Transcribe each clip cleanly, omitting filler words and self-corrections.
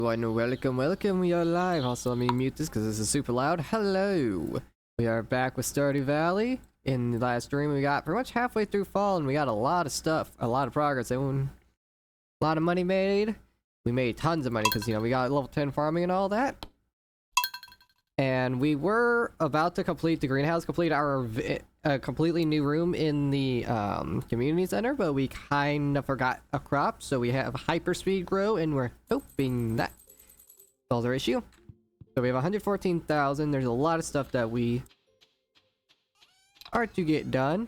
Welcome, we are live. Also, let me mute this because this is super loud. Hello! We are back with Stardew Valley. In the last stream, we got pretty much halfway through fall, and we got a lot of stuff, a lot of progress, and a lot of money made. We made tons of money because, you know, we got level 10 farming and all that. And we were about to complete the greenhouse, complete our completely new room in the community center, but we kind of forgot a crop, so we have hyperspeed grow, and we're hoping that solves our issue. So we have 114,000. There's a lot of stuff that we are to get done.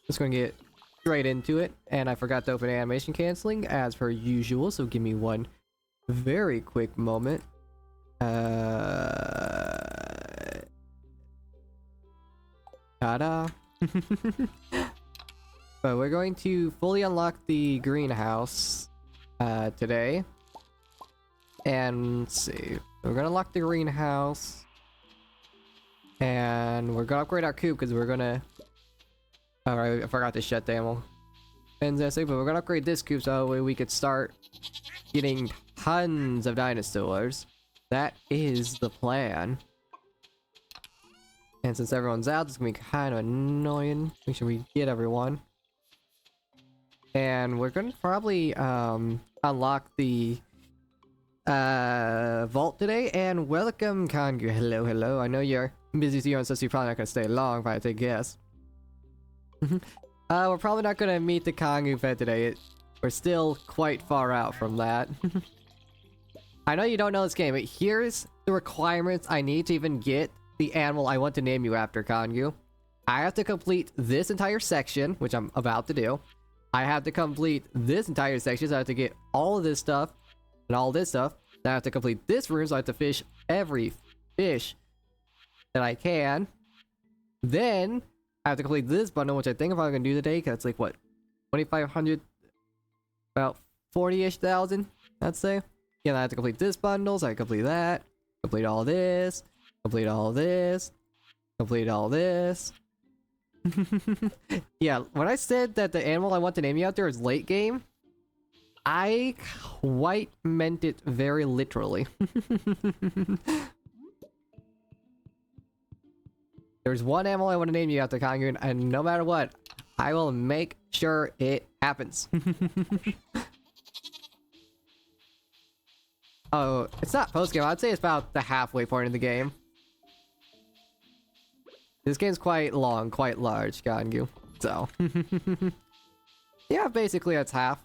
Just gonna get straight into it, and I forgot to open animation canceling as per usual, so give me one very quick moment. Ta-da! But we're going to fully unlock the greenhouse today. And let's see. We're gonna unlock the greenhouse. And we're gonna upgrade our coop because we're gonna... Alright, I forgot to shut the animal. But we're gonna upgrade this coop so we could start getting tons of dinosaurs. That is the plan. And since everyone's out, it's gonna be kind of annoying. Make sure we get everyone. And we're gonna probably unlock the vault today. And welcome, Kangu. Hello. I know you're busy, so you're probably not gonna stay long, if I take a guess. We're probably not gonna meet the Kangu Fed today. We're still quite far out from that. I know you don't know this game, but here's the requirements I need to even get the animal I want to name you after, Kangu. I have to complete this entire section, which I'm about to do. I have to complete this entire section, so I have to get all of this stuff and all this stuff. Then I have to complete this room, so I have to fish every fish that I can. Then I have to complete this bundle, which I think I'm probably gonna do today, because it's like, what, 2,500? About 40-ish thousand, I'd say. Yeah, I have to complete this bundle, so I complete that. Complete all this. Complete all this. Complete all this. Yeah, when I said that the animal I want to name you out there is late game, I quite meant it very literally. There's one animal I want to name you after, Kangu, and no matter what, I will make sure it happens. Oh, it's not post-game. I'd say it's about the halfway point of the game. This game's quite long, quite large, Kangu. So, yeah, basically that's half.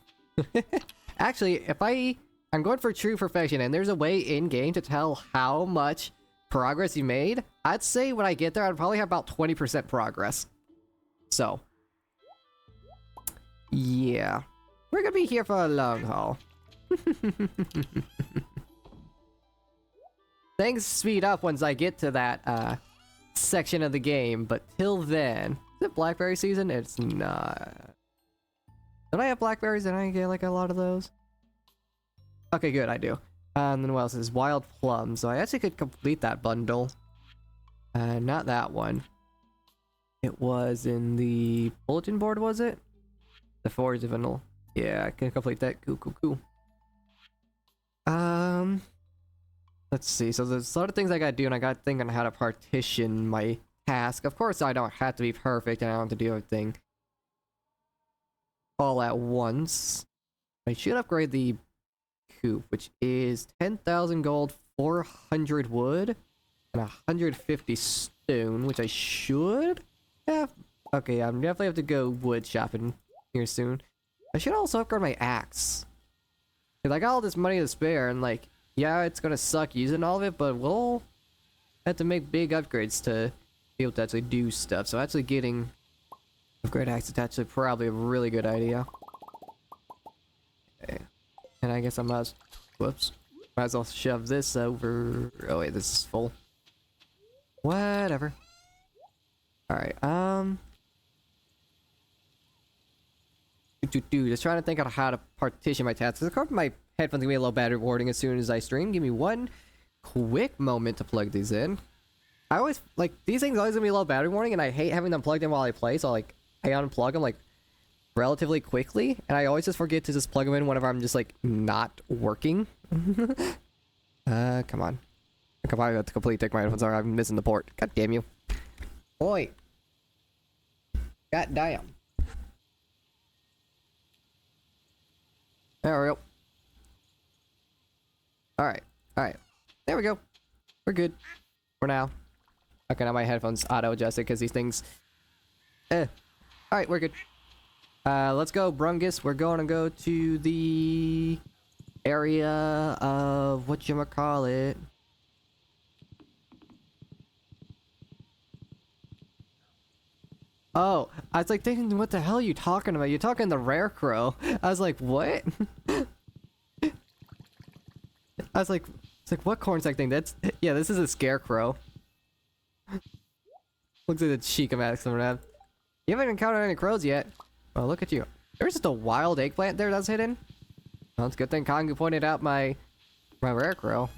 Actually, if I'm going for true perfection, and there's a way in-game to tell how much progress you made, I'd say when I get there, I'd probably have about 20% progress. So, yeah. We're gonna be here for a long haul. Things speed up once I get to that section of the game, but till then... Is it blackberry season? It's not. Don't I have blackberries? Did I get like a lot of those? Okay, good, I do. And then what else is wild plums? So I actually could complete that bundle. Not that one. It was in the bulletin board, was it? The forage bundle. Yeah, I can complete that. Cool. Let's see. So there's a lot of things I gotta do, and I gotta think on how to partition my task. Of course, I don't have to be perfect, and I don't have to do everything all at once. I should upgrade the coop, which is 10,000 gold, 400 wood, and 150 stone, which I should have. Okay, I'm definitely have to go wood shopping here soon. I should also upgrade my axe. Cause I got all this money to spare, and like, yeah, it's gonna suck using all of it, but we'll have to make big upgrades to be able to actually do stuff. So actually getting upgrade axe is actually probably a really good idea. Okay. And I guess I might as well shove this over. Oh wait, this is full. Whatever. Alright, just trying to think of how to partition my tasks. Of course, my headphones gonna be a little bad rewarding as soon as I stream. Give me one quick moment to plug these in. I always like these things always gonna be a little battery warning, and I hate having them plugged in while I play. So like I unplug them like relatively quickly, and I always just forget to just plug them in whenever I'm just like not working Come on. I could probably have to completely take my headphones off. I'm missing the port. God damn you. Boy. God damn. There we go. Alright. Alright. There we go. We're good. For now. Okay, now my headphones auto-adjusted because these things... Alright, we're good. Let's go, Brungus. We're going to go to the area of whatchamacallit. Oh, I was like thinking, what the hell are you talking about? You're talking the rare crow. I was like, what? I was like, it's like, what cornsec thing? That's, yeah, this is a scarecrow. Looks like the cheek of Max from that. You haven't encountered any crows yet. Oh, look at you. There's just a wild eggplant there that's hidden. Well, it's a good thing Kongu pointed out my rare crow.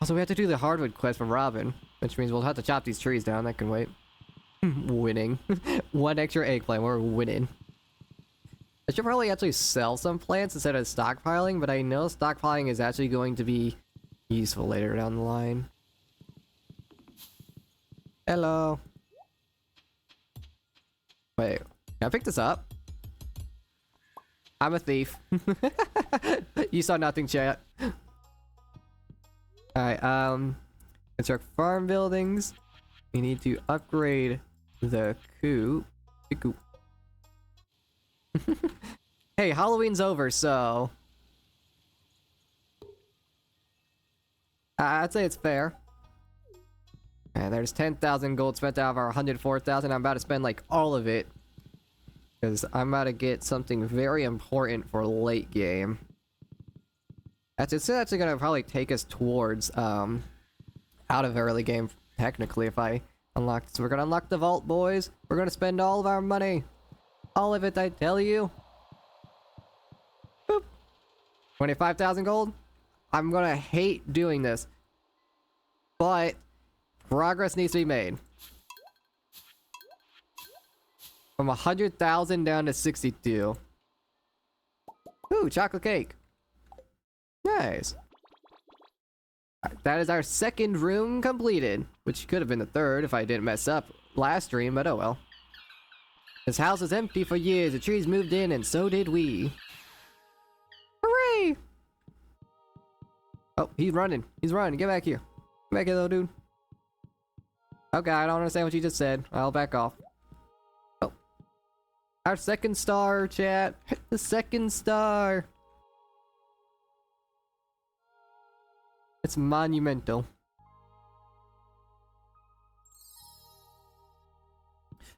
Also, we have to do the hardwood quest from Robin, which means we'll have to chop these trees down. That can wait. Winning. One extra eggplant. We're winning. I should probably actually sell some plants instead of stockpiling, but I know stockpiling is actually going to be useful later down the line. Hello. Wait, can I pick this up? I'm a thief. You saw nothing, chat. Alright, construct farm buildings. We need to upgrade the coop. Hey, Halloween's over, so... I'd say it's fair. And there's 10,000 gold spent out of our 104,000. I'm about to spend like all of it. Because I'm about to get something very important for late game. It's actually going to probably take us towards, out of early game, technically, if I unlock. So we're going to unlock the vault, boys. We're going to spend all of our money. All of it, I tell you. Boop. 25,000 gold. I'm going to hate doing this. But... progress needs to be made. From 100,000 down to 62. Ooh, chocolate cake. Nice. That is our second room completed. Which could have been the third if I didn't mess up last stream, but oh well. This house was empty for years. The trees moved in and so did we. Hooray! Oh, he's running. He's running. Get back here. Get back here, little dude. Okay, I don't understand what you just said. I'll back off. Oh. Our second star, chat. The second star. It's monumental.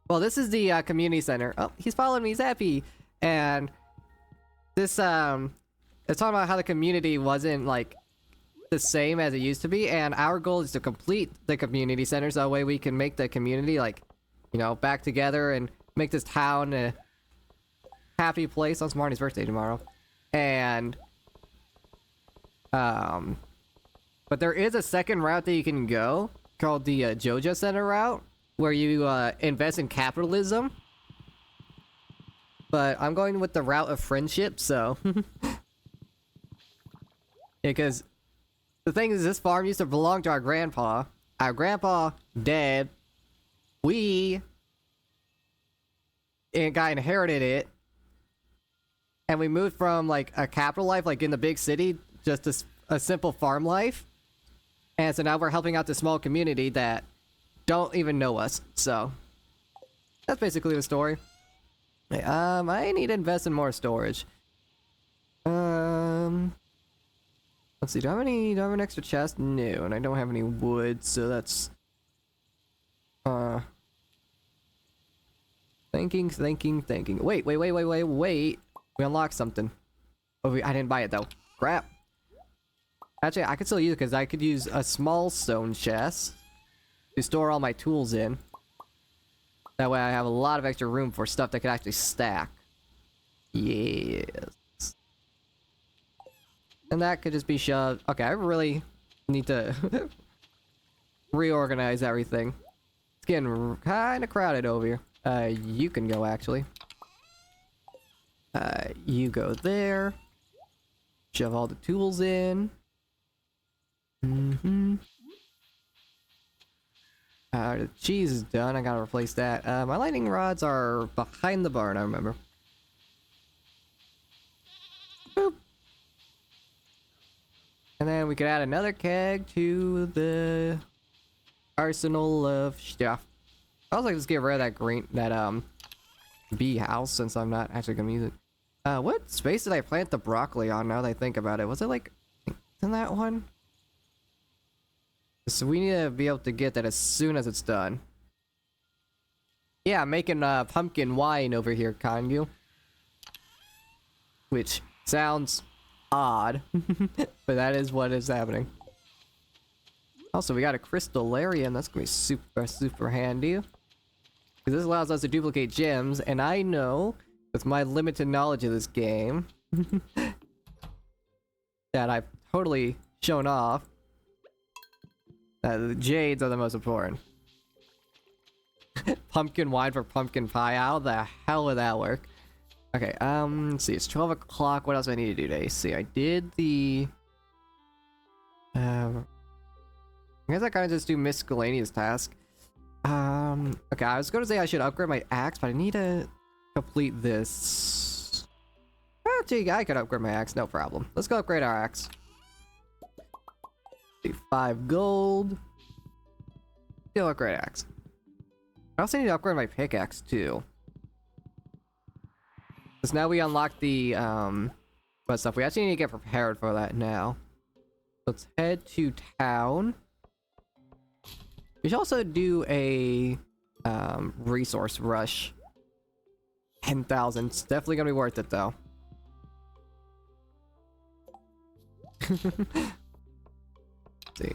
Well, this is the community center. Oh, he's following me. He's happy. And this, it's talking about how the community wasn't, like, the same as it used to be, and our goal is to complete the community center so that way we can make the community, like, you know, back together and make this town a happy place. On Marnie's birthday tomorrow. And but there is a second route that you can go called the Joja Center route, where you invest in capitalism. But I'm going with the route of friendship, so yeah, because the thing is, this farm used to belong to our grandpa. Our grandpa dead. We got inherited it. And we moved from, like, a capital life, like in the big city, just a simple farm life. And so now we're helping out the small community that don't even know us. So, that's basically the story. I need to invest in more storage. Let's see, do I have an extra chest? No, and I don't have any wood, so that's... Thinking. Wait. We unlocked something. Oh, I didn't buy it, though. Crap. Actually, I could still use it, because I could use a small stone chest to store all my tools in. That way I have a lot of extra room for stuff that could actually stack. Yes. And that could just be shoved. Okay, I really need to reorganize everything. It's getting kind of crowded over here. You can go, actually. You go there. Shove all the tools in. The cheese is done. I gotta replace that. My lightning rods are behind the barn, I remember. Boop. And then we could add another keg to the arsenal of stuff. I was like, let's get rid of that bee house since I'm not actually gonna use it. What space did I plant the broccoli on now that I think about it? Was it like in that one? So we need to be able to get that as soon as it's done. Yeah, I'm making pumpkin wine over here, Kangu. Which sounds odd, but that is what is happening. Also, we got a crystallarium. That's gonna be super, super handy. Because this allows us to duplicate gems, and I know, with my limited knowledge of this game, that I've totally shown off that the jades are the most important. Pumpkin wine for pumpkin pie. How the hell would that work? Okay, let's see. It's 12 o'clock. What else do I need to do today? See, I did the... I guess I kind of just do miscellaneous tasks. Okay, I was going to say I should upgrade my axe, but I need to complete this. Actually, I could upgrade my axe, no problem. Let's go upgrade our axe. 5 gold. Still upgrade axe. I also need to upgrade my pickaxe too. Because now we unlock the stuff. We actually need to get prepared for that now. Let's head to town. We should also do a resource rush. 10,000. It's definitely gonna be worth it though. See.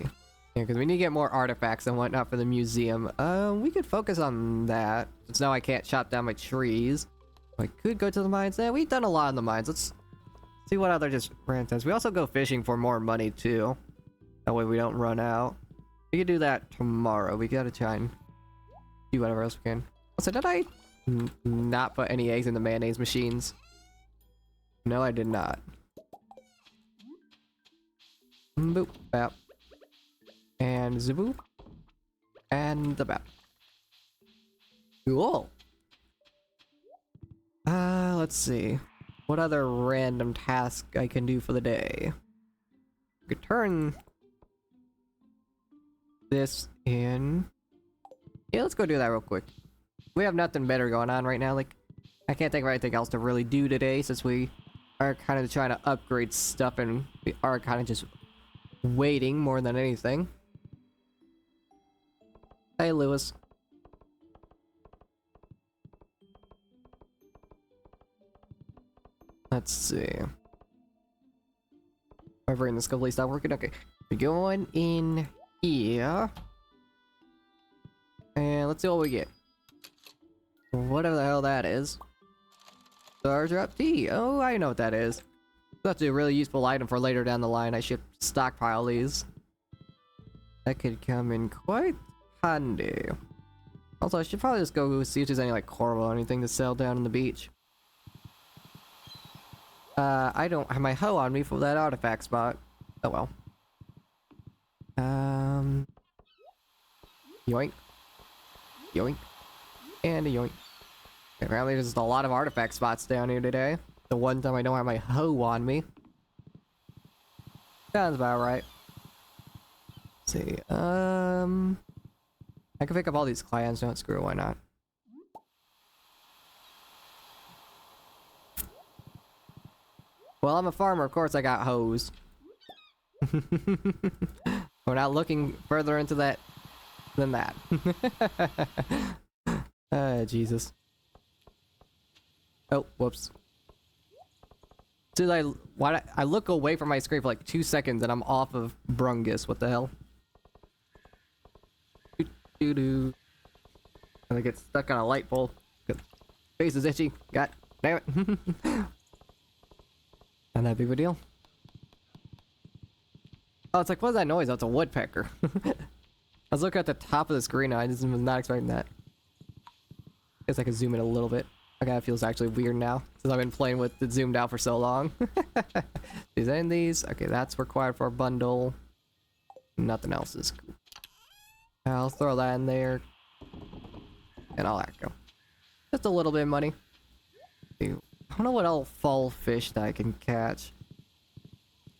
Yeah, because we need to get more artifacts and whatnot for the museum. We could focus on that. Since now I can't chop down my trees. I could go to the mines. Yeah, we've done a lot in the mines. Let's see what other just random. We also go fishing for more money too. That way we don't run out. We could do that tomorrow. We gotta try and do whatever else we can. Also, did I not put any eggs in the mayonnaise machines? No, I did not. Boop, bap. And Zabu. And the bap. Cool. Let's see. What other random task I can do for the day? I could turn this in. Yeah, let's go do that real quick. We have nothing better going on right now. Like, I can't think of anything else to really do today since we are kind of trying to upgrade stuff and we are kind of just waiting more than anything. Hey, Lewis. Let's see. My brain is completely stopped working. Okay, we're going in here. And let's see what we get. Whatever the hell that is. Star drop tea. Oh, I know what that is. That's a really useful item for later down the line. I should stockpile these. That could come in quite handy. Also, I should probably just go see if there's any like coral or anything to sell down on the beach. I don't have my hoe on me for that artifact spot. Oh well. Yoink. Yoink. And a yoink. Apparently there's just a lot of artifact spots down here today. The one time I don't have my hoe on me. Sounds about right. Let's see. I can pick up all these clans, don't screw, why not? Well, I'm a farmer, of course I got hoes. We're not looking further into that than that. Jesus. Oh, whoops. Dude, I look away from my screen for like 2 seconds and I'm off of Brungus. What the hell? Doo-doo. And I get stuck on a light bulb. Face is itchy. God damn it. Not that big of a deal. Oh, it's like, what is that noise? Oh, it's a woodpecker. I was looking at the top of the screen and I just was not expecting that. Guess I can zoom in a little bit. Okay, that feels actually weird now, since I've been playing with it zoomed out for so long. These and these. Okay, that's required for a bundle. Nothing else is cool. I'll throw that in there. And I'll let go. Just a little bit of money. I don't know what all fall fish that I can catch.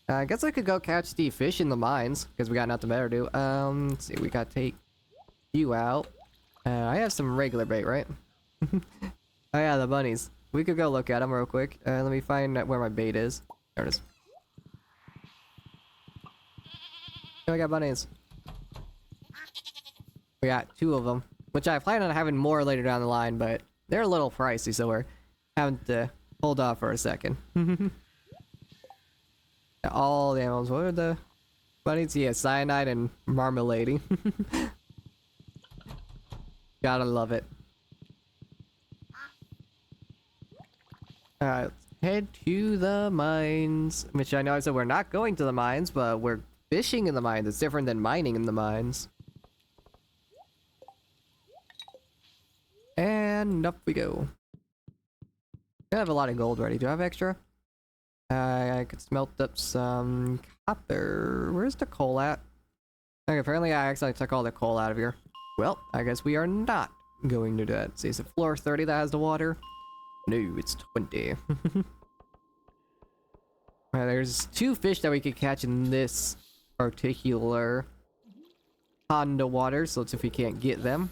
I guess I could go catch the fish in the mines, because we got nothing better to do. Let's see, we gotta take you out. I have some regular bait, right? Oh yeah, the bunnies. We could go look at them real quick. Let me find where my bait is. There it is. Oh, we got bunnies. We got 2 of them, which I plan on having more later down the line, but they're a little pricey, so we're having to hold off for a second. All the animals. What are the bunnies? Yeah, cyanide and marmalade. Gotta love it. Alright, let's head to the mines. Which I know I said we're not going to the mines, but we're fishing in the mines. It's different than mining in the mines. And up we go. I have a lot of gold ready. Do I have extra? I could smelt up some copper. Where's the coal at? Okay, apparently I accidentally took all the coal out of here. Well, I guess we are not going to do that. See, is it floor 30 that has the water? No, it's 20. There's 2 fish that we could catch in this particular pond of water, so let's see if we can't get them.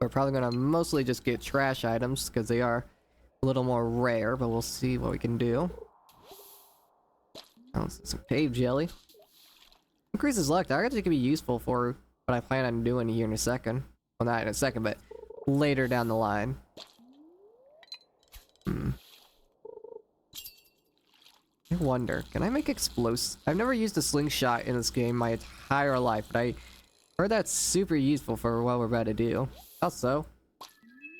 We're probably gonna mostly just get trash items, because they are a little more rare, but we'll see what we can do. Oh, some cave jelly. Increases luck. That actually could be useful for what I plan on doing here in a second. Well, not in a second, but later down the line. I wonder, can I make explosives? I've never used a slingshot in this game my entire life, but I heard that's super useful for what we're about to do. Also,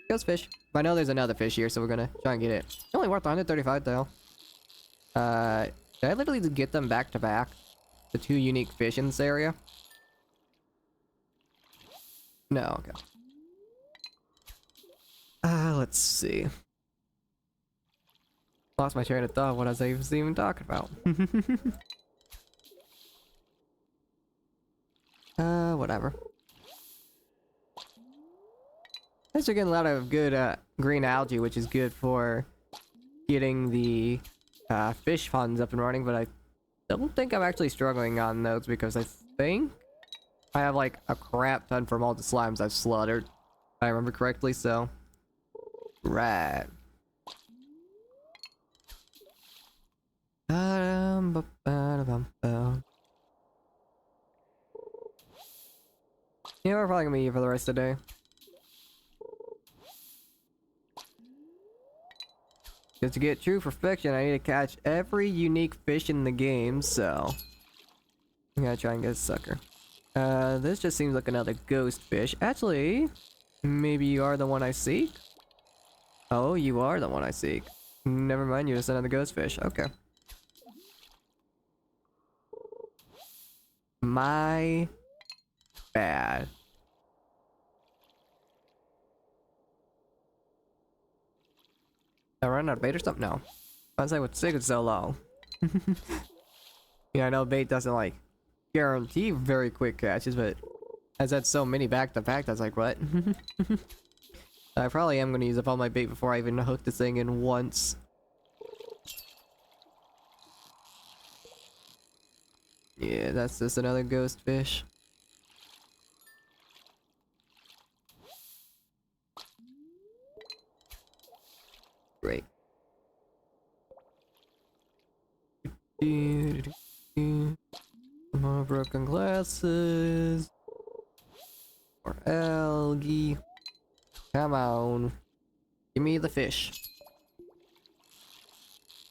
ghost fish. But I know there's another fish here, so we're gonna try and get it. It's only worth 135 though. Did I literally get them back to back? The 2 unique fish in this area? No, okay. Let's see. Lost my train of thought. What was I even talking about? Whatever. We're getting a lot of good green algae, which is good for getting the fish ponds up and running, but I don't think I'm actually struggling on those because I think I have like a crap ton from all the slimes I've slaughtered, if I remember correctly, so... Right. Yeah, we're probably gonna be here for the rest of the day. Because to get true perfection, I need to catch every unique fish in the game, so... I'm gonna try and get a sucker. This just seems like another ghost fish. Actually, maybe you are the one I seek? Oh, you are the one I seek. Never mind, you're just another ghost fish. Okay. My bad. I run out of bait or something? No. I was like, what's taking so long? Yeah, I know bait doesn't like guarantee very quick catches, but as had so many back to back, that's like, what? I probably am gonna use up all my bait before I even hook this thing in once. Yeah, that's just another ghost fish. Great. More broken glasses. More algae. Come on. Give me the fish.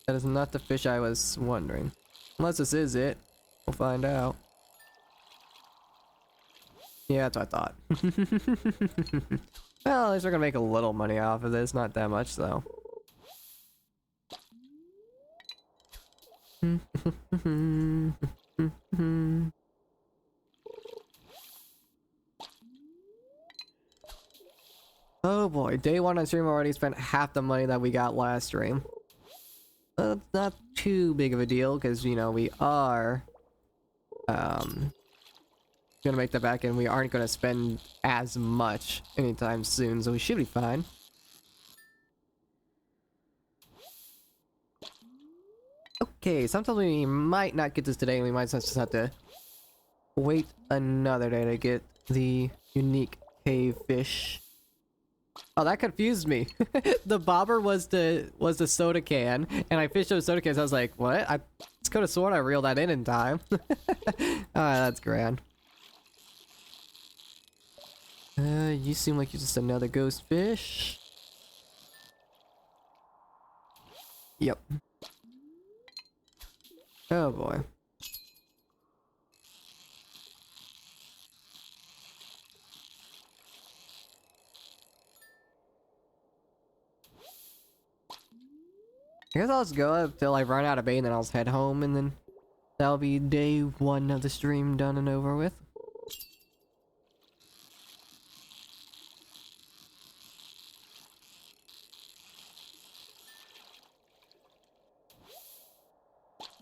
That is not the fish I was wondering. Unless this is it. We'll find out. Yeah, that's what I thought. Well, at least we're gonna make a little money off of this. Not that much, though. Oh boy, boy. Day 1 on stream already spent half the money that we got last stream. Not too big of a deal, because, you know, we are gonna make that back, and we aren't gonna spend as much anytime soon, so we should be fine. Okay, sometimes we might not get this today, and we might just have to wait another day to get the unique cave fish. Oh, that confused me. The bobber was the soda can, and I fished those soda cans. I was like, what? I could have sworn I reeled that in time. Alright, that's grand. You seem like you're just another ghost fish. Yep. Oh boy. I guess I'll just go up till I run out of bait, and then I'll just head home, and then that'll be day 1 of the stream done and over with.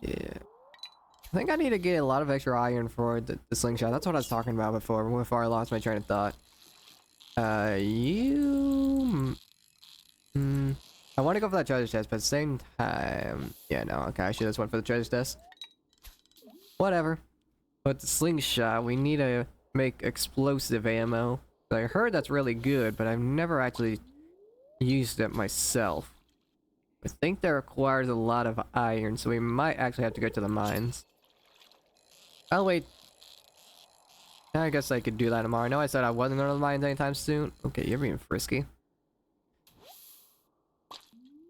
Yeah. I think I need to get a lot of extra iron for the slingshot. That's what I was talking about before I lost my train of thought. I want to go for that treasure chest, but at the same time... Yeah, no, okay, I should have just went for the treasure chest. Whatever. But the slingshot, we need to make explosive ammo. I heard that's really good, but I've never actually used it myself. I think that requires a lot of iron, so we might actually have to go to the mines. Oh, wait. I guess I could do that tomorrow. I know I said I wasn't going to the mines anytime soon. Okay, you're being frisky.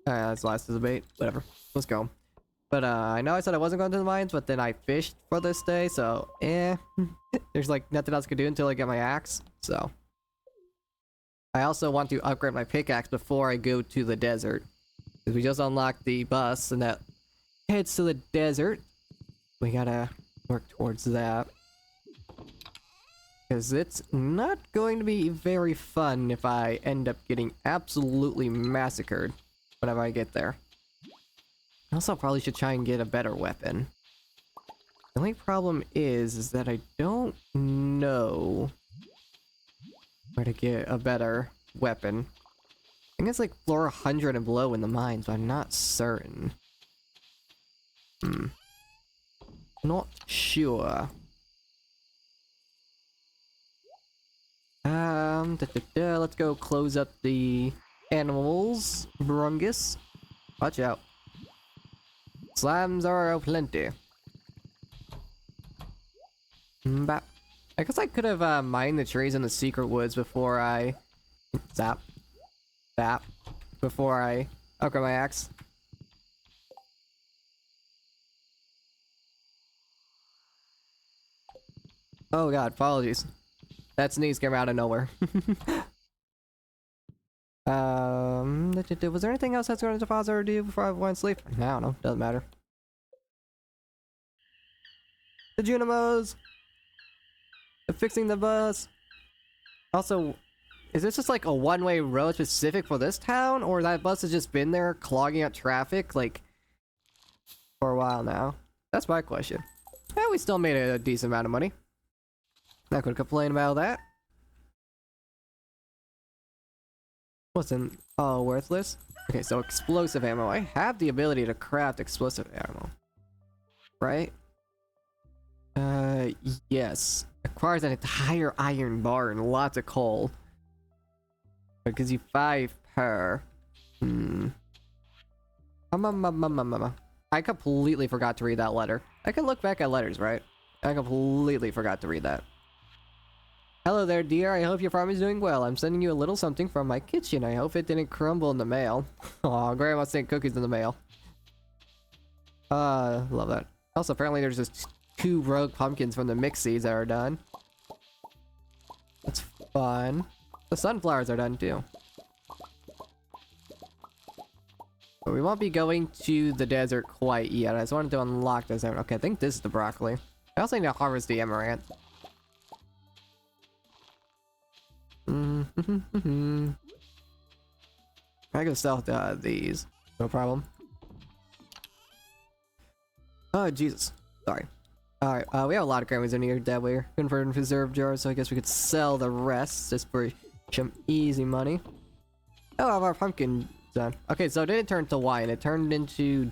Alright, that's the last of the bait. Whatever. Let's go. But, I know I said I wasn't going to the mines, but then I fished for this day, so, there's, like, nothing else I could do until I get my axe, so. I also want to upgrade my pickaxe before I go to the desert. Because we just unlocked the bus, and that heads to the desert. We gotta work towards that. Because it's not going to be very fun if I end up getting absolutely massacred whenever I get there. Also, I probably should try and get a better weapon. The only problem is that I don't know where to get a better weapon. I think it's like floor 100 and below in the mines, but I'm not certain. Not sure. Let's go close up the animals. Brungus. Watch out. Slams are plenty. Bap. I guess I could have mined the trees in the secret woods before I... Zap. Zap. Before I upgrade my axe. Oh god, apologies. That sneeze came out of nowhere. Was there anything else that's going to pause or do before I went to sleep? I don't know, doesn't matter. The Junimos! They're fixing the bus! Also, is this just like a one-way road specific for this town? Or that bus has just been there clogging up traffic, like, for a while now? That's my question. Yeah, we still made a decent amount of money. Not gonna complain about that. Wasn't all worthless. Okay, so explosive ammo. I have the ability to craft explosive ammo. Right? Yes. Requires an entire iron bar and lots of coal. It gives you 5 per. I completely forgot to read that letter. I can look back at letters, right? I completely forgot to read that. Hello there, dear. I hope your farm is doing well. I'm sending you a little something from my kitchen. I hope it didn't crumble in the mail. Aw, Grandma sent cookies in the mail. Love that. Also, apparently there's just 2 rogue pumpkins from the mix seeds that are done. That's fun. The sunflowers are done too. But we won't be going to the desert quite yet. I just wanted to unlock this. Okay, I think this is the broccoli. I also need to harvest the amaranth. I can sell these. No problem. Oh, Jesus. Sorry. Alright, we have a lot of grains in here that we're converting preserve jars, so I guess we could sell the rest just for some easy money. Oh, I have our pumpkin done. Okay, so it didn't turn to wine, it turned into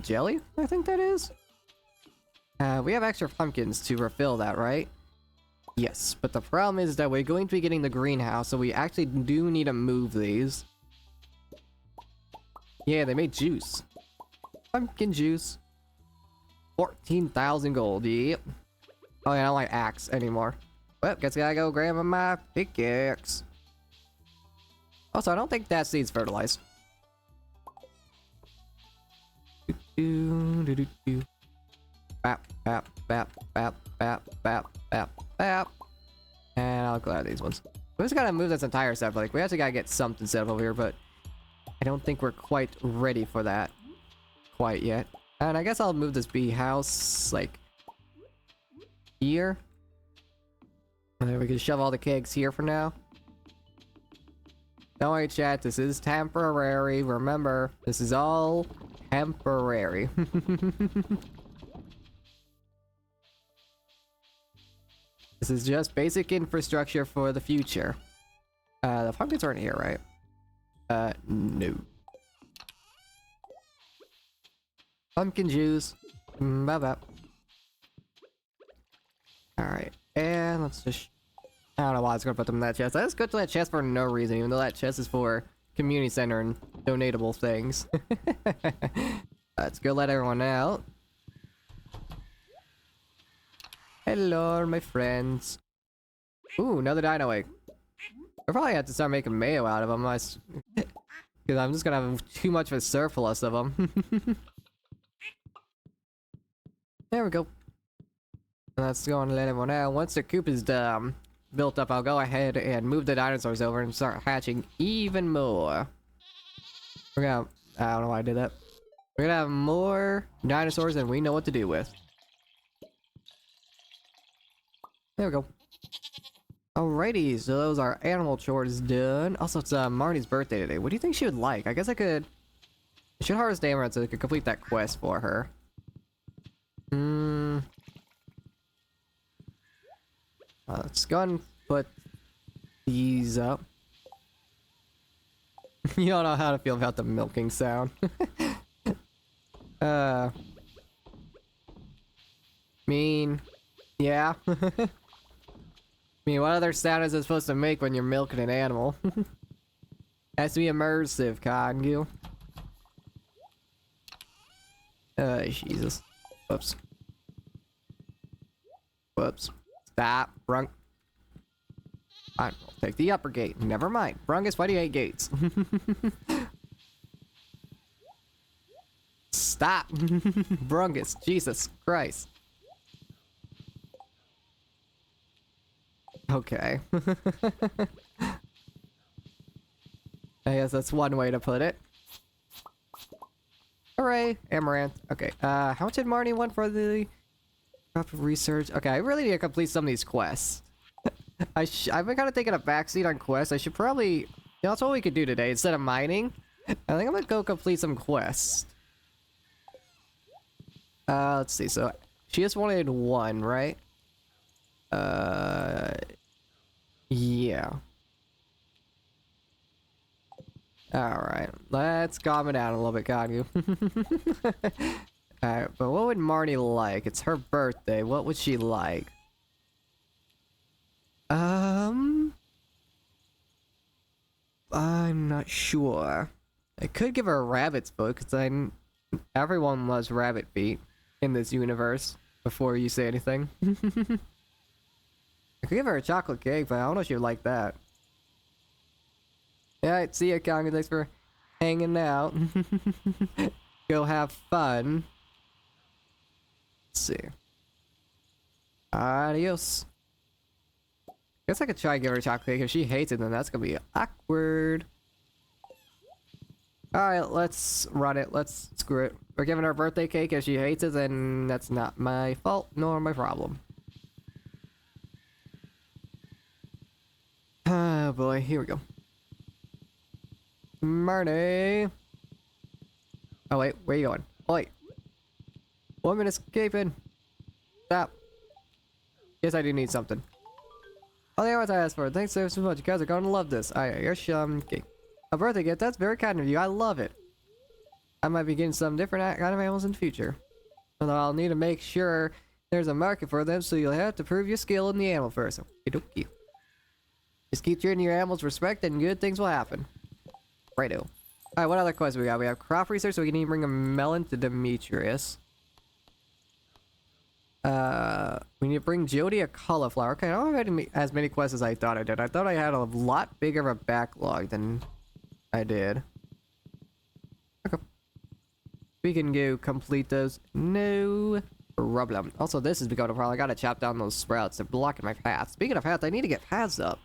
jelly, I think that is. We have extra pumpkins to refill that, right? Yes, but the problem is that we're going to be getting the greenhouse, so we actually do need to move these. Yeah, they made juice. Pumpkin juice. 14,000 gold, yep. Oh yeah, I don't like axe anymore. Well, guess I gotta go grab my pickaxe. Also, I don't think that seed's fertilized. Bap, bap, bap, bap, bap, bap, bap, bap. And I'll grab these ones. We just gotta move this entire stuff. Like, we actually gotta get something set up over here, but I don't think we're quite ready for that quite yet. And I guess I'll move this bee house, like, here. And then we can shove all the kegs here for now. Don't worry, chat, this is temporary. Remember, this is all temporary. This is just basic infrastructure for the future. The pumpkins aren't here, right? No. Pumpkin juice. Bye-bye. Alright, and let's just... I don't know why I was gonna put them in that chest. Let's go to that chest for no reason, even though that chest is for community center and donatable things. Let's go let everyone out. Hello, my friends. Ooh, another dino egg. I probably have to start making mayo out of them, because I'm just gonna have too much of a surplus of them. There we go. Let's go and let everyone out. Once the coop is built up, I'll go ahead and move the dinosaurs over and start hatching even more. We're gonna... I don't know why I did that. We're gonna have more dinosaurs than we know what to do with. There we go. Alrighty, so those are animal chores done. Also, it's Marnie's birthday today. What do you think she would like? I guess I should harvest emeralds so I could complete that quest for her. Let's go and put these up. You don't know how to feel about the milking sound. Yeah. I mean, what other sound is it supposed to make when you're milking an animal? Has to be immersive, Congu. Jesus. Whoops. Whoops. Stop, Brunk. I'll take the upper gate. Never mind. Brungus, why do you hate gates? Stop. Brungus, Jesus Christ. Okay. I guess that's one way to put it. Hooray, Amaranth. Okay, how much did Marnie want for the research? Okay, I really need to complete some of these quests. I've been kind of taking a backseat on quests. I should probably... You know, that's what we could do today. Instead of mining, I think I'm gonna go complete some quests. Let's see. So, she just wanted one, right? Yeah. Alright, let's calm it down a little bit, Congu. Alright, but what would Marnie like? It's her birthday. What would she like? I'm not sure. I could give her a rabbit's foot, because everyone loves rabbit feet in this universe, before you say anything. I could give her a chocolate cake, but I don't know if she would like that. Alright, see ya, Conga. Thanks for hanging out. Go have fun. Let's see. Adios. Guess I could try and give her a chocolate cake. If she hates it, then that's gonna be awkward. Alright, let's run it. Let's screw it. We're giving her a birthday cake. If she hates it, then that's not my fault, nor my problem. Oh boy, here we go. Marnie. Oh wait, where you going? Oh wait. Woman escaping. Stop. Yes, I do need something. Oh, the what I asked for. Thanks so much. You guys are gonna love this. You're a birthday gift. That's very kind of you. I love it. I might be getting some different kind of animals in the future. Although I'll need to make sure there's a market for them, so you'll have to prove your skill in the animal first. Okie-dokie. Just keep treating your animals with respect and good things will happen. Righto. Alright, what other quests we got? We have crop research, so we can even bring a melon to Demetrius. We need to bring Jody a cauliflower. Okay, I don't have as many quests as I thought I did. I thought I had a lot bigger of a backlog than I did. Okay. We can go complete those. No problem. Also, this is becoming a problem. I gotta chop down those sprouts. They're blocking my path. Speaking of paths, I need to get paths up.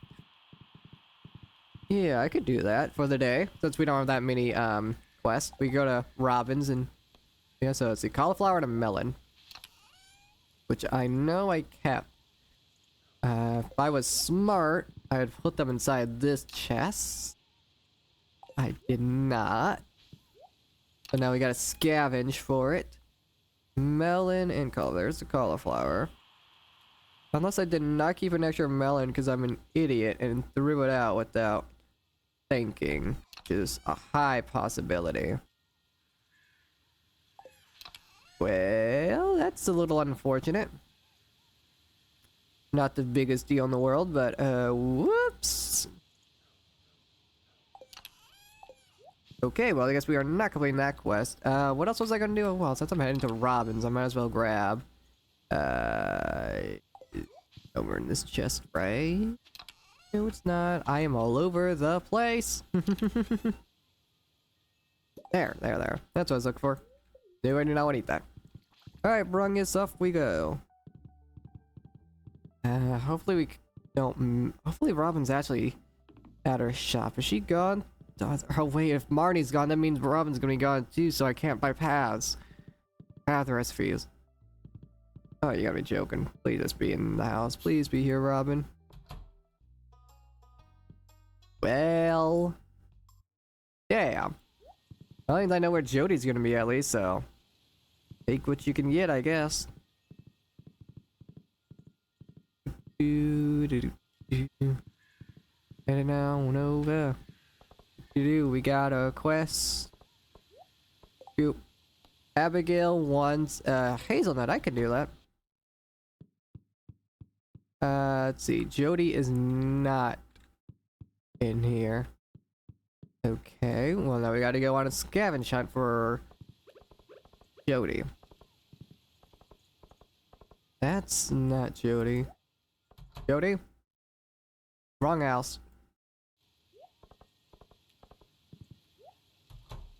Yeah, I could do that for the day. Since we don't have that many quests. We go to Robin's and... yeah, so it's a cauliflower and a melon. Which I know I kept. If I was smart, I would put them inside this chest. I did not. So now we gotta scavenge for it. Melon and there's the cauliflower. Unless I did not keep an extra melon because I'm an idiot and threw it out without thinking. Which is a high possibility. Well, that's a little unfortunate. Not the biggest deal in the world, but, whoops. Okay, well, I guess we are not completing that quest. What else was I gonna do? Well, since I'm heading to Robin's, I might as well grab, over in this chest, right? No, it's not. I am all over the place. There. That's what I was looking for. No, I do not want to eat that. Alright, Brungus, off we go. Hopefully we don't... hopefully Robin's actually at her shop. Is she gone? Oh wait, if Marnie's gone, that means Robin's gonna be gone too, so I can't buy paths. Path recipes. Oh, you gotta be joking. Please just be in the house. Please be here, Robin. Well... yeah. I think I know where Jody's gonna be at least, so... take what you can get, I guess. Heading on over. We got a quest. Abigail wants hazelnut. I can do that. Let's see. Jody is not in here. Okay, well now we gotta go on a scavenge hunt for Jody. That's not Jody. Jody? Wrong house.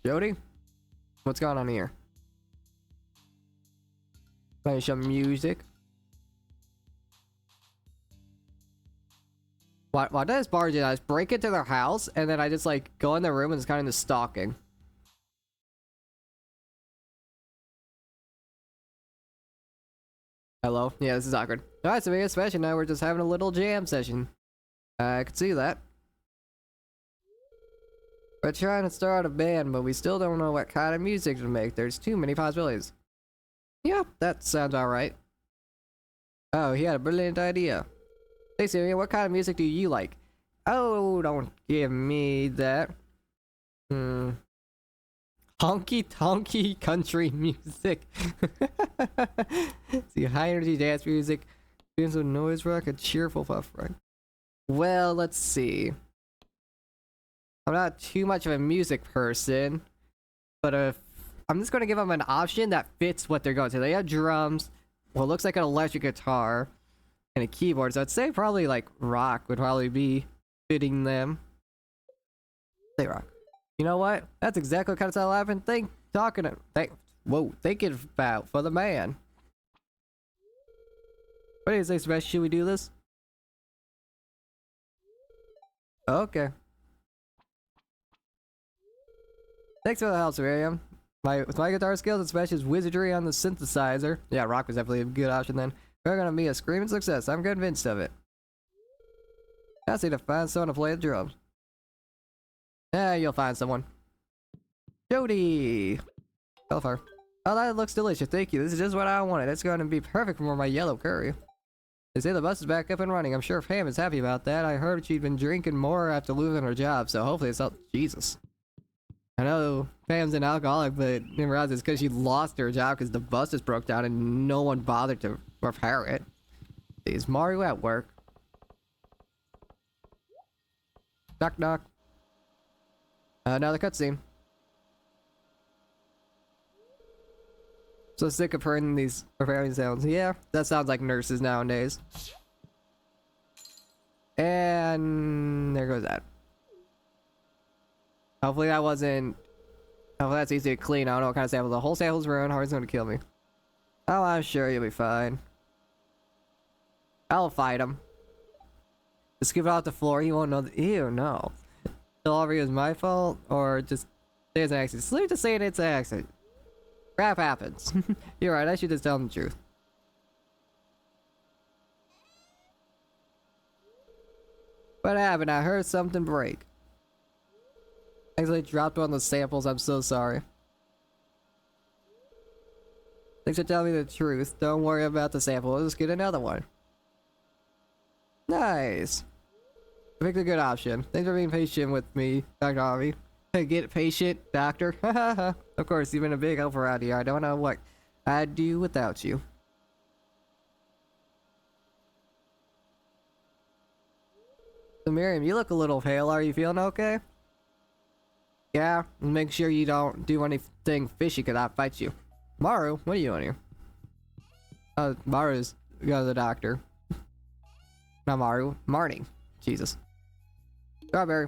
Jody? What's going on here? Play some music. Why does barge in? I just break into their house and then I just like go in their room and it's kind of stalking. Hello? Yeah, this is awkward. Alright, so we get special now. We're just having a little jam session. I could see that. We're trying to start a band, but we still don't know what kind of music to make. There's too many possibilities. Yeah, that sounds alright. Oh, he had a brilliant idea. Hey Siri, what kind of music do you like? Oh, don't give me that. Honky tonky country music. See, high energy dance music. Tunes with noise rock, a cheerful puff rock. Well, let's see. I'm not too much of a music person, but I'm just gonna give them an option that fits what they're going to. They have drums, what looks like an electric guitar, and a keyboard. So I'd say probably like rock would probably be fitting them. Say rock. You know what? That's exactly what kind of style I've been thinking about for the man. What do you say, Smash? Should we do this? Okay. Thanks for the help, Miriam. With my guitar skills and Smash's wizardry on the synthesizer. Yeah, rock was definitely a good option then. We're gonna be a screaming success. I'm convinced of it. I just need to find someone to play the drums. You'll find someone. Jody! Cauliflower. Oh, that looks delicious. Thank you. This is just what I wanted. It's going to be perfect for my yellow curry. They say the bus is back up and running. I'm sure Pam is happy about that. I heard she'd been drinking more after losing her job, so hopefully it's all— Jesus. I know Pam's an alcoholic, but didn't realize it's because she lost her job because the bus just broke down and no one bothered to repair it. Is Mario at work? Knock knock. Another cutscene. So sick of hearing these repairing sounds. Yeah, that sounds like nurses nowadays. And there goes that. Hopefully that wasn't... Hopefully that's easy to clean. I don't know what kind of sample. The whole sample's ruined. How's gonna kill me? Oh, I'm sure you'll be fine. I'll fight him. Just give it off the floor. He won't know. Ew, no. Delivery is my fault, or just there's an accident. Just leave to say it's an accident. Crap happens. You're right. I should just tell him the truth. What happened? I heard something break. Actually dropped one of the samples. I'm so sorry. Thanks for telling me the truth. Don't worry about the sample. We'll just get another one. Nice. I picked a good option. Thanks for being patient with me, Dr. Harvey. Get patient, doctor. Of course, you've been a big help around here. I don't know what I'd do without you. So Miriam, you look a little pale. Are you feeling okay? Yeah, make sure you don't do anything fishy because I'll fight you. Maru, what are you doing here? Maru's go to the doctor. Not Maru, Marnie. Jesus. Strawberry.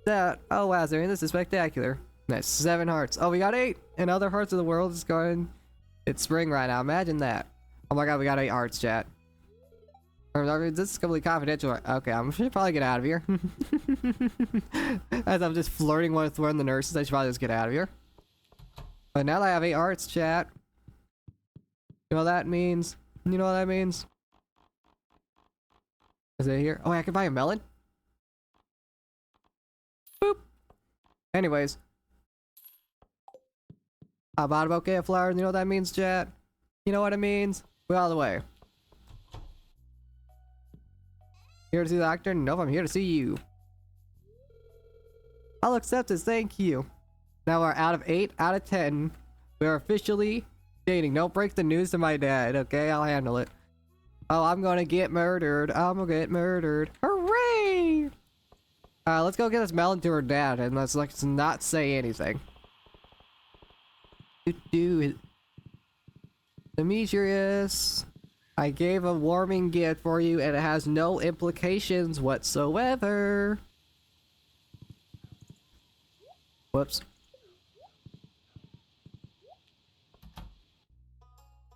That, oh wow, Zarian, this is spectacular. Nice, 7 hearts. Oh, we got 8! In other parts of the world, it's going... It's spring right now, imagine that. Oh my god, we got 8 hearts, chat. This is completely confidential. Okay, I should probably get out of here. As I'm just flirting with one of the nurses, I should probably just get out of here. But now that I have 8 hearts, chat. You know what that means? You know what that means? Is it here? Oh, I can buy a melon? Boop. Anyways. I bought a bouquet of flowers. You know what that means, chat? You know what it means? We're out of the way. Here to see the doctor? Nope, I'm here to see you. I'll accept this, thank you. Now we're out of 8 out of 10. We are officially dating. Don't break the news to my dad, okay? I'll handle it. Oh, I'm gonna get murdered. I'm gonna get murdered. Hooray! Let's go get this melon to her dad and let's not say anything. Demetrius, I gave a warming gift for you and it has no implications whatsoever. Whoops.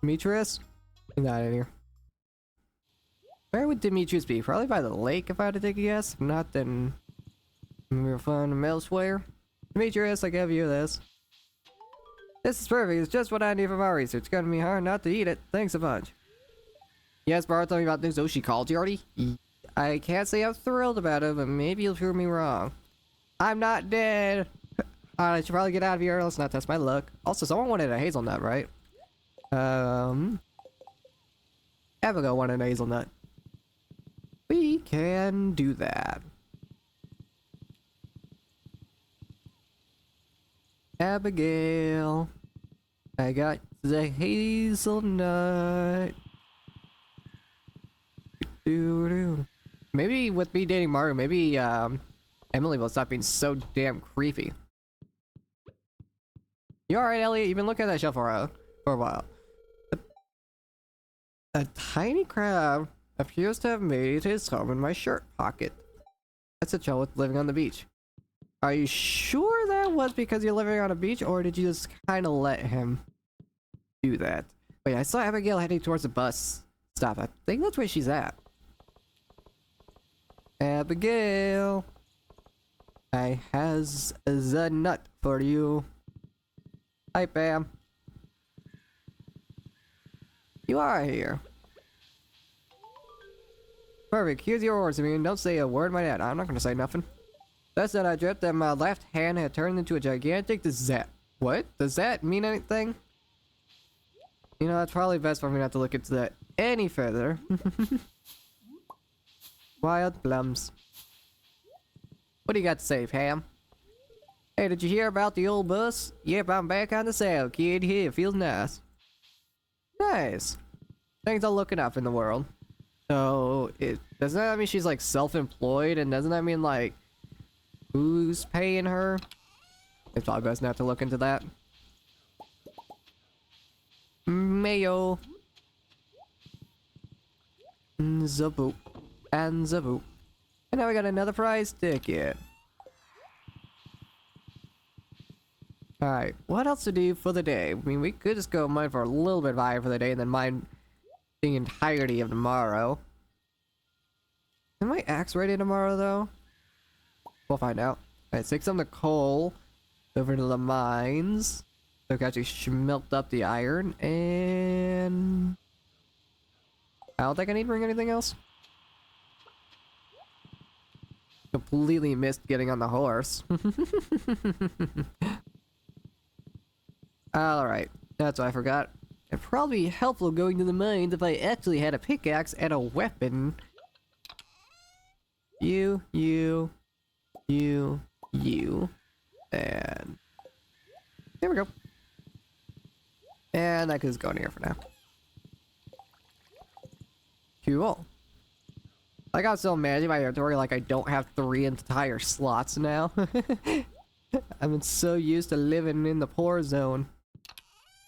Demetrius? He's not in here. Where would Demetrius be? Probably by the lake if I had to take a guess. If not, then we'll find him elsewhere. Demetrius, I give you this. This is perfect. It's just what I need for my research. It's gonna be hard not to eat it. Thanks a bunch. Yes, Bart told me about this. Oh, she called you already? I can't say I'm thrilled about it, but maybe you'll prove me wrong. I'm not dead. I should probably get out of here. Let's not test my luck. Also, someone wanted a hazelnut, right? Abigail wanted a hazelnut. We can do that. Abigail. I got the hazelnut. Maybe with me dating Mario, maybe Emily will stop being so damn creepy. You alright, Elliot? You've been looking at that shelf for a while. A tiny crab appears to have made his home in my shirt pocket. That's the trouble with living on the beach. Are you sure that was because you're living on a beach, or did you just kind of let him do that? Wait, I saw Abigail heading towards the bus stop. I think that's where she's at. Abigail, I has the nut for you. Hi, Pam. You are here. Perfect. Here's your orders. I mean, don't say a word, my dad. I'm not gonna say nothing. That's that I dreamt that my left hand had turned into a gigantic. What? Does that mean anything? You know, it's probably best for me not to look into that any further. Wild plums. What do you got to say, Pam? Hey, did you hear about the old bus? Yep, I'm back on the saddle, kid. Here, feels nice. Nice. Things are looking up in the world. So, doesn't that mean she's like self-employed? And doesn't that mean like, who's paying her? It's probably best not to look into that. Mayo. Zaboop. And zaboop. And now we got another prize ticket. Alright, what else to do for the day? I mean, we could just go mine for a little bit of iron for the day and then mine the entirety of tomorrow. Is my axe ready tomorrow, though? We'll find out. Alright, take some of the coal over to the mines. So I can actually smelt up the iron, and I don't think I need to bring anything else. Completely missed getting on the horse. Alright, that's what I forgot. It'd probably be helpful going to the mines if I actually had a pickaxe and a weapon. You, and there we go. And that could just go in here for now. Cool. I got so mad in my inventory, like I don't have 3 entire slots now. I've been so used to living in the poor zone.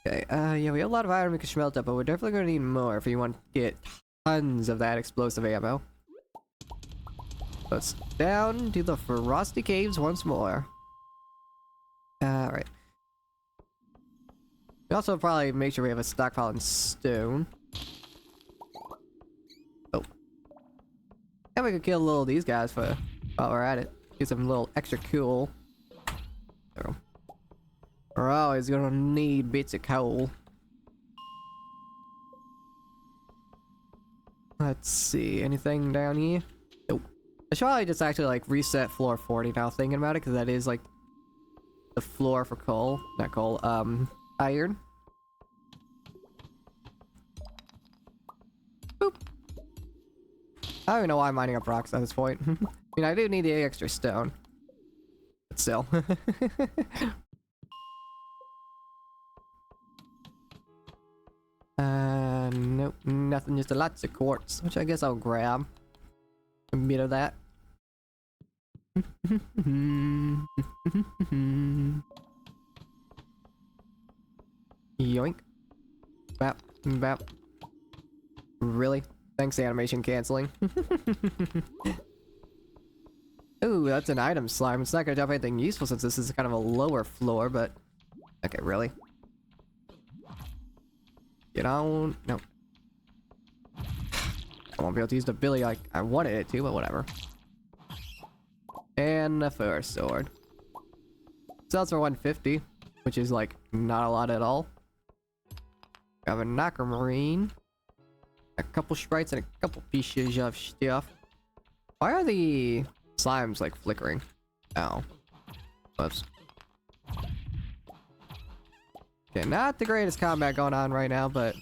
Okay, yeah, we have a lot of iron we can smelt up, but we're definitely gonna need more if you want to get tons of that explosive ammo. Let's down to the frosty caves once more. Alright. We also probably make sure we have a stockpile in stone. Oh. And we could kill a little of these guys while we're at it. Get some little extra cool. There we go. We're always gonna need bits of coal. Let's see, anything down here? Nope. I should probably just actually like reset floor 40 now thinking about it, because that is like the floor for coal. Not coal, iron. Boop. I don't even know why I'm mining up rocks at this point. I mean, I do need the extra stone. But still. Nope, nothing, just lots of quartz, which I guess I'll grab a bit of that. Yoink. Bap, bap. Really? Thanks, animation canceling. Ooh, that's an item slime. It's not gonna drop anything useful since this is kind of a lower floor, but... Okay, really? Get on... No. I won't be able to use the ability like I wanted it to, but whatever. And a first sword. Sells for 150, which is like not a lot at all. We have a aquamarine, a couple sprites, and a couple pieces of stuff. Why are the slimes like flickering? Oh. Whoops. Okay, not the greatest combat going on right now, but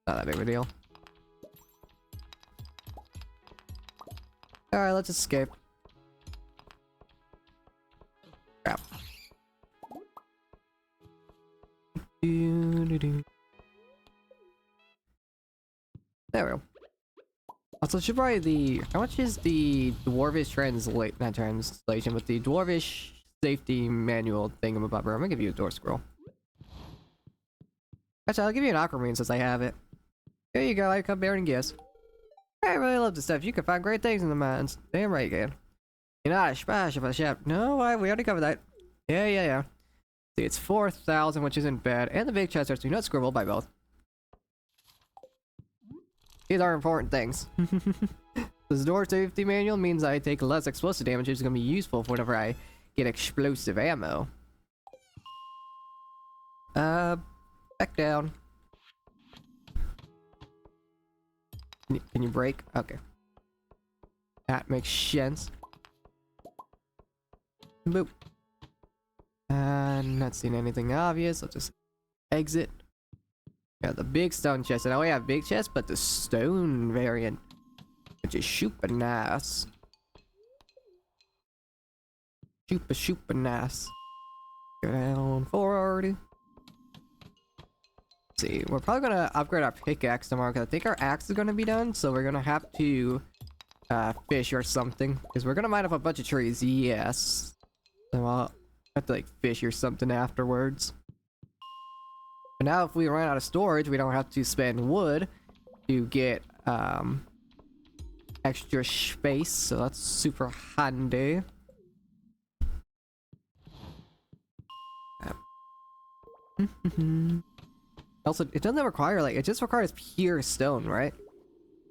not that big of a deal. Alright, let's escape. Crap. There we go. Also, should probably how much is the Dwarvish not translation, but the Dwarvish safety manual thingamabobber? I'm gonna give you a door scroll. Actually, I'll give you an aquamarine since I have it. There you go, I come bearing and gifts. I really love this stuff. You can find great things in the mines. Damn right you can. You're not a splash of a shop. No, we already covered that. Yeah. See, it's 4,000, which isn't bad. And the big chest are do not scribble by both. These are important things. This door safety manual means I take less explosive damage, which is going to be useful for whenever I get explosive ammo. Back down. Can you break? Okay. That makes sense. Boop. And not seeing anything obvious. I'll just exit. Got the big stone chest. And I only have big chest, but the stone variant, which is super nice. Super nice. Go down forward. Let's see, we're probably gonna upgrade our pickaxe tomorrow because I think our axe is gonna be done. So we're gonna have to fish or something because we're gonna mine up a bunch of trees. Yes. So I'll have to like fish or something afterwards. But now if we run out of storage, we don't have to spend wood to get extra space. So that's super handy. Also, it doesn't require, like, it just requires pure stone, right?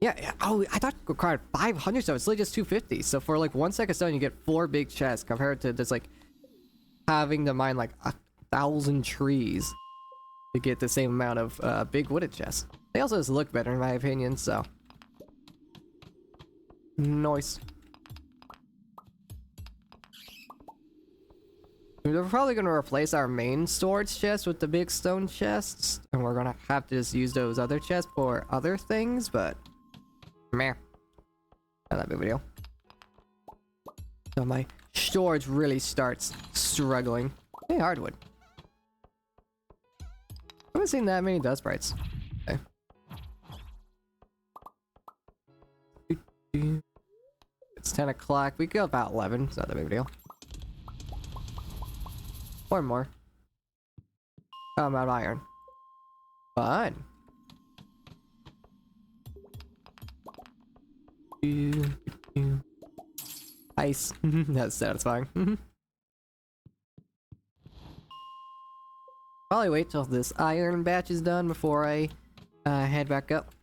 Yeah, oh, I thought it required 500 stone. It's literally just 250. So for like 1 second stone, you get 4 big chests compared to just like having to mine like 1,000 trees to get the same amount of big wooded chests. They also just look better in my opinion, so. Nice. We're probably going to replace our main storage chest with the big stone chests, and we're going to have to just use those other chests for other things, but meh. Not that big of a deal. So my storage really starts struggling. Hey, hardwood. I haven't seen that many dust sprites. Okay. It's 10 o'clock. We go about 11. It's not that big of a deal. Or more. Oh, I'm out of iron. Fun. Ice. That's satisfying. Probably wait till this iron batch is done before I head back up.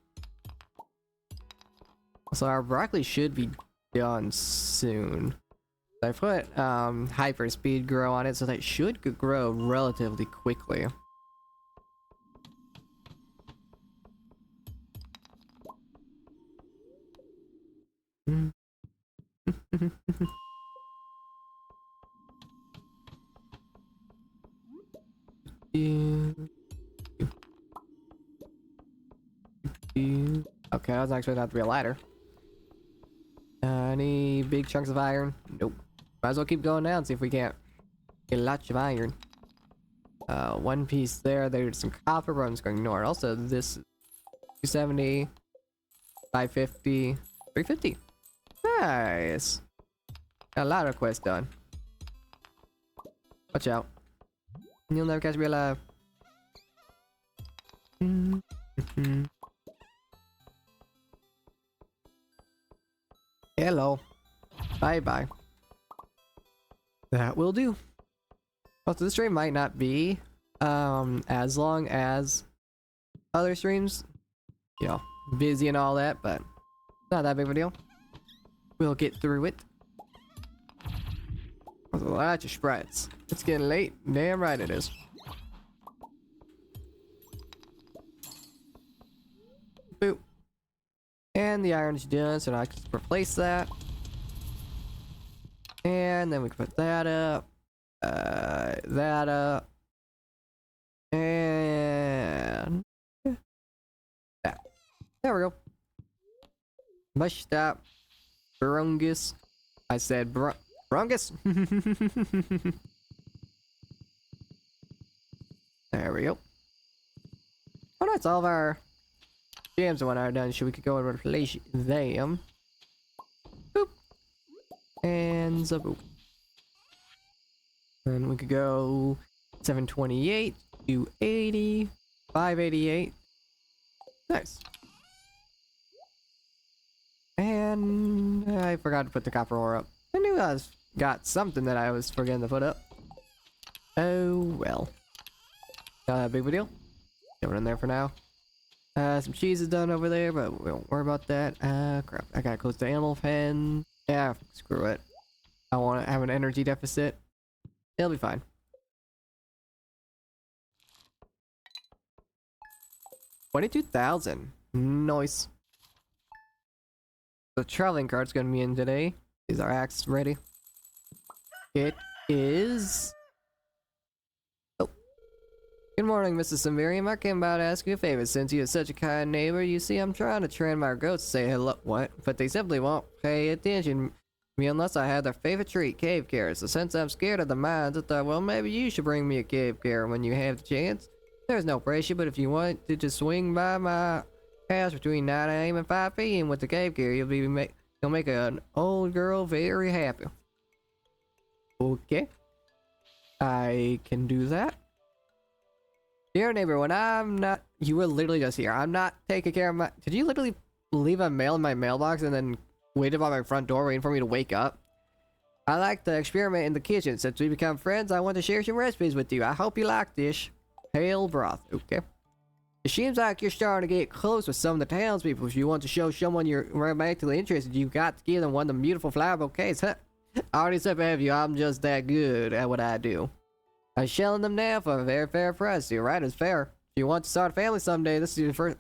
So our broccoli should be done soon. I put hyper speed grow on it, so that it should grow relatively quickly. Okay, I was actually not to be a ladder. Any big chunks of iron? Nope. Might as well keep going down, see if we can't get lots of iron. One piece there. There's some copper, but I'm just going north. Also, this 270, 550, 350. Nice. Got a lot of quests done. Watch out. You'll never catch me alive. Hello. Bye-bye. That will do. Also, this stream might not be as long as other streams. You know, busy and all that, but not that big of a deal. We'll get through it. There's a lot of sprites. It's getting late. Damn right it is. Boop. And the iron's done, so now I can replace that. And then we can put that up. That up. And that. There we go. Mush stop. Brungus. I said Brungus. There we go. Oh, that's all of our jams and whatnot are done, so we could go and replace them. Boop. And zaboop. Then we could go 728, 280, 588. Nice. And I forgot to put the copper ore up. I knew I got something that I was forgetting to put up. Oh well. Not a big of a deal. Going in there for now. Some cheese is done over there, but we won't worry about that. Crap. I gotta close the animal pen. Yeah, screw it. I want to have an energy deficit. It'll be fine. $22,000. Nice. The traveling cart's gonna be in today. Is our axe ready? Get is... Oh. Good morning, Mrs. Samirium. I came by to ask you a favor since you're such a kind neighbor. You see, I'm trying to train my goats to say hello. What? But they simply won't pay attention to me unless I have their favorite treat, cave carrots. So since I'm scared of the mines, I thought, well, maybe you should bring me a cave carrot when you have the chance. There's no pressure, but if you want to just swing by my house between 9 a.m. and 5 p.m. with the cave carrot, you'll make an old girl very happy. Okay. I can do that. Dear neighbor, when I'm not... You were literally just here. I'm not taking care of my... Did you literally leave a mail in my mailbox and then waited by my front door waiting for me to wake up? I like to experiment in the kitchen. Since we become friends, I want to share some recipes with you. I hope you like this. Pale broth. Okay. It seems like you're starting to get close with some of the townspeople. If you want to show someone you're romantically interested, you got to give them one of the beautiful flower bouquets. Huh? I already said to have you, I'm just that good at what I do. I'm selling them now for a very fair price. You're right, it's fair. If you want to start a family someday, this is your first...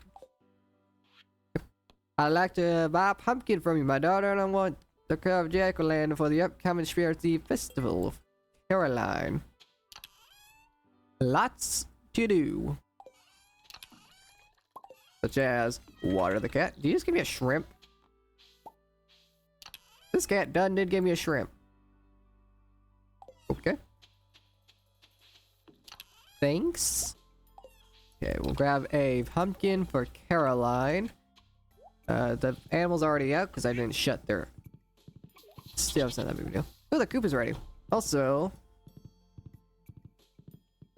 I'd like to buy a pumpkin from you, my daughter, and I want to carve jack-o'-lantern for the upcoming Spirity Festival of Caroline. Lots to do. Such as water the cat. Did you just give me a shrimp? This cat did give me a shrimp. Okay. Thanks. Okay, we'll grab a pumpkin for Caroline. The animal's already out because I didn't shut their stuff, so not that big a deal. Oh, the coop is ready. Also,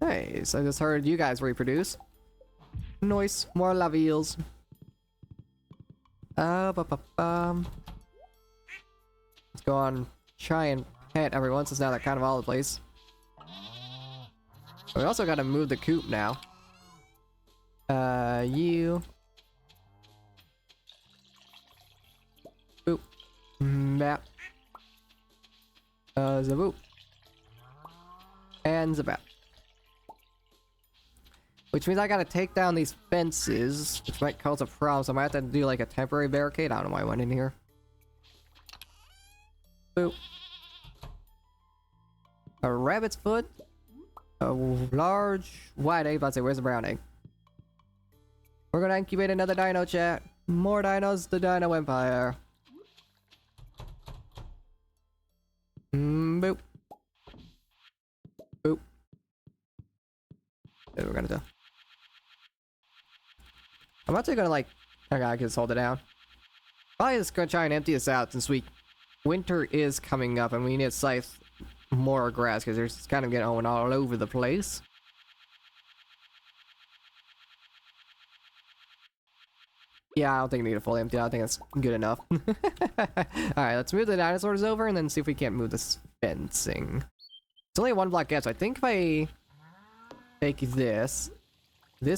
nice. I just heard you guys reproduce. Nice. More love eels. Let's go on. Try and pet everyone since now they're kind of all over the place. We also gotta move the coop now. You. Boop. Map. Zaboop. And Zabap. Which means I gotta take down these fences, which might cause a problem, so I might have to do like a temporary barricade. I don't know why I went in here. Boop. A rabbit's foot. A large white egg. Let's say, where's the brown egg? We're gonna incubate another dino, chat. More dinos, the Dino Empire. Boop. Boop. What we're gonna do. I'm actually gonna like... Okay, I can just hold it down. Probably just gonna try and empty this out since winter is coming up and we need to scythe more grass because there's kind of getting going all over the place. Yeah, I don't think we need a fully empty. I think that's good enough. Alright, let's move the dinosaurs over and then see if we can't move this fencing. It's only one block gap, so I think if I take this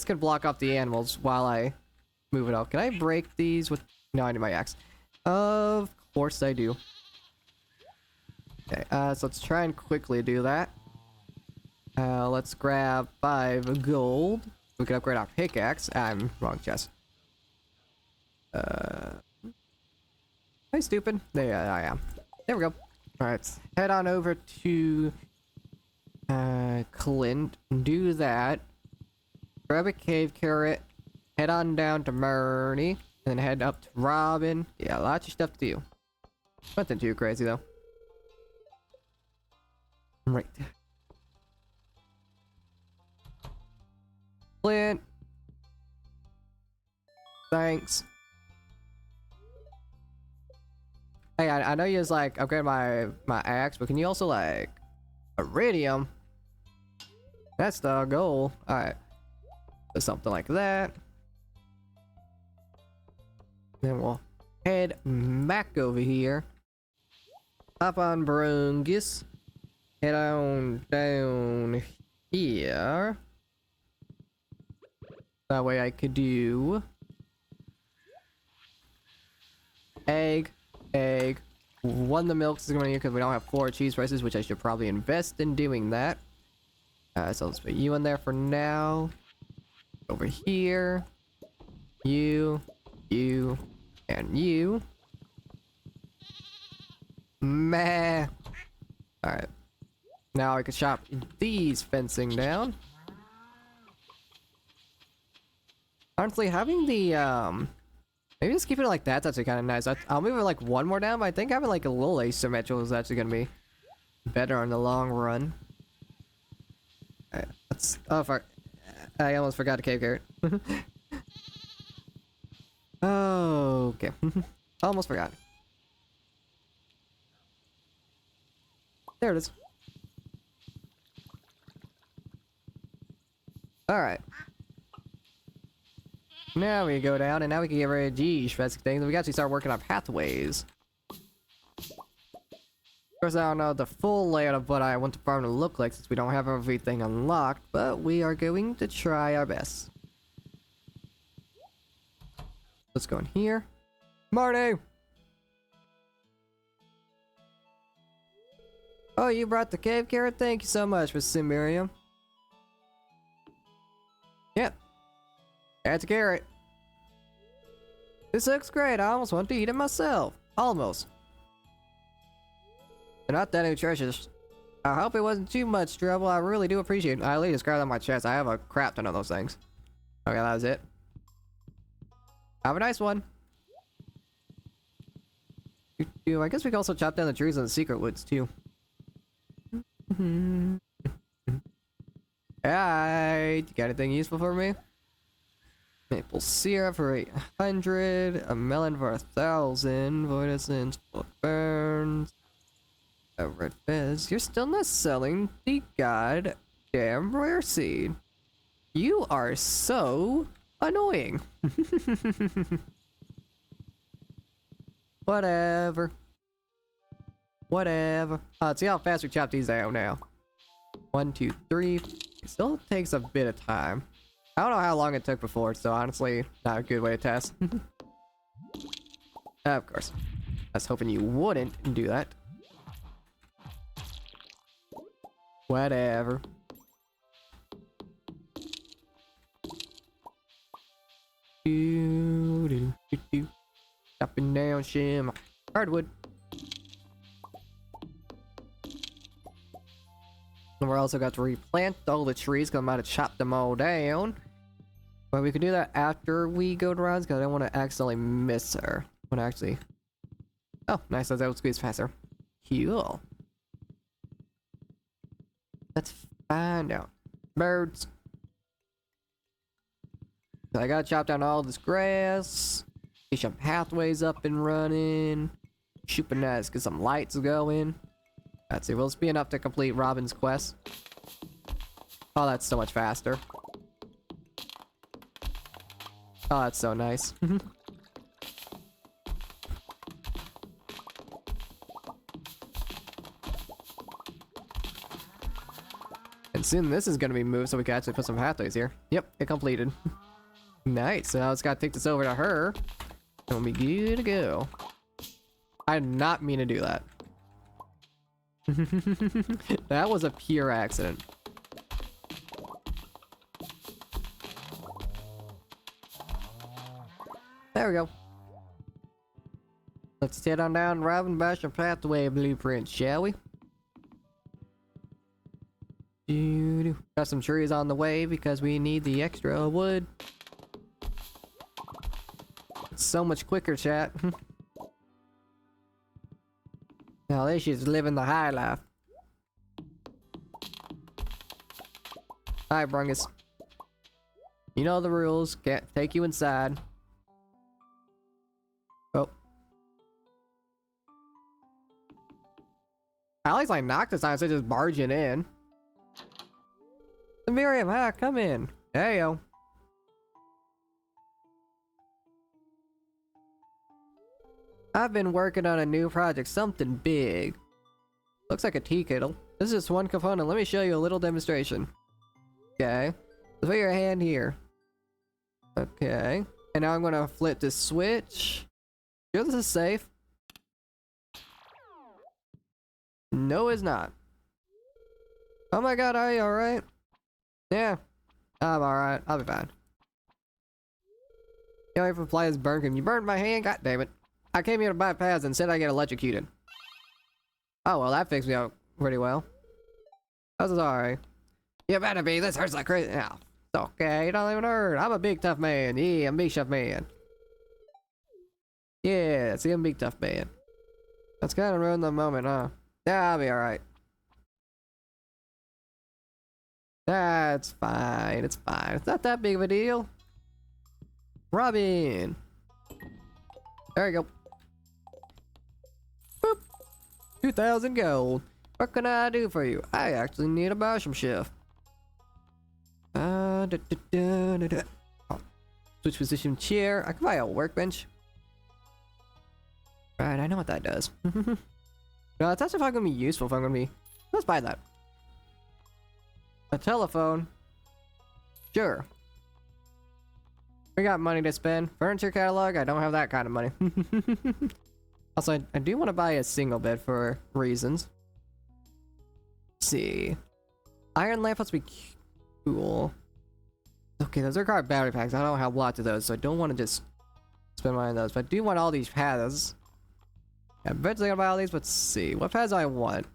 could block off the animals while I move it out. Can I break these with... No, I need my axe. Of course I do. Okay, so let's try and quickly do that. Let's grab 5 gold. We can upgrade our pickaxe. I'm wrong chest. Am I stupid? There I am. There we go. Alright, let's head on over to Clint. Do that. Grab a cave carrot. Head on down to Murney. And then head up to Robin. Yeah, lots of stuff to do. Nothing too crazy though. Right. Clint. Thanks. Hey, I know you just like upgrade my axe, but can you also like iridium? That's the goal. Alright. So something like that. Then we'll head back over here. Hop on Brungus. Head on down here. That way I could do egg. One, the milk is going to because we don't have 4 cheese prices, which I should probably invest in doing that. So let's put you in there for now. Over here. You, and you. Meh. Alright. Now I can chop these fencing down. Honestly, having the, maybe just keep it like that's actually kind of nice. I'll move it like one more down, but I think having like a little asymmetrical is actually going to be better in the long run. Alright, let's, oh fuck. I almost forgot to cave carrot. Okay. Almost forgot. There it is. Alright. Now we go down, and now we can get rid of these basic things. We can actually start working on pathways. Of course, I don't know the full layout of what I want the farm to look like since we don't have everything unlocked, but we are going to try our best. Let's go in here. Marty! Oh, you brought the cave carrot? Thank you so much, Miss Miriam. Yep. That's a carrot. This looks great. I almost want to eat it myself. Almost. They're not that nutritious. I hope it wasn't too much trouble. I really do appreciate it. I literally just grabbed on my chest. I have a crap ton of those things. Okay, that was it. Have a nice one. I guess we can also chop down the trees in the secret woods too. Alright, you got anything useful for me? Maple syrup for 800, a melon for 1,000, void essence for burns, a red fizz. You're still not selling the goddamn rare seed. You are so annoying. Whatever. Whatever. Let's see how fast we chop these down now. 1, 2, 3. It still takes a bit of time. I don't know how long it took before, so honestly, not a good way to test. Of course. I was hoping you wouldn't do that. Whatever. Up and down, shim. Hardwood. And we're also got to replant all the trees because I might have chopped them all down. But we can do that after we go to rounds because I don't want to accidentally miss her. I want to actually... Oh, nice. I was able to squeeze faster. Cool. Let's find out. Birds. I gotta chop down all this grass. Get some pathways up and running. Super nice. Get some lights going. Let's see. Will this be enough to complete Robin's quest? Oh, that's so much faster. Oh, that's so nice. And soon this is gonna be moved so we can actually put some pathways here. Yep, it completed. Nice. So now it's gotta take this over to her. And we'll be good to go. I did not mean to do that. That was a pure accident. There we go. Let's head on down Robin Bastion Pathway Blueprint, shall we? Got some trees on the way because we need the extra wood. It's so much quicker, chat. Now this is living the high life. Hi, Brungus. You know the rules. Can't take you inside. Oh. I like knock this time, so just barging in. Miriam, hi, come in. Hey, yo. I've been working on a new project, something big. Looks like a tea kettle. This is just one component. Let me show you a little demonstration. Okay. So put your hand here. Okay. And now I'm gonna flip this switch. Sure this is safe? No, it's not. Oh my god, are you alright? Yeah. I'm alright. I'll be fine. Can't wait for flies burn. You burned my hand? God damn it. I came here to buy pads and said I get electrocuted. Oh, well, that fixed me out pretty well. I'm so sorry. You better be. This hurts like crazy. No, it's okay. You don't even hurt. I'm a big tough man. Yeah, I'm a big tough man. Yeah, see, I'm a big tough man. That's kind of ruined the moment, huh? Yeah, I'll be alright. That's fine. It's fine. It's not that big of a deal. Robin. There you go. Boop. 2,000 gold. What can I do for you? I actually need a mushroom shift. Oh. Switch position chair. I can buy a workbench. Right, I know what that does. No, it's actually gonna be useful if I'm gonna be. Let's buy that. A telephone. Sure. We got money to spend. Furniture catalog. I don't have that kind of money. Also, I do want to buy a single bed for reasons. Let's see. Iron lamp must be cool. Okay, those are called battery packs. I don't have lots of those, so I don't want to just spend money on those. But I do want all these paths. I'm eventually gonna buy all these, but let's see. What paths do I want?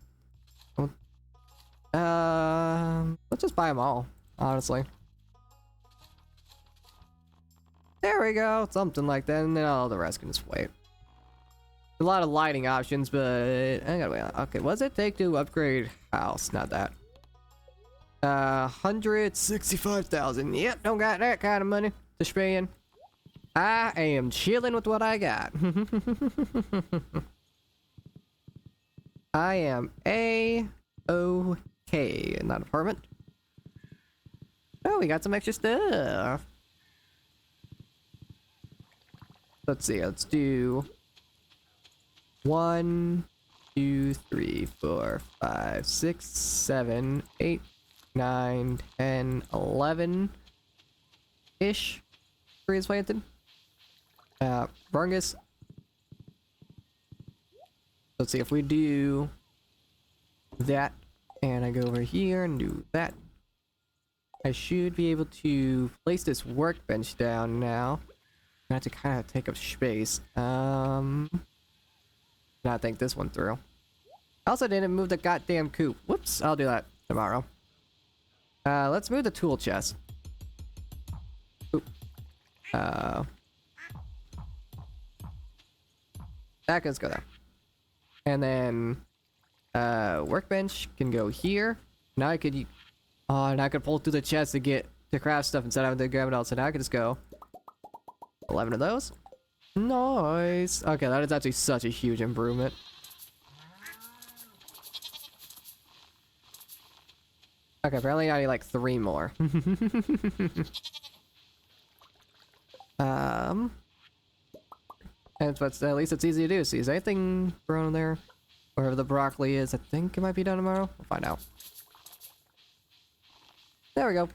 Let's just buy them all, honestly. There we go. Something like that, and then all the rest can just wait. A lot of lighting options, but I gotta wait. Okay, what does it take to upgrade house? Not that. 165,000. Yep, don't got that kind of money to spend. I am chilling with what I got. I am A-okay in that apartment. Oh, we got some extra stuff. Let's see, let's do 1, 2, 3, 4, 5, 6, 7, 8, 9, 10, 11-ish trees planted. Fungus. Let's see if we do that, and I go over here and do that. I should be able to place this workbench down now. I have to kind of take up space. Not think this one through. I also didn't move the goddamn coop. Whoops, I'll do that tomorrow. Let's move the tool chest. Oop. That can go there. And then workbench can go here. Now I could and I could pull through the chest to get to craft stuff instead of having to grab it all. So now I can just go 11 of those. Nice. Okay, that is actually such a huge improvement. Okay, apparently I need like 3 more. But at least it's easy to do. See, is anything grown there? Wherever the broccoli is, I think it might be done tomorrow. We'll find out. There we go.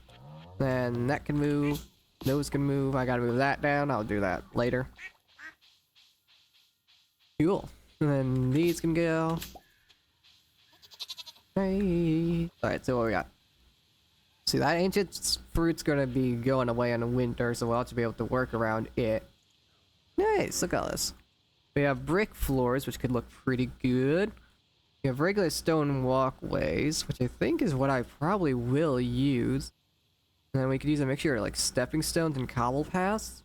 Then that can move. Those can move. I gotta move that down. I'll do that later. Cool. And then these can go. Hey. Alright, so what we got? See, that ancient fruit's gonna be going away in the winter, so we'll have to be able to work around it. Nice, look at this. We have brick floors, which could look pretty good. We have regular stone walkways, which I think is what I probably will use. And then we could use a mixture of like stepping stones and cobble paths.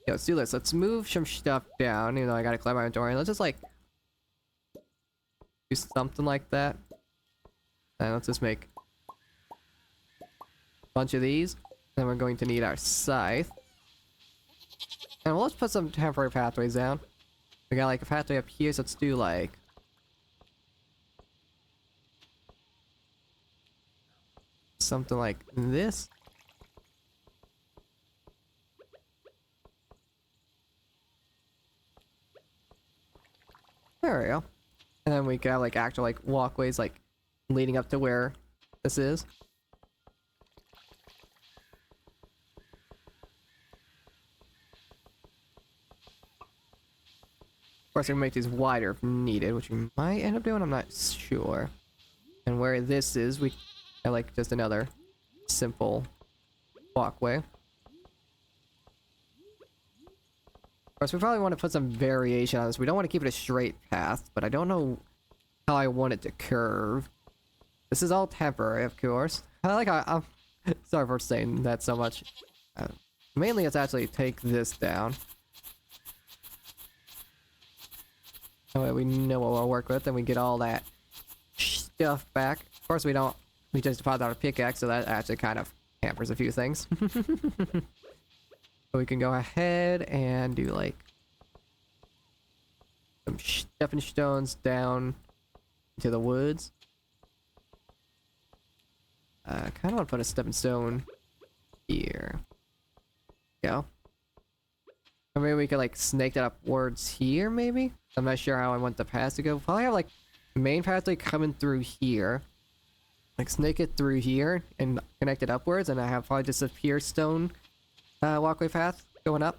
Yeah, let's do this. Let's move some stuff down, even though I gotta clear my inventory. Let's just like do something like that. And let's just make a bunch of these. Then we're going to need our scythe. And let's put some temporary pathways down. We got like a pathway up here, so let's do like something like this. There we go. And then we got like actual like walkways like leading up to where this is. Of course, we can make these wider if needed, which we might end up doing, I'm not sure. And where this is, we have like just another simple walkway. Of course, we probably want to put some variation on this. We don't want to keep it a straight path, but I don't know how I want it to curve. This is all temporary, of course. I like how I'm sorry for saying that so much. Mainly, it's actually take this down. That way we know what we'll work with, and we get all that stuff back. Of course, we don't. We just deposit our pickaxe, so that actually kind of hampers a few things. So we can go ahead and do like some stepping stones down into the woods. I kind of want to put a stepping stone here. Go. Or maybe we could like snake that upwards here, maybe? I'm not sure how I want the path to go. Probably have like main pathway coming through here. Like snake it through here and connect it upwards, and I have probably just a pure stone walkway path going up.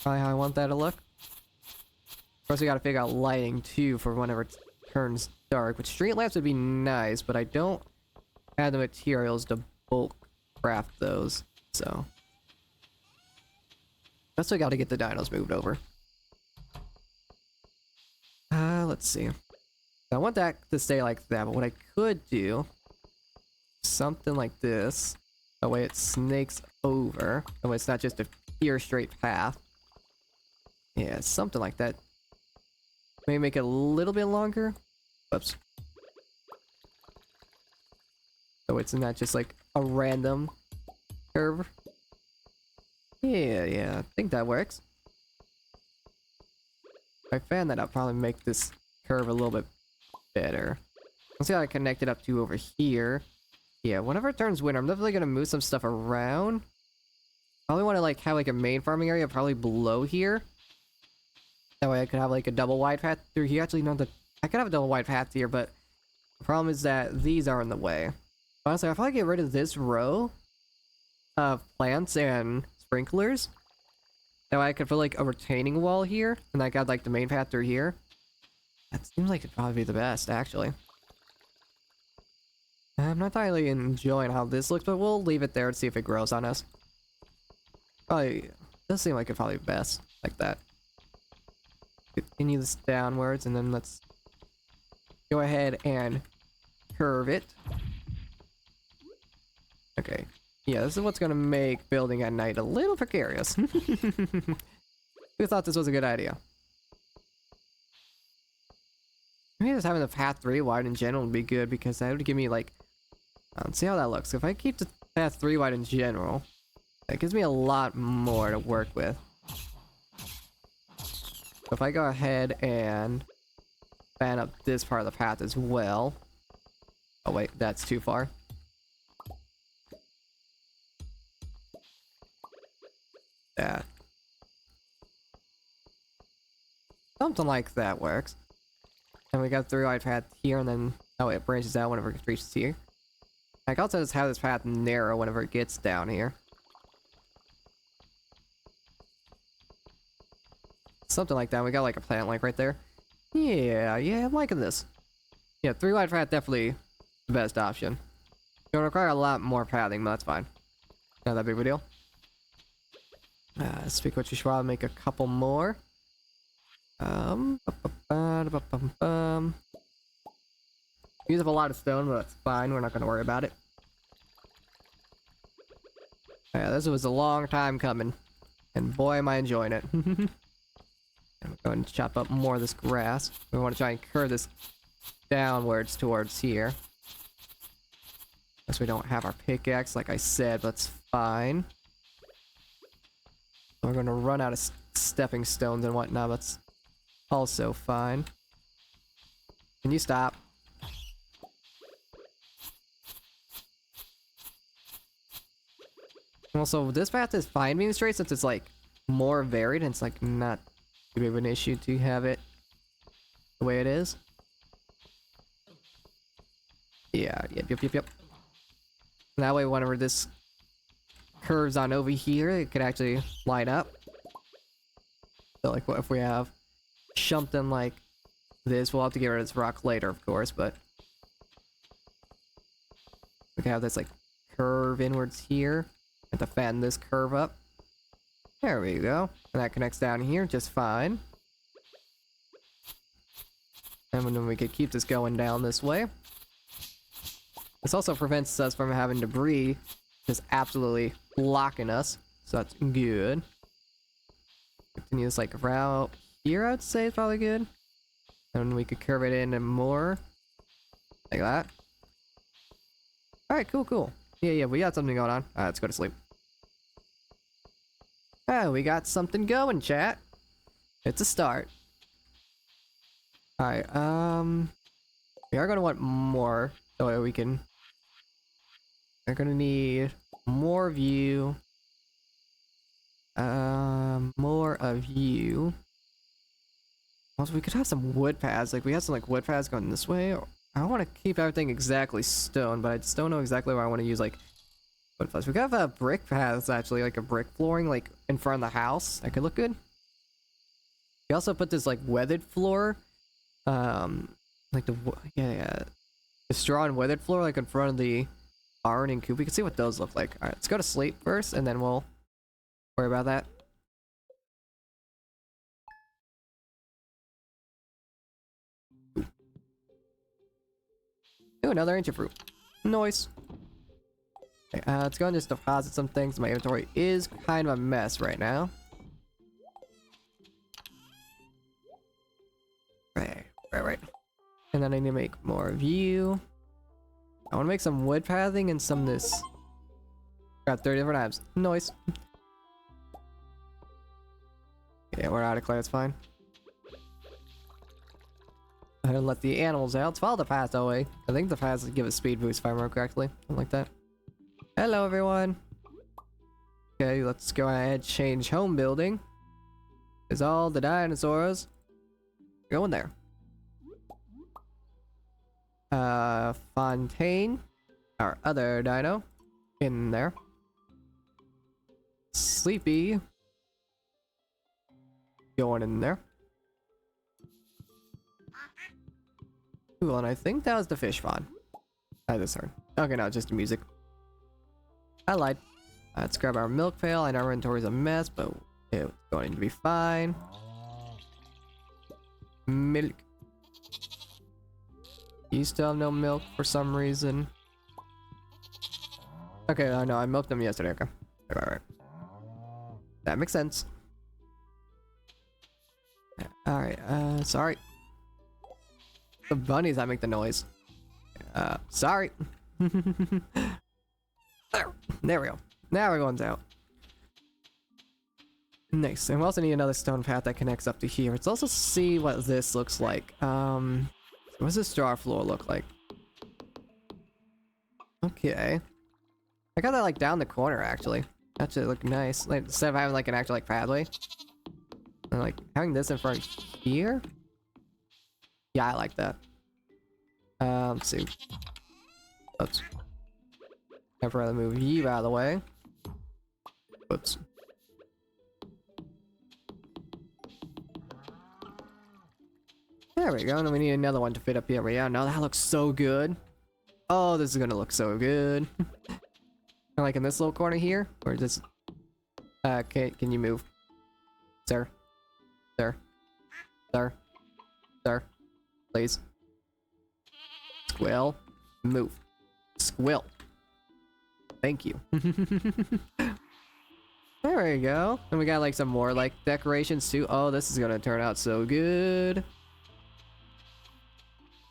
Probably how I want that to look. Of course, we gotta figure out lighting too for whenever it turns dark. Which street lamps would be nice, but I don't have the materials to bulk craft those, so. That's why I gotta get the dinos moved over. Let's see. I want that to stay like that, but what I could do, something like this. That way it snakes over. That way it's not just a pure straight path. Yeah, something like that. Maybe make it a little bit longer. Whoops. So it's not just like a random curve. Yeah, I think that works. If I fan that, I'll probably make this curve a little bit better. Let's see how I connect it up to over here. Yeah, whenever it turns winter, I'm definitely gonna move some stuff around. Probably want to like have like a main farming area probably below here. That way I could have like a double wide path through here. Actually, no, I could have a double wide path here, but the problem is that these are in the way. Honestly, I'll probably get rid of this row of plants and sprinklers. That way I could put like a retaining wall here, and I got like the main path through here. That seems like it'd probably be the best, actually. I'm not entirely enjoying how this looks, but we'll leave it there and see if it grows on us. Probably does seem like it's probably best like that. Continue this downwards, and then let's go ahead and curve it. Okay. Yeah, this is what's gonna make building at night a little precarious. Who thought this was a good idea? Maybe just having the path 3 wide in general would be good, because that would give me like... let's see how that looks. If I keep the path 3 wide in general, that gives me a lot more to work with. If I go ahead and fan up this part of the path as well... Oh wait, that's too far. That. Something like that works. And we got 3 wide path here, and then oh, it branches out whenever it reaches here. I can also just have this path narrow whenever it gets down here. Something like that. We got like a plant like right there. Yeah, I'm liking this. Yeah, 3 wide path definitely the best option. It'll require a lot more pathing, but that's fine. Not that big of a deal. Speak what you should probably make a couple more. Use up a lot of stone, but that's fine. We're not going to worry about it. Yeah, this was a long time coming, and boy, am I enjoying it. I'm going to chop up more of this grass. We want to try and curve this downwards towards here. Guess we don't have our pickaxe, like I said, but that's fine. We're going to run out of stepping stones and whatnot. That's also fine. Can you stop? Also, this path is fine being straight since it's like more varied, and it's like not too big of an issue to have it the way it is. Yeah, yep. That way, whenever this curves on over here, it could actually line up. So like, what if we have something like this? We'll have to get rid of this rock later, of course, but we can have this like curve inwards here. Have to fatten this curve up. There we go. And that connects down here just fine. And then we could keep this going down this way. This also prevents us from having debris just absolutely blocking us. So that's good. Continue this like route here, I'd say is probably good. And we could curve it in and more. Like that. Alright, cool. Yeah, we got something going on. Alright, let's go to sleep. Oh, we got something going, chat. It's a start. Alright, we are gonna want more, so we can... We're gonna need more of you. More of you. Also, we could have some wood paths. Like, we have some, like, wood paths going this way. I want to keep everything exactly stone, but I just don't know exactly where I want to use, like, wood paths. We could have brick paths, actually, like a brick flooring, like, in front of the house. That could look good. We also put this, like, weathered floor. Like the, the straw and weathered floor, like, in front of the barn and coop. We can see what those look like. Alright, let's go to sleep first, and then we'll worry about that. Ooh, another ancient fruit. Nice. Okay, let's go and just deposit some things. My inventory is kind of a mess right now. Right. And then I need to make more of you. I want to make some wood pathing and some of this. Got 30 different items. Nice. Yeah, we're out of clay, it's fine. I don't let the animals out. Let's follow the path that way. I think the paths give a speed boost if I remember correctly. Something like that. Hello, everyone. Okay, let's go ahead and change home building. Is all the dinosaurs going there. Fontaine, our other dino, in there. Sleepy, going in there. Cool, and I think that was the fish pond. This turn. Okay, no, just the music. I lied. Let's grab our milk pail. I know our inventory's a mess, but it's going to be fine. Milk. You still have no milk for some reason. Okay, I know, I milked them yesterday, okay. Alright. That makes sense. Alright, sorry. The bunnies that make the noise. Sorry. There we go. Now we're going down. Nice. And we also need another stone path that connects up to here. Let's also see what this looks like. What's this straw floor look like? Okay. I got that like down the corner actually. That should look nice. Like instead of having like an actual like pathway. And like having this in front here. Yeah, I like that. Let's see. Oops. I'd rather move you out of the way. Whoops. There we go, and then we need another one to fit up here. Yeah, no, that looks so good. Oh, this is gonna look so good. Like in this little corner here, or just can you move? Sir. Please. Squill. Move. Squill. Thank you. There we go. And we got like some more like decorations too. Oh, this is gonna turn out so good.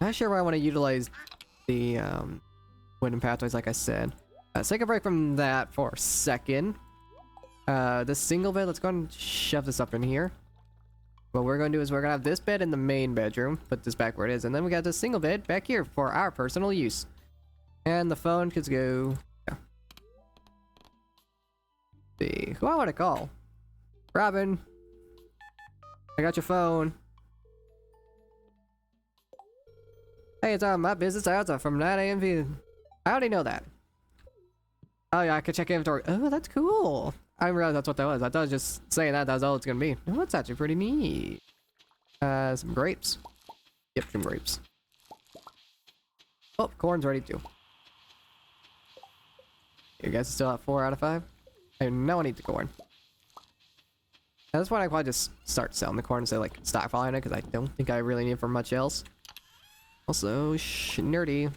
Not sure where I want to utilize the wooden pathways, like I said. Let's take a break from that for a second. This single bed, let's go ahead and shove this up in here. What we're going to do is we're going to have this bed in the main bedroom. Put this back where it is. And then we got this single bed back here for our personal use. And the phone could go... Yeah. See, who I want to call? Robin. I got your phone. Hey, it's my business hours are from 9 a.m. to... I already know that. Oh yeah, I could check inventory. Oh, that's cool. I didn't realize that's what that was. I thought I was just saying that was all it's gonna be. Oh, that's actually pretty neat. Some grapes. Yep, some grapes. Oh, corn's ready too. You guys are still at 4 out of 5? I now need the corn. At this point, I probably just start selling the corn instead of like stockpiling it because I don't think I really need it for much else. Also, nerdy.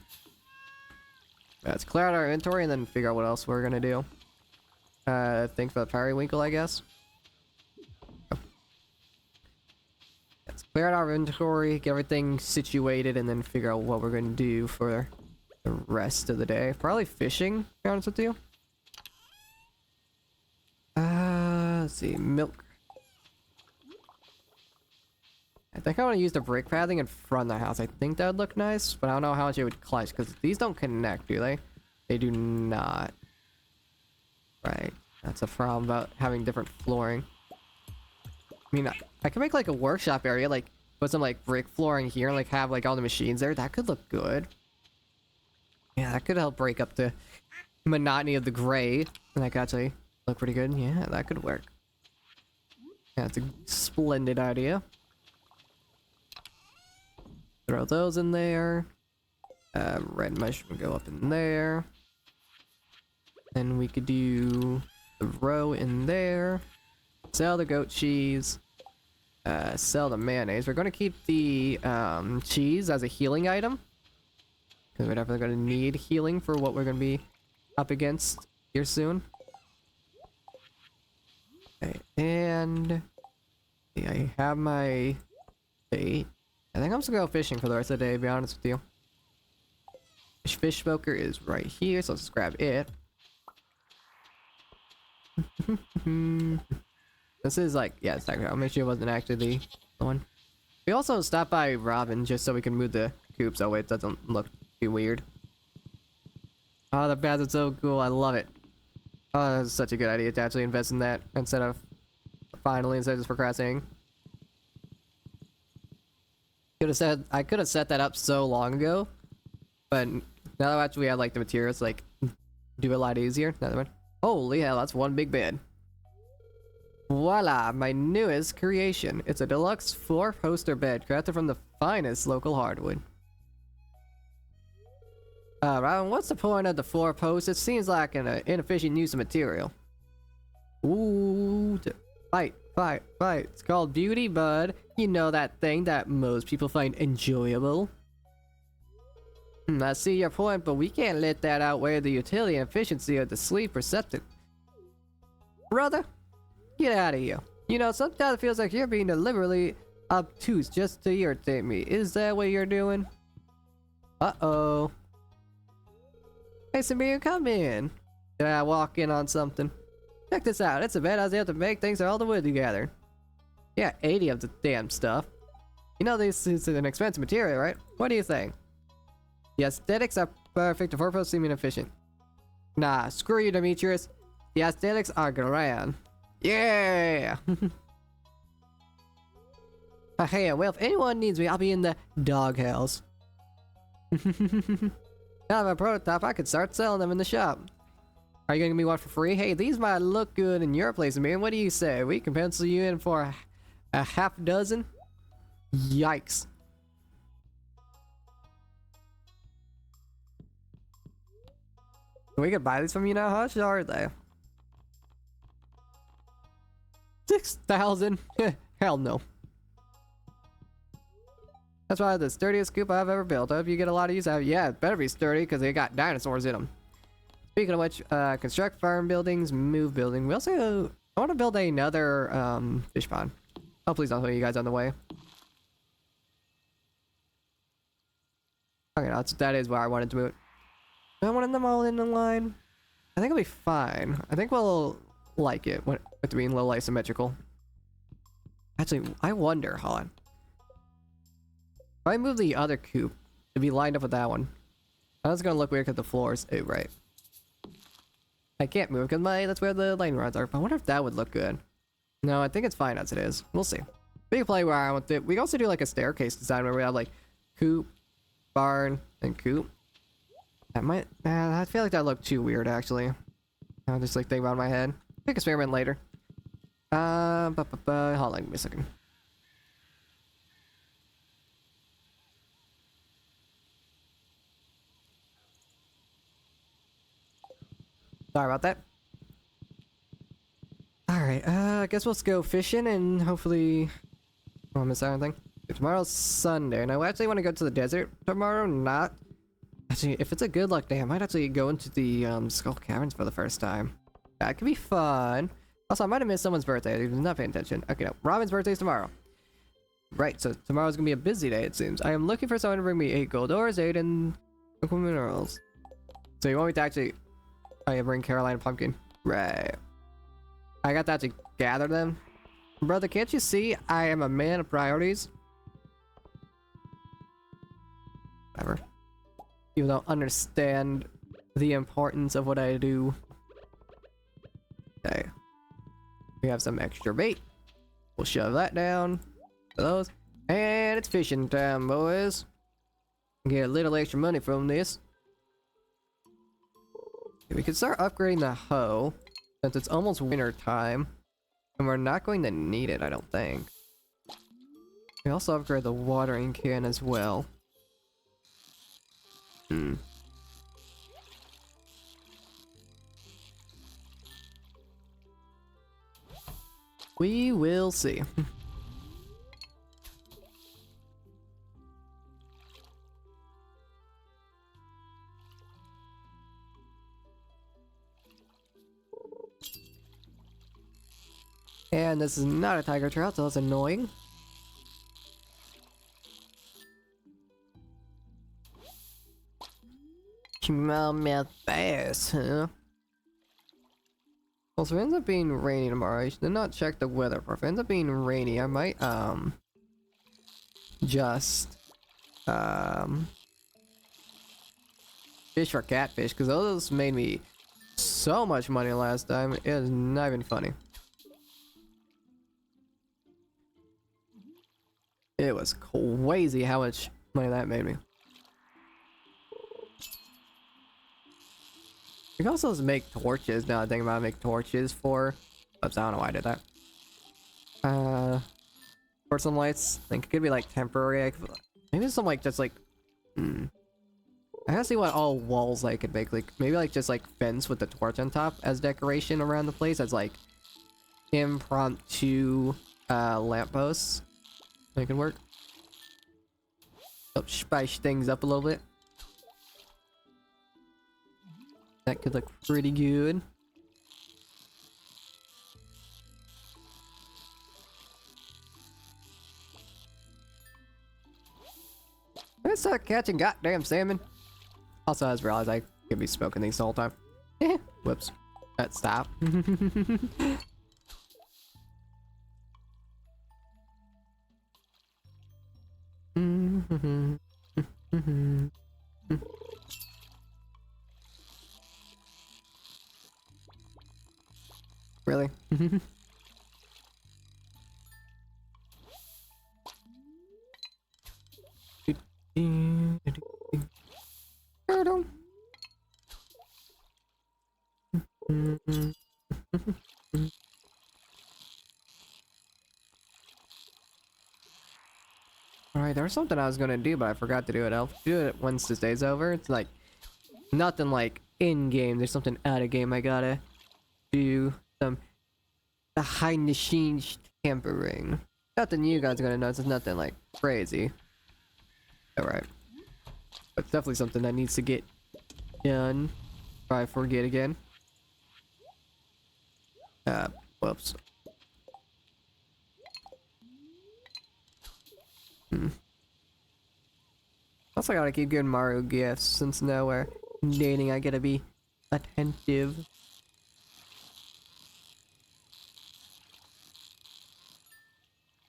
Let's clear out our inventory and then figure out what else we're gonna do. Think for the periwinkle, I guess. Let's clear out our inventory, get everything situated, and then figure out what we're gonna do for the rest of the day. Probably fishing, to be honest with you. Let's see, milk. I think I want to use the brick pathing in front of the house. I think that would look nice, but I don't know how much it would clutch, because these don't connect, do they? They do not. Right. That's a problem about having different flooring. I mean, I could make like a workshop area, like put some like brick flooring here and like have like all the machines there. That could look good. Yeah, that could help break up the monotony of the gray. And that could actually look pretty good. Yeah, that could work. Yeah, that's a splendid idea. Throw those in there. Red mushroom go up in there. Then we could do the row in there. Sell the goat cheese. Sell the mayonnaise. We're going to keep the cheese as a healing item, because we're definitely going to need healing for what we're going to be up against here soon. Okay, and yeah, I have my bait. I think I'm just going to go fishing for the rest of the day, to be honest with you. Fish smoker is right here, so let's just grab it. This is like, yeah, it's not, I'll make sure it wasn't actually the one. We also stopped by Robin just so we can move the coop so it doesn't look too weird. Oh, the baths are so cool. I love it. Oh, that's such a good idea to actually invest in that instead of just procrastinating. I could have set that up so long ago, but now that actually we have like the materials, like do it a lot easier. Another one. Holy hell, that's one big bed. Voila, my newest creation. It's a deluxe 4-poster bed crafted from the finest local hardwood. Robin, what's the point of the 4 posts? It seems like an inefficient use of material. Ooh, fight. It's called beauty, bud. You know that thing that most people find enjoyable. I see your point, but we can't let that outweigh the utility and efficiency of the sleep perceptive. Brother, get out of here. You know, sometimes it feels like you're being deliberately obtuse just to irritate me. Is that what you're doing? Uh-oh. Hey, Samir, come in. Did I walk in on something? Check this out. It's a bed I was able to make thanks to all the wood together. Yeah, 80 of the damn stuff. You know this is an expensive material, right? What do you think? The aesthetics are perfect, the purpose seem inefficient. Nah, screw you, Demetrius. The aesthetics are grand. Yeah! Hey, well, if anyone needs me, I'll be in the doghouse. Now I have a prototype, I could start selling them in the shop. Are you gonna give me one for free? Hey, these might look good in your place, man. What do you say? We can pencil you in for a half dozen? Yikes. We could buy these from you now, how much are they? 6,000? Hell no. That's why the sturdiest coop I've ever built. I hope you get a lot of use out of it. Yeah, it better be sturdy because they got dinosaurs in them. Speaking of which, construct farm buildings, move building. We also, I want to build another fish pond. Oh, please don't put you guys on the way. Okay, that is where I wanted to move it. Do I want them all in the line? I think it'll be fine. I think we'll like it with being a little asymmetrical. Actually, I wonder, hold on. If I move the other coop to be lined up with that one, that's gonna look weird because the floors. Oh, right. I can't move because that's where the lightning rods are. But I wonder if that would look good. No, I think it's fine as it is. We'll see. We can play around with it. We can also do like a staircase design where we have like coop, barn, and coop. That might. I feel like that looked too weird actually. I'll just like think about it in my head. Pick experiment later. Hold on, give me a second. Sorry about that. Alright, I guess we'll go fishing and hopefully I won't miss anything. Tomorrow's Sunday, and I actually want to go to the desert tomorrow, not Actually, if it's a good luck day, I might actually go into the Skull Caverns for the first time. That could be fun. Also, I might have missed someone's birthday. I was not paying attention. Okay, no. Robin's birthday's tomorrow. Right, so tomorrow's gonna be a busy day, it seems. I am looking for someone to bring me 8 gold ores, 8 and minerals. So you want me to actually... Oh, yeah, bring Carolina Pumpkin. Right. I got to actually gather them. Brother, can't you see I am a man of priorities? Whatever. You don't understand the importance of what I do. Okay. We have some extra bait. We'll shove that down. For those. And it's fishing time, boys. Get a little extra money from this. We can start upgrading the hoe, since it's almost winter time. And we're not going to need it, I don't think. We also upgrade the watering can as well. We will see. And this is not a tiger trout, so that's annoying. Smallmouth bass, huh? Well, so if it ends up being rainy tomorrow, I should not check the weather. If it ends up being rainy, I might, just, fish for catfish, because those made me so much money last time. It is not even funny. It was crazy how much money that made me. You can also just make torches. Now I think about make torches for... Oops, I don't know why I did that. For some lights. I think it could be like temporary. Maybe some like just like... I gotta see what all walls I could make. Like maybe like just like fence with the torch on top as decoration around the place. As like impromptu lampposts. That could work. Help spice things up a little bit. That could look pretty good. Let's start catching goddamn salmon. Also, I just realized I could be smoking these the whole time. Whoops. Let's stop. Really? Alright, there was something I was gonna do, but I forgot to do it. I'll do it once this day's over. It's like nothing like in game. There's something out of game I gotta do. Some behind the scenes tampering. Nothing you guys are gonna notice. It's nothing like crazy. Alright. But it's definitely something that needs to get done. If I forget again. Whoops. Also gotta keep giving Mario gifts since now we're dating. I gotta be attentive.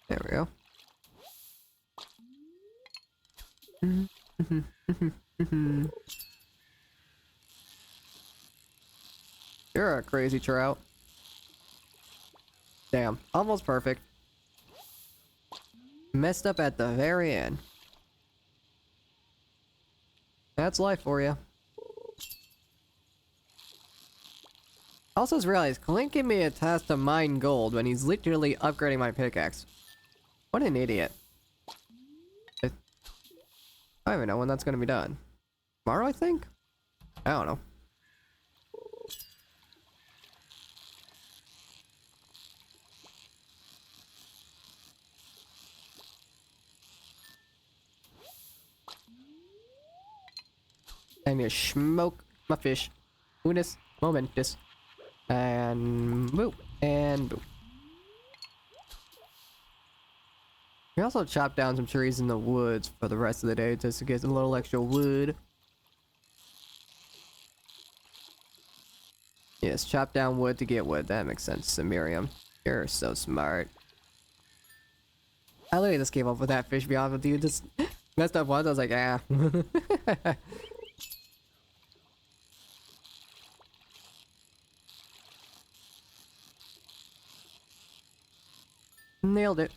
There we go. You're a crazy trout. Damn, almost perfect. Messed up at the very end. That's life for you. Also just realized Clint gave me a task to mine gold when he's literally upgrading my pickaxe. What an idiot. I don't even know when that's gonna be done. Tomorrow, I think? I don't know. I need to smoke my fish. Unis momentus. And boop. And boop. We also chop down some trees in the woods for the rest of the day just to get a little extra wood. Yes, chop down wood to get wood. That makes sense, Miriam. You're so smart. I literally just gave up with that fish, to be honest with you. Just messed up once, I was like, ah. Nailed it.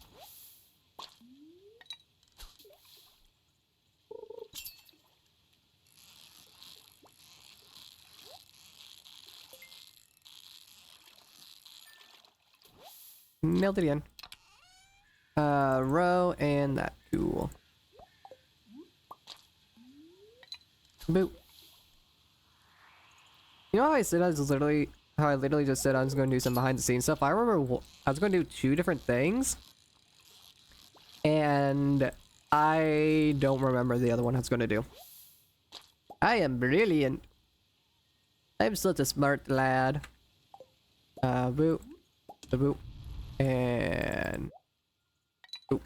Nailed it again. Row and that. Cool. Boop. You know how I said I was literally, how I literally just said I was going to do some behind the scenes stuff? I remember I was going to do 2 different things. And I don't remember the other one I was going to do. I am brilliant. I'm such a smart lad. Boop. Boop. And boop.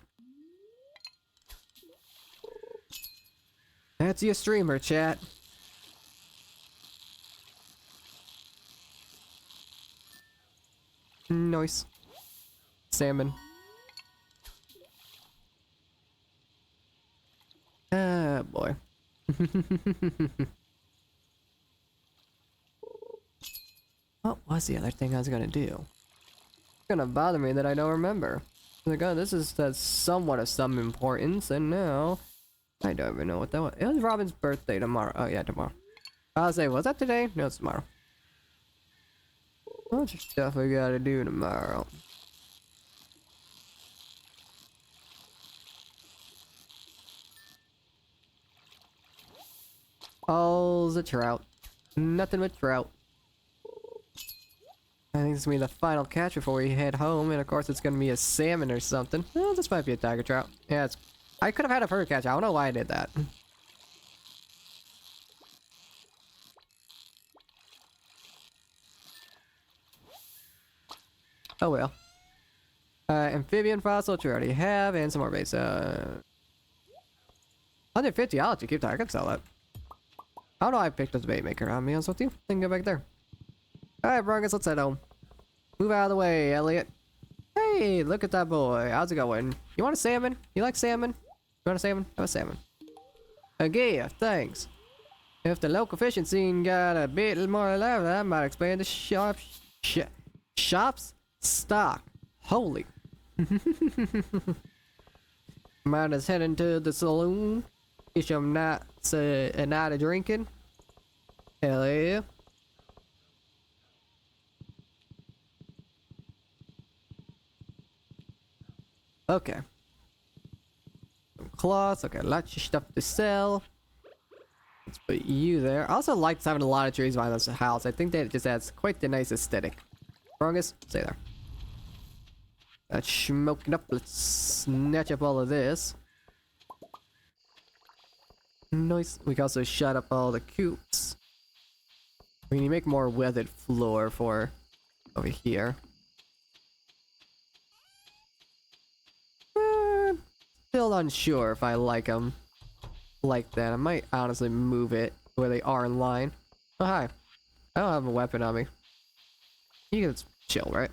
That's your streamer, chat. Nice. Salmon. Ah, boy. What was the other thing I was gonna do? It's gonna bother me that I don't remember. Like, oh, that's somewhat of some importance, and now I don't even know what that was. It was Robin's birthday tomorrow. Oh yeah, tomorrow. I'll say, was that today? No, it's tomorrow. What stuff we gotta do tomorrow? All the trout. Nothing but trout. I think this is gonna be the final catch before we head home, and of course it's gonna be a salmon or something. Oh, this might be a tiger trout. Yeah, it's. I could have had a fur catch. I don't know why I did that. Oh well. Amphibian fossil, which we already have, and some more base. 150. I'll let you keep that. I can sell that. I don't know why I picked up the bait maker. I'll be honest with you. Then go back there. Alright, Broncos, let's head home. Move out of the way, Elliot. Hey, look at that boy. How's it going? You want a salmon? You like salmon? You want a salmon? Have a salmon. A gift, thanks. If the local fishing scene got a bit more left, I might expand the shop's stock. Holy. Might as heading to the saloon. Get some nights, a night of drinking. Hell yeah. Okay. Some cloths. Okay, lots of stuff to sell. Let's put you there. I also like having a lot of trees behind this house. I think that it just adds quite the nice aesthetic. Strongest, stay there. That's smoking up. Let's snatch up all of this. Nice. We can also shut up all the coops. We need to make more weathered floor for over here. Still unsure if I like them like that. I might honestly move it where they are in line. Oh, hi. I don't have a weapon on me. You can just chill, right?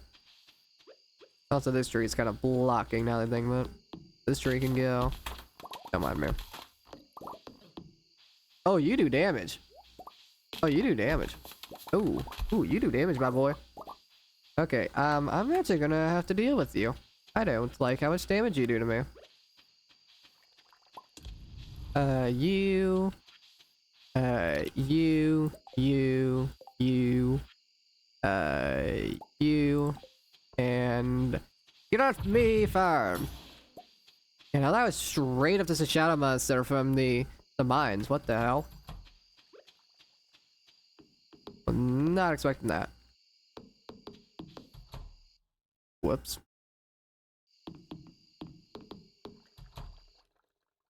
Also, this tree is kind of blocking now that I think about it. This tree can go. Don't mind me. Oh, you do damage. Oh, you do damage. Ooh, you do damage, my boy. Okay, I'm actually gonna have to deal with you. I don't like how much damage you do to me. You, and get off me, farm. You know, that was straight up to the shadow monster from the mines. What the hell? I'm not expecting that. Whoops.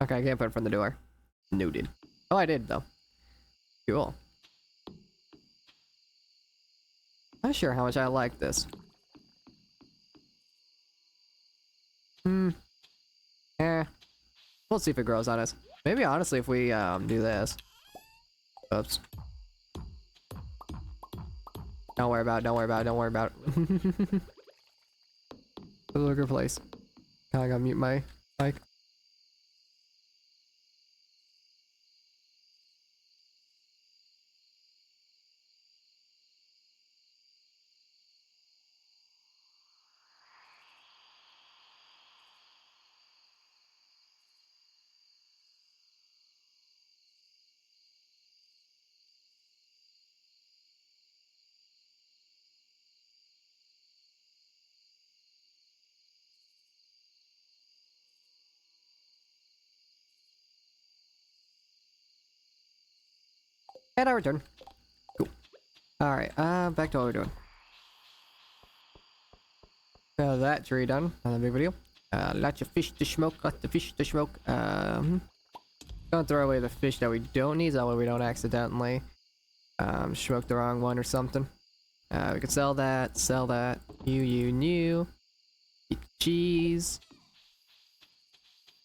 Okay, I can't put it from the door. Noted. Oh, I did, though. Cool. Not sure how much I like this. Eh. We'll see if it grows on us. Maybe honestly if we do this. Oops. Don't worry about it, don't worry about it, don't worry about it. Look at place. I gotta mute my mic. And I return. Cool. Alright, back to what we're doing. That tree done. Another big video. Let your fish to smoke, let the fish to smoke. Gonna throw away the fish that we don't need, so that way we don't accidentally smoke the wrong one or something. We can sell that, new. Eat cheese.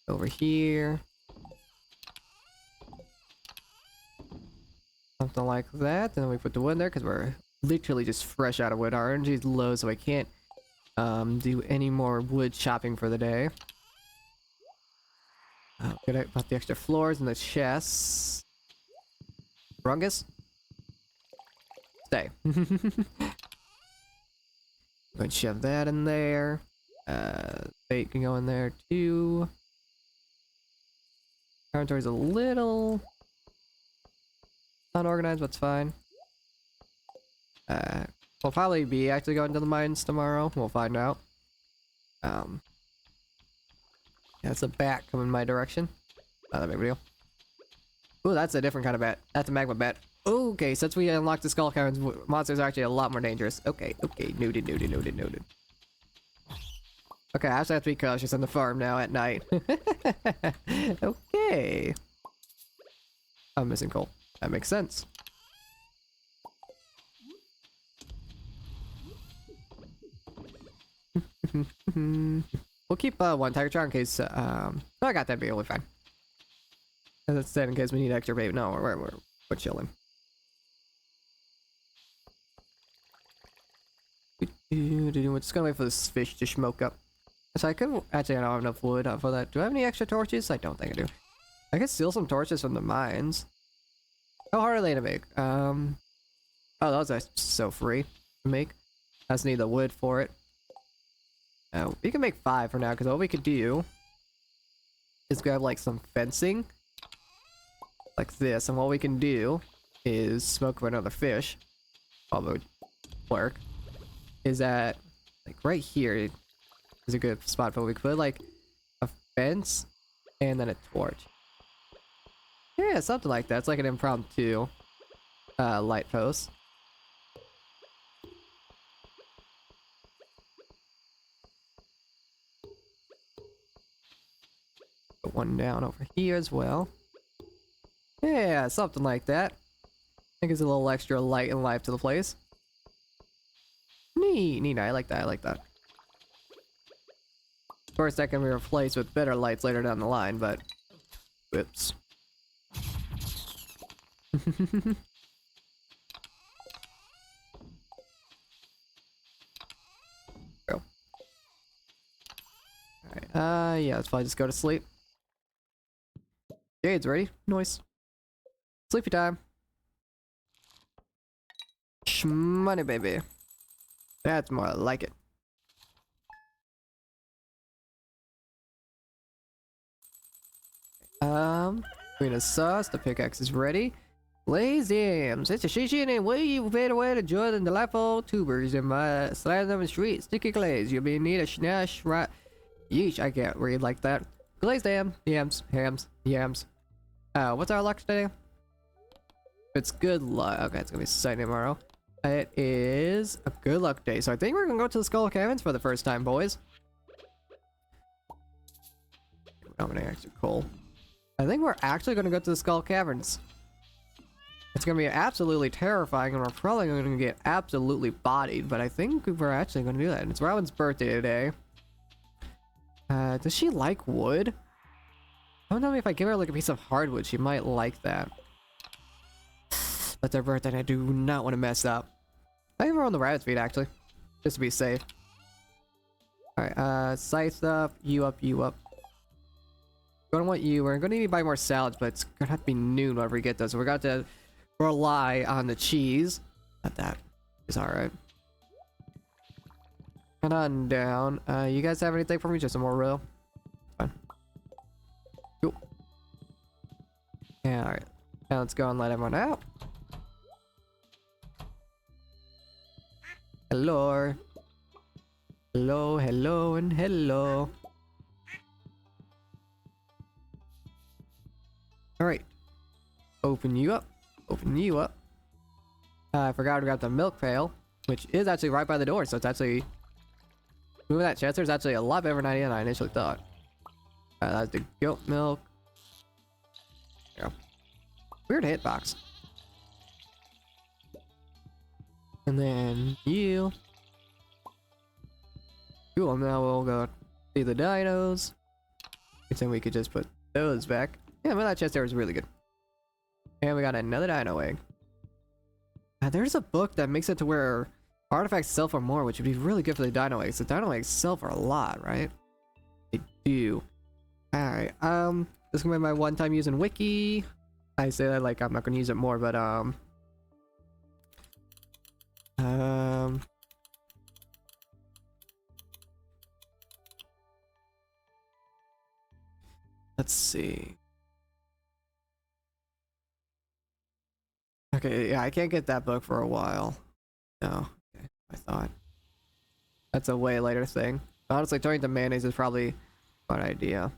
Over here. Something like that. Then we put the wood in there because we're literally just fresh out of wood. Our energy is low, so I can't do any more wood chopping for the day. Good about the extra floors and the chests. Rungus? Stay. Go and shove that in there. Bait can go in there too. Inventory's a little unorganized, but it's fine. We'll probably be actually going to the mines tomorrow. We'll find out. Yeah, it's a bat coming my direction. Not that big of a deal. Ooh, that's a different kind of bat. That's a magma bat. Okay, since we unlocked the skull caverns, monsters are actually a lot more dangerous. Okay, noted. Okay, I actually have to be cautious on the farm now at night. Okay. I'm missing coal. That makes sense. We'll keep one tiger trap in case. Oh, I got that bait. We're fine. As it said, in case we need extra bait. No, we're chilling. We're just gonna wait for this fish to smoke up. So I could actually, I don't have enough wood for that. Do I have any extra torches? I don't think I do. I could steal some torches from the mines. How hard are they to make? Oh, those are so free to make. I just need the wood for it. We can make 5 for now, because all we could do is grab like some fencing, like this, and what we can do is smoke for another fish. Probably would work. Is that like right here is a good spot for we could put like a fence and then a torch. Yeah, something like that. It's like an impromptu light post. Put one down over here as well. Yeah, something like that. I think it's a little extra light and life to the place. Neat. I like that. Of course, that can be replaced with better lights later down the line, but whoops. Go. Alright, yeah, let's probably just go to sleep. Jade's ready. Nice. Sleepy time. Shmoney, baby. That's more like it. Queen of sauce, the pickaxe is ready. Laziums, it's a shishi and way you fade away to join the delightful tubers in my slide on the street. Sticky glaze, you'll be in need of schnash right. Yeesh, I can't read like that. Glazed ham, yams. What's our luck today? It's good luck. Okay, it's gonna be Sunday tomorrow. It is a good luck day, so I think we're gonna go to the Skull Caverns for the first time, boys. How many extra coal? I think we're actually gonna go to the Skull Caverns. It's gonna be absolutely terrifying, and we're probably gonna get absolutely bodied, but I think we're actually gonna do that. And it's Robin's birthday today. Does she like wood? Don't know if I give her like a piece of hardwood, she might like that. That's her birthday, and I do not want to mess up. I give her on the rabbit's feet, actually. Just to be safe. Alright, scythe up, you up, you up. Gonna want you. We're gonna need to buy more salads, but it's gonna have to be noon whenever we get those. So we're gonna have to rely on the cheese. Not that is alright. Come on down. You guys have anything for me? Just some more row? Fine. Cool. Yeah, alright. Now let's go and let everyone out. Hello. Hello, hello, and hello. Alright. Open you up. Open you up. I forgot to grab the milk pail, which is actually right by the door, so it's actually... Moving that chest, there's actually a lot better than I initially thought. That's the goat milk. Yeah. Weird hitbox. And then you. Cool, now we'll go see the dinos. And then we could just put those back. Yeah, but that chest there was really good. And we got another dino egg. There's a book that makes it to where artifacts sell for more, which would be really good for the dino eggs. The dino eggs sell for a lot, right? They do. Alright, this is gonna be my one time using wiki. I say that like I'm not gonna use it more, but let's see. Okay, yeah, I can't get that book for a while. No, okay, I thought. That's a way later thing. Honestly, turning to mayonnaise is probably a fun idea.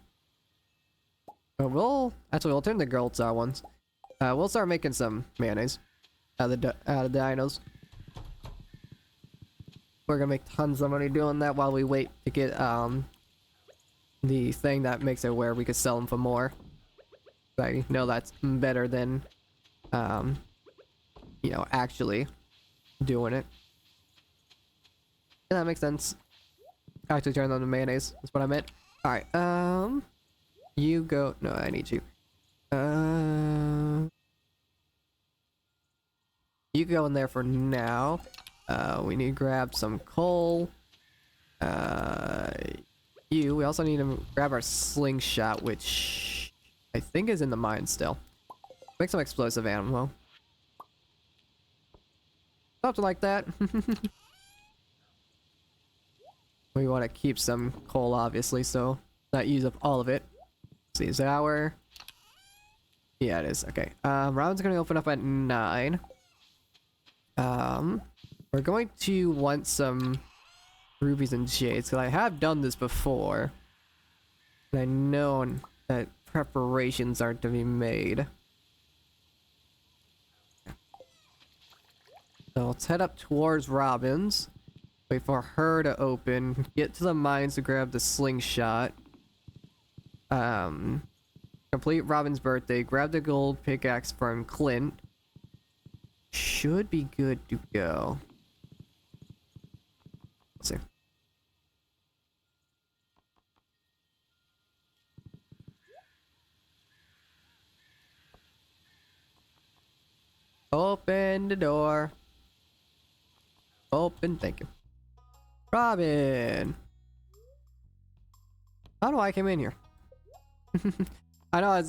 But we'll turn the girl star ones. We'll start making some mayonnaise out of the dinos. We're gonna make tons of money doing that while we wait to get the thing that makes it where we could sell them for more. I know that's better than you know, actually doing it. Yeah, that makes sense. Actually turn on the mayonnaise. That's what I meant. Alright, you go. No, I need you. You go in there for now. We need to grab some coal. We also need to grab our slingshot, which I think is in the mine still. Make some explosive ammo. Something like that. We want to keep some coal, obviously, so not use up all of it. Let's see, is it our... Yeah, it is. Okay. Round's gonna open up at 9. We're going to want some rubies and jades, because I have done this before. And I know that preparations are to be made. So let's head up towards Robin's. Wait for her to open. Get to the mines to grab the slingshot. Complete Robin's birthday. Grab the gold pickaxe from Clint. Should be good to go. Let's see. Open the door. Open, thank you. Robin! I don't know why I came in here. I know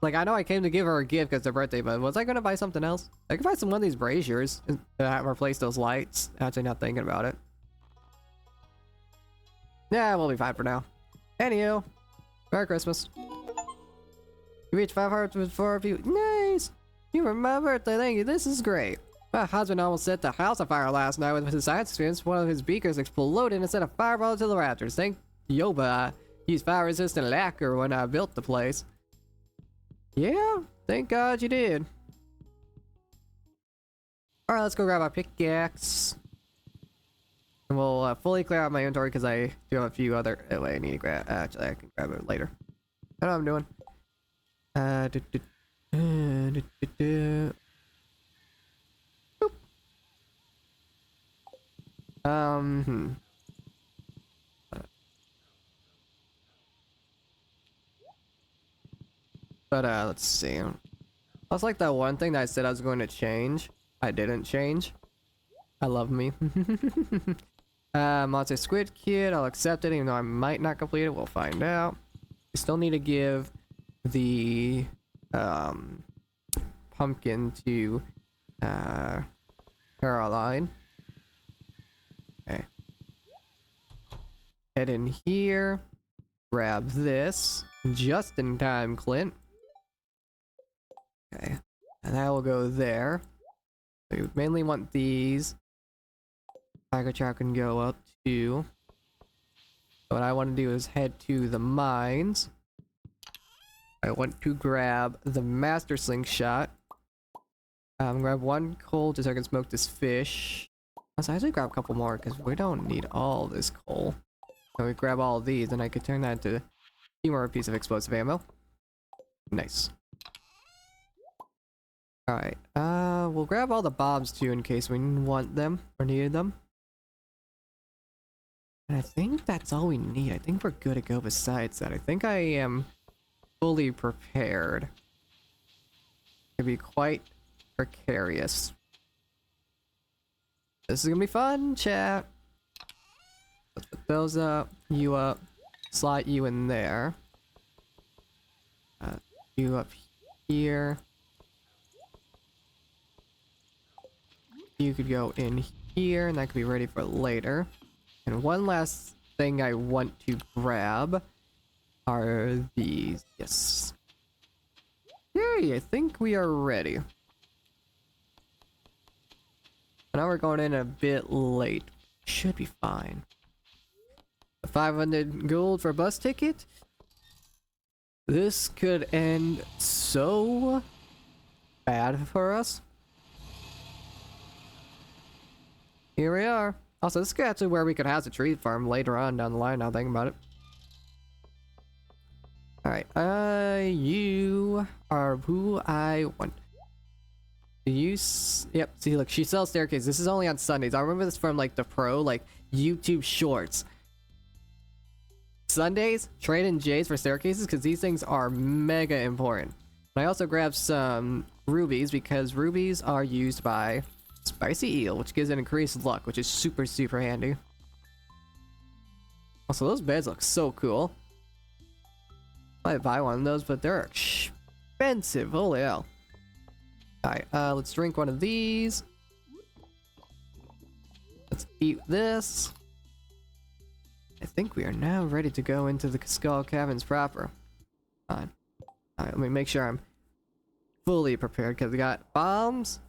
I know I came to give her a gift because it's her birthday, but was I gonna buy something else? I could buy some one of these braziers to replace those lights. Actually, not thinking about it. Yeah, we'll be fine for now. Anywho, Merry Christmas. You reached 5 hearts with 4 of you. Nice! You remember my birthday, thank you. This is great. My husband almost set the house on fire last night with his science experience. One of his beakers exploded and set a fireball to the raptors. Thank Yoba, I used fire-resistant lacquer when I built the place. Yeah, thank God you did. Alright, let's go grab our pickaxe. And we'll fully clear out my inventory because I do have a few other... Oh, wait, I need to grab... Actually, I can grab it later. I know what I'm doing. Boop. Hmm. But let's see. That's like that one thing that I said I was going to change. I didn't change. I love me. Monster Squid Kid. I'll accept it, even though I might not complete it. We'll find out. We still need to give the pumpkin to Caroline. Okay. Head in here. Grab this. Just in time, Clint. Okay. And that will go there. We mainly want these. Tiger Trap can go up too. What I want to do is head to the mines. I want to grab the Master Slingshot. Grab one coal just so I can smoke this fish. Also, I actually grab a couple more because we don't need all this coal. So we grab all of these and I could turn that into a few more pieces of explosive ammo. Nice. Alright, we'll grab all the bombs too in case we want them or needed them. And I think that's all we need. I think we're good to go besides that. I think I am fully prepared. It could be quite precarious. This is gonna be fun, chat. Let's put those up, you up, slot you in there. You up here. You could go in here, and that could be ready for later. And one last thing I want to grab are these. Yes. Yay, I think we are ready. Now we're going in a bit late. Should be fine. 500 gold for a bus ticket? This could end so bad for us. Here we are. Also, this is actually where we could house a tree farm later on down the line, now thinking about it. Alright, you are who I want. Yep, see, look, she sells staircases. This is only on Sundays. I remember this from, like, the pro, like, YouTube shorts. Sundays, trade in J's for staircases, because these things are mega important. And I also grabbed some rubies, because rubies are used by Spicy Eel, which gives it increased luck, which is super, super handy. Also, those beds look so cool. Might buy one of those, but they're expensive. Holy hell. Alright, let's drink one of these. Let's eat this. I think we are now ready to go into the Skull Caverns proper. Alright, let me make sure I'm fully prepared, because we got bombs,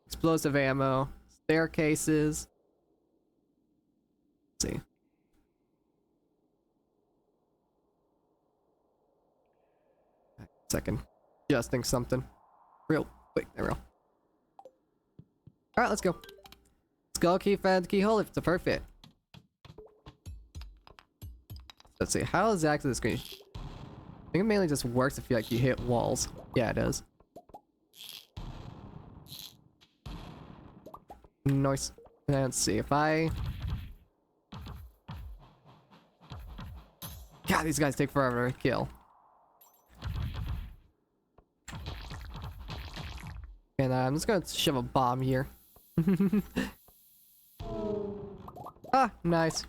explosive ammo, staircases. Let's see. Second, adjusting something real quick. There we go. Alright, let's go. Skull key found keyhole if it's a perfect. Let's see, how exactly this screen? I think it mainly just works if you like you hit walls. Yeah, it does. Nice. Let's see if I. God, these guys take forever to kill. And I'm just gonna shove a bomb here. Ah, nice.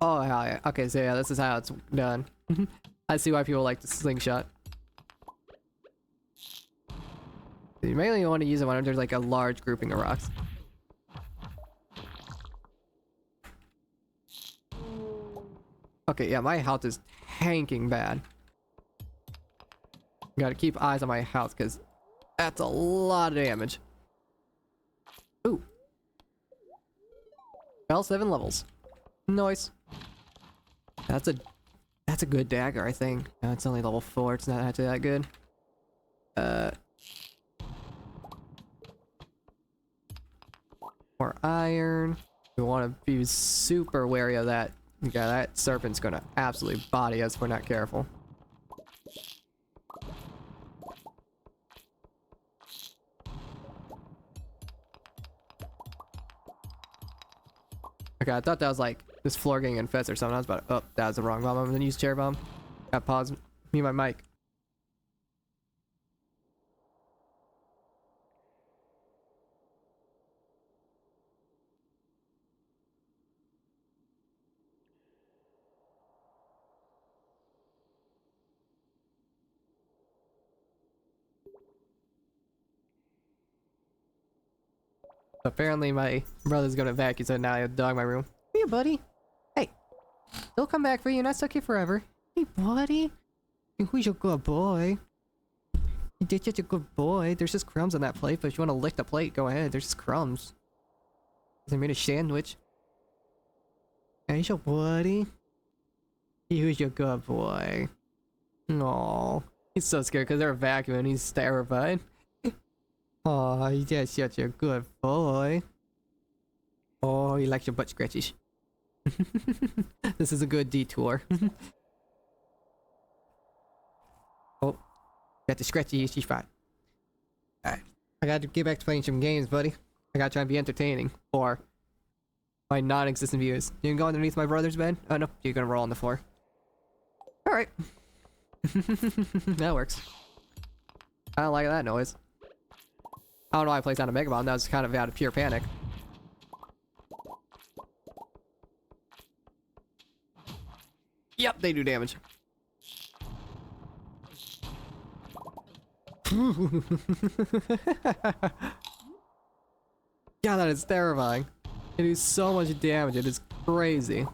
Oh, hell yeah. Okay, so yeah, this is how it's done. I see why people like the slingshot. You mainly want to use it when there's like a large grouping of rocks. Okay, yeah, my health is tanking bad. Gotta keep eyes on my health, because that's a lot of damage. Ooh. Well, 7 levels. Nice. That's a good dagger, I think. No, it's only level 4. It's not actually that good. More iron. We want to be super wary of that Yeah, that serpent's gonna absolutely body us if we're not careful. Okay, I thought that was like this floor getting infested or something. I was about to, oh, that was the wrong bomb. I'm gonna use chair bomb. Got pause. Mute my mic. Apparently my brother's gonna evacuate, so now I have a dog in my room. Hey, buddy. Hey, they'll come back for you, not stuck here forever. Hey, buddy. Who's your good boy? You did such a good boy. There's just crumbs on that plate, but if you want to lick the plate, go ahead. There's just crumbs. They made a sandwich. Hey, your buddy. Who's your good boy? Aww. He's so scared because they're vacuuming. He's terrified. Oh, you're such a good boy. Oh, he likes your butt scratches. This is a good detour. Oh, got the scratchy itchy spot. Alright, I gotta get back to playing some games, buddy. I gotta try and be entertaining for my non-existent viewers. You can go underneath my brother's bed? Oh no, you're gonna roll on the floor. Alright. That works. I don't like that noise. I don't know why I placed down a Mega Bomb. That was kind of out of pure panic. Yep, they do damage. Yeah, that is terrifying. It does so much damage. It is crazy.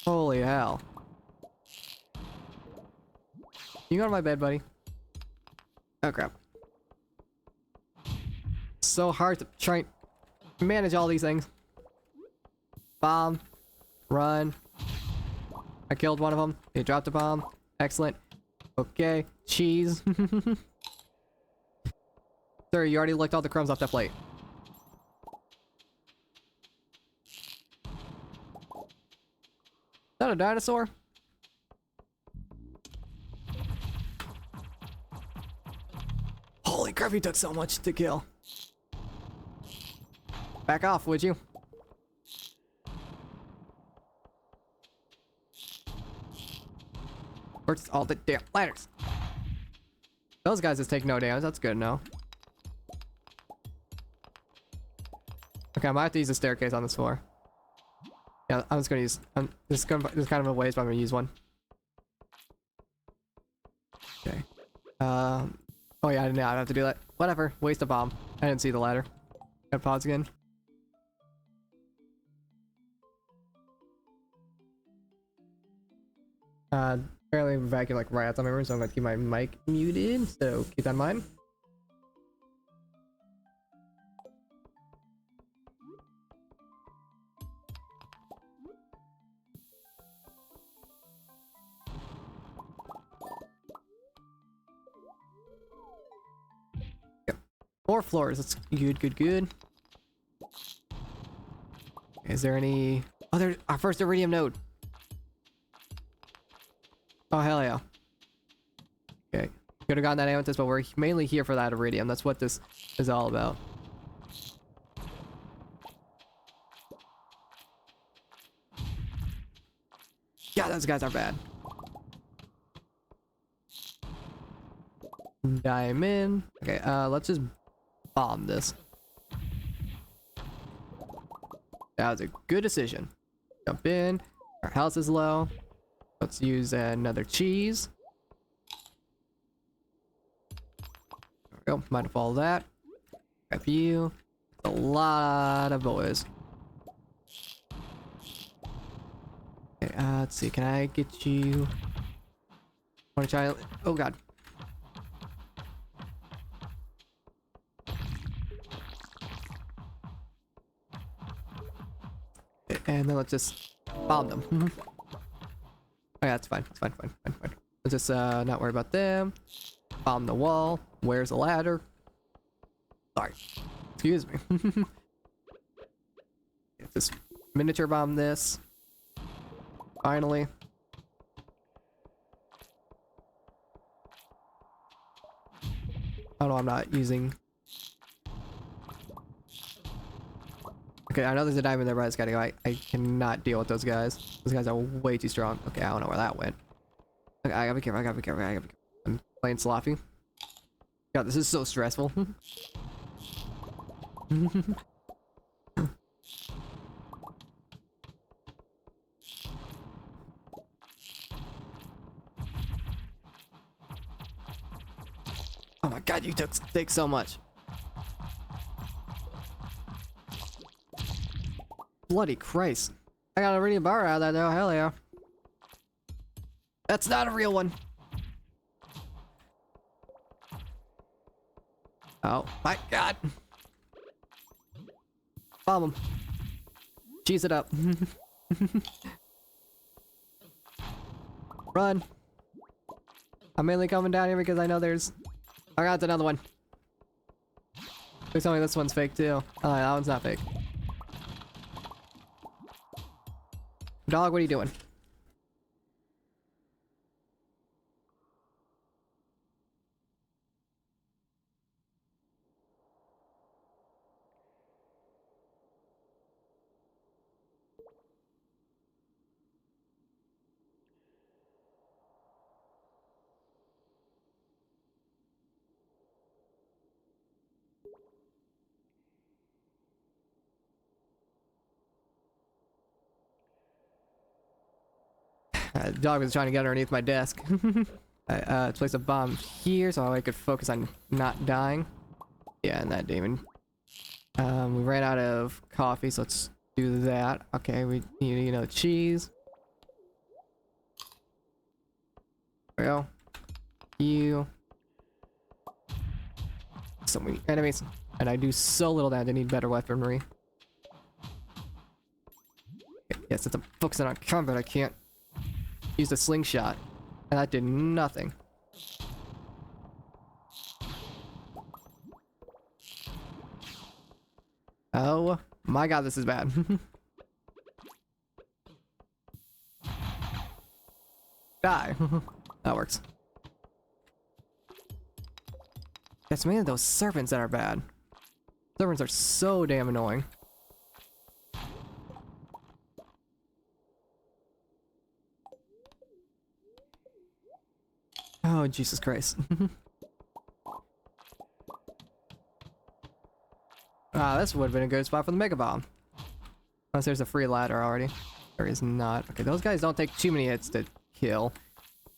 Holy hell. You go to my bed, buddy. Oh crap. So hard to try and manage all these things. Bomb. Run. I killed one of them. They dropped a bomb. Excellent. Okay. Cheese. Sir, you already licked all the crumbs off that plate. Is that a dinosaur? Holy crap, he took so much to kill. Back off, would you? Where's all the damn ladders? Those guys just take no damage. That's good now. Okay, I might have to use a staircase on this floor. Yeah, I'm just gonna use. This is kind of a waste, but I'm gonna use one. Okay. Oh yeah, I didn't have to do that. Whatever. Waste a bomb. I didn't see the ladder. Gotta pause again. Apparently I'm vacuuming like right outside my room, so I'm gonna keep my mic muted. So keep that in mind. Yep. 4 floors. That's good, good, good. Is there any? Oh, there's our first iridium node. Oh, hell yeah. Okay. Could have gotten that amethyst, but we're mainly here for that iridium. That's what this is all about. Yeah, those guys are bad. Diamond. Okay, let's just bomb this. That was a good decision. Jump in. Our house is low. Let's use another cheese. There we go. Might follow that. Grab you. A lot of boys. Okay, let's see. Can I get you? Want to try? Oh god. And then let's just bomb them. Oh yeah, it's fine. It's fine, fine, fine, fine. Let's just not worry about them. Bomb the wall. Where's the ladder? Sorry. Excuse me. Just miniature bomb this. Finally. Oh no, I'm not using... Okay, I know there's a diamond there, but I just gotta go. I cannot deal with those guys. Those guys are way too strong. Okay, I don't know where that went. Okay, I gotta be careful, I gotta be careful, I gotta be careful. I'm playing sloppy. God, this is so stressful. Oh my god, you take so much. Bloody Christ. I got a iridium bar out of that though, hell yeah. That's not a real one. Oh my god. Bomb him. Cheese it up. Run. I'm mainly coming down here because I know there's... I got another one. Please tell me this one's fake too. Oh, that one's not fake. Dog, what are you doing? The dog was trying to get underneath my desk. I placed a bomb here so I could focus on not dying. Yeah, and that demon. We ran out of coffee, so let's do that. Okay, we need, you know, cheese. There we go. You. So many enemies. And I do so little damage, I need better weaponry. Yes, since I'm focusing on combat, I can't use a slingshot. And that did nothing. Oh my god, this is bad. Die. That works. It's mainly those serpents that are bad. Serpents are so damn annoying. Oh, Jesus Christ. Ah, this would have been a good spot for the Mega Bomb. Unless there's a free ladder already. There is not. Okay, those guys don't take too many hits to kill.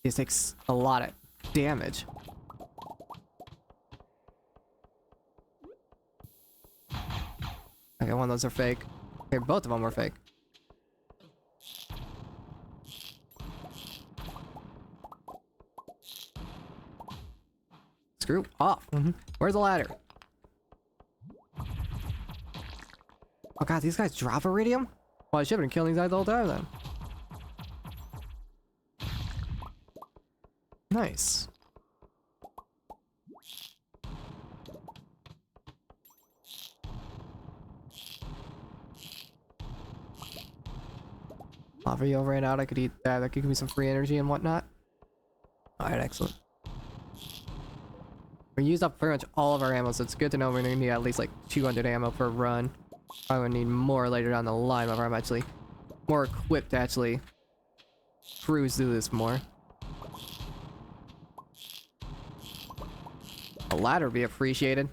It takes a lot of damage. Okay, one of those are fake. Okay, both of them were fake. Screw off. Where's the ladder? Oh god, these guys drop iridium? Well, I should have been killing these guys the whole time then. Nice. Lava yo ran out, I could eat that. That could give me some free energy and whatnot. Alright, excellent. We used up pretty much all of our ammo, so it's good to know we're gonna need at least like 200 ammo per run. I'm gonna need more later down the line whenever I'm actually more equipped to actually cruise through this more. A ladder would be appreciated.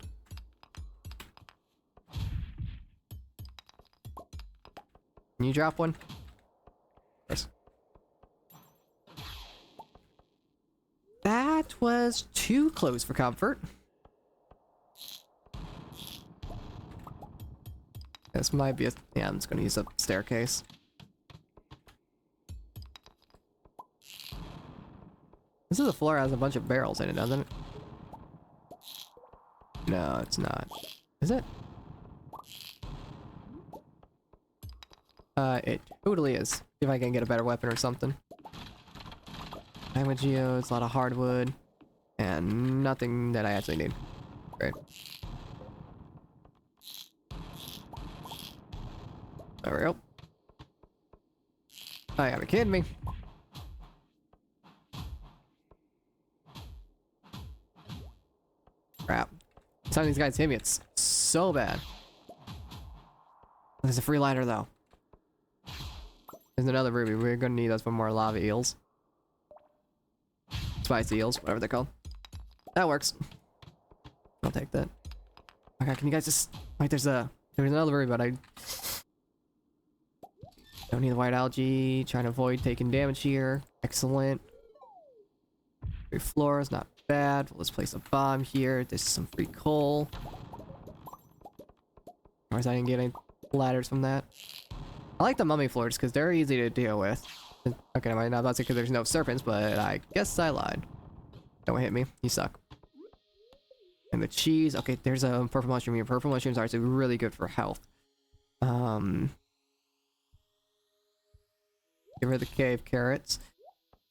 Can you drop one? Yes. That was too close for comfort. This might be a... Yeah, I'm just gonna use a staircase. This is a floor that has a bunch of barrels in it, doesn't it? No, it's not. Is it? It totally is. See if I can get a better weapon or something. Diamond geodes, a lot of hardwood, and nothing that I actually need. Great. There we go. Oh, you gotta be kidding me. Crap. Some of these guys hit me, it's so bad. There's a free lighter though. There's another ruby. We're gonna need those for more lava eels. Spicy eels, whatever they're called. That works. I'll take that. Okay, can you guys just... Wait, there's another ruby, but I... Don't need the white algae. Trying to avoid taking damage here. Excellent. Free floors, not bad. Let's place a bomb here. There's some free coal. Of course, I didn't get any ladders from that. I like the mummy floors because they're easy to deal with. Okay, I might not about to say because there's no serpents, but I guess I lied. Don't hit me. You suck. And the cheese. Okay, there's a purple mushroom here. Purple mushrooms are actually really good for health. Give her the cave carrots.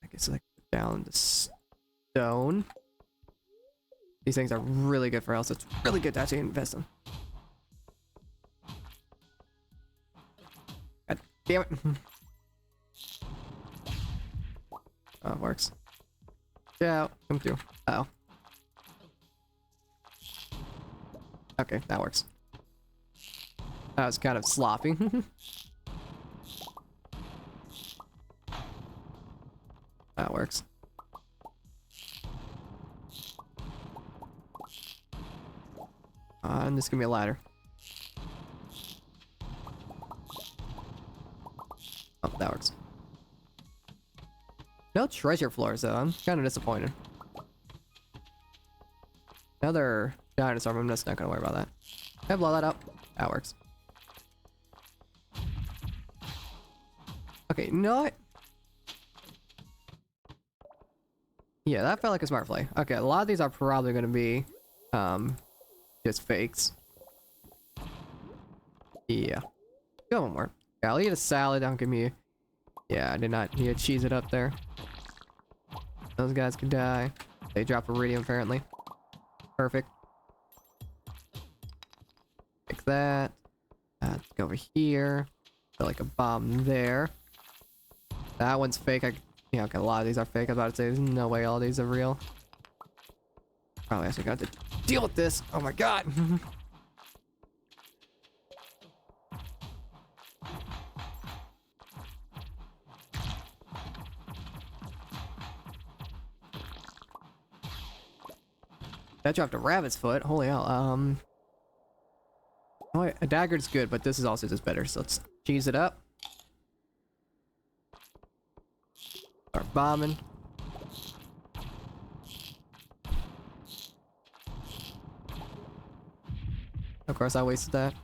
I guess like down the stone. These things are really good for health. So it's really good to actually invest in. God damn it. Oh, it works. Yeah, come through. Uh oh. Okay, that works. That was kind of sloppy. That works. And this can be a ladder. Oh, that works. No treasure floors though. I'm kind of disappointed. Another dinosaur. I'm just not gonna worry about that. Can I blow that up? That works. Okay, you know what? Yeah, that felt like a smart play. Okay, a lot of these are probably gonna be just fakes. Yeah. Go one more. Yeah, I'll eat a salad. Don't give me. Yeah, I did not need to cheese it up there. Those guys could die. They drop iridium apparently. Perfect. Fix that. Let's go over here. Put like a bomb there. That one's fake. Yeah, okay, a lot of these are fake. I was about to say, there's no way all these are real. Probably actually got to deal with this. Oh my god. That dropped a rabbit's foot. Holy hell. Oh, wait, a dagger's good, but this is also just better. So let's cheese it up. Start bombing. Of course, I wasted that.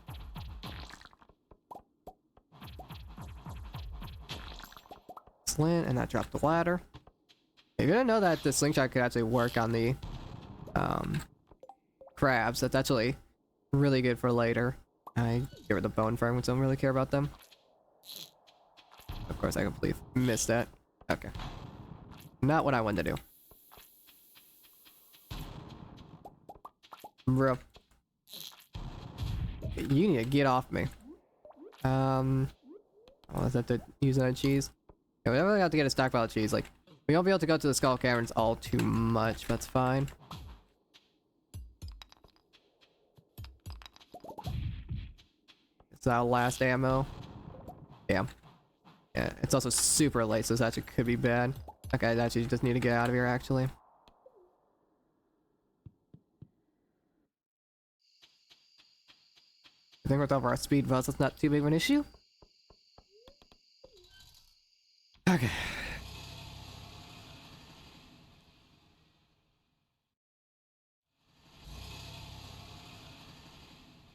Excellent, and that dropped the ladder. If you didn't know that the slingshot could actually work on the crabs, that's actually really good for later. I get rid of the bone fragments, don't really care about them. Of course, I completely missed that. Okay. Not what I wanted to do. Bro. You need to get off me. Oh, is that the using that cheese? Yeah, we definitely have to get a stockpile of cheese. Like, we won't be able to go to the Skull Caverns all too much, but that's fine. It's our last ammo. Damn. Yeah, it's also super late, so this actually could be bad. Okay, I actually just need to get out of here, actually. I think with over our speed bus, that's not too big of an issue. Okay.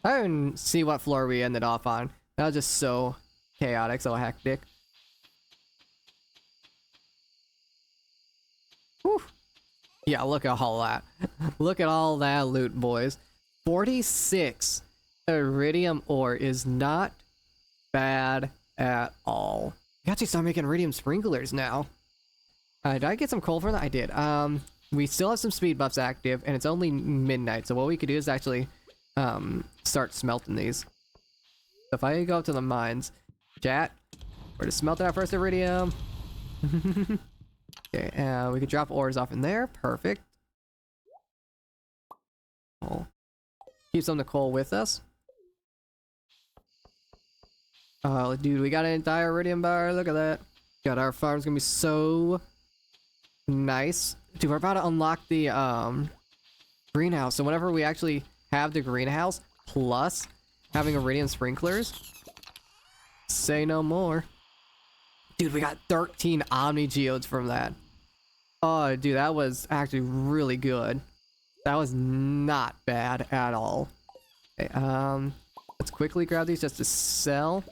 I didn't see what floor we ended off on. That was just so chaotic, so hectic. Whew. Yeah, look at all that. Look at all that loot, boys. 46 iridium ore is not bad at all. You actually start making iridium sprinklers now. Did I get some coal for that? I did. We still have some speed buffs active, and it's only midnight, so what we could do is actually start smelting these. So if I go up to the mines, Chat. We're just smelting our first iridium. Okay, we could drop ores off in there. Perfect. Oh. Keep some of the coal with us. Oh, dude, we got an entire iridium bar. Look at that. God, our farm's gonna be so nice. Dude, we're about to unlock the greenhouse. So whenever we actually have the greenhouse plus having iridium sprinklers, say no more. Dude, we got 13 Omni Geodes from that. Oh, dude, that was actually really good. That was not bad at all. Okay, let's quickly grab these just to sell.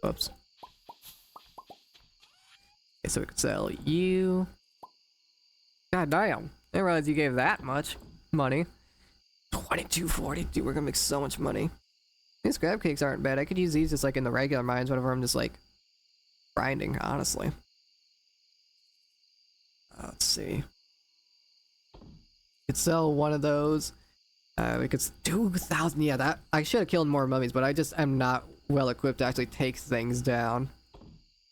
Oops. Okay, so we can sell you. God damn. I didn't realize you gave that much money. 2240. Dude, we're gonna make so much money. These crab cakes aren't bad. I could use these just like in the regular mines whenever I'm just like grinding, honestly. Let's see. Could sell one of those. We could 2,000. Yeah, that I should have killed more mummies, but I just am not well equipped to actually take things down.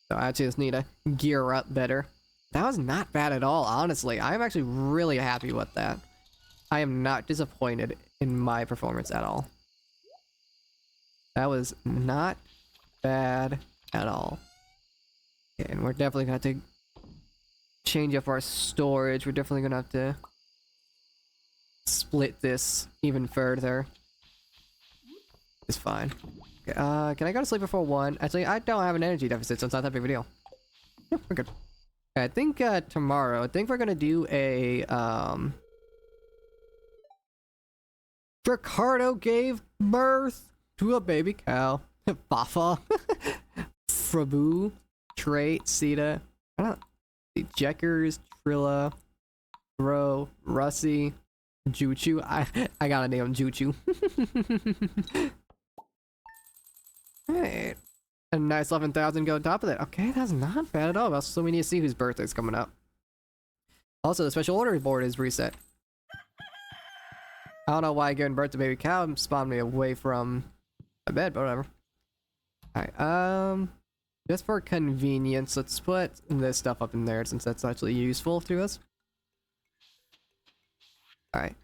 So I actually just need to gear up better. That was not bad at all, honestly. I'm actually really happy with that. I am not disappointed in my performance at all. That was not bad at all. Okay, and we're definitely gonna have to change up our storage. We're definitely gonna have to split this even further. It's fine. Okay, can I go to sleep before 1? Actually, I don't have an energy deficit, so it's not that big of a deal. Yeah, we're good. Okay, I think tomorrow, I think we're gonna do a Ricardo gave birth to a baby cow. Bafa. Frabu. Trait. Sita. I don't see. Jeckers. Trilla. Bro. Russie. Juchu. I gotta name him Juchu. Alright. A nice 11,000 go on top of that. Okay, that's not bad at all. Also, we need to see whose birthday's coming up. Also, the special order board is reset. I don't know why giving birth to baby cow spawned me away from a bed, but whatever. Alright, just for convenience, let's put this stuff up in there since that's actually useful to us. Alright.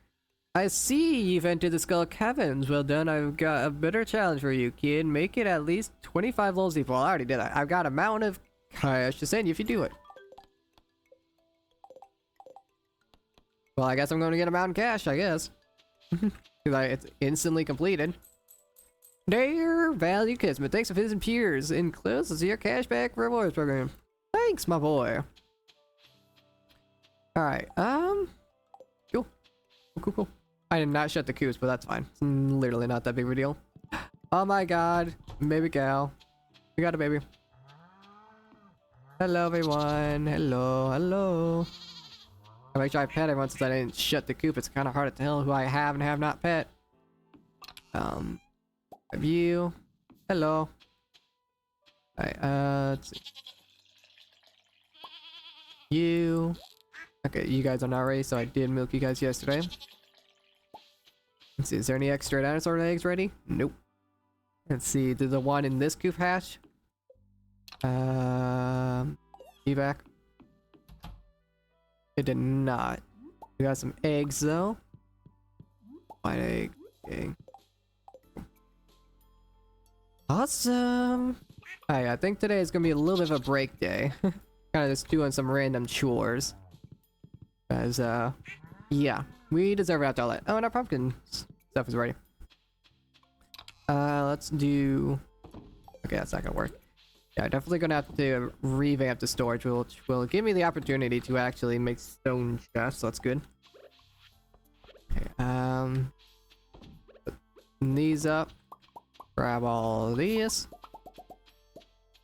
I see you've entered the Skull Caverns. Well done. I've got a better challenge for you, kid. Make it at least 25 levels deep. Well, I already did that. I've got a mountain of cash to send you if you do it. Well, I guess I'm going to get a mountain cash, I guess. It's instantly completed. Dear Value Kismet, thanks for visiting Piers. Enclosed your cashback rewards program. Thanks, my boy. Alright, cool. Cool. I did not shut the coops, but that's fine. It's literally not that big of a deal. Oh my god, baby cow. We got a baby. Hello, everyone. Hello. I make sure I pet everyone since I didn't shut the coop. It's kind of hard to tell who I have and have not pet. Have you? Hello. Alright, let's see. You. Okay, you guys are not ready, so I did milk you guys yesterday. Let's see, is there any extra dinosaur eggs ready? Nope. Let's see, did the one in this coop hatch? Evac. It did not. We got some eggs though. White egg. Okay. Awesome. Alright, I think today is gonna be a little bit of a break day. Kind of just doing some random chores. As yeah, we deserve it after all that. Oh, and our pumpkin stuff is ready. Let's do. Okay, that's not gonna work. Yeah, definitely gonna have to revamp the storage, which will give me the opportunity to actually make stone chests. So that's good. Okay, put these up. Grab all these.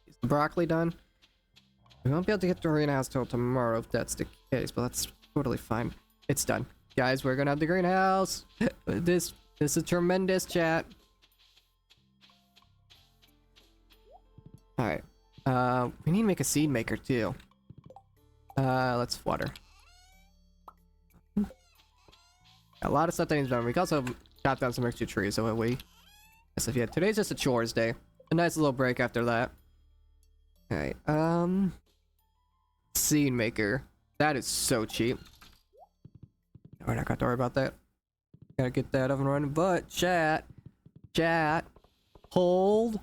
Is the broccoli done? We won't be able to get the greenhouse till tomorrow if that's the case, but that's totally fine. It's done. Guys, we're gonna have the greenhouse. This is tremendous, chat. Alright. We need to make a seed maker too. Let's water. A lot of stuff that needs done. We can also chop down some extra trees so we... So yeah, today's just a chores day. A nice little break after that. Alright, Scene maker. That is so cheap. We're not gonna have to worry about that. Gotta get that up and running, but chat, hold.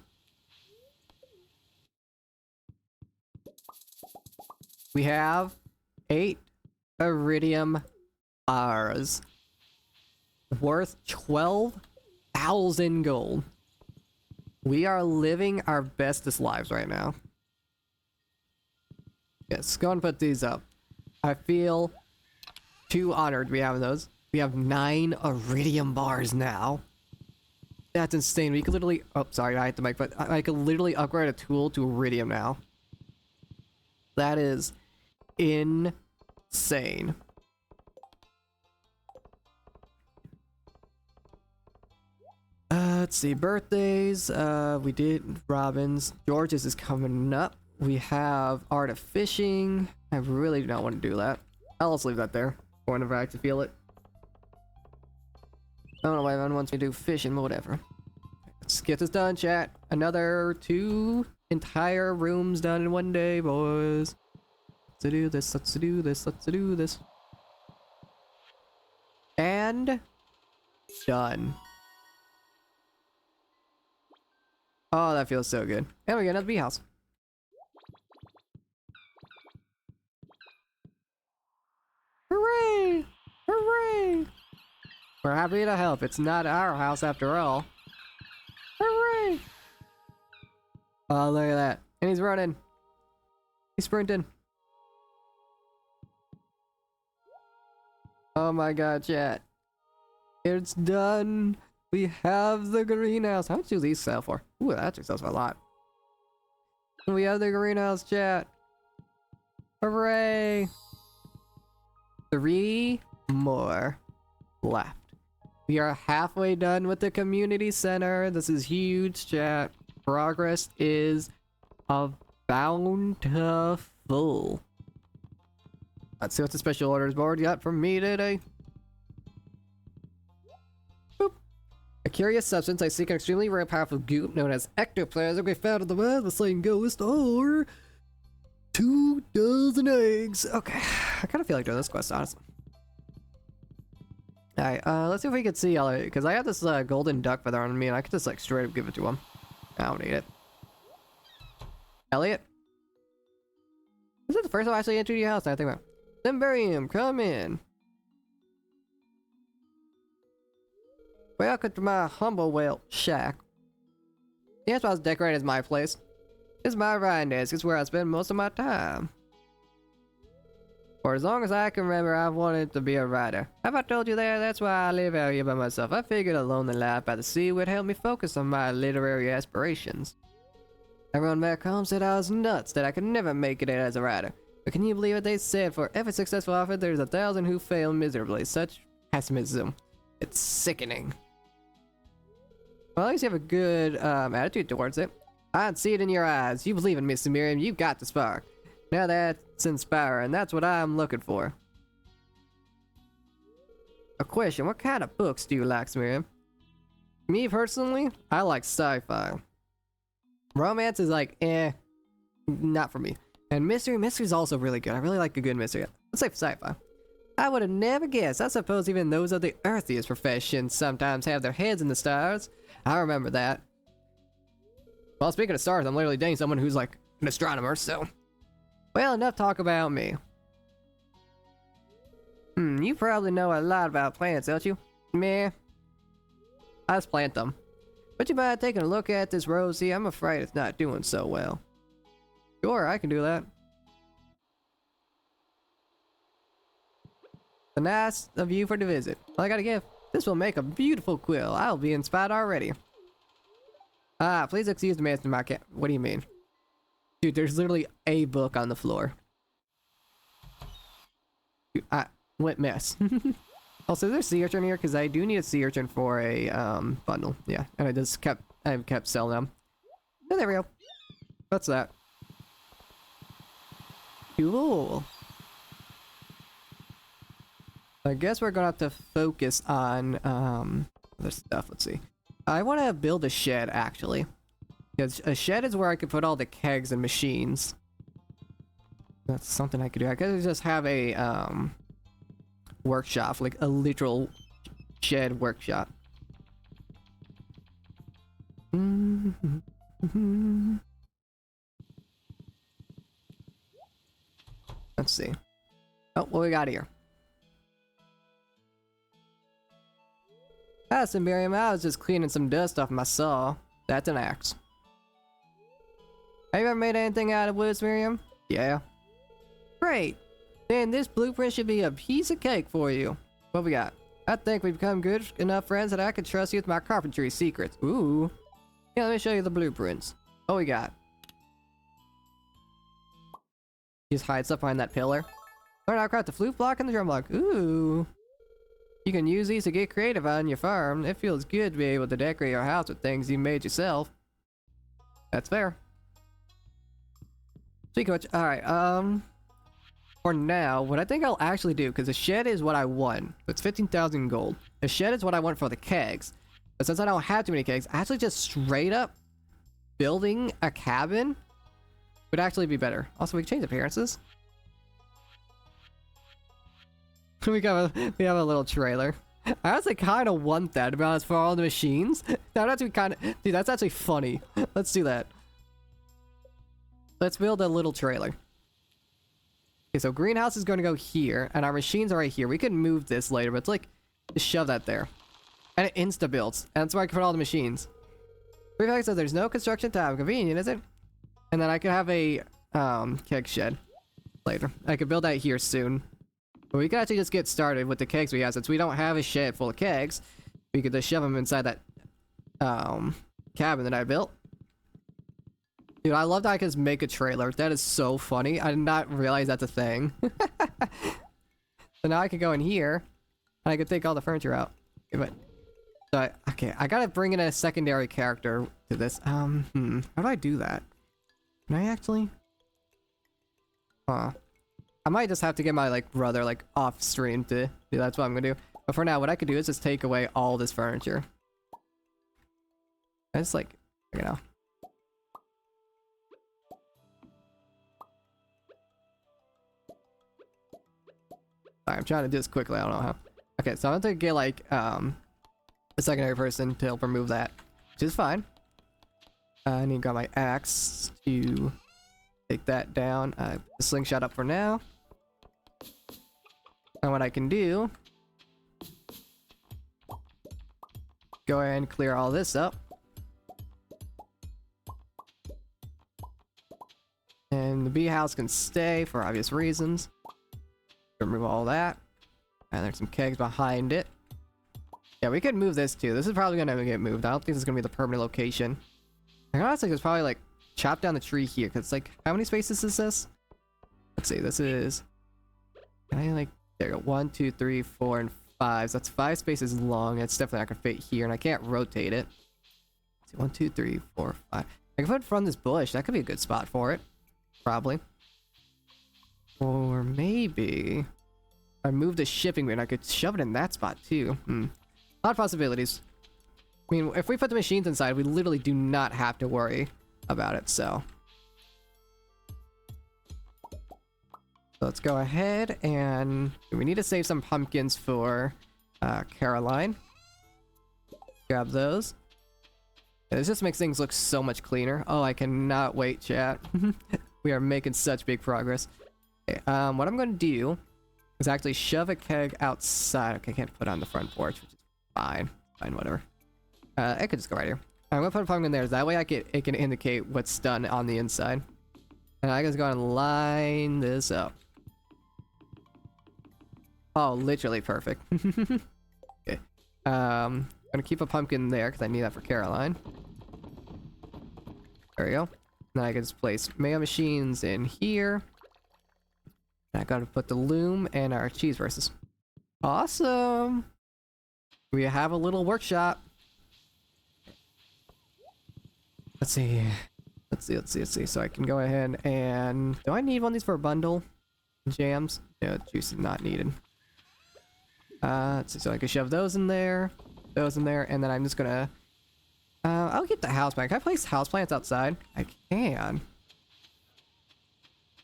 We have 8 iridium bars worth 12,000 gold. We are living our bestest lives right now. Yes, go and put these up. I feel too honored to be having those. We have 9 iridium bars now. That's insane. We could literally... Oh, sorry, I hit the mic, but I could literally upgrade a tool to iridium now. That is insane. Let's see, birthdays. We did Robin's. George's is coming up. We have art of fishing. I really do not want to do that. I'll just leave that there whenever I actually feel it. I don't know why everyone wants me to do fishing, but whatever. Let's get this done, chat. Another 2 entire rooms done in one day, boys. Let's do this, let's do this, let's do this. And done. Oh, that feels so good. And we got another bee house. Hooray! Hooray! We're happy to help. It's not our house after all. Hooray! Oh, look at that. And he's running. He's sprinting. Oh my god, chat. It's done. We have the greenhouse. How much do these sell for? Ooh, that actually sells for a lot. We have the greenhouse, chat. Hooray! 3 more left. We are halfway done with the community center. This is huge, chat. Progress is bountiful. Let's see what the special orders board got from me today. Boop. A curious substance I seek, an extremely rare powerful goop known as ectoplasm, we found in the wild, the slain ghost, or 2 dozen eggs. Okay, I kind of feel like doing this quest, honestly. Alright, let's see if we can see Elliot, because I have this golden duck feather on me, and I could just like straight up give it to him. I don't need it. Elliot? Is it the first time I actually entered your house? I think about. Simberium, come in. Welcome to my humble well shack. Yes, I was decorated as my place. It's my writing desk. It's where I spend most of my time. For as long as I can remember, I've wanted to be a writer. Have I told you that? That's why I live out here by myself. I figured a lonely life by the sea would help me focus on my literary aspirations. Everyone back home said I was nuts, that I could never make it as a writer. But can you believe what they said? For every successful author, there's 1,000 who fail miserably. Such pessimism. It's sickening. Well, at least you have a good attitude towards it. I can see it in your eyes. You believe in me, Miriam. You got the spark. Now that's inspiring. That's what I'm looking for. A question. What kind of books do you like, Miriam? Me, personally, I like sci-fi. Romance is like, not for me. And mystery's also really good. I really like a good mystery. Let's say sci-fi. I would have never guessed. I suppose even those of the earthiest professions sometimes have their heads in the stars. I remember that. Well, speaking of stars, I'm literally dating someone who's like an astronomer, so... Well, enough talk about me. You probably know a lot about plants, don't you? Meh. I just plant them. But you mind taking a look at this rose here? I'm afraid it's not doing so well. Sure, I can do that. A nice of you for the visit. All I gotta give. This will make a beautiful quill. I'll be inspired already. Ah, please excuse the mess in my cat. What do you mean? Dude, there's literally a book on the floor. Dude, what mess? Also, is there a sea urchin here? Because I do need a sea urchin for a bundle. Yeah, and I kept selling them. Oh, there we go. What's that? Cool. I guess we're gonna have to focus on other stuff. Let's see. I want to build a shed, actually. Because a shed is where I could put all the kegs and machines. That's something I could do. I could just have a workshop, like a literal shed workshop. Let's see. Oh, what we got here? Ah, so Miriam, I was just cleaning some dust off my saw. That's an axe. Have you ever made anything out of woods, Miriam? Yeah. Great. Then this blueprint should be a piece of cake for you. What we got? I think we've become good enough friends that I can trust you with my carpentry secrets. Ooh. Yeah, let me show you the blueprints. What we got? He just hides up behind that pillar. Learn how to craft the flute block and the drum block. Ooh. You can use these to get creative on your farm. It feels good to be able to decorate your house with things you made yourself. That's fair. Speaking of which, alright, for now, what I think I'll actually do, because the shed is what I want. It's 15,000 gold. The shed is what I want for the kegs. But since I don't have too many kegs, actually just straight up building a cabin would actually be better. Also, we can change appearances. we have a little trailer. I honestly kind of want that, to be honest, for all the machines. That actually kind of, dude, that's actually funny. Let's do that. Let's build a little trailer. Okay, so greenhouse is going to go here, and our machines are right here. We could move this later, but it's like, just shove that there. And it insta-builds, and that's where I can put all the machines. Prefect says there's no construction time. Convenient, is it? And then I could have a keg shed later. I could build that here soon. But we could actually just get started with the kegs we have. Since we don't have a shed full of kegs, we could just shove them inside that cabin that I built. Dude, I love that I can just make a trailer. That is so funny. I did not realize that's a thing. So now I can go in here, and I can take all the furniture out. Okay, but, okay, I gotta bring in a secondary character to this. How do I do that? Can I actually? I might just have to get my, like, brother, like, off stream to do that's what I'm gonna do. But for now, what I could do is just take away all this furniture. I just, like, you know. Sorry, I'm trying to do this quickly, I don't know how. Okay, so I'm going to get, like, a secondary person to help remove that, which is fine. I need to grab my axe to take that down. The slingshot up for now. And what I can do, go ahead and clear all this up. And the bee house can stay for obvious reasons. Remove all that. And there's some kegs behind it. Yeah, we could move this too. This is probably gonna get moved. I don't think this is gonna be the permanent location. I honestly could probably like chop down the tree here, because it's like, how many spaces is this? Let's see, this is, can I like, there you go, 1, 2, 3, 4, and 5. So that's 5 spaces long. It's definitely not gonna fit here, and I can't rotate it. Let's see, 1, 2, 3, 4, 5. I can put it from this bush. That could be a good spot for it. Probably. Or maybe I move the shipping bin. I could shove it in that spot too. A lot of possibilities. I mean, if we put the machines inside, we literally do not have to worry about it, so. Let's go ahead and we need to save some pumpkins for Caroline. Grab those. Yeah, this just makes things look so much cleaner. Oh, I cannot wait, chat. We are making such big progress. Okay, what I'm going to do is actually shove a keg outside. Okay, I can't put it on the front porch, which is fine. Fine, whatever. It could just go right here. I'm going to put a pumpkin there. That way it can indicate what's done on the inside. And I can just go and line this up. Oh, literally perfect. Okay. I'm going to keep a pumpkin there because I need that for Caroline. There we go. Then I can just place mail machines in here. I gotta put the loom and our cheese verses. Awesome! We have a little workshop. Let's see. Let's see. So I can go ahead and... Do I need one of these for a bundle? Jams? No, juice is not needed. Let's see. So I can shove those in there. those in there, and then I'm just gonna I'll get the house plant. Can I place house plants outside? I can.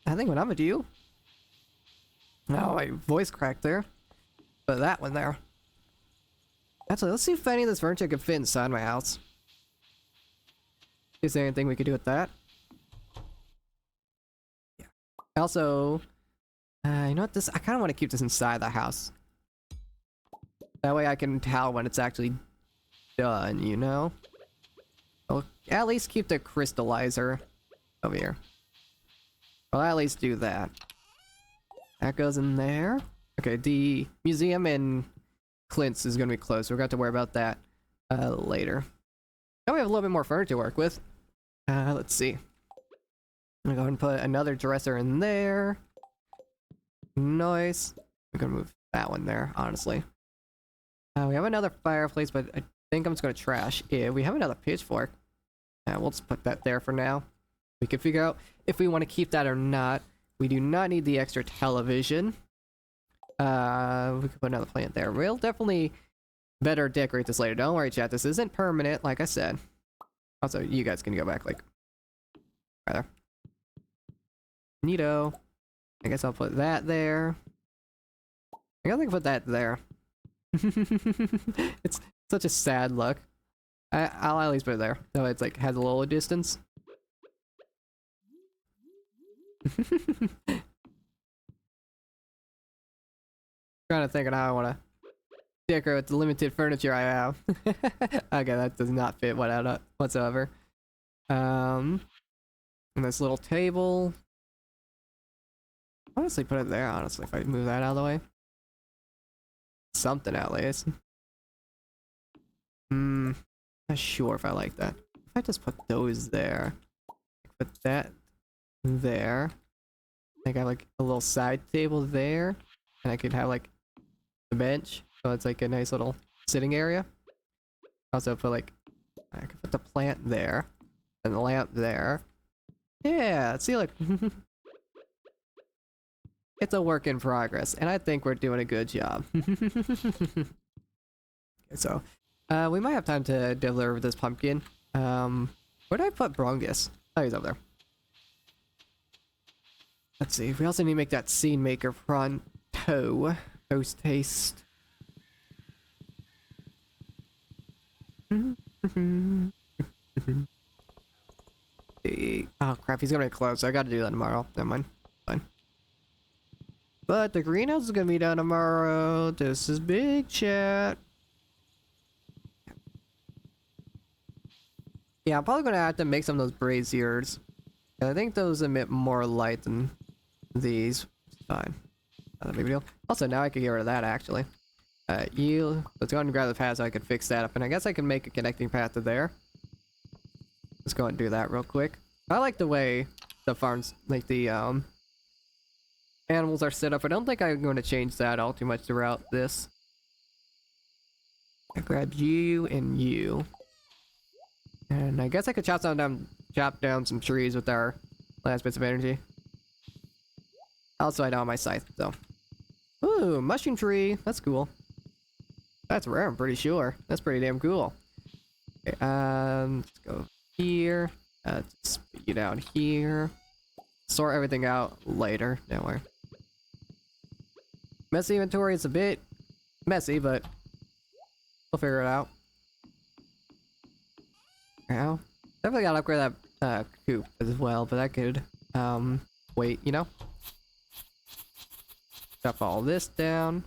I think what I'm gonna do. Oh, my voice cracked there. But that one there. Actually, let's see if any of this furniture can fit inside my house. Is there anything we could do with that? Yeah. Also, you know what? This I kind of want to keep this inside the house. That way I can tell when it's actually done, you know? I'll at least keep the crystallizer over here. I'll at least do that. That goes in there. Okay, the museum in Clint's is going to be closed, so we're going to have to worry about that later. Now we have a little bit more furniture to work with. Let's see. I'm going to go ahead and put another dresser in there. Nice. I'm going to move that one there, honestly. We have another fireplace, but I think I'm just going to trash it. We have another pitchfork. We'll just put that there for now. We can figure out if we want to keep that or not. We do not need the extra television. We could put another plant there. We'll definitely better decorate this later. Don't worry, chat. This isn't permanent, like I said. Also, you guys can go back, like, right there. Neato. I guess I'll put that there. I guess I can put that there. It's such a sad look. I'll at least put it there. So it's like has a little distance. Trying to think of how I want to decorate with the limited furniture I have. Okay, that does not fit whatsoever. And this little table. Honestly, put it there. Honestly, if I move that out of the way, something at least. Not sure if I like that. If I just put those there, put that there. I think I have like a little side table there, and I could have like the bench, so it's like a nice little sitting area. Also put like I could put the plant there and the lamp there. Yeah, see, look. It's a work in progress, and I think we're doing a good job. Okay, so we might have time to deliver this pumpkin. Where did I put Brungus? Oh, he's over there. Let's see. We also need to make that scene maker pronto. Toast taste. Oh crap, he's gonna be closed, so I gotta do that tomorrow. Never mind. Fine. But the greenhouse is gonna be done tomorrow. This is big, chat. Yeah, I'm probably gonna have to make some of those braziers. I think those emit more light than these. Fine. Not a big deal. Also, now I can get rid of that, actually. Let's go ahead and grab the pad so I can fix that up. And I guess I can make a connecting path to there. Let's go ahead and do that real quick. I like the way the farms, like the, animals are set up. I don't think I'm going to change that all too much throughout this. I grab you and you. And I guess I could chop down some trees with our last bits of energy. Also, I don't have my scythe, so. Ooh, mushroom tree. That's cool. That's rare, I'm pretty sure. That's pretty damn cool. Okay, let's go here. Just put you down here. Sort everything out later. Don't worry. Messy inventory is a bit messy, but we'll figure it out. Now, definitely gotta upgrade that coop as well, but that could wait, you know? Chop all this down,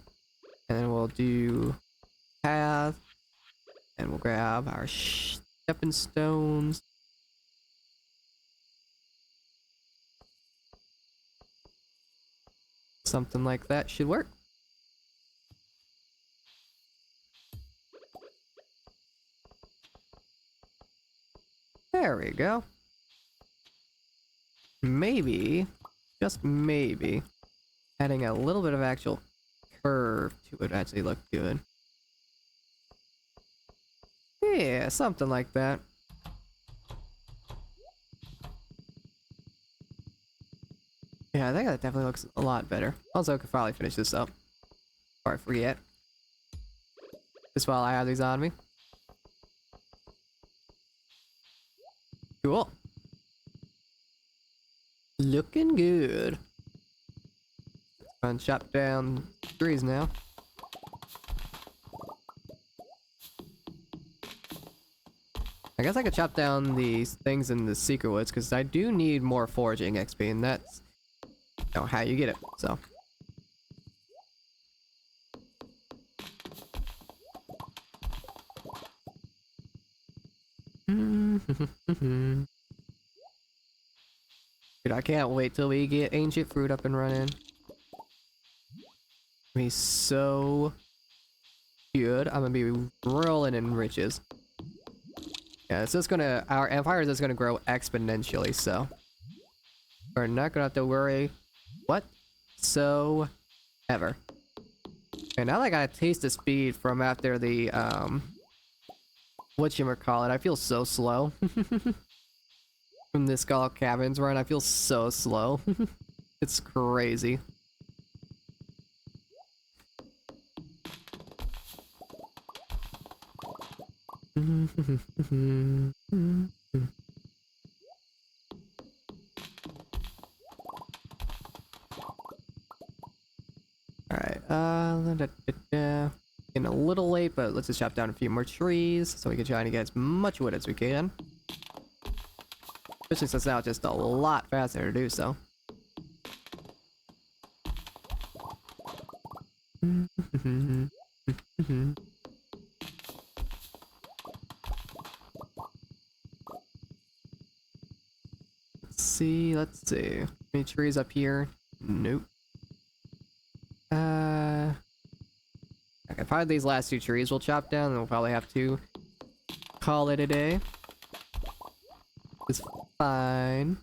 and then we'll do path, and we'll grab our stepping stones. Something like that should work. There we go. Maybe, just maybe, adding a little bit of actual curve to it actually look good. Yeah, something like that. Yeah, I think that definitely looks a lot better. Also, I could probably finish this up before I forget. just while I have these on me. Cool. Looking good. And chop down trees now. I guess I could chop down these things in the secret woods because I do need more foraging XP, and that's how you get it. So. Dude, I can't wait till we get ancient fruit up and running. Be so good. I'm gonna be rolling in riches. Yeah, it's just gonna, our empire is just gonna grow exponentially, so we're not gonna have to worry whatsoever. And now that I got a taste of speed from after the whatchamacallit, I feel so slow. From this called Caverns run, I feel so slow. It's crazy. Alright, getting a little late, but let's just chop down a few more trees so we can try to get as much wood as we can. Especially since now it's just a lot faster to do so. Let's see. Any trees up here? Nope. Okay, probably these last two trees we'll chop down, and we'll probably have to call it a day. It's fine.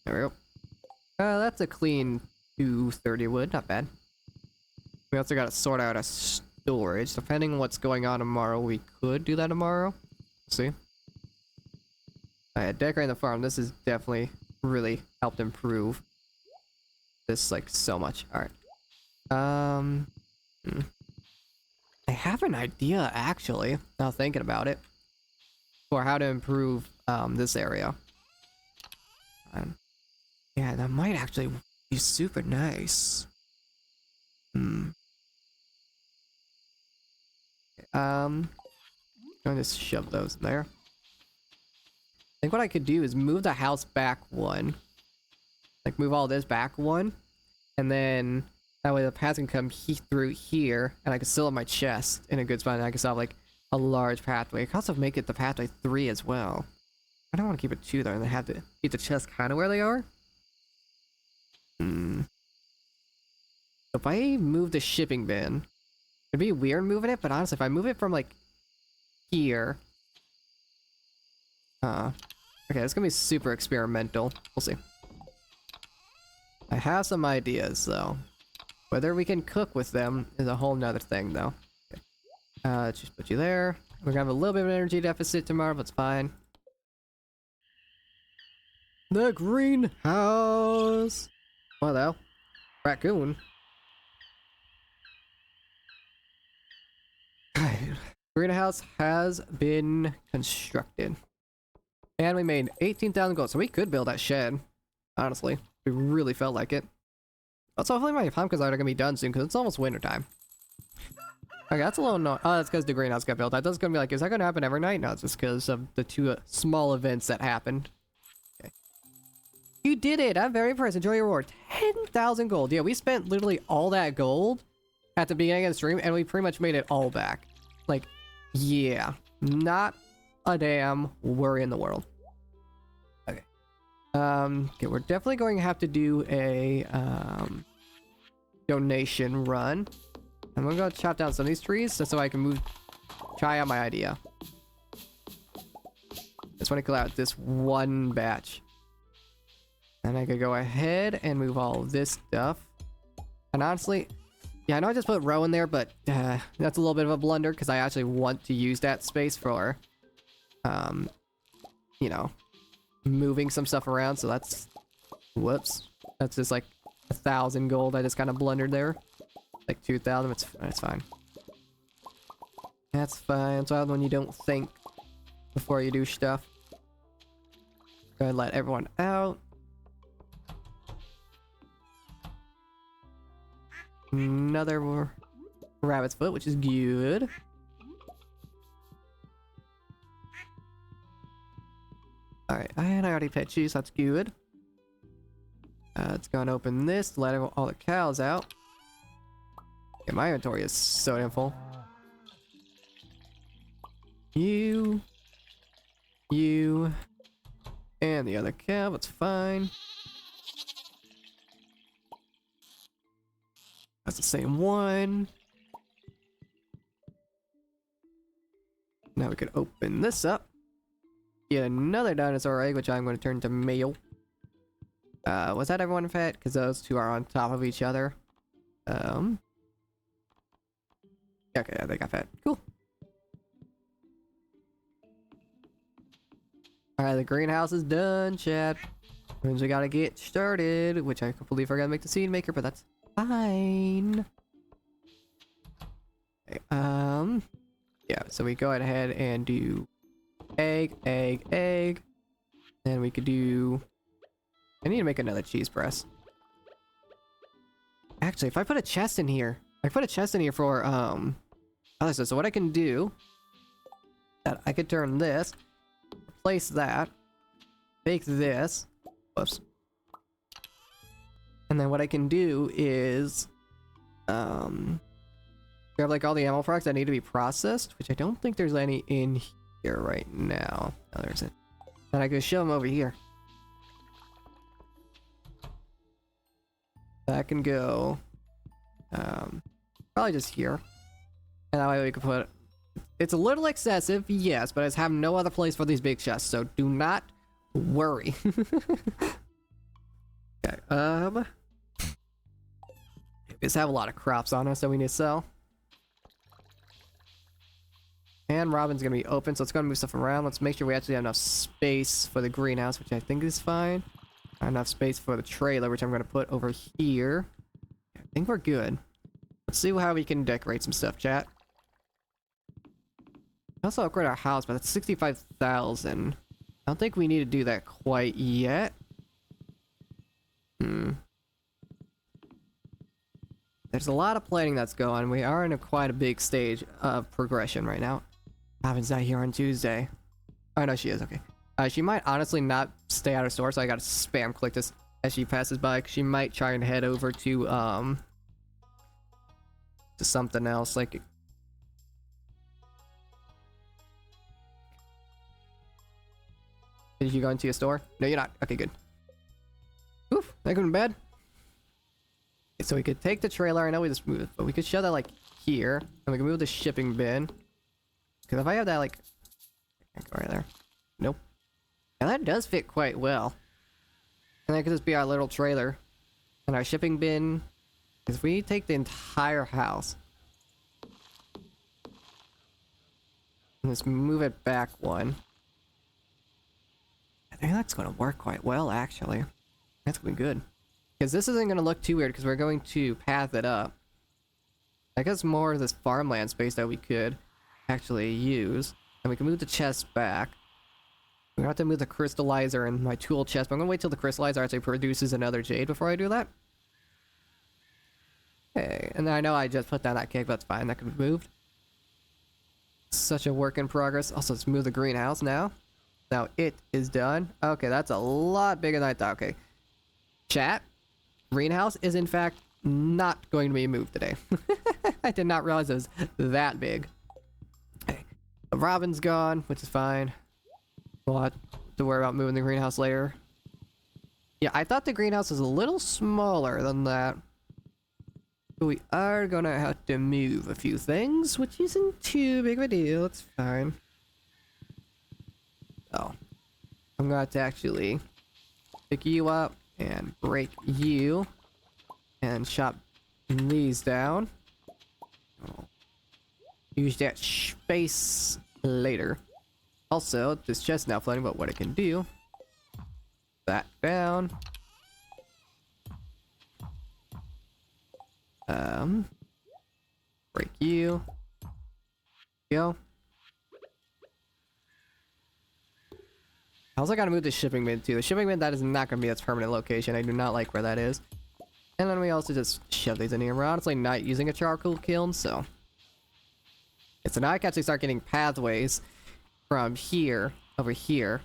There we go. That's a clean 230 wood, not bad. We also gotta sort out a storage. Depending on what's going on tomorrow, we could do that tomorrow. See? Alright, decorating the farm. This has definitely really helped improve this, like, so much. Alright. I have an idea, actually, now thinking about it, for how to improve, this area. Yeah, that might actually be super nice. I'm gonna just shove those in there. I think what I could do is move the house back one. Like, move all this back one. And then, that way the path can come through here, and I can still have my chest in a good spot, and I can still have, like, a large pathway. I can also make it the pathway 3 as well. I don't want to keep it 2 there, and then have to keep the chests kind of where they are. So if I move the shipping bin, it'd be weird moving it, but honestly, if I move it from, like, here... okay, it's gonna be super experimental. We'll see. I have some ideas, though. Whether we can cook with them is a whole nother thing, though. Okay. Let's just put you there. We're gonna have a little bit of an energy deficit tomorrow, but it's fine. The greenhouse! What the hell? Raccoon? Greenhouse has been constructed. And we made 18,000 gold, so we could build that shed. Honestly, we really felt like it. Also, hopefully my pumpkins are gonna be done soon, because it's almost winter time. Okay, that's a little no. Oh, that's because the greenhouse got built. I was gonna be like, is that gonna happen every night? No, it's just because of the 2 small events that happened. Okay. You did it! I'm very impressed. Enjoy your reward. 10,000 gold. Yeah, we spent literally all that gold at the beginning of the stream, and we pretty much made it all back. Like, yeah. Not a damn worry in the world. Okay. Okay, we're definitely going to have to do a, donation run. I'm gonna go chop down some of these trees just so I can try out my idea. Just want to clear out this one batch. And I could go ahead and move all of this stuff. And honestly, yeah, I know I just put row in there, but that's a little bit of a blunder because I actually want to use that space for, you know, moving some stuff around. So that's, whoops. That's just like 1,000 gold. I just kind of blundered there. Like 2,000. It's fine. That's fine. It's odd when you don't think before you do stuff. Go ahead and let everyone out. Another rabbit's foot, which is good. Alright, and I already pet you, so that's good. Let's go and open this to let all the cows out. Yeah, my inventory is so damn full. You, and the other cow, that's fine. That's the same one. Now we could open this up. Get another dinosaur egg, which I'm going to turn to male. Was that everyone fed? Because those two are on top of each other. Okay, yeah, they got fed. Cool. Alright, the greenhouse is done, chat. Means we gotta get started, which I completely forgot to make the seed maker, but that's fine. Okay, yeah, so we go ahead and do egg. Then we could do... I need to make another cheese press. Actually, if I put a chest in here, I put a chest in here for, other stuff. So what I can do, that I could turn this, replace that, make this, whoops. And then what I can do is, grab like all the ammo products that need to be processed, which I don't think there's any in here right now. Oh, there's it. And I can shove them over here. That can go, probably just here. And that way we can put, it's a little excessive, yes, but I just have no other place for these big chests, so do not worry. Okay, we just have a lot of crops on us that we need to sell. And Robin's gonna be open, so it's gonna move stuff around. Let's make sure we actually have enough space for the greenhouse, which I think is fine. Enough space for the trailer, which I'm gonna put over here. I think we're good. Let's see how we can decorate some stuff, chat. Also upgrade our house, but that's 65,000. I don't think we need to do that quite yet. There's a lot of planning that's going. We are in quite a big stage of progression right now. Robin's not here on Tuesday. Oh no, she is, okay. She might honestly not stay out of store, so I gotta spam click this as she passes by. She might try and head over to something else, like... Did you go into a store? No, you're not. Okay, good. Oof, that could be bad. Okay, so we could take the trailer. I know we just moved it, but we could shove that, like, here. And we can move the shipping bin. Because if I have that, like... I can't go right there. Nope. And that does fit quite well. And that could just be our little trailer. And our shipping bin. If we take the entire house. And just move it back one. I think that's going to work quite well, actually. That's going to be good. Because this isn't going to look too weird, because we're going to path it up. I guess more of this farmland space that we could actually use. And we can move the chest back. We have to move the crystallizer and my tool chest, but I'm gonna wait till the crystallizer actually produces another jade before I do that. Okay, and I know I just put down that cake, but that's fine, that can be moved. Such a work in progress. Also, let's move the greenhouse now. Now it is done. Okay, that's a lot bigger than I thought. Okay. Chat, greenhouse is in fact not going to be moved today. I did not realize it was that big. Okay, the Robin's gone, which is fine. We'll have to worry about moving the greenhouse later. Yeah, I thought the greenhouse was a little smaller than that. But we are gonna have to move a few things, which isn't too big of a deal. It's fine. Oh. I'm gonna have to actually pick you up and break you. And chop these down. Oh. Use that space later. Also, this chest now floating about what it can do. That down. Break you. Go. I also gotta move the shipping bin too. The shipping bin, that is not gonna be its permanent location. I do not like where that is. And then we also just shove these in here. We're honestly not using a charcoal kiln, so. Yeah, so now I can actually start getting pathways from here over here.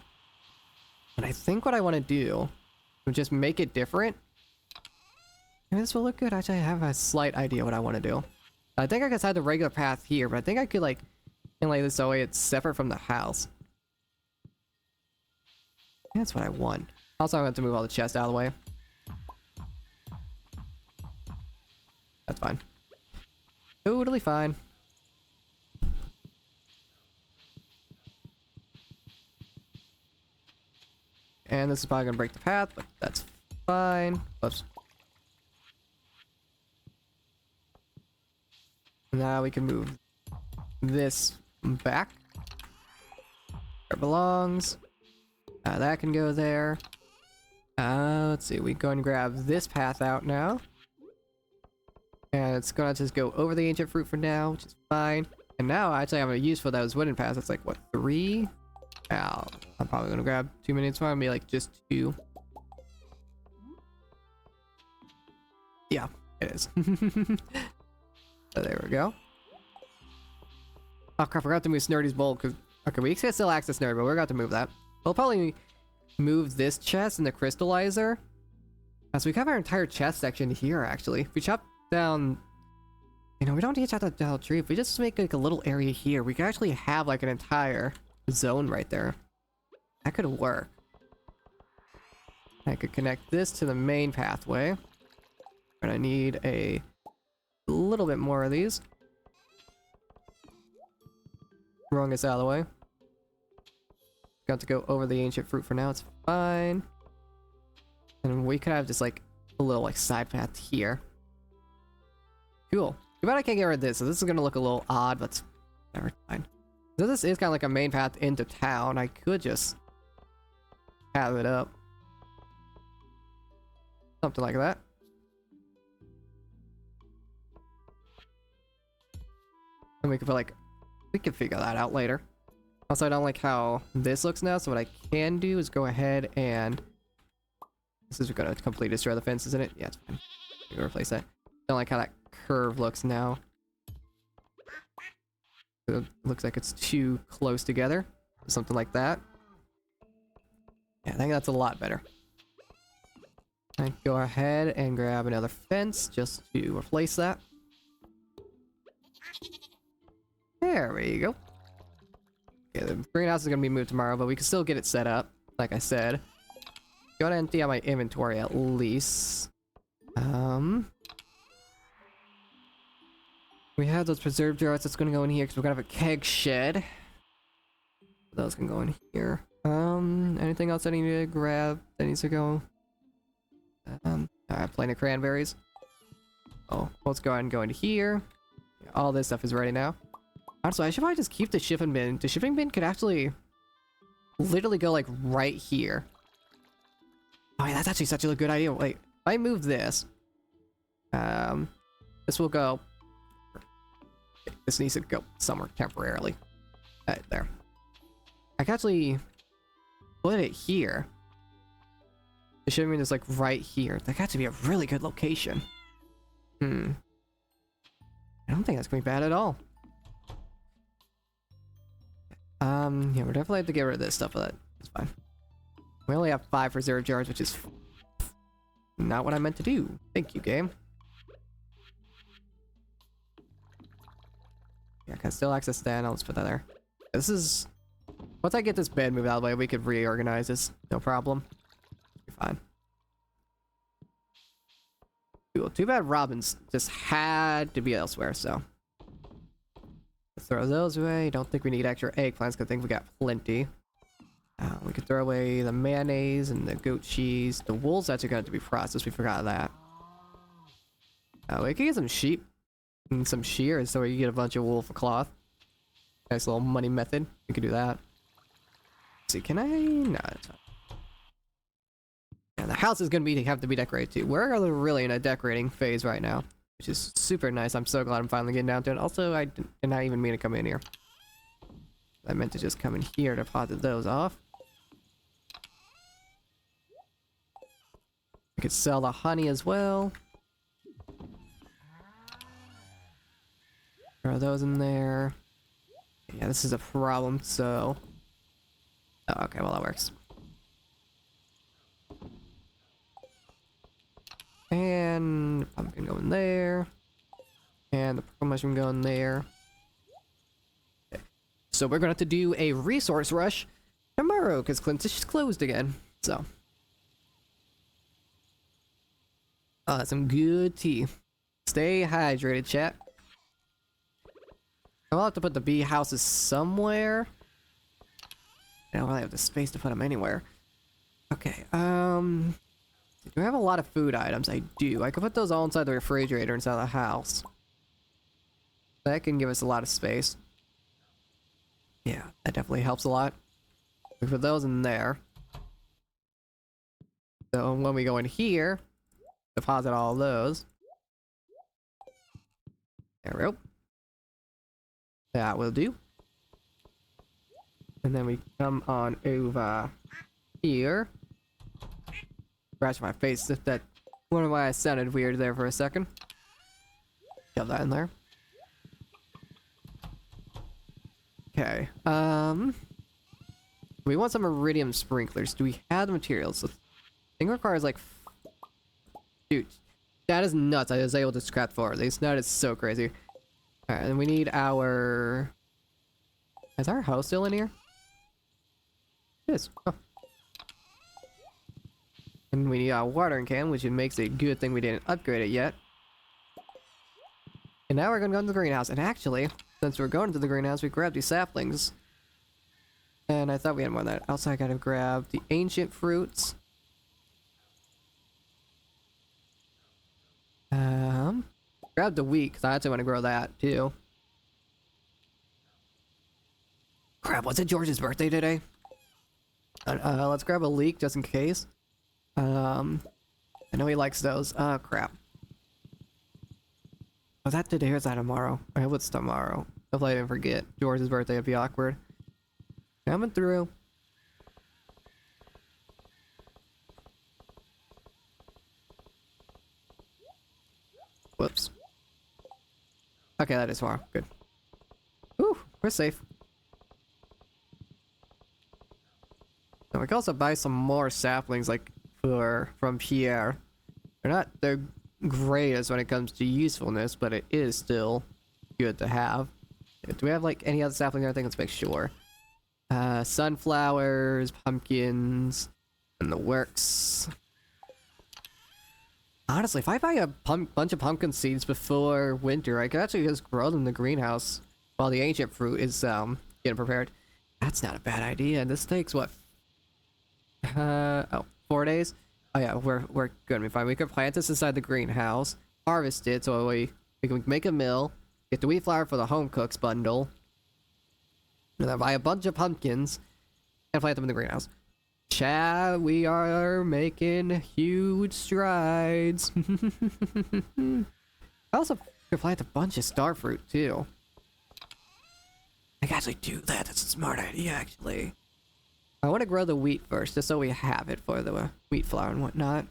And I think what I want to do is just make it different. And this will look good. Actually, I have a slight idea what I want to do. I think I could have the regular path here, but I think I could like inlay this so it's separate from the house. That's what I want. Also, I'm going to have to move all the chests out of the way. That's fine. Totally fine. And this is probably gonna break the path, but that's fine. Oops. Now we can move this back. Where it belongs. That can go there. Let's see. We go and grab this path out now. And it's gonna just go over the ancient fruit for now, which is fine. And now actually I'm gonna use for those wooden paths. It's like what, 3? Ow. I'm probably gonna grab 2 minutes. It's gonna be like just 2. Yeah, it is. So there we go. Oh crap, I forgot to move Snurdy's bowl because okay, we can still access Snurdy, but we're going to move that. We'll probably move this chest and the crystallizer. So we have our entire chest section here actually. If we chop down, you know, we don't need to chop that down tree. If we just make like a little area here, we can actually have like an entire zone right there. That could work. I could connect this to the main pathway. And I need a little bit more of these. Wrong is out of the way. Got to go over the ancient fruit for now. It's fine. And we could have just like a little like side path here. Cool. Too bad I can't get rid of this, so this is gonna look a little odd, but never mind. So this is kind of like a main path into town. I could just have it up. Something like that. And we could put like, we can figure that out later. Also, I don't like how this looks now, so what I can do is go ahead and... This is gonna completely destroy the fence, isn't it? Yeah, it's fine. We can replace that. Don't like how that curve looks now. It looks like it's too close together. Something like that. Yeah, I think that's a lot better. I go ahead and grab another fence just to replace that. There we go. Okay, the greenhouse is gonna be moved tomorrow, but we can still get it set up, like I said. Gotta empty out my inventory at least. We have those preserve jars that's gonna go in here because we're gonna have a keg shed. Those can go in here. Anything else I need to grab that needs to go? Alright, plenty of cranberries. Oh, let's go ahead and go into here. All this stuff is ready now. Honestly, I should probably just keep the shipping bin. The shipping bin could actually literally go like right here. Oh yeah, that's actually such a good idea. Wait, if I move this, this will go. This needs to go somewhere temporarily. Right there. I can actually put it here. The shipping bin is like right here. That got to be a really good location. I don't think that's gonna be bad at all. Yeah, we're definitely have to get rid of this stuff, but that's fine. We only have 5 reserve jars, which is not what I meant to do. Thank you, game. Yeah, I can still access that. I'll just put that there. This is... Once I get this bed moved out of the way, we could reorganize this. No problem. Be fine. Cool. Too bad Robin's just had to be elsewhere, so... Let's throw those away. Don't think we need extra eggplants, because I think we got plenty. We could throw away the mayonnaise and the goat cheese. The wool's actually going to be processed. We forgot that. We could get some sheep and some shears so we can get a bunch of wool for cloth. Nice little money method. We could do that. Let's see, can I? No, that's fine. Yeah, the house is going to have to be decorated too. We're really in a decorating phase right now. which is super nice. I'm so glad I'm finally getting down to it. Also, I did not even mean to come in here. I meant to just come in here to deposit those off. I could sell the honey as well. Throw those in there. Yeah, this is a problem, so... Oh, okay, well that works. And pumpkin going there. And the purple mushroom going there. Okay. So we're gonna have to do a resource rush tomorrow, because Clint's just closed again, so... some good tea. Stay hydrated, chat. I'll have to put the bee houses somewhere. I don't really have the space to put them anywhere. Okay, do I have a lot of food items? I do. I can put those all inside the refrigerator inside the house. That can give us a lot of space. Yeah, that definitely helps a lot. We put those in there. So when we go in here, deposit all of those. There we go. That will do. And then we come on over here. Scratch my face if that... wonder why I sounded weird there for a second. Shove that in there. Okay. We want some iridium sprinklers. Do we have the materials? The thing requires like... Dude, that is nuts. I was able to scrap 4 of these. That is so crazy. Alright, and we need our... Is our house still in here? It is. Oh. And we need our watering can, which it makes a good thing we didn't upgrade it yet. And now we're gonna go into the greenhouse. And actually, since we're going to the greenhouse, we grabbed these saplings. And I thought we had more than that. Also, I gotta grab the ancient fruits. Grab the wheat, because I actually want to grow that, too. Crap, was it George's birthday today? Let's grab a leek, just in case. I know he likes those. Oh, crap. Was that today or is that tomorrow? I hope it's tomorrow. Hopefully I didn't forget. George's birthday would be awkward. Coming through. Whoops. Okay, that is tomorrow. Good. Whew, we're safe. And we can also buy some more saplings, like, from Pierre. They're not the greatest when it comes to usefulness, but it is still good to have. Do we have, like, any other saplings or anything? Let's make sure. Sunflowers, pumpkins, and the works. Honestly, if I buy a bunch of pumpkin seeds before winter, I could actually just grow them in the greenhouse while the ancient fruit is getting prepared. That's not a bad idea. And this takes what? 4 days? Oh yeah, we're gonna be fine. We could plant this inside the greenhouse, harvest it, so we can make a mill, get the wheat flour for the home cooks bundle, and then buy a bunch of pumpkins and plant them in the greenhouse. Chad, we are making huge strides. I also could plant a bunch of starfruit too. I can actually do that. That's a smart idea, actually. I want to grow the wheat first, just so we have it for the wheat flour and whatnot.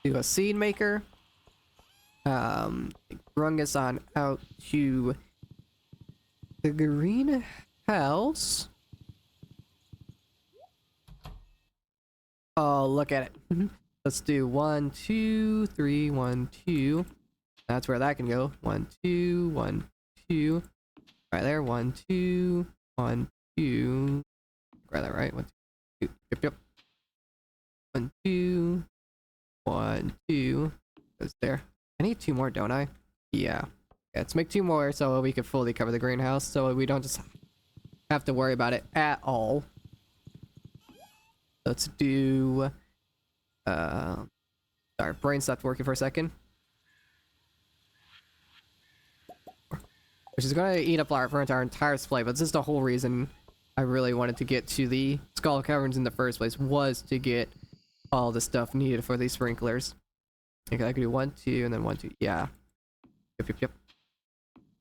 Do a seed maker. Bring us on out to the greenhouse. Oh, look at it. Let's do 1, 2, 3, 1, 2. That's where that can go. 1, 2, 1, 2. Right there. 1, 2, 1, 2. Grab that right. 1, 2. Yep. 1, 2. 1, 2. Goes there. I need 2 more, don't I? Yeah. Let's make 2 more so we can fully cover the greenhouse, so we don't just have to worry about it at all. Let's do... Sorry, brain stopped working for a second. Which is going to eat up our entire display, but this is the whole reason I really wanted to get to the Skull Caverns in the first place, was to get all the stuff needed for these sprinklers. Okay, I could do 1, 2, and then 1, 2. Yeah. Yep, yep, yep.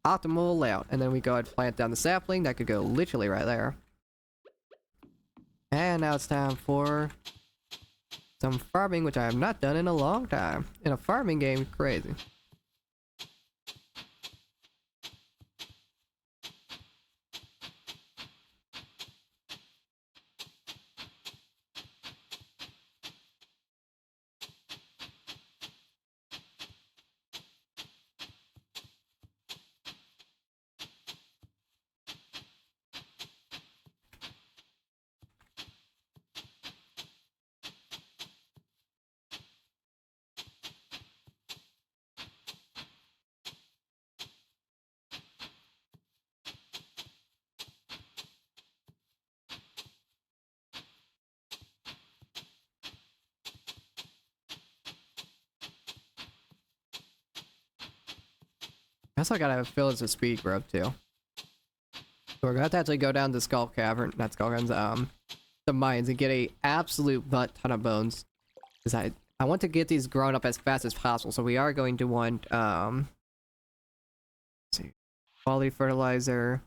Optimal layout. And then we go ahead and plant down the sapling. That could go literally right there. And now it's time for some farming, which I have not done in a long time. In a farming game, crazy. I also gotta fill this with speed growth too. So we're gonna have to actually go down to Skull Cavern, not Skull Caverns, the mines and get a absolute butt ton of bones. Because I want to get these grown up as fast as possible, so we are going to want, let's see, quality fertilizer.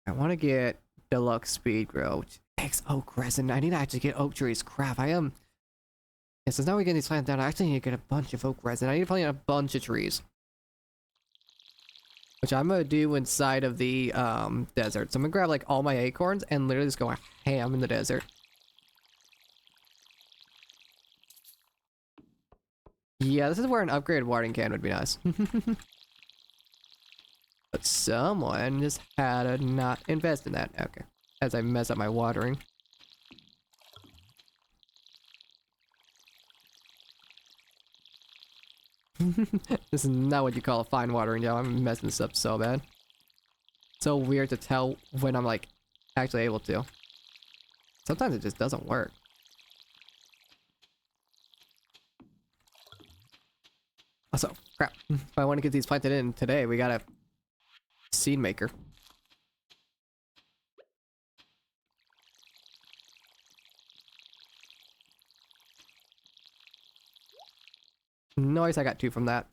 I want to get deluxe speed growth, which takes oak resin. I need to actually get oak trees. Crap, I am. Yeah, so now we get these plants down. I actually need to get a bunch of oak resin. I need to plant a bunch of trees. Which I'm gonna do inside of the desert. So I'm gonna grab like all my acorns and literally just go ham in the desert. Yeah, this is where an upgraded watering can would be nice. But someone just had to not invest in that. Okay. As I mess up my watering. This is not what you call a fine watering job. I'm messing this up so bad. So weird to tell when I'm like actually able to. Sometimes it just doesn't work. Also, crap. If I want to get these planted in today, we got a seed maker. Nice, I got 2 from that.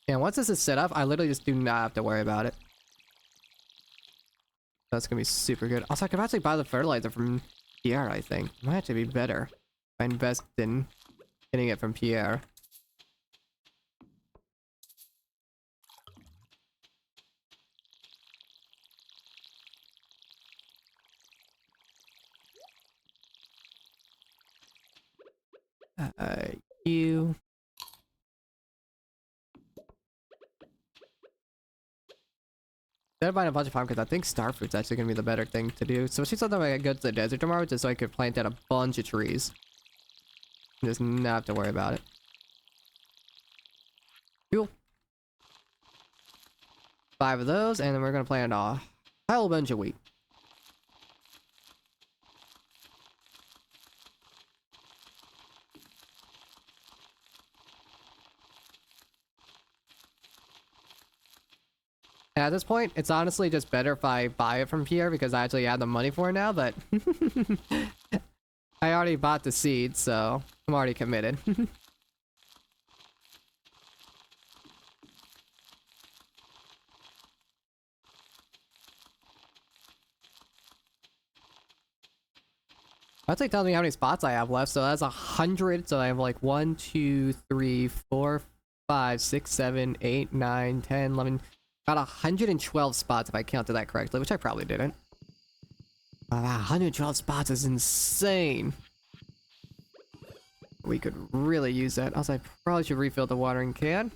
Yeah, once this is set up, I literally just do not have to worry about it. That's gonna be super good. Also, I could actually buy the fertilizer from Pierre, I think. Might actually be better if I invest in getting it from Pierre. You... Instead of buying a bunch of pumpkins, I think starfruit's actually gonna be the better thing to do. So she's something when I go to the desert tomorrow, just so I could plant out a bunch of trees. And just not have to worry about it. Cool. 5 of those, and then we're gonna plant a whole bunch of wheat. And at this point, it's honestly just better if I buy it from Pierre because I actually have the money for it now, but I already bought the seed, so I'm already committed. That's like telling me how many spots I have left, so that's 100. So I have like 1, 2, 3, 4, 5, 6, 7, 8, 9, 10, 11. About 112 spots if I counted that correctly, which I probably didn't. Wow, 112 spots is insane. We could really use that. Also, I probably should refill the watering can.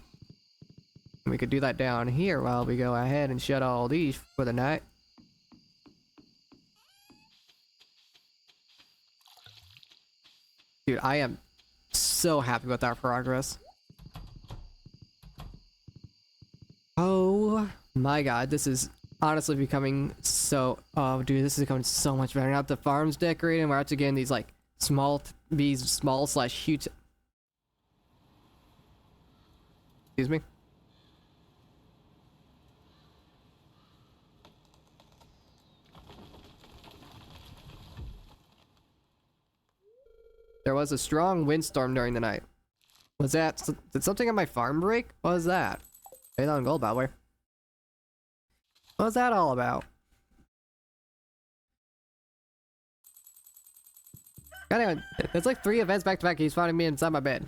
And we could do that down here while we go ahead and shut all these for the night. Dude, I am so happy with our progress. Oh my god, this is honestly becoming so... Oh, dude, this is becoming so much better. Now that the farm's decorated, and we're actually getting these, like, small/huge... Excuse me? There was a strong windstorm during the night. Was that... Did something on my farm break? What was that? 8,000 gold, by the way. What was that all about? Anyway, there's like 3 events back to back. He's finding me inside my bed.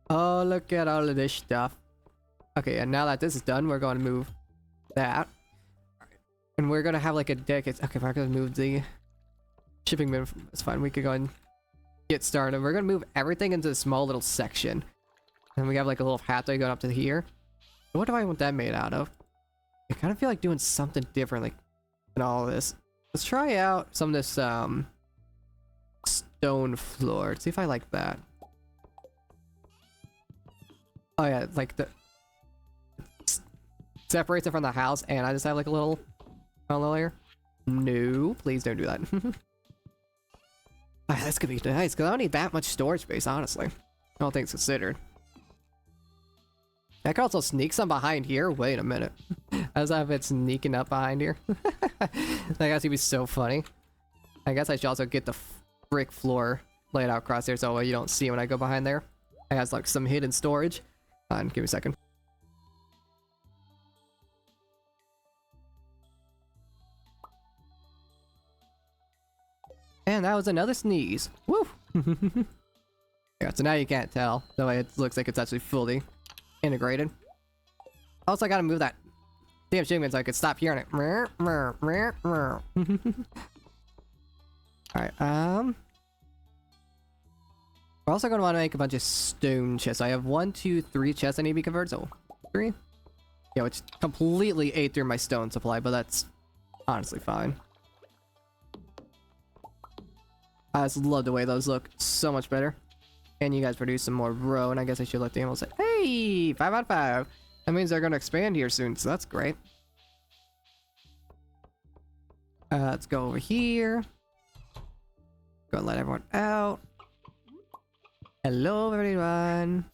Oh, look at all of this stuff. Okay, and now that this is done, we're going to move that. And we're going to have like a deck. Okay, we're going to move the shipping bin. It's fine. We could go and get started. We're going to move everything into a small little section. And we have like a little pathway going up to here. What do I want that made out of? I kind of feel like doing something differently than all of this. Let's try out some of this stone floor. See if I like that. Oh yeah, like the separates it from the house, and I just have like a little layer. No, please don't do that. Ah, this could be nice because I don't need that much storage space, honestly. All things considered. I could also sneak some behind here. Wait a minute. As I have it sneaking up behind here. That has to be so funny. I guess I should also get the brick floor laid out across there so you don't see when I go behind there. It has like some hidden storage. Hold on, give me a second. And that was another sneeze. Woo! Yeah, so now you can't tell. The way it looks like it's actually fully integrated. Also, I gotta move that damn shipment so I could stop hearing it. Alright, we're also gonna want to make a bunch of stone chests. I have 1, 2, 3 chests I need to be converted. So 3? Yeah, which completely ate through my stone supply, but that's honestly fine. I just love the way those look. So much better. And you guys produce some more row, and I guess I should let the animals say, hey, 5 out of 5. That means they're gonna expand here soon, so that's great. Let's go over here. Go and let everyone out. Hello, everyone.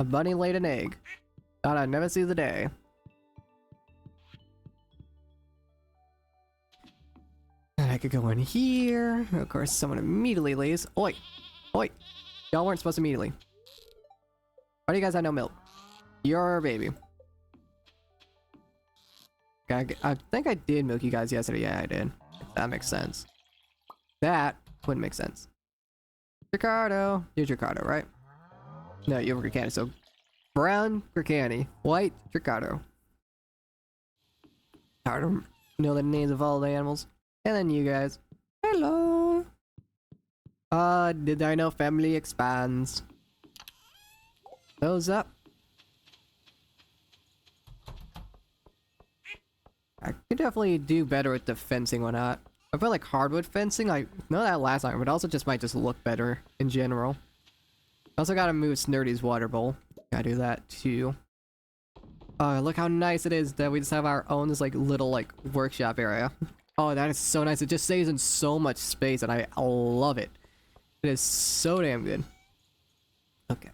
A bunny laid an egg. Thought I'd never see the day. And I could go in here. Of course, someone immediately leaves. Oi! Oi! Y'all weren't supposed to immediately. Why do you guys have no milk? You're a baby. I think I did milk you guys yesterday. Yeah, I did. That makes sense. That wouldn't make sense. Ricardo. You're Ricardo, right? No, you're Ricardo. So, brown Ricardo, white Ricardo. Hard to know the names of all the animals. And then you guys. Hello. The Dino family expands. Those up. I could definitely do better with the fencing or not. I feel like hardwood fencing, I know that last time, but also just might just look better in general. Also gotta move Snurdy's water bowl. Gotta do that too. Oh, look how nice it is that we just have our own this like little like workshop area. Oh, that is so nice. It just saves in so much space and I love it. It is so damn good. Okay.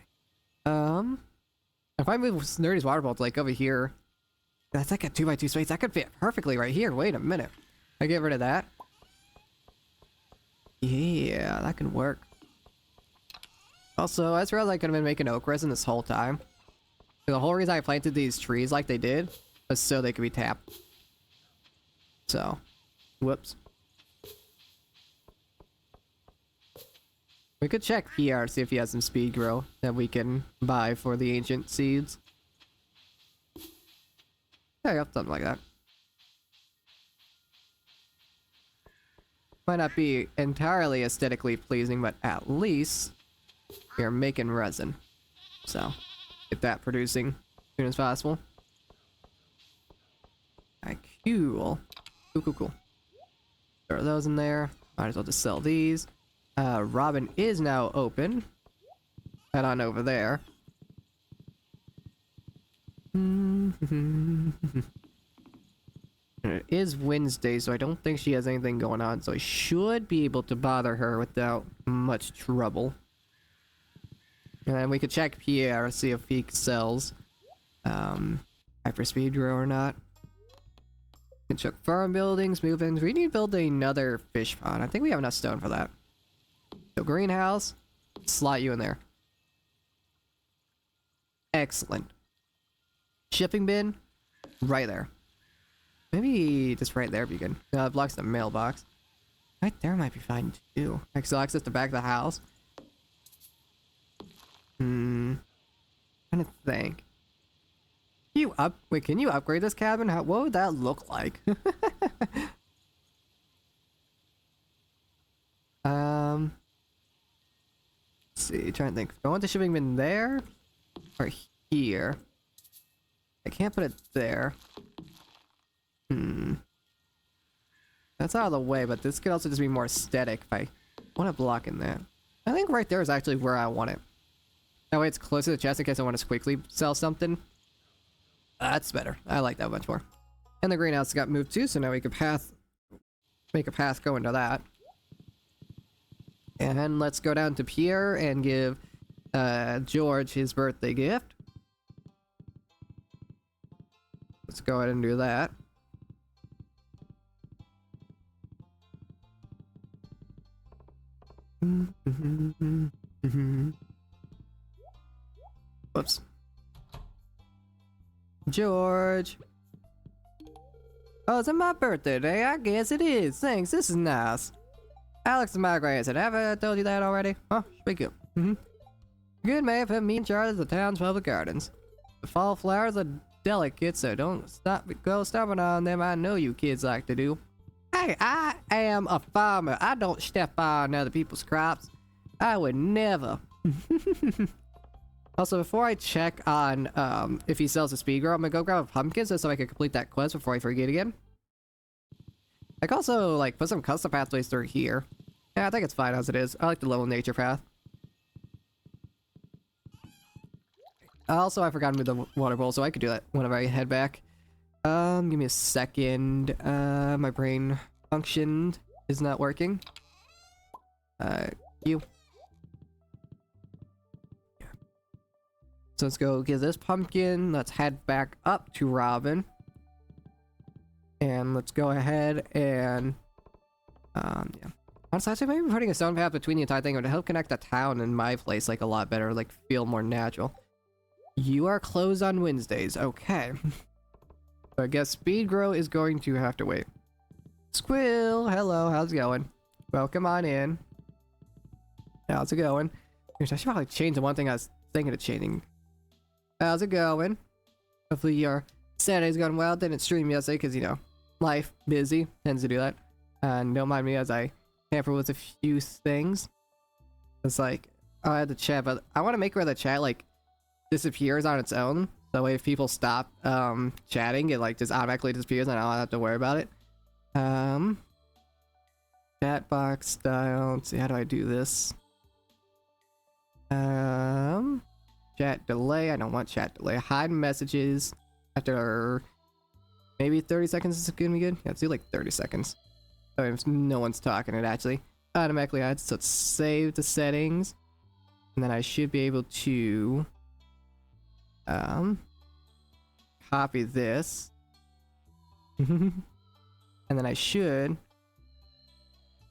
If I move Snurdy's water bowl to like over here, that's like a 2x2 space. That could fit perfectly right here. Wait a minute. I get rid of that. Yeah, that can work. Also, I just realized I could have been making oak resin this whole time. The whole reason I planted these trees like they did was so they could be tapped. So, whoops. We could check PR to see if he has some speed grow that we can buy for the ancient seeds. There you go, something like that. Might not be entirely aesthetically pleasing, but at least we are making resin. So, get that producing as soon as possible. Alright, cool. Cool. Throw those in there. Might as well just sell these. Robin is now open. Head on over there. It is Wednesday, so I don't think she has anything going on, so I should be able to bother her without much trouble. And then we could check Pierre, see if he sells hyperspeed grow or not. Construct farm buildings, move in. We need to build another fish pond. I think we have enough stone for that. So greenhouse, slot you in there. Excellent. Shipping bin, right there. Maybe just right there would be good. No, it blocks the mailbox. Right there might be fine too. So access the back of the house. Trying to think. Can you upgrade this cabin? What would that look like? Let's see, trying to think. Do I want the shipping bin there or here? I can't put it there. That's out of the way, but this could also just be more aesthetic if I want to block in that. I think right there is actually where I want it. That way it's close to the chest in case I want to quickly sell something. That's better. I like that much more. And the greenhouse got moved too, so now we can make a path go into that. And let's go down to Pierre and give George his birthday gift. Let's go ahead and do that. Whoops. George. Oh, is it my birthday today? I guess it is. Thanks, this is nice. Alex is my grandson. Have I told you that already? Huh? Speak up. Good man put me in charge of the town's public gardens. The fall flowers are delicate, so don't go stomping on them. I know you kids like to do. Hey, I am a farmer. I don't step on other people's crops. I would never. Also, before I check on if he sells a speed grow, I'm gonna go grab a pumpkin so I can complete that quest before I forget again. I can also like put some custom pathways through here. Yeah, I think it's fine as it is. I like the low nature path. Also, I forgot to move the water bowl, so I could do that whenever I head back. Give me a second. My brain functioned is not working. You. So let's go get this pumpkin. Let's head back up to Robin. And let's go ahead and yeah. Honestly, I'd say maybe putting a stone path between the entire thing would help connect the town and my place like a lot better, like feel more natural. You are closed on Wednesdays. Okay. So I guess speed grow is going to have to wait. Squill, hello, how's it going? Welcome on in. How's it going? I should probably change the one thing I was thinking of changing. How's it going? Hopefully your Saturday's going well. Didn't stream yesterday because, you know, life, busy, tends to do that. And don't mind me as I tamper with a few things. It's like, I had to chat, but I want to make where the chat, like, disappears on its own. That way if people stop chatting, it like just automatically disappears and I don't have to worry about it. Chat box style. Let's see, how do I do this? Chat delay. I don't want chat delay. Hide messages after maybe 30 seconds is gonna be good. Yeah, let's do like 30 seconds. So if no one's talking, it actually automatically adds. So let's save the settings. And then I should be able to copy this. And then I should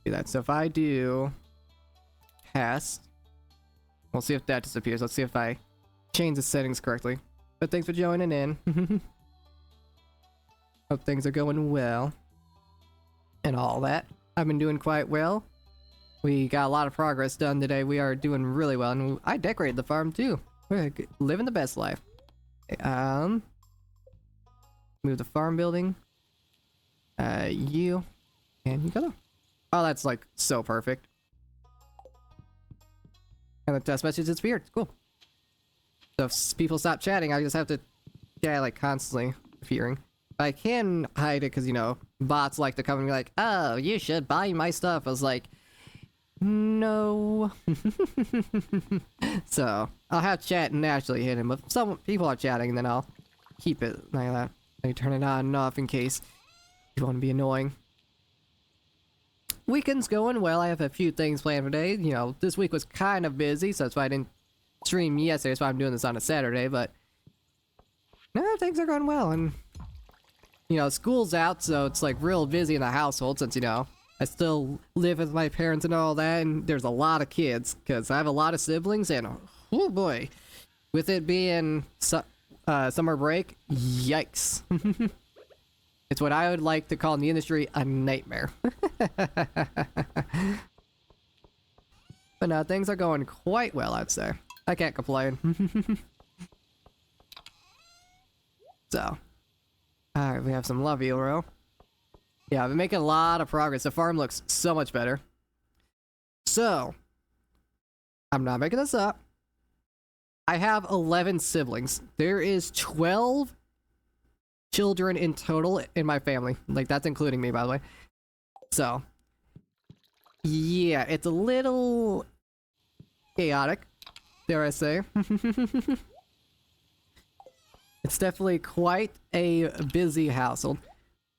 do that. So if I do test, we'll see if that disappears. Let's see if I change the settings correctly. But thanks for joining in. Hope things are going well. And all that. I've been doing quite well. We got a lot of progress done today. We are doing really well. And I decorated the farm too. We're living the best life. Move the farm building. You. And you go. Oh, that's like so perfect. And the test message disappeared. Cool. So if people stop chatting, I just have to chat like constantly appearing. I can hide it because, you know, bots like to come and be like, oh, you should buy my stuff. I was like, no. So I'll have chat naturally hidden, but if some people are chatting, then I'll keep it like that. I turn it on and off in case you want to be annoying. Weekend's going well. I have a few things planned for today. You know, this week was kind of busy, so that's why I didn't stream yesterday. That's why I'm doing this on a Saturday, but no, things are going well, and you know, school's out, so it's like real busy in the household since, you know, I still live with my parents and all that, and there's a lot of kids, because I have a lot of siblings, and oh boy, with it being summer break, yikes. It's what I would like to call in the industry a nightmare. But now things are going quite well, I'd say. I can't complain. So, alright, we have some love row. Yeah, I've been making a lot of progress. The farm looks so much better. So, I'm not making this up. I have 11 siblings. There is 12 children in total in my family. Like, that's including me, by the way. So, yeah, it's a little chaotic, dare I say. It's definitely quite a busy household.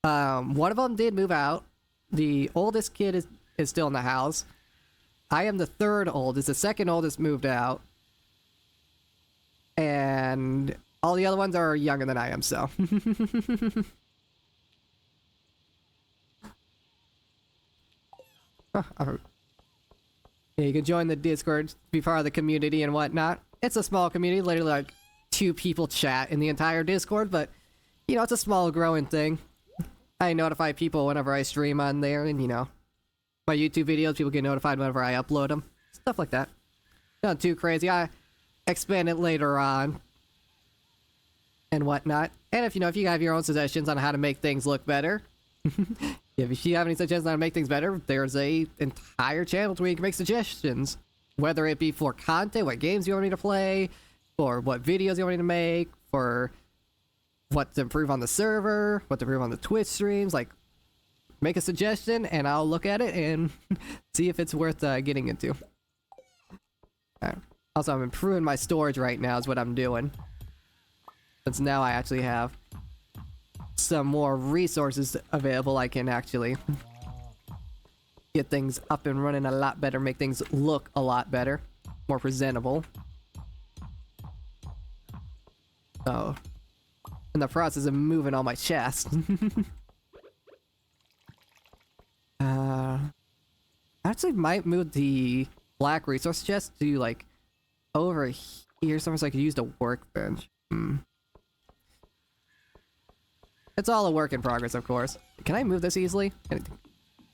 One of them did move out. The oldest kid is still in the house. I am the third oldest. The second oldest moved out. And all the other ones are younger than I am, so. Yeah, you can join the Discord, be part of the community and whatnot. It's a small community, literally like 2 people chat in the entire Discord, but, you know, it's a small growing thing. I notify people whenever I stream on there, and, you know, my YouTube videos, people get notified whenever I upload them. Stuff like that. Not too crazy. I expand it later on and whatnot. And if, you know, if you have your own suggestions on how to make things look better, if you have any suggestions on how to make things better, there's a entire channel where you can make suggestions. Whether it be for content, what games you want me to play, or what videos you want me to make, for what to improve on the server, what to improve on the Twitch streams, like, make a suggestion and I'll look at it and see if it's worth getting into. Alright. Also, I'm improving my storage right now is what I'm doing. Since now I actually have some more resources available, I can actually get things up and running a lot better, make things look a lot better, more presentable. So, in the process of moving all my chests. I actually might move the black resource chest to, like, over here somewhere so I could use the workbench. It's all a work in progress, of course. Can I move this easily?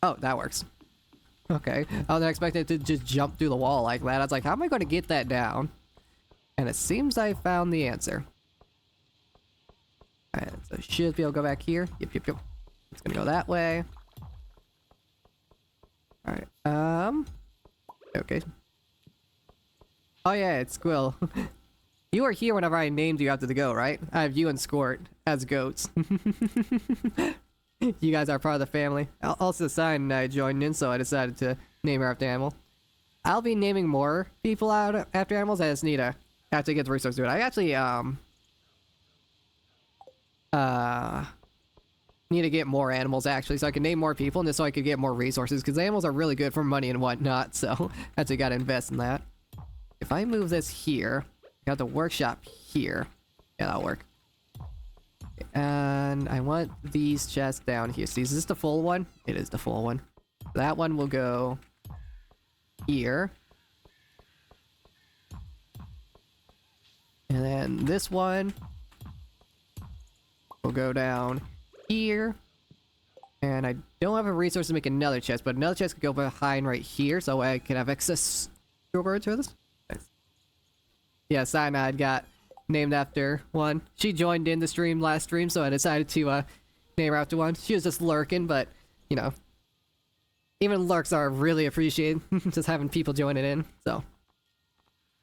Oh, that works. Okay. I wasn't expecting it to just jump through the wall like that. I was like, how am I going to get that down? And it seems I found the answer. Alright, so I should be able to go back here. Yep. It's gonna go that way. Alright, okay. Oh yeah, it's Squill. You were here whenever I named you after the goat, right? I have you and Squirt as goats. You guys are part of the family. Also, Sign joined in, so I decided to name her after animal. I'll be naming more people out after animals. I just need to actually get the resources to it. I actually, need to get more animals, actually, so I can name more people, and just so I could get more resources, because animals are really good for money and whatnot, so actually gotta invest in that. If I move this here, got the workshop here. Yeah, that'll work. And I want these chests down here. See, is this the full one? It is the full one. That one will go here. And then this one will go down here. And I don't have a resource to make another chest, but another chest could go behind right here, so I can have access over to this. Nice. Yeah, Cyanide got named after one. She joined in the stream last stream, so I decided to name her after one. She was just lurking, but, you know, even lurks are really appreciated. Just having people joining in, so.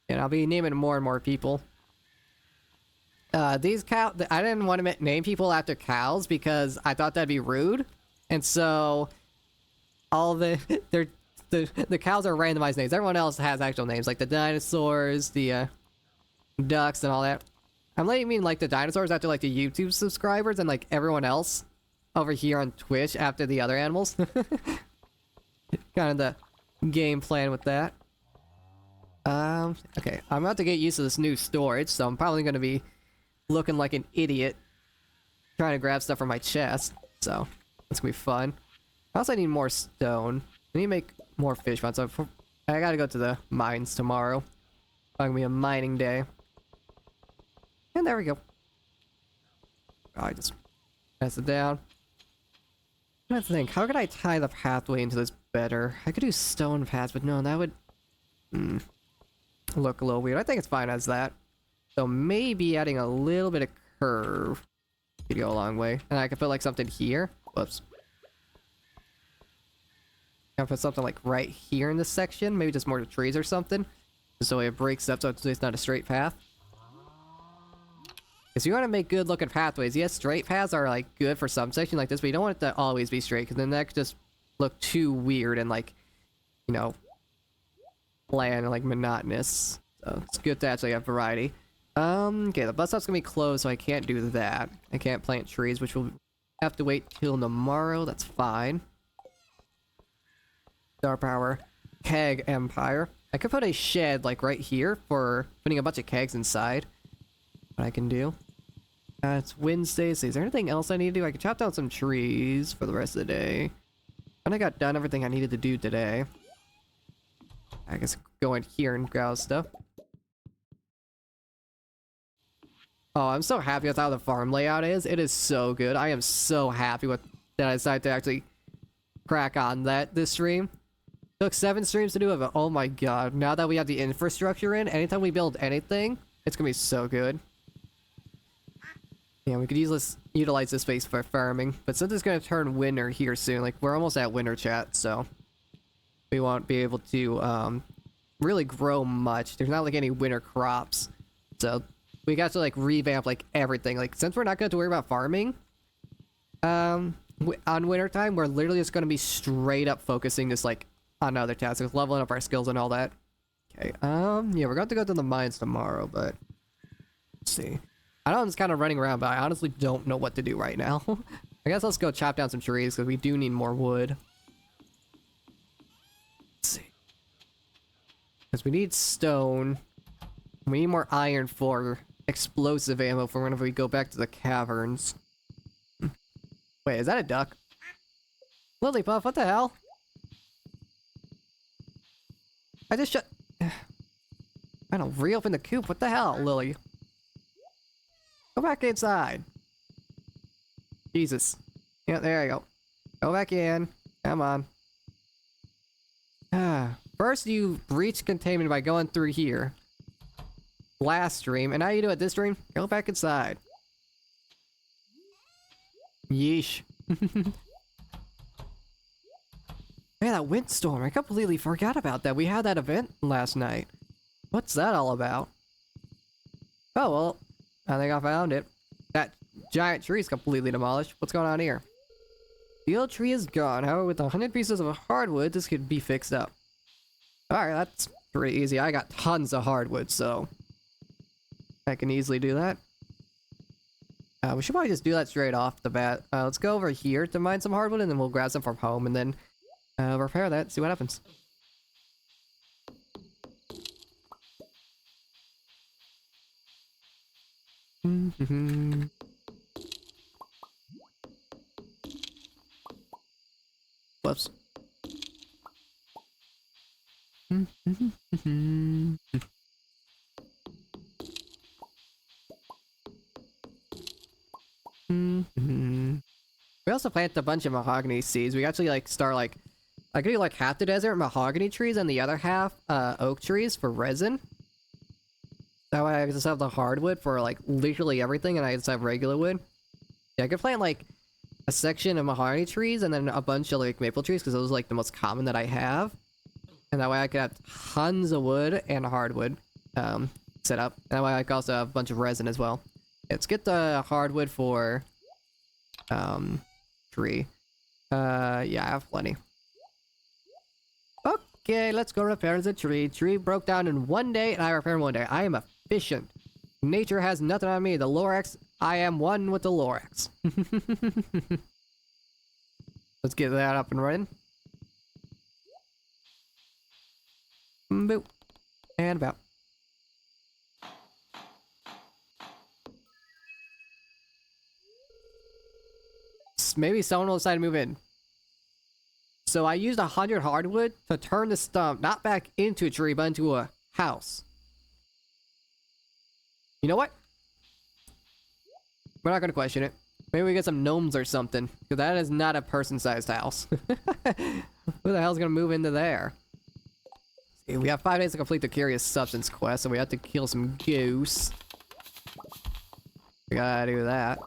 And I'll be naming more and more people. These cow, I didn't want to name people after cows because I thought that'd be rude. And so, all the cows are randomized names. Everyone else has actual names, like the dinosaurs, the ducks, and all that. I'm letting mean like the dinosaurs after like the YouTube subscribers, and like everyone else over here on Twitch after the other animals. Kind of the game plan with that. Okay, I'm about to get used to this new storage, so I'm probably gonna be looking like an idiot trying to grab stuff from my chest, so that's gonna be fun. I also need more stone. I need to make more fish ponds. So I gotta go to the mines tomorrow. It's gonna be a mining day. And there we go. Oh, I just pass it down. I think, how could I tie the pathway into this better? I could do stone paths, but no, that would look a little weird. I think it's fine as that. So maybe adding a little bit of curve could go a long way. And I could put like something here. Whoops. I put something like right here in this section. Maybe just more trees or something. Just so it breaks up so it's not a straight path. Because you want to make good looking pathways. Yes, straight paths are like good for some sections like this, but you don't want it to always be straight, because then that could just look too weird and like, you know, bland and like monotonous. So it's good to actually have variety. Okay, the bus stop's gonna be closed, so I can't do that. I can't plant trees, which will have to wait till tomorrow. That's fine. Star Power Keg Empire. I could put a shed like right here for putting a bunch of kegs inside. What I can do. It's Wednesday, so is there anything else I need to do? I can chop down some trees for the rest of the day. And I got done everything I needed to do today. I guess go in here and grab stuff. Oh, I'm so happy with how the farm layout is. It is so good. I am so happy with that I decided to actually crack on this stream. Took 7 streams to do it, but oh my god. Now that we have the infrastructure in, anytime we build anything, it's gonna be so good. Yeah, we could utilize this space for farming, but since it's gonna turn winter here soon, like we're almost at winter chat, so we won't be able to really grow much. There's not like any winter crops, so we got to like revamp like everything. Like since we're not going to worry about farming on winter time, we're literally just going to be straight up focusing just like on other tasks, like leveling up our skills and all that. Okay, yeah, we're going to go to the mines tomorrow, but let's see. I know I'm just kind of running around, but I honestly don't know what to do right now. I guess let's go chop down some trees, because we do need more wood. Let's see. Because we need stone. We need more iron for explosive ammo for whenever we go back to the caverns. Wait, is that a duck? Lilypuff, what the hell? I just shut... I don't reopen the coop, what the hell, Lily? Go back inside. Jesus. Yeah, there you go. Go back in. Come on. First you breach containment by going through here. Last stream, and now you do it this stream? Go back inside. Yeesh. Man, that windstorm, I completely forgot about that. We had that event last night. What's that all about? Oh, well, I think I found it. That giant tree is completely demolished. What's going on here? The old tree is gone. However, with 100 pieces of hardwood, this could be fixed up. Alright, that's pretty easy. I got tons of hardwood, so I can easily do that. We should probably just do that straight off the bat. Let's go over here to mine some hardwood, and then we'll grab some from home, and then repair that, see what happens. Whoops. We also planted a bunch of mahogany seeds. We actually like start like I could do like half the desert mahogany trees and the other half oak trees for resin. That way I just have the hardwood for like literally everything, and I just have regular wood. Yeah, I could plant like a section of mahogany trees and then a bunch of like maple trees, because those are like the most common that I have. And that way I could have tons of wood and hardwood set up. And that way I could also have a bunch of resin as well. Let's get the hardwood for tree. Yeah, I have plenty. Okay, let's go repair the tree. Tree broke down in one day and I repaired in one day. I am efficient. Nature has nothing on me. The Lorax, I am one with the Lorax. Let's get that up and running. Boop. And about. maybe someone will decide to move in. So I used 100 hardwood to turn the stump not back into a tree, but into a house. You know what? We're not gonna question it. Maybe we get some gnomes or something, because that is not a person-sized house. Who the hell's gonna move into there? See, we have 5 days to complete the Curious Substance quest, so we have to kill some ghosts. We gotta do that.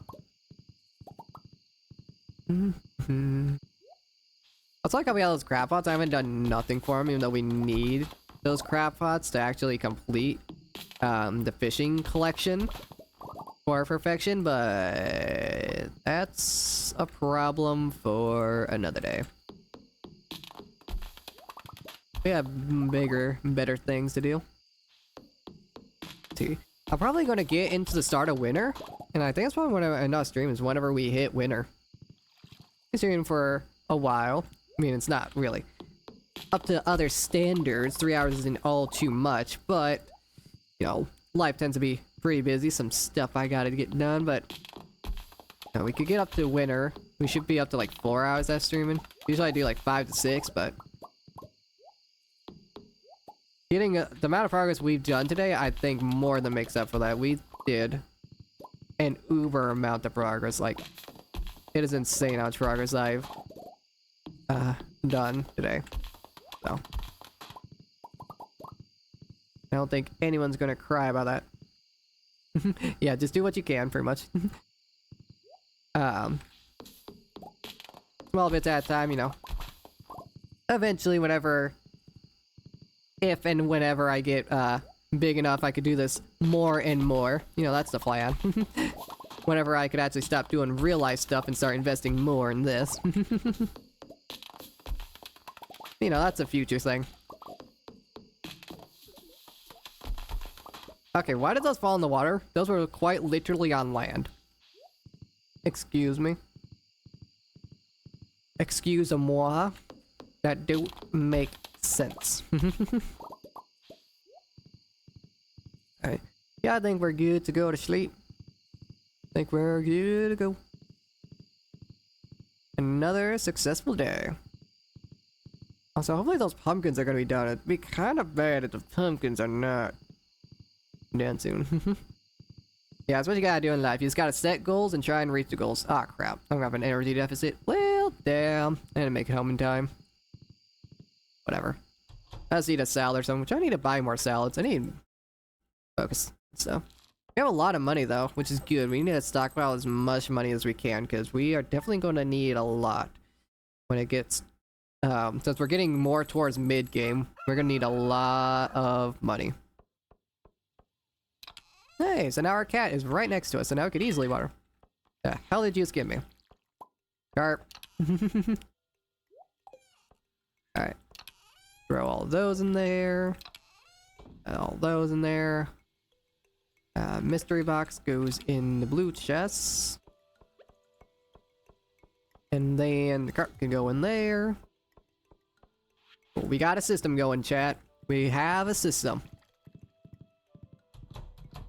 It's like how we have those crab pots. I haven't done nothing for them, even though we need those crab pots to actually complete the fishing collection for perfection, but that's a problem for another day. We have bigger, better things to do. See, I'm probably going to get into the start of winter, and I think that's probably when I end up streaming, is whenever we hit winter. I'm streaming for a while. I mean, it's not really up to other standards. 3 hours isn't all too much, but, you know, life tends to be pretty busy. Some stuff I gotta get done, but you know, we could get up to winter. We should be up to like 4 hours of streaming. Usually I do like 5 to 6, but getting the amount of progress we've done today, I think more than makes up for that. We did an uber amount of progress. Like, it is insane how much progress I've done today. So I don't think anyone's gonna cry about that. Yeah, just do what you can, pretty much. Small bits at a time, you know. Eventually, whenever, if and whenever I get big enough, I could do this more and more. You know, that's the plan. Whenever I could actually stop doing real life stuff and start investing more in this. You know, that's a future thing. Okay, why did those fall in the water? Those were quite literally on land. Excuse me. Excuse-moi. That don't make sense. Alright. Yeah, I think we're good to go to sleep. I think we're good to go. Another successful day. Also, hopefully those pumpkins are gonna be done. It'd be kind of bad if the pumpkins are not done soon. Yeah, that's what you gotta do in life. You just gotta set goals and try and reach the goals. Ah, crap. I'm gonna have an energy deficit. Well, damn. I didn't make it home in time. Whatever. I just eat a salad or something, which I need to buy more salads. I need focus. So, we have a lot of money though, which is good. We need to stockpile as much money as we can, because we are definitely going to need a lot when it gets since we're getting more towards mid-game, we're gonna need a lot of money. Hey, so now our cat is right next to us, so now we could easily water. The hell did you just give me? Carp. Alright. Throw all those in there. All those in there. Mystery box goes in the blue chest. And then the carp can go in there. We got a system going, chat. We have a system.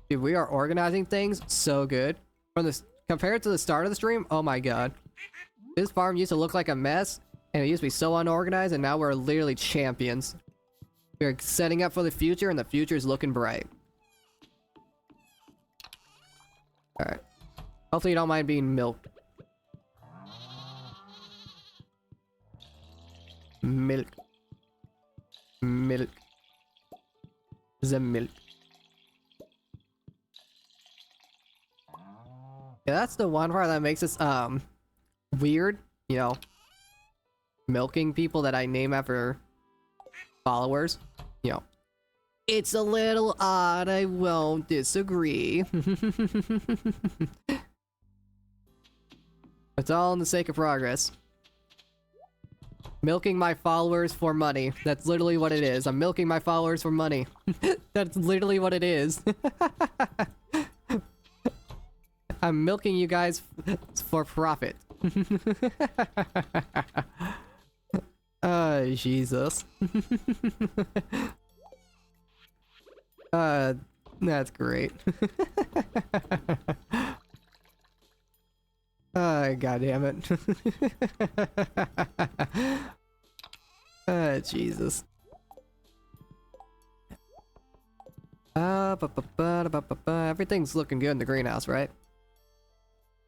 Dude, we are organizing things so good. From this, compared to the start of the stream, oh my god. This farm used to look like a mess, and it used to be so unorganized, and now we're literally champions. We're setting up for the future, and the future is looking bright. Alright. Hopefully you don't mind being milked. Milk. Milk. The milk. Yeah, that's the one part that makes us, weird, you know, milking people that I name after followers, you know. It's a little odd, I won't disagree. It's all in the sake of progress. Milking my followers for money. That's literally what it is. I'm milking my followers for money. That's literally what it is. I'm milking you guys for profit. Jesus. That's great. God damn it. Jesus. Everything's looking good in the greenhouse, right?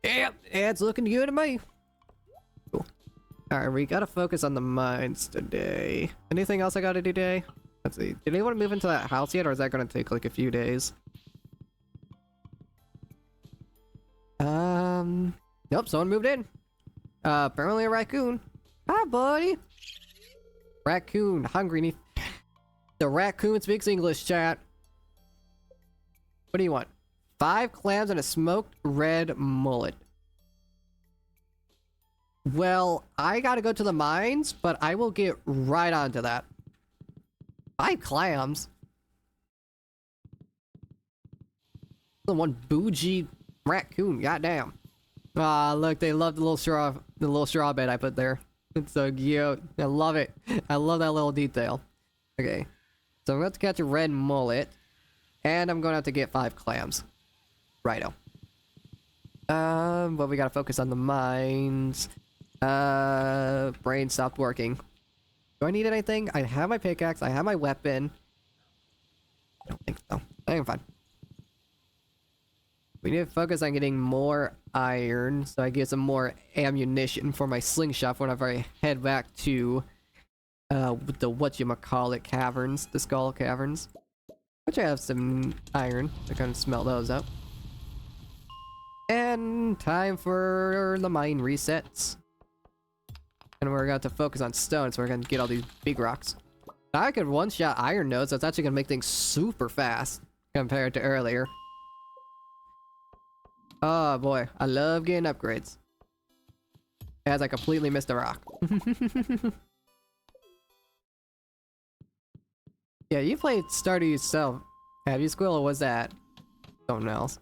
Yep, it's looking good to me. Cool. Alright, we gotta focus on the mines today. Anything else I gotta do today? Let's see. Did anyone move into that house yet, or is that gonna take like a few days? Nope, someone moved in. Apparently a raccoon. Hi, buddy. Raccoon, hungry. The raccoon speaks English, chat. What do you want? 5 clams and a smoked red mullet. Well, I gotta go to the mines, but I will get right onto that. 5 clams? The one bougie raccoon, goddamn. Ah, look, they love the little straw bed I put there. It's so cute. I love it. I love that little detail. Okay. So I'm going to have to catch a red mullet. And I'm going to have to get 5 clams. Righto. But we gotta focus on the mines. Brain stopped working. Do I need anything? I have my pickaxe. I have my weapon. I don't think so. I think I'm fine. We need to focus on getting more iron, so I get some more ammunition for my slingshot whenever I head back to the whatchamacallit caverns, the skull caverns. Which I have some iron, so I can smelt those up. And time for the mine resets. And we're going to focus on stone, so we're going to get all these big rocks. Now I could one-shot iron nodes, so it's actually going to make things super fast compared to earlier. Oh boy, I love getting upgrades. As I completely missed a rock. Yeah, you played Stardew yourself. Have you, Squill, or was that something else?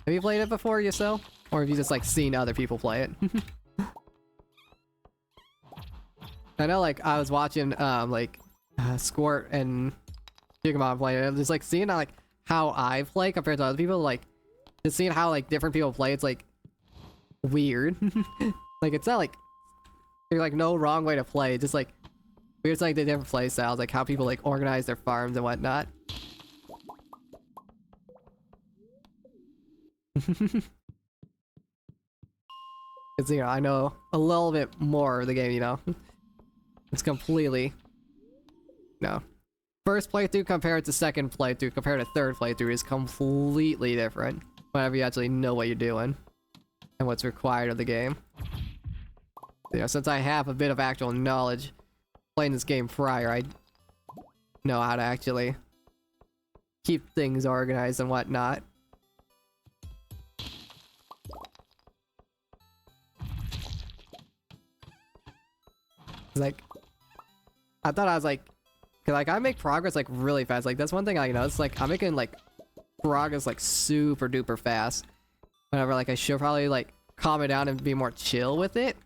Have you played it before yourself? Or have you just, like, seen other people play it? I know, like, I was watching, Squirt and Digimon play it. I'm just, like, seeing, like, how I play compared to other people, like, just seeing how, like, different people play, it's, like, weird. Like, it's not, like, there's, like, no wrong way to play, just, like, weird, like, the different play styles, like, how people, like, organize their farms and whatnot. Because, you know, I know a little bit more of the game, you know? It's completely... No. First playthrough compared to second playthrough compared to third playthrough is completely different. Whenever you actually know what you're doing. And what's required of the game. You know, since I have a bit of actual knowledge playing this game prior, I know how to actually keep things organized and whatnot. Like, I thought I was like, cause like I make progress like really fast. Like that's one thing I noticed. Like I'm making like progress like super duper fast. Whenever like I should probably like calm it down and be more chill with it.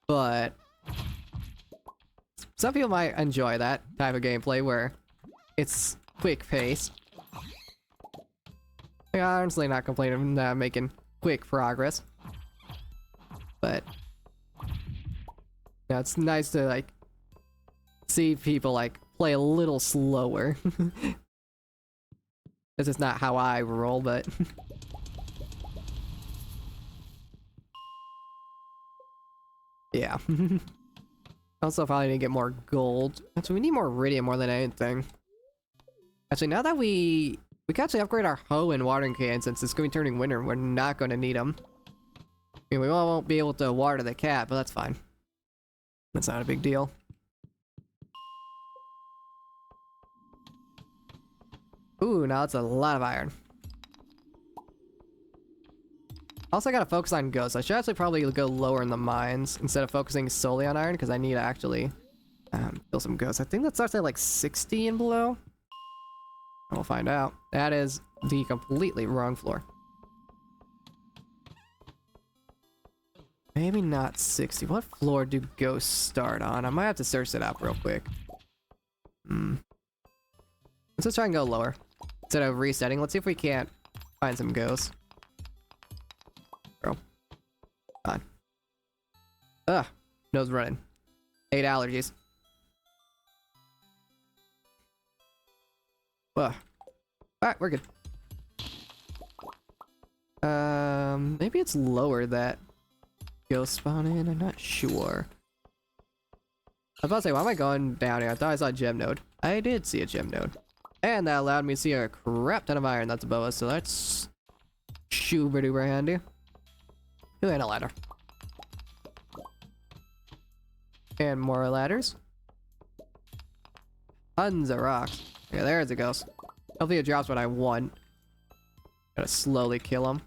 But some people might enjoy that type of gameplay where it's quick paced. Like, I'm honestly not complaining that I'm making quick progress. But yeah, it's nice to like see people like play a little slower. This is not how I roll, but yeah. Also probably need to get more gold. Actually, we need more iridium more than anything. Actually, now that we can actually upgrade our hoe and watering can since it's going to be turning winter, we're not going to need them. I mean, we won't be able to water the cat, but that's fine. That's not a big deal. Ooh, now it's a lot of iron. Also, I gotta focus on ghosts. I should actually probably go lower in the mines instead of focusing solely on iron, because I need to actually kill some ghosts. I think that starts at like 60 and below. We'll find out. That is the completely wrong floor. Maybe not 60. What floor do ghosts start on? I might have to search it up real quick. Let's just try and go lower. Instead of resetting, let's see if we can't find some ghosts. Bro. Ugh, nose running. 8 allergies. Ugh. Alright, we're good. Maybe it's lower that ghost spawn in, I'm not sure. I was about to say, why am I going down here? I thought I saw a gem node. I did see a gem node. And that allowed me to see a crap ton of iron that's above us, so that's super duper handy. Ooh, and a ladder. And more ladders. Tons of rocks. Yeah, there's a ghost. Hopefully it drops what I want. Gotta slowly kill him.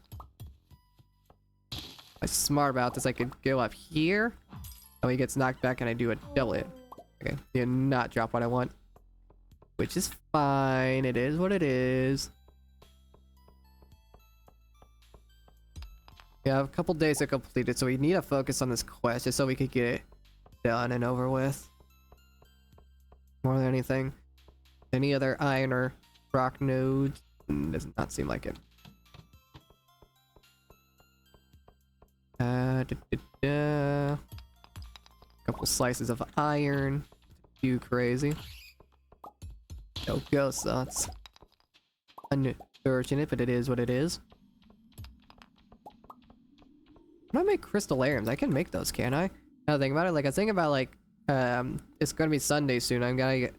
I'm smart about this. I could go up here. Oh, he gets knocked back and I do a double hit. Okay, did not drop what I want. Which is fine. It is what it is. We have a couple days to complete it, so we need to focus on this quest just so we could get it done and over with. More than anything. Any other iron or rock nodes? Does not seem like it. Couple slices of iron. Too crazy. No ghost thoughts. Unfortunate, but it is what it is. Can I make crystal iridiums? I can make those, can't I? Now I think about it, like I was thinking about like it's gonna be Sunday soon. I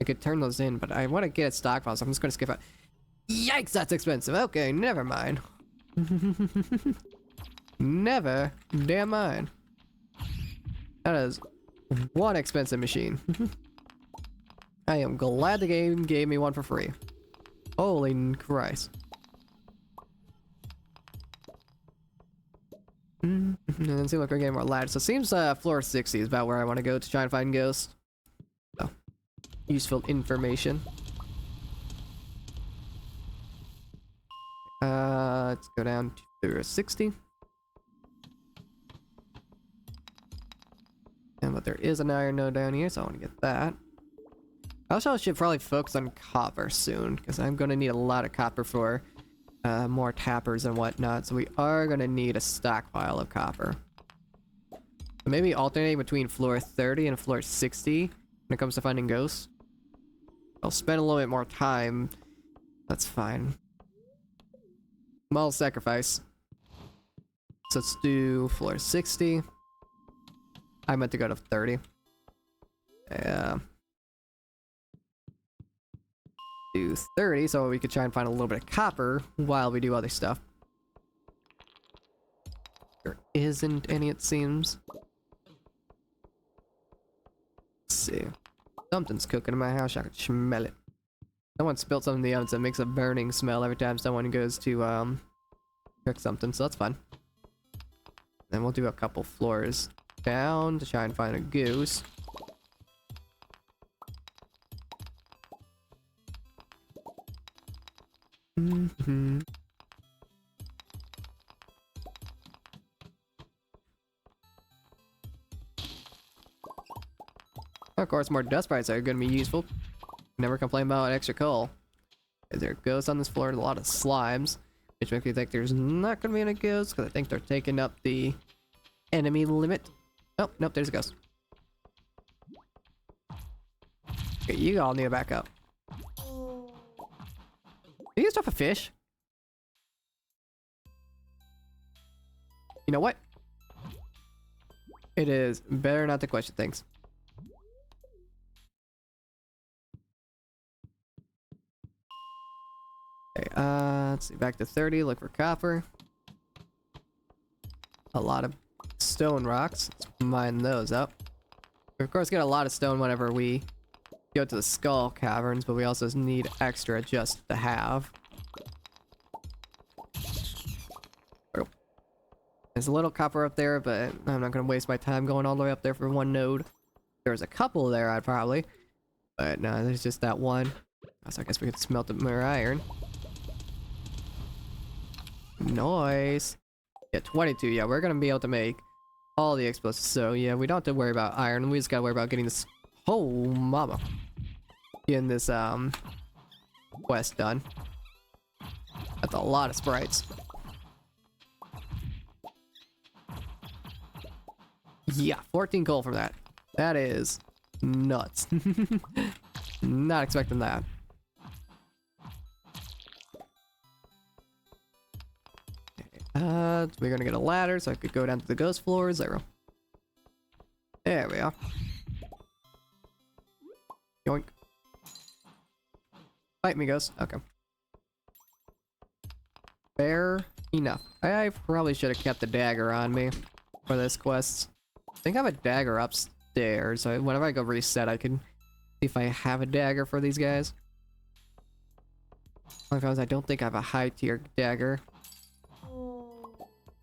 could turn those in, but I want to get a stockpile, so I'm just gonna skip out. Yikes, that's expensive. Okay, never mind. Never damn mind. That is one expensive machine. I am glad the game gave me one for free. Holy Christ. And then see, look, we're getting more ladders. So it seems floor 60 is about where I want to go to try and find ghosts. So, useful information. Let's go down to 60. But there is an iron node down here, so I want to get that. I also should probably focus on copper soon, because I'm going to need a lot of copper for more tappers and whatnot, so we are going to need a stockpile of copper. So maybe alternating between floor 30 and floor 60 when it comes to finding ghosts. I'll spend a little bit more time. That's fine. Small sacrifice. So let's do floor 60. I meant to go to 30. Yeah. Do 30 so we could try and find a little bit of copper while we do other stuff. There isn't any, it seems. Let's see. Something's cooking in my house. I can smell it. Someone spilled something in the oven, so it makes a burning smell every time someone goes to cook something, so that's fun. Then we'll do a couple floors down to try and find a goose. Of course, more dust sprites are going to be useful. Never complain about extra coal. There goes on this floor, a lot of slimes, which makes me think there's not going to be any ghosts, because I think they're taking up the enemy limit. Oh, nope, there's a ghost. Okay, you all need to back up. Did you just drop a fish? You know what? It is better not to question things. Okay, let's see, back to 30, look for copper. A lot of stone rocks. Let's mine those up. We of course get a lot of stone whenever we go to the skull caverns, but we also need extra just to have. Oh. There's a little copper up there, but I'm not going to waste my time going all the way up there for one node. There's a couple there, I'd probably. But no, there's just that one. So I guess we could smelt up more iron. Nice. Yeah, 22. Yeah, we're going to be able to make all the explosives. So yeah, we don't have to worry about iron. We just got to worry about getting this... Oh, mama. Getting this, quest done. That's a lot of sprites. Yeah, 14 coal from that. That is nuts. Not expecting that. We're gonna get a ladder so I could go down to the ghost floors. There we are. Yoink. Fight me, ghost. Okay. Fair enough. I probably should have kept the dagger on me for this quest. I think I have a dagger upstairs, so whenever I go reset, I can see if I have a dagger for these guys. Only problem is I don't think I have a high tier dagger.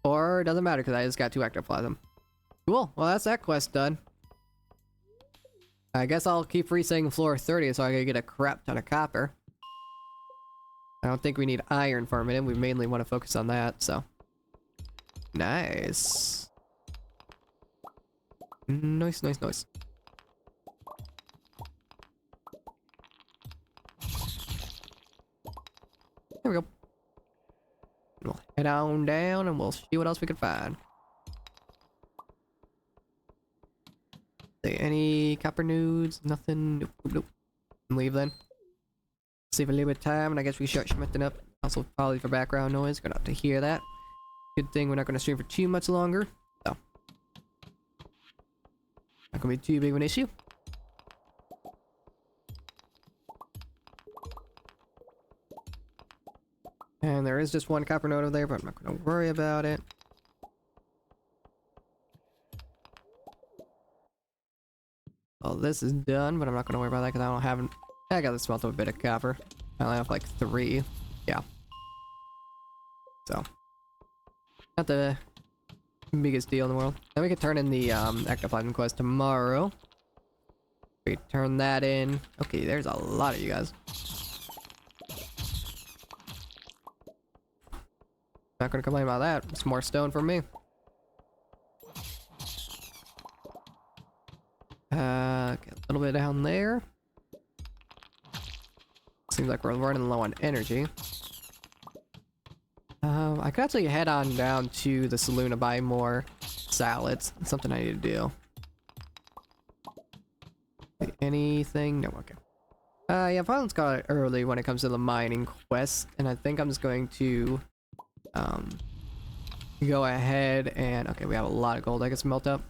Or it doesn't matter because I just got 2 ectoplasm. Cool. Well, that's that quest done. I guess I'll keep resetting floor 30 so I can get a crap ton of copper. I don't think we need iron for a minute. We mainly want to focus on that, so. Nice. Nice, nice, nice. There we go. We'll head on down and we'll see what else we can find. Any copper nudes? Nothing? Nope, nope, nope. Leave then. Save a little bit of time and I guess we start schmitting up. Also probably for background noise. Gonna have to hear that. Good thing we're not gonna stream for too much longer. So. Not gonna be too big of an issue. And there is just 1 copper node over there, but I'm not gonna worry about it. Well, this is done, but I'm not gonna worry about that because I don't have. I got to smelt up a bit of copper. I only have like 3. Yeah. So. Not the biggest deal in the world. Then we could turn in the ectoplasm quest tomorrow. We turn that in. Okay, there's a lot of you guys. Not gonna complain about that. It's more stone for me. Get a little bit down there. Seems like we're running low on energy. I could actually head on down to the saloon to buy more salads. That's something I need to do. Anything? No, okay. Yeah, Violence got it early when it comes to the mining quest, and I think I'm just going to go ahead and okay, we have a lot of gold I can smelt up.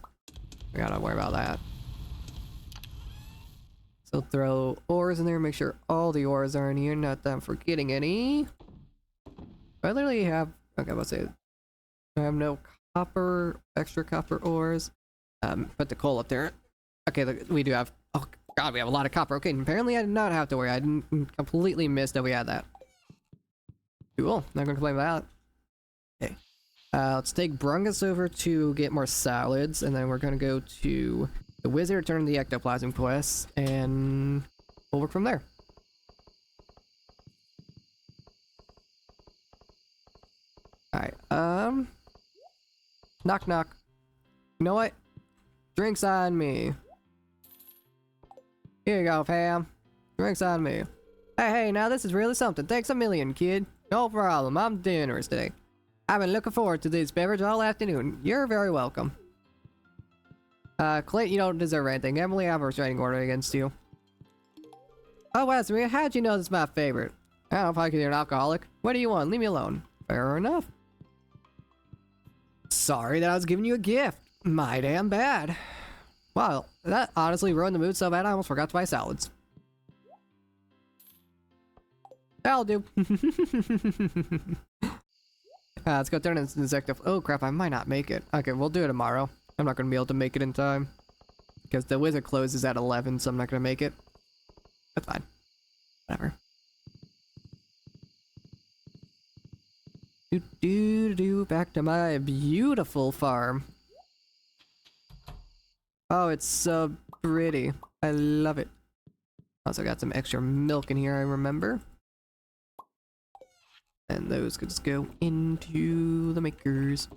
We gotta worry about that. So throw ores in there, make sure all the ores are in here, not that I'm forgetting any. I literally have okay, let's say I have no copper, extra copper ores. Put the coal up there. Okay, we do have oh god, we have a lot of copper. Okay, apparently I did not have to worry. I didn't completely miss that we had that. Cool, not gonna complain about that. Okay. Let's take Brungus over to get more salads, and then we're gonna go to the wizard, turn the ectoplasm quest, and we'll work from there. Alright, knock knock. You know what? Drinks on me. Here you go, fam. Drinks on me. Hey, now this is really something. Thanks a million, kid. No problem, I'm generous today. I've been looking forward to this beverage all afternoon. You're very welcome. Clint, you don't deserve anything. Emily, I have a restraining order against you. Oh, Wesley, how'd you know this is my favorite? I don't know if I could be an alcoholic. What do you want? Leave me alone. Fair enough. Sorry that I was giving you a gift. My damn bad. Wow, that honestly ruined the mood so bad I almost forgot to buy salads. That'll do. Let's go turn in this ectoplasm. Oh crap, I might not make it. Okay, we'll do it tomorrow. I'm not gonna be able to make it in time. Because the wizard closes at 11, so I'm not gonna make it. That's fine. Whatever. Back to my beautiful farm. Oh, it's so pretty. I love it. Also got some extra milk in here, I remember. And those could just go into the makers.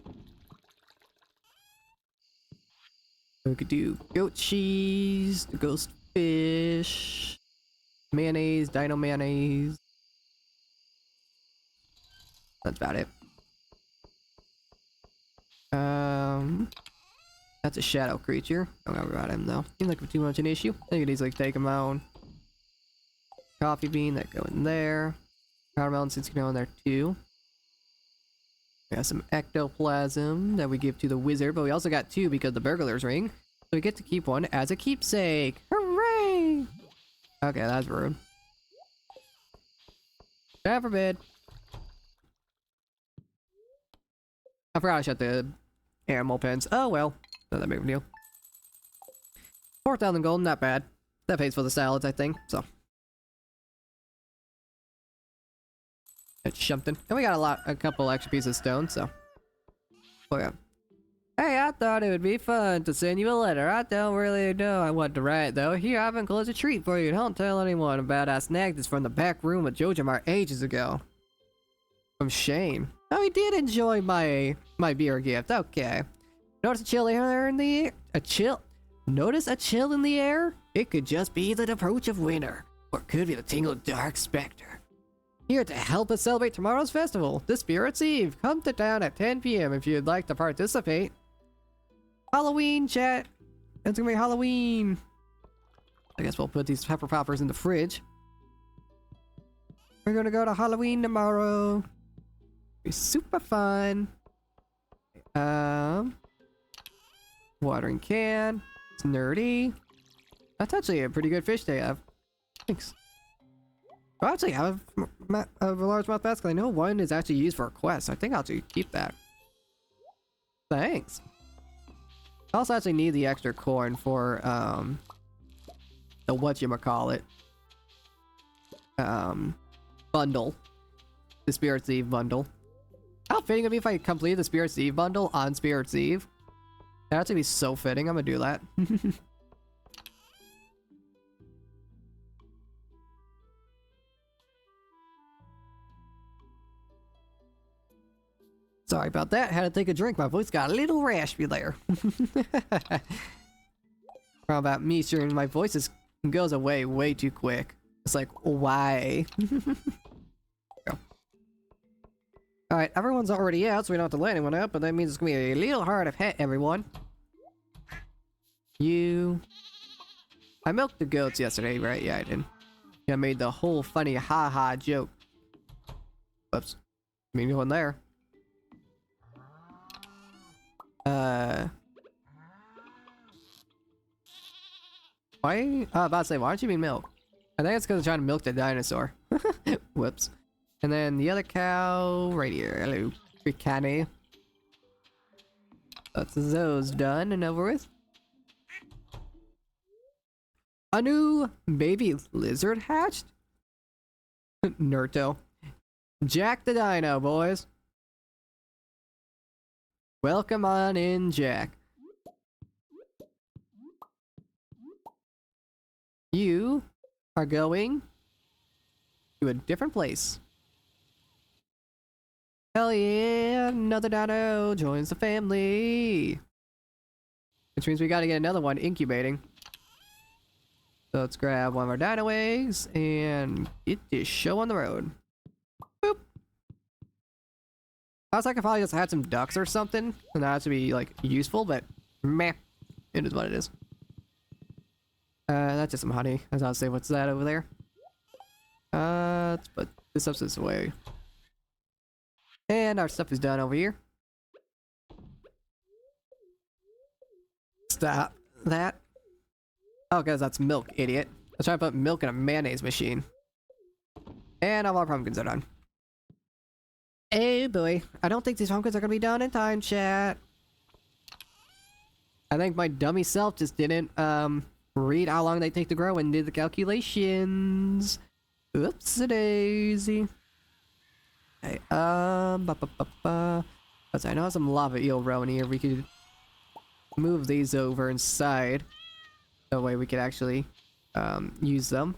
We could do goat cheese, ghost fish, mayonnaise, dino mayonnaise. That's about it. That's a shadow creature. Don't worry about him though. Seems like too much an issue. I think it easily take him out. Coffee bean that go in there. Watermelon seeds can go in there too. We got some ectoplasm that we give to the wizard, but we also got 2 because of the burglar's ring. So we get to keep 1 as a keepsake. Hooray! Okay, that's rude. God forbid. I forgot to shut the animal pens. Oh well. Not that big of a deal. 4,000 gold, not bad. That pays for the salads, I think, so. It's something. And we got a couple extra pieces of stone, so. Oh yeah. Hey, I thought it would be fun to send you a letter. I don't really know what to write, though. Here, I've enclosed a treat for you. Don't tell anyone about I snagged this from the back room of Jojamar ages ago. From Shane. Oh, he did enjoy my beer gift. Okay. Notice a chill air in the air? Notice a chill in the air? It could just be the approach of winter. Or it could be the tingle of Dark Spectre. Here to help us celebrate tomorrow's festival, the Spirit's Eve. Come to town at 10 p.m. if you'd like to participate. Halloween, chat. It's gonna be Halloween. I guess we'll put these pepper poppers in the fridge. We're gonna go to Halloween tomorrow. Be super fun. Watering can. It's nerdy. That's actually a pretty good fish they have. Thanks. I actually have a largemouth bass because I know one is actually used for a quest. So I think I'll actually keep that. Thanks. I also actually need the extra corn for the whatchamacallit bundle. The Spirit's Eve bundle. How fitting it would be if I complete the Spirit's Eve bundle on Spirit's Eve. That'd actually be so fitting. I'm gonna do that. Sorry about that. Had to take a drink. My voice got a little raspy there. How about me sharing my voice goes away way too quick. It's like, why? Go. Alright, everyone's already out, so we don't have to let anyone out, but that means it's gonna be a little hard to hit everyone. I milked the goats yesterday, right? Yeah, I did. I made the whole funny ha-ha joke. Whoops. Me going there. Why? I was about to say, why don't you mean milk? I think it's because I'm trying to milk the dinosaur. Whoops. And then the other cow right here. Hello, Ricani. That's those done and over with. A new baby lizard hatched? Nerto. Jack the Dino, boys. Welcome on in, Jack. You are going to a different place. Hell yeah, another dino joins the family. Which means we gotta get another one incubating. So let's grab one of our dino eggs and get this show on the road. Boop. I was like, if I just had some ducks or something, and that would be like useful, but meh, it is what it is. That's just some honey. I was about to say, what's that over there? Let's put this up this way. And our stuff is done over here. Stop that. Oh, guys, that's milk, idiot. Let's try to put milk in a mayonnaise machine. And all our pumpkins are done. Oh boy, I don't think these pumpkins are gonna be done in time, chat. I think my dummy self just didn't, read how long they take to grow and did the calculations. Oopsie-daisy. Okay, I know some lava eel row in here. We could move these over inside. That way we could actually, use them.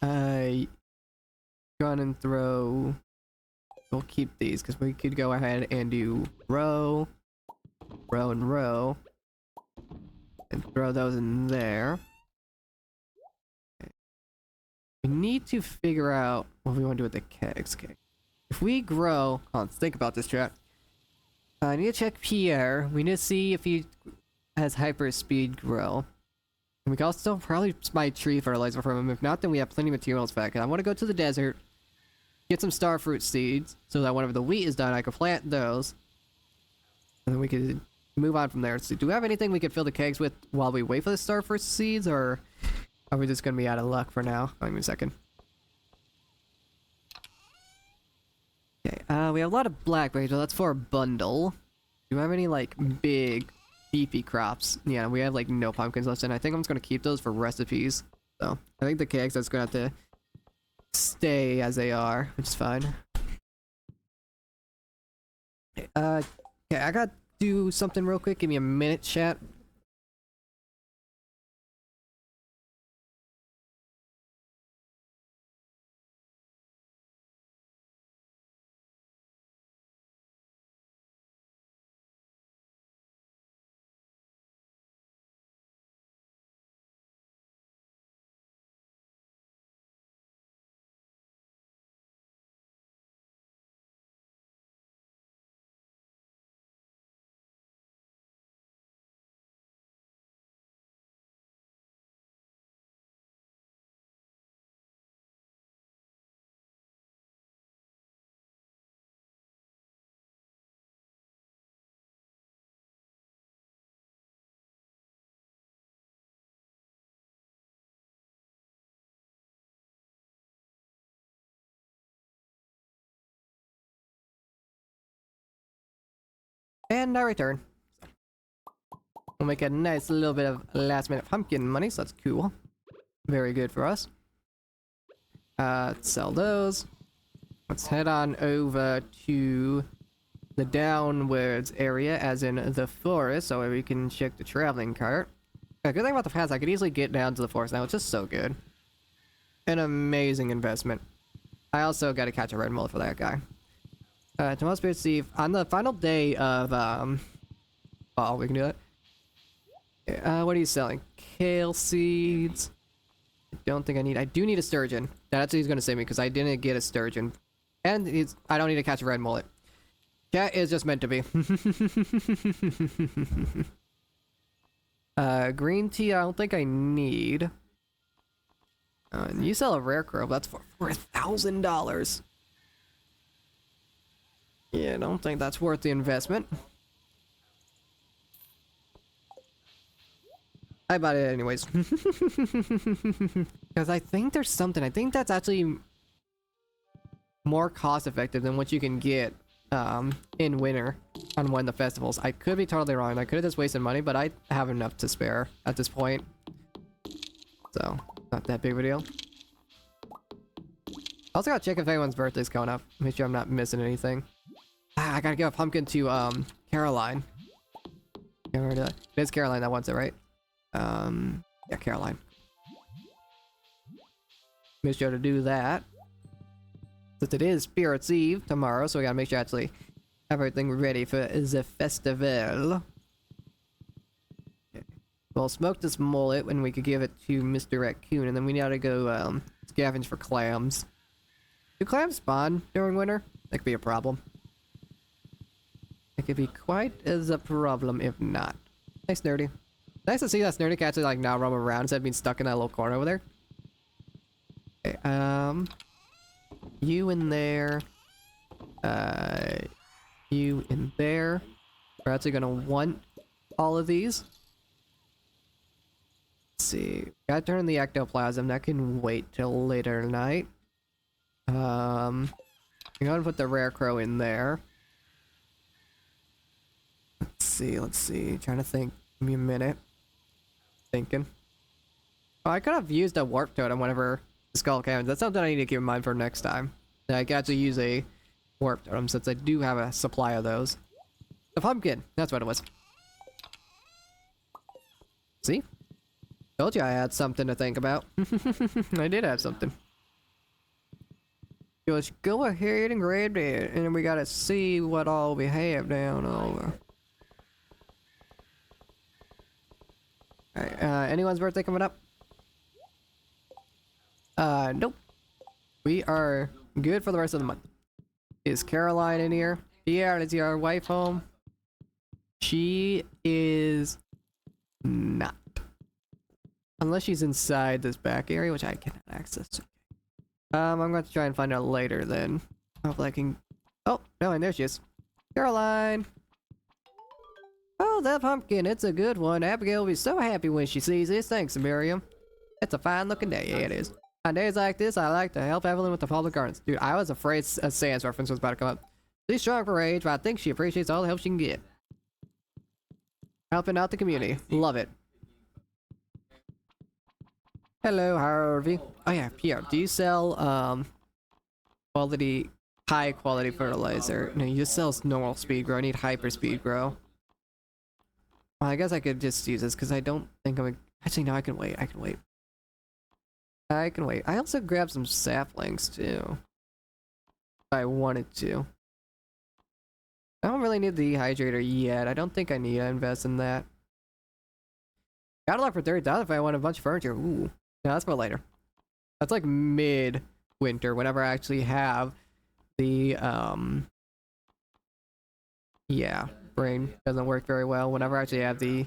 Go on and throw... We'll keep these, because we could go ahead and do row, and row. And throw those in there. Okay. We need to figure out what we want to do with the kegs. Okay. If we grow... let's think about this, chat. I need to check Pierre. We need to see if he has hyper speed grow. And we can also probably buy tree fertilizer from him. If not, then we have plenty of materials back. And I want to go to the desert, get some starfruit seeds, so that whenever the wheat is done, I can plant those. And then we could move on from there. So do we have anything we could fill the kegs with while we wait for the starfruit seeds, or are we just going to be out of luck for now? Wait a second. Okay, we have a lot of blackberries, but that's for a bundle. Do we have any, like, big, beefy crops? Yeah, we have, like, no pumpkins left, and I think I'm just gonna keep those for recipes. So, I think the kegs are just gonna have to stay as they are, which is fine. Okay, I gotta do something real quick. Give me a minute, chat. And I return. We'll make a nice little bit of last minute pumpkin money, so that's cool. Very good for us. Sell those. Let's head on over to the downwards area, as in the forest, so we can check the traveling cart. The good thing about the pass, I could easily get down to the forest now. It's just so good. An amazing investment. I also got to catch a red mullet for that guy. Tomorrow Spirit Steve, on the final day of, oh, we can do that. What are you selling? Kale seeds. I don't think I do need a sturgeon. That's what he's gonna save me, because I didn't get a sturgeon. And I don't need to catch a red mullet. Cat is just meant to be. Green tea I don't think I need. And you sell a rare crow, that's for $1,000. Yeah, I don't think that's worth the investment. I bought it anyways. Because I think there's something. I think that's actually more cost effective than what you can get in winter on one of the festivals. I could be totally wrong. I could have just wasted money, but I have enough to spare at this point. So, not that big of a deal. Also gotta check if anyone's birthday's coming up. Make sure I'm not missing anything. Ah, I gotta give a pumpkin to Caroline. It's Caroline that wants it, right? Yeah, Caroline. Make sure to do that. Since it is Spirits Eve tomorrow, so we gotta make sure to actually have everything ready for the festival. Okay. We'll smoke this mullet when we could give it to Mr. Raccoon, and then we gotta go scavenge for clams. Do clams spawn during winter? That could be a problem. It could be quite as a problem if not. Nice, Nerdy. Nice to see that Nerdy can actually like now roam around instead of being stuck in that little corner over there. Okay, you in there. You in there. We're actually gonna want all of these. Let's see. Gotta turn on the ectoplasm. That can wait till later tonight. I'm gonna put the rare crow in there. Let's see. Trying to think. Give me a minute. Thinking. Oh, I could have used a warp totem whenever the skull Caverns. That's something I need to keep in mind for next time. I can actually use a warp totem since I do have a supply of those. The pumpkin. That's what it was. See? Told you I had something to think about. I did have something. Let's go ahead and grab it, and we gotta see what all we have down over. Alright, anyone's birthday coming up? Nope. We are good for the rest of the month. Is Caroline in here? Yeah, is your wife home? She is not. Unless she's inside this back area, which I cannot access. I'm going to try and find out later then. Hopefully I can... Oh, no, and there she is. Caroline! Oh, that pumpkin, it's a good one. Abigail will be so happy when she sees this. Thanks, Miriam. It's a fine looking day. Yeah, it is. On days like this, I like to help Evelyn with the public gardens. Dude, I was afraid a Sans reference was about to come up. She's strong for her age, but I think she appreciates all the help she can get. Helping out the community. Love it. Hello, Harvey. Oh yeah, Pierre, do you sell, high quality fertilizer? No, you just sell normal speed grow. I need hyper speed grow. Well, I guess I could just use this because I don't think I'm... Actually, no, I can wait. I can wait. I can wait. I also grabbed some saplings, too. If I wanted to. I don't really need the dehydrator yet. I don't think I need to invest in that. Gotta look for 30,000 if I want a bunch of furniture. Ooh. No, that's for later. That's like mid-winter, whenever I actually have the, yeah, brain doesn't work very well. Whenever I actually have the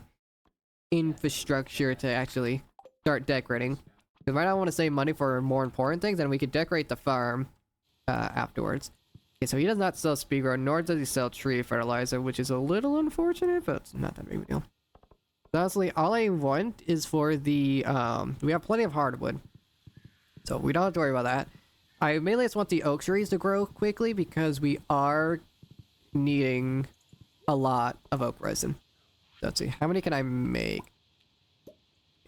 infrastructure to actually start decorating. Because right now I want to save money for more important things, and we could decorate the farm, afterwards. Okay, so he does not sell speed grow, nor does he sell tree fertilizer, which is a little unfortunate, but it's not that big of a deal. Honestly, all I want is for the, we have plenty of hardwood. So we don't have to worry about that. I mainly just want the oak trees to grow quickly because we are needing a lot of oak resin. Let's see, how many can I make?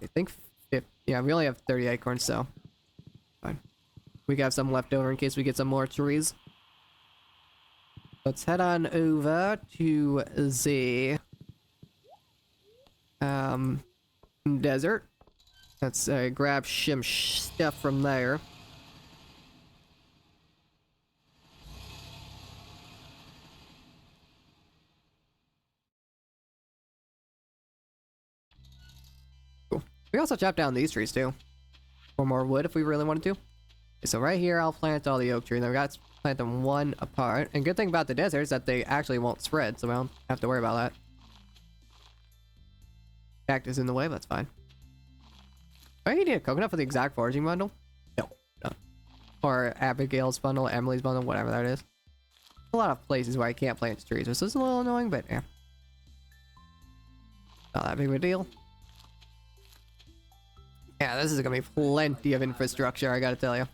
I think 50. Yeah, we only have 30 acorns, so fine. We got some left over in case we get some more trees. Let's head on over to the desert. Let's grab some stuff from there. Cool. We also chop down these trees too. For more wood if we really wanted to. Okay, so right here I'll plant all the oak trees. Then we got to plant them one apart. And good thing about the desert is that they actually won't spread, so we don't have to worry about that. Cactus in the way, but that's fine. Do I need a coconut for the exact foraging bundle? No, no. Or Abigail's bundle, Emily's bundle, whatever that is. A lot of places where I can't plant trees, which is a little annoying, but yeah. Not that big of a deal. Yeah, this is gonna be plenty of infrastructure, I gotta tell you.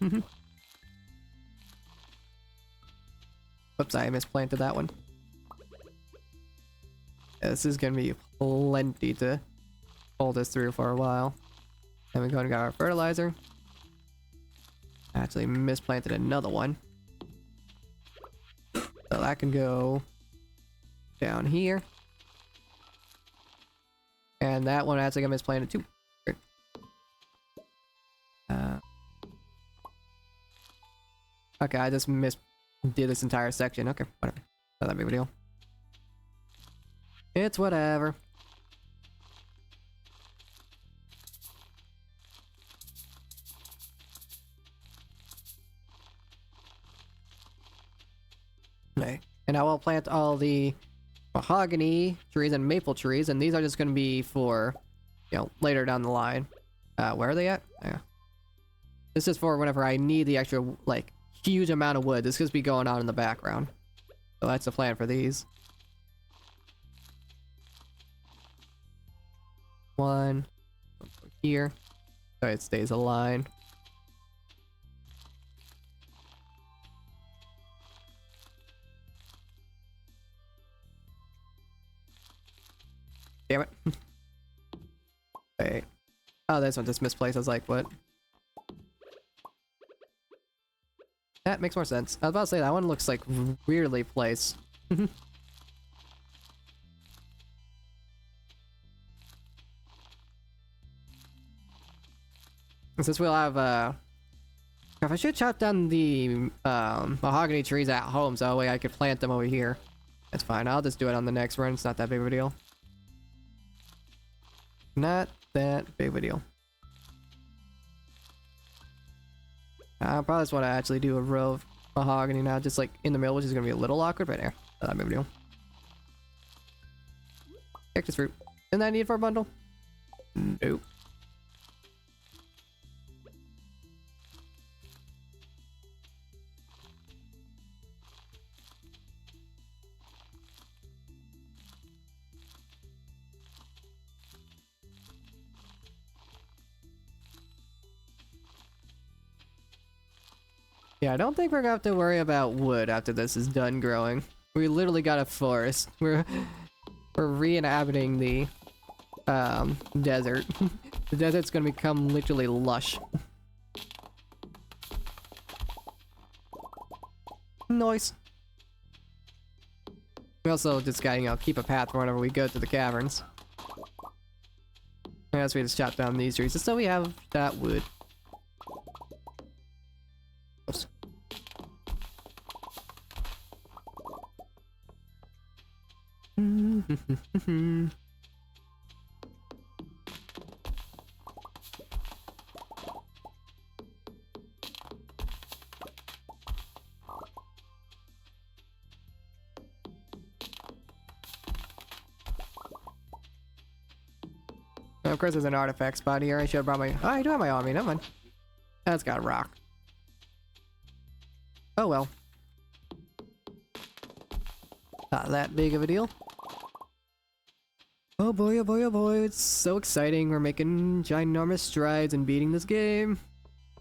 Whoops, I misplanted that one. Yeah, this is gonna be plenty to hold us through for a while. Then we go and got our fertilizer. I actually misplanted another one. So that can go down here. And that one actually got misplanted too. Great. Okay, I just did this entire section. Okay, whatever. Not that big of a deal. It's whatever. Okay. And I will plant all the mahogany trees and maple trees, and these are just going to be for, you know, later down the line. Where are they at? Yeah. This is for whenever I need the extra, like, huge amount of wood. This could be going on in the background. So that's the plan for these. One here, so it stays aligned. Damn it. Wait. Oh, this one just misplaced. I was like, what? That makes more sense. I was about to say that one looks like weirdly placed. Since we'll have, I should chop down the, mahogany trees at home, so that way I could plant them over here. That's fine, I'll just do it on the next run, it's not that big of a deal. Not that big of a deal. I probably just want to actually do a row of mahogany now, just like in the middle, which is going to be a little awkward, but yeah, not that big of a deal. Cactus fruit. Isn't that needed for a bundle? Nope. Yeah, I don't think we're gonna have to worry about wood after this is done growing. We literally got a forest. We're re-inhabiting the desert. The desert's gonna become literally lush. Nice. We also just gotta, you know, keep a path for whenever we go to the caverns. I guess we just chop down these trees just so we have that wood. Oops. Of course, there's an artifact spot here. I should have brought my. Oh, I do have my army. Never mind. That's got a rock. Oh well. Not that big of a deal. Oh boy, oh boy, oh boy. It's so exciting. We're making ginormous strides in beating this game.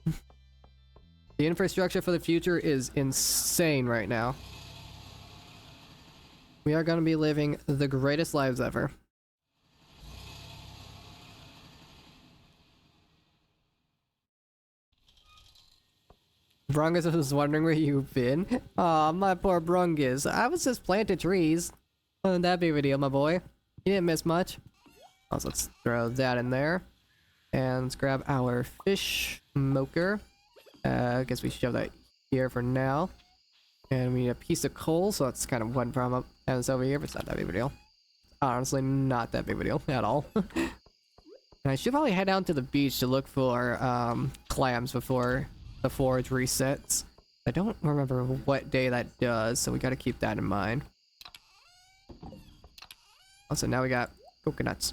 The infrastructure for the future is insane right now. We are going to be living the greatest lives ever. Brungus was wondering where you've been. Aw, my poor Brungus. I was just planting trees. Wasn't that big of a deal, my boy? You didn't miss much. Also, let's throw that in there. And let's grab our fish smoker. I guess we should shove that here for now. And we need a piece of coal, so that's kind of one problem. And it's over here, but it's not that big of a deal. Honestly, not that big of a deal at all. And I should probably head down to the beach to look for clams before the forge resets. I don't remember what day that does, so we gotta keep that in mind. Also, now we got coconuts.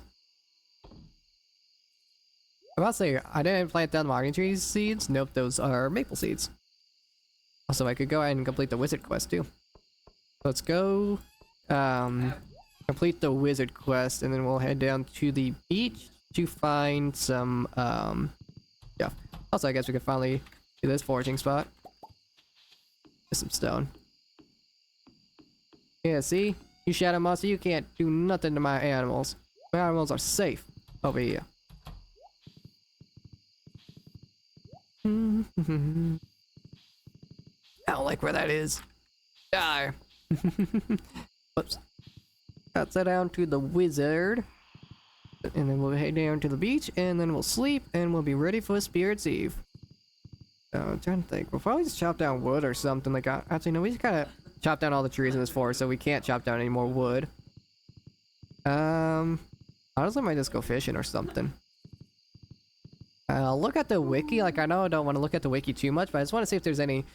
I'm about to say, I didn't plant down the mahogany tree seeds. Nope, those are maple seeds. Also, I could go ahead and complete the wizard quest too. Let's go complete the wizard quest, and then we'll head down to the beach to find some stuff. Also, I guess we could finally do this foraging spot. Get some stone. Yeah, see? You shadow monster, you can't do nothing to my animals. My animals are safe over here. I don't like where that is. Die. Whoops. Let's head down to the wizard. And then we'll head down to the beach, and then we'll sleep, and we'll be ready for Spirit's Eve. I'm trying to think. We'll probably just chop down wood or something like that. Actually, no, we just gotta chop down all the trees in this forest, so we can't chop down any more wood. Honestly, I might just go fishing or something. I'll look at the wiki. Like, I know I don't want to look at the wiki too much, but I just want to see if there's any,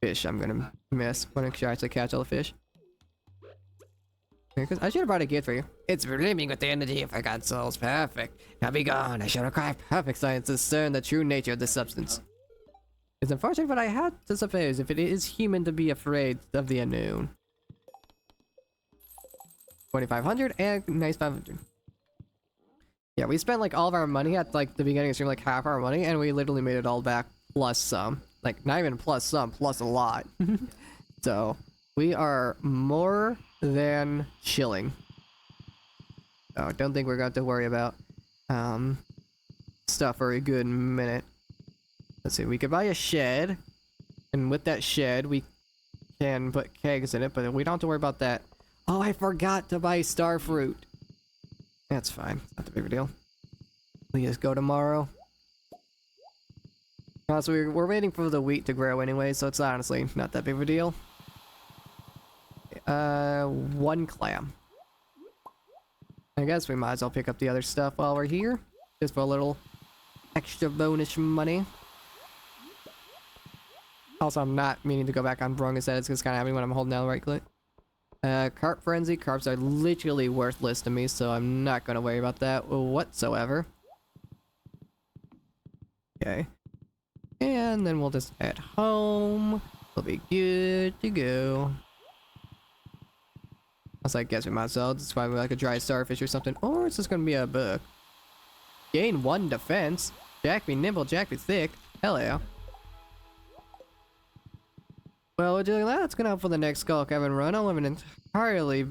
fish I'm gonna miss when I actually catch all the fish. Because I should have brought a gift for you. It's brimming with the energy of forgotten souls. Perfect. Now be gone. I shall require perfect science to discern the true nature of this substance. It's unfortunate, but I had to suppose if it is human to be afraid of the unknown. 2,500 and nice 500. Yeah, we spent like all of our money at like the beginning of the stream, like half our money, and we literally made it all back plus some. Like not even plus some, plus a lot. So we are more than chilling. Oh, don't think we're going to worry about stuff for a good minute. Let's see, we could buy a shed, and with that shed we can put kegs in it, but we don't have to worry about that. Oh, I forgot to buy star fruit. That's fine, not the big of a deal. We just go tomorrow. So we're waiting for the wheat to grow anyway, so it's honestly not that big of a deal. One clam. I guess we might as well pick up the other stuff while we're here, just for a little extra bonus money. Also, I'm not meaning to go back on Brungus, it's just kind of happening when I'm holding down the right click. Carp Frenzy. Carps are literally worthless to me, so I'm not gonna worry about that whatsoever. Okay. And then we'll just head home. We'll be good to go. Unless I guess with myself, it's probably like a dry starfish or something. Or it's just gonna be a book. Gain 1 defense. Jack be nimble, Jack be thick. Hell yeah. Well, would you like that? That's gonna help for the next Skull Cavern run. I'll have an entirely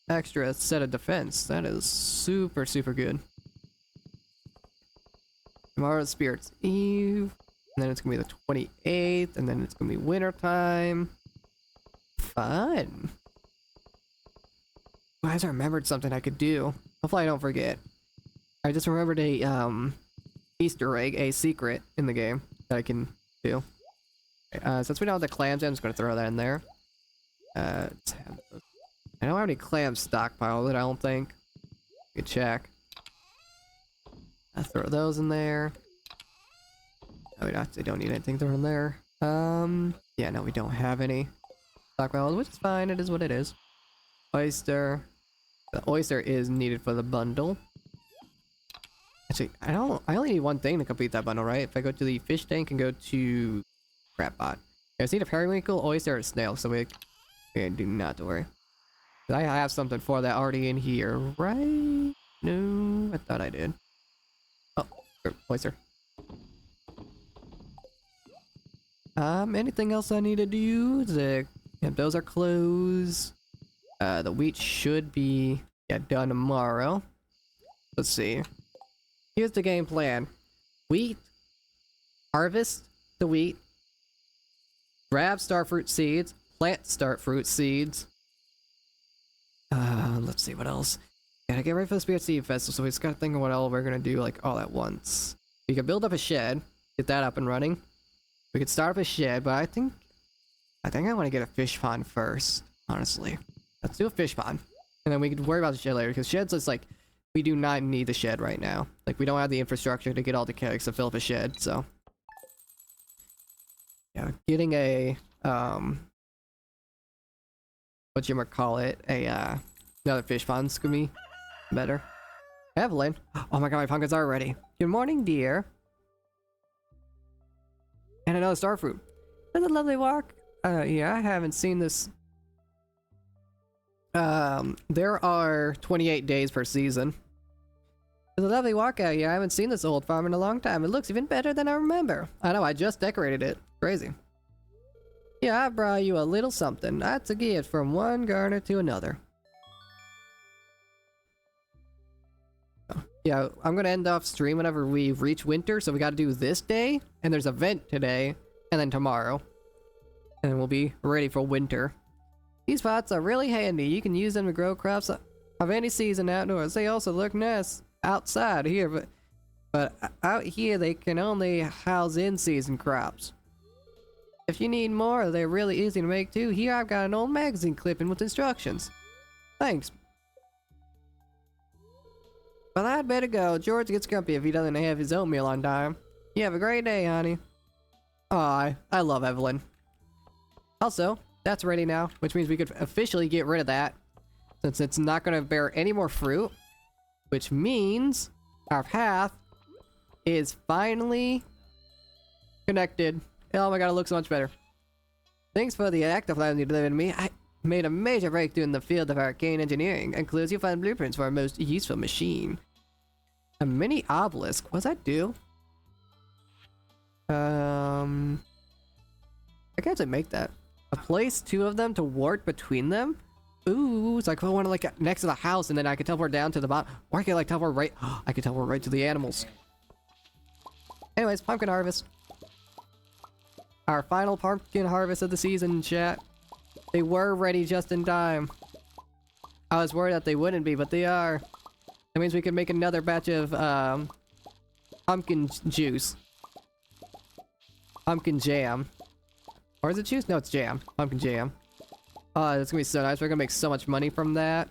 extra set of defense. That is super, super good. Tomorrow's Spirit's Eve. And then it's gonna be the 28th. And then it's gonna be winter time. Fun. Guys, I remembered something I could do. Hopefully I don't forget. I just remembered a Easter egg, a secret in the game that I can do. Okay, since we don't have the clams, I'm just gonna throw that in there. I don't have any clams stockpiled, I don't think. You can check. I'll throw those in there. No, we actually don't need anything thrown in there. Yeah, no, we don't have any stockpiled, which is fine. It is what it is. Oyster. The oyster is needed for the bundle. Actually, I only need one thing to complete that bundle, right? If I go to the fish tank and go to Crabpot. I just need a periwinkle, oyster, or snail, so we do not have to worry. I have something for that already in here, right? No, I thought I did. Oh, oyster. Anything else I need to do? Yeah, those are closed. The wheat should be done tomorrow. Let's see. Here's the game plan. Wheat. Harvest the wheat. Grab starfruit seeds. Plant starfruit seeds. Let's see what else. Gotta get ready for the Spirit Seed Festival, so we just gotta think of what all we're gonna do, like, all at once. We can build up a shed. Get that up and running. We could start up a shed, but I think I want to get a fish pond first, honestly. Let's do a fish pond. And then we can worry about the shed later, because shed's just like, we do not need the shed right now. Like, we don't have the infrastructure to get all the kegs to fill up a shed, so. Yeah, getting a, whatchamacallit, another fish pond's gonna be better. Evelyn. Oh my god, my pumpkins are ready. Good morning, dear. And another starfruit. That's a lovely walk. Yeah, I haven't seen this. There are 28 days per season. It's a lovely walk out here. I haven't seen this old farm in a long time. It looks even better than I remember. I know, I just decorated it. Crazy. Yeah, I brought you a little something. That's a gift from one gardener to another. Yeah, I'm gonna end off stream whenever we reach winter, so we gotta do this day, and there's a vent today, and then tomorrow. And then we'll be ready for winter. These pots are really handy. You can use them to grow crops of any season outdoors. They also look nice outside here, but out here they can only house in-season crops. If you need more, they're really easy to make too. Here I've got an old magazine clipping with instructions. Thanks. Well, I'd better go. George gets grumpy if he doesn't have his oatmeal on time. You have a great day, honey. Aw, I love Evelyn. Also, that's ready now, which means we could officially get rid of that, since it's not going to bear any more fruit, which means our path is finally connected. Oh my god, it looks so much better. Thanks for the ectoplasm you delivered to me. I made a major breakthrough in the field of arcane engineering. Includes you find blueprints for our most useful machine. A mini obelisk. What does that do? I can actually make that. Place 2 of them to ward between them? Ooh, so I could want to like next to the house and then I could teleport down to the bottom. Or I could like teleport right. I could teleport right to the animals. Anyways, pumpkin harvest. Our final pumpkin harvest of the season, chat. They were ready just in time. I was worried that they wouldn't be, but they are. That means we can make another batch of pumpkin juice. Pumpkin jam. Or is it juice? No, it's jam. Pumpkin jam. Oh, that's gonna be so nice. We're gonna make so much money from that.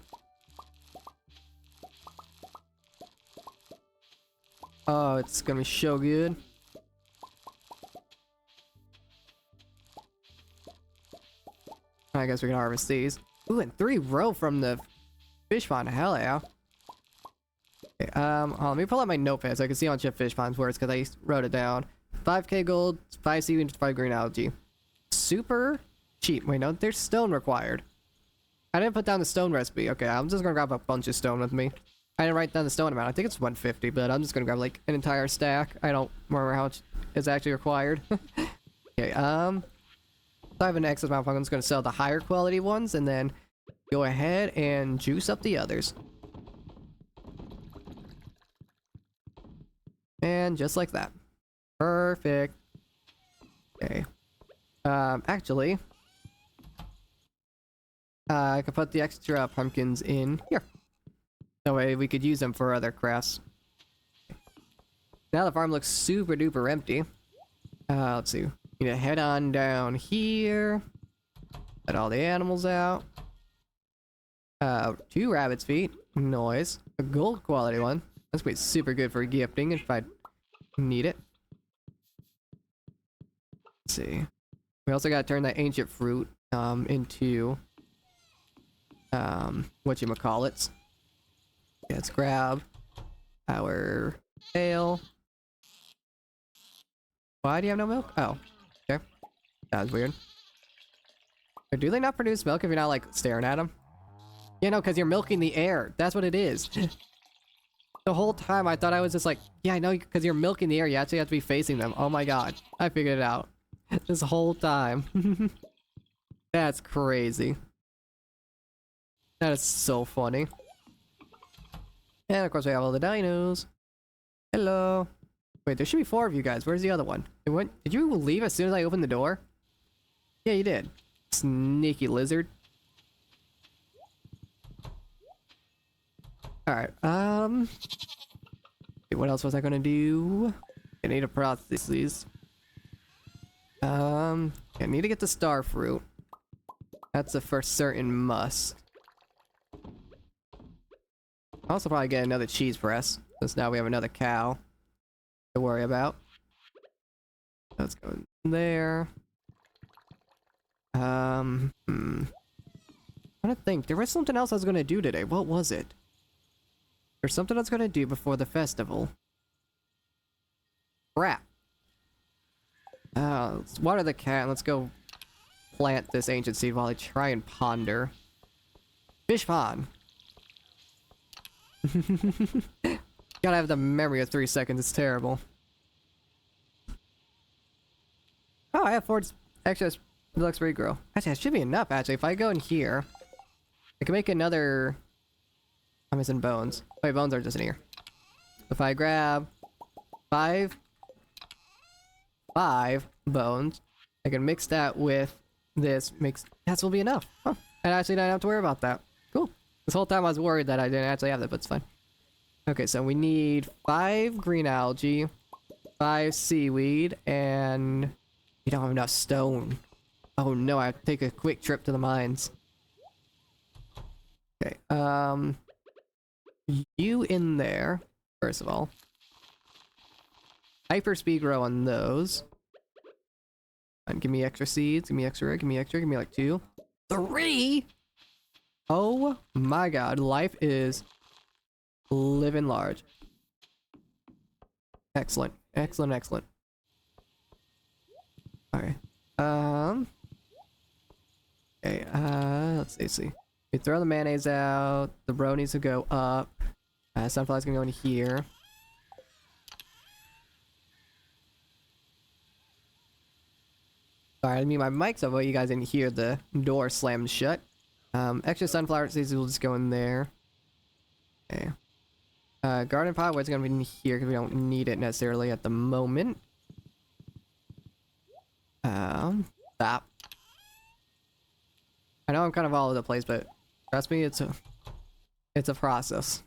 Oh, it's gonna be so good. I guess we can harvest these. Ooh, and 3 row from the fish pond. Hell yeah. Okay, hold on, let me pull out my notepad so I can see how much a fish pond's worth because I wrote it down. 5k gold, 5 seaweed, 5 green algae. Super cheap. Wait, no, there's stone required. I didn't put down the stone recipe. Okay, I'm just gonna grab a bunch of stone with me. I didn't write down the stone amount. I think it's 150, but I'm just gonna grab like an entire stack. I don't remember how much is actually required. Okay, so I have an excess amount. I'm just gonna sell the higher quality ones and then go ahead and juice up the others. And just like that. Perfect. Okay. Actually, I could put the extra pumpkins in here. That way we could use them for other crafts. Now the farm looks super duper empty. Let's see. Need to head on down here. Let all the animals out. 2 rabbit's feet. Noise. A gold quality one. That's gonna be super good for gifting if I need it. Let's see. We also gotta turn that ancient fruit into whatchamacallits. Yeah, let's grab our tail. Why do you have no milk? Oh, okay. That was weird. Or do they not produce milk if you're not like staring at them? Yeah, no, because you're milking the air. That's what it is. The whole time I thought I was just like, yeah, I know, because you're milking the air. You actually have to be facing them. Oh my god. I figured it out. This whole time. That's crazy. That is so funny. And of course we have all the dinos. Hello. Wait, there should be 4 of you guys. Where's the other one? Did you leave as soon as I opened the door? Yeah, you did. Sneaky lizard. Alright, what else was I gonna do? I need to process these. I need to get the star fruit. That's a for certain must. I'll also probably get another cheese press, since now we have another cow to worry about. Let's go in there. I'm trying to think. There was something else I was gonna do today. What was it? There's something I was gonna do before the festival. Crap. Let's water the cat and let's go plant this ancient seed while I try and ponder. Fish pond. Gotta have the memory of 3 seconds, it's terrible. Oh, I have 4 extra deluxe regrow. Actually, that should be enough, actually. If I go in here, I can make another... I'm missing bones. Wait, bones are just in here. If I grab 5 bones, I can mix that with this. That will be enough. Huh. I actually don't have to worry about that. Cool. This whole time I was worried that I didn't actually have that, but it's fine. Okay, so we need 5 green algae, 5 seaweed, and we don't have enough stone. Oh no, I have to take a quick trip to the mines. Okay, you in there, first of all. Hyper speed grow on those. And give me extra seeds, give me extra, give me like 2. 3! Oh my god, life is living large. Excellent, excellent, excellent. Okay. Okay, let's see. We throw the mayonnaise out, the bro needs to go up. Sunflower's gonna go in here. Sorry, I mean my mic's up, but you guys didn't hear the door slammed shut. Extra sunflower seeds will just go in there. Okay. Garden pot, what's gonna be in here because we don't need it necessarily at the moment. Stop. I know I'm kind of all over the place, but trust me, it's a process.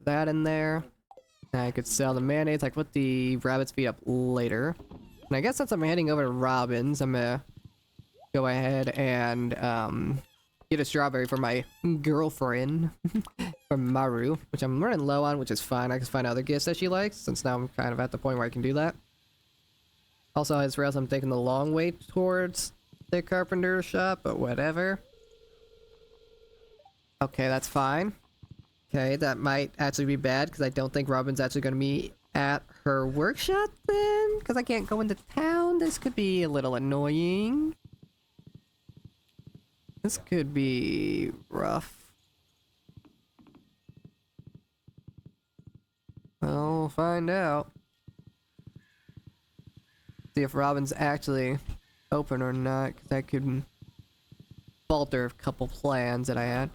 That in there. I could sell the mayonnaise. I could put the rabbit's feet up later. And I guess since I'm heading over to Robin's, I'm gonna go ahead and get a strawberry for my girlfriend from Maru, which I'm running low on, which is fine. I can find other gifts that she likes, since now I'm kind of at the point where I can do that. Also, I just realized I'm taking the long way towards the carpenter shop, but whatever. Okay, that's fine. Okay, that might actually be bad because I don't think Robin's actually going to be at her workshop then, because I can't go into town. This could be a little annoying. This could be rough. I'll find out. See if Robin's actually open or not, because that could falter a couple plans that I had.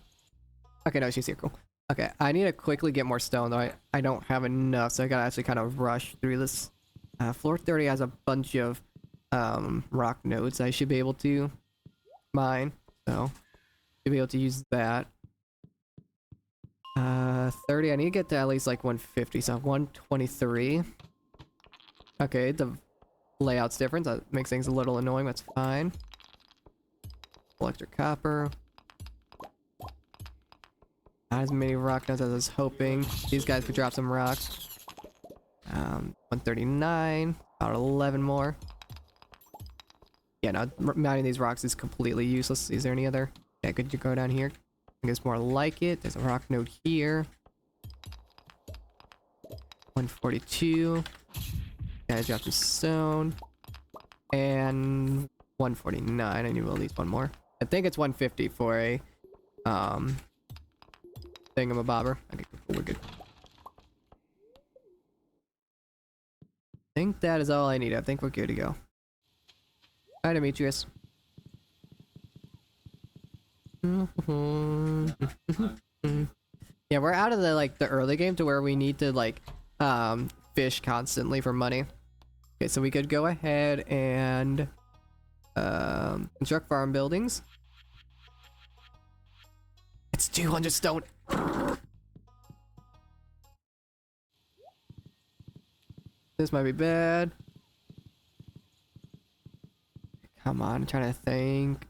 Okay, no, she's here. Cool. Okay, I need to quickly get more stone, though. I don't have enough, so I gotta actually kind of rush through this. Floor 30 has a bunch of rock nodes I should be able to mine, so should be able to use that. 30, I need to get to at least like 150, so 123. Okay, the layout's different, that makes things a little annoying, that's fine. Electric copper. Not as many rock nodes as I was hoping. These guys could drop some rocks. 139, about 11 more. Yeah, no, mounting these rocks is completely useless. Is there any other? Yeah, could you go down here? I think it's more like it. There's a rock node here. 142. Yeah, drop some stone. And 149. I need at least one more. I think it's 150 for a thingamabobber. Okay, cool, we're good. I think that is all I need. I think we're good to go. Hi, Demetrius. Yeah, we're out of the early game to where we need to fish constantly for money. Okay, so we could go ahead and construct farm buildings. It's 200 stone. This might be bad. Come on, I'm trying to think.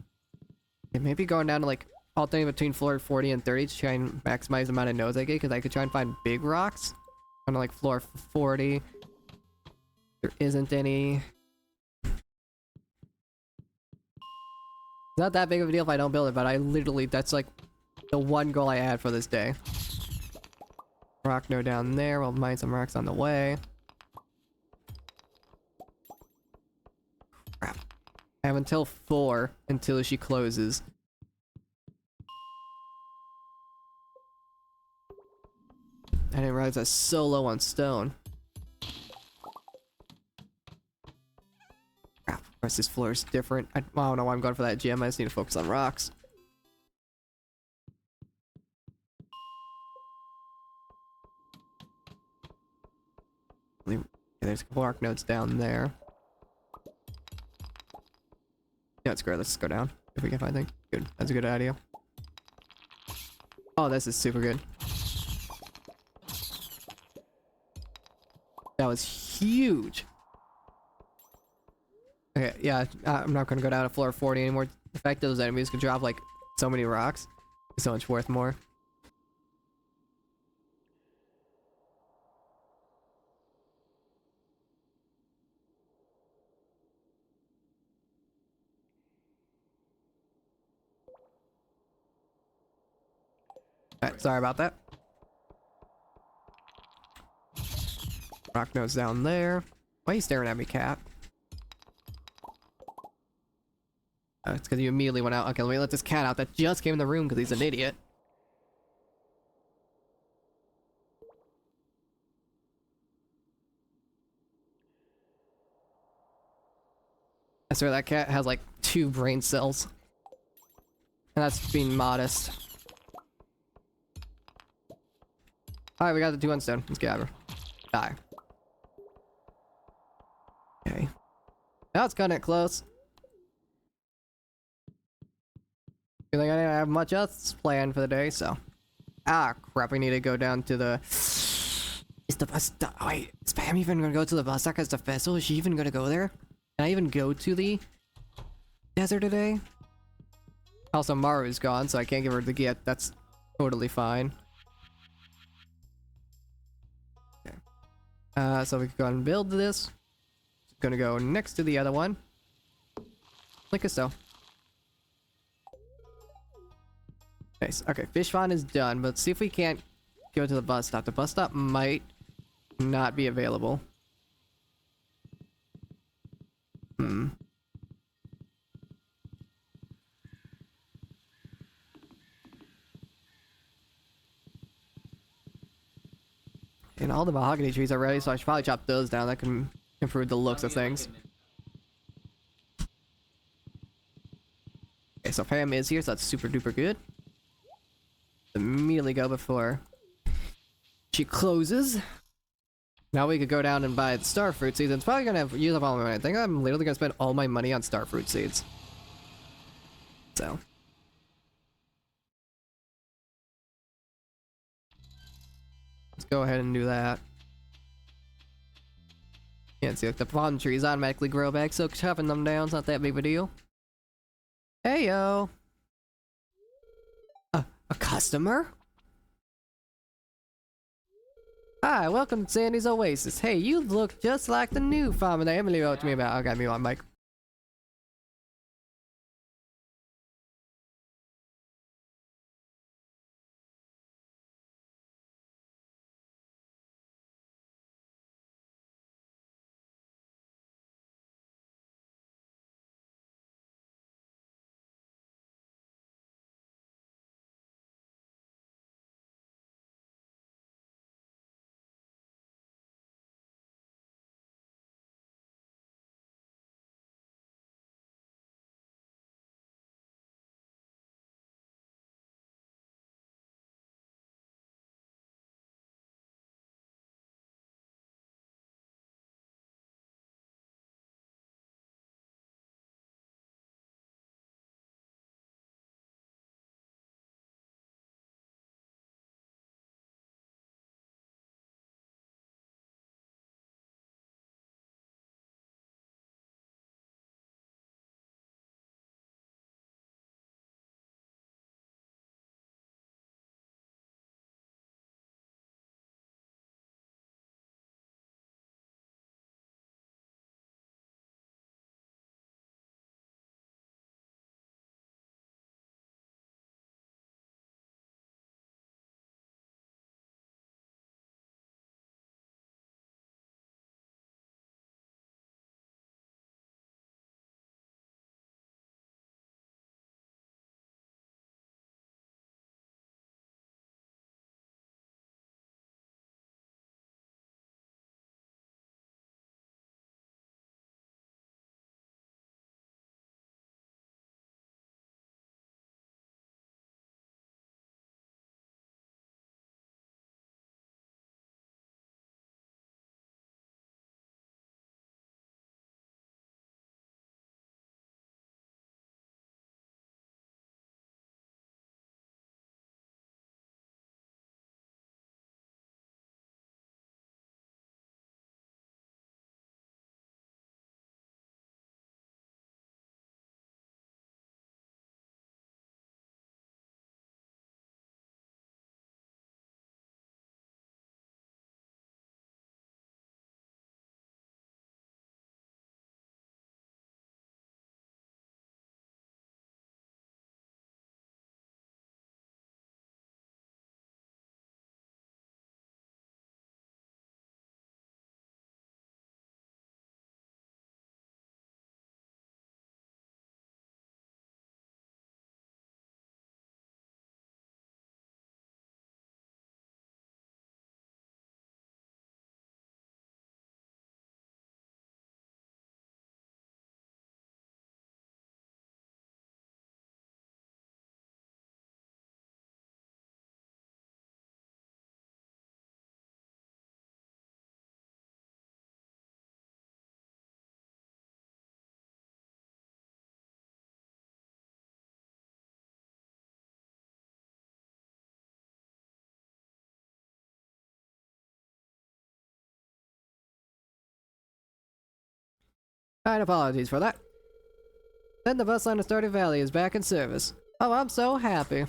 Yeah, maybe going down to alternating between floor 40 and 30 to try and maximize the amount of nodes I get, because I could try and find big rocks on floor 40. There isn't any. It's not that big of a deal if I don't build it, but I literally, that's the one goal I had for this day. Rock node down there, we'll mine some rocks on the way. Crap. I have until 4 until she closes. I didn't realize that's so low on stone. Crap, of course this floor is different. I don't know why I'm going for that gem, I just need to focus on rocks. Yeah, there's a couple arc nodes down there. Yeah, it's great. Let's go down if we can find things. Good. That's a good idea. Oh, this is super good. That was huge. Okay, yeah, I'm not gonna go down to floor 40 anymore. The fact that those enemies could drop so many rocks is so much worth more. Alright, sorry about that. Rock nodes down there. Why are you staring at me, cat? Oh, it's because you immediately went out. Okay, let me let this cat out that just came in the room because he's an idiot. I swear that cat has 2 brain cells. And that's being modest. Alright, we got the 2 on stone. Let's get her. Die. Okay. Now it's kinda close. I think I didn't have much else planned for the day, so. Ah, crap, we need to go down to the... Is the bus... Wait, is Pam even gonna go to the bus stop as the festival? Is she even gonna go there? Can I even go to the desert today? Also, Maru's gone, so I can't give her the gift. That's totally fine. Okay. So we can go ahead and build this. It's gonna go next to the other one. Like so. Nice. Okay, fish farm is done, but let's see if we can't go to the bus stop. The bus stop might not be available. Hmm. And all the mahogany trees are ready, so I should probably chop those down. That can improve the looks of things. Okay, so Pam is here, so that's super duper good. Immediately go before she closes. Now we could go down and buy starfruit seeds. It's probably gonna use up all my money. I think I'm literally gonna spend all my money on starfruit seeds. So. Let's go ahead and do that. Yeah, see, like the palm trees automatically grow back, so chopping them down is not that big of a deal. Hey yo! A customer? Hi, welcome to Sandy's Oasis. Hey, you look just like the new farmer that Emily wrote to me about. I got me on mic. Kind apologies for that. Then the bus line to Stardew Valley is back in service. Oh, I'm so happy.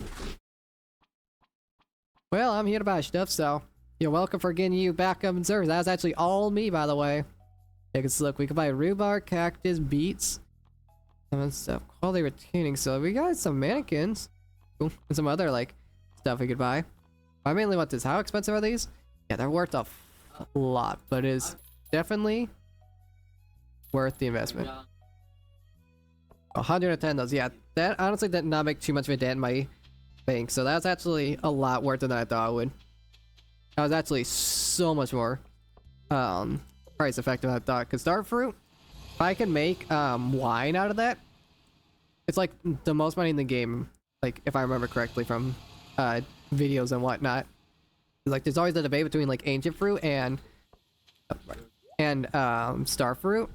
Well, I'm here to buy stuff, so you're welcome for getting you back up in service. That was actually all me, by the way. Take a look. We can buy rhubarb, cactus, beets, and stuff. Quality retaining. So we got some mannequins. and some other like stuff we could buy. I mainly want this. How expensive are these? Yeah, they're worth a lot, but it is definitely worth the investment. 110 those. Yeah, that honestly did not make too much of a dent in my bank, so that's actually a lot worth it than I thought it would. That was actually so much more price effective than I thought. Because star fruit, if I can make wine out of that, it's like the most money in the game. Like if I remember correctly from videos and whatnot. Like there's always a debate between like ancient fruit and star fruit.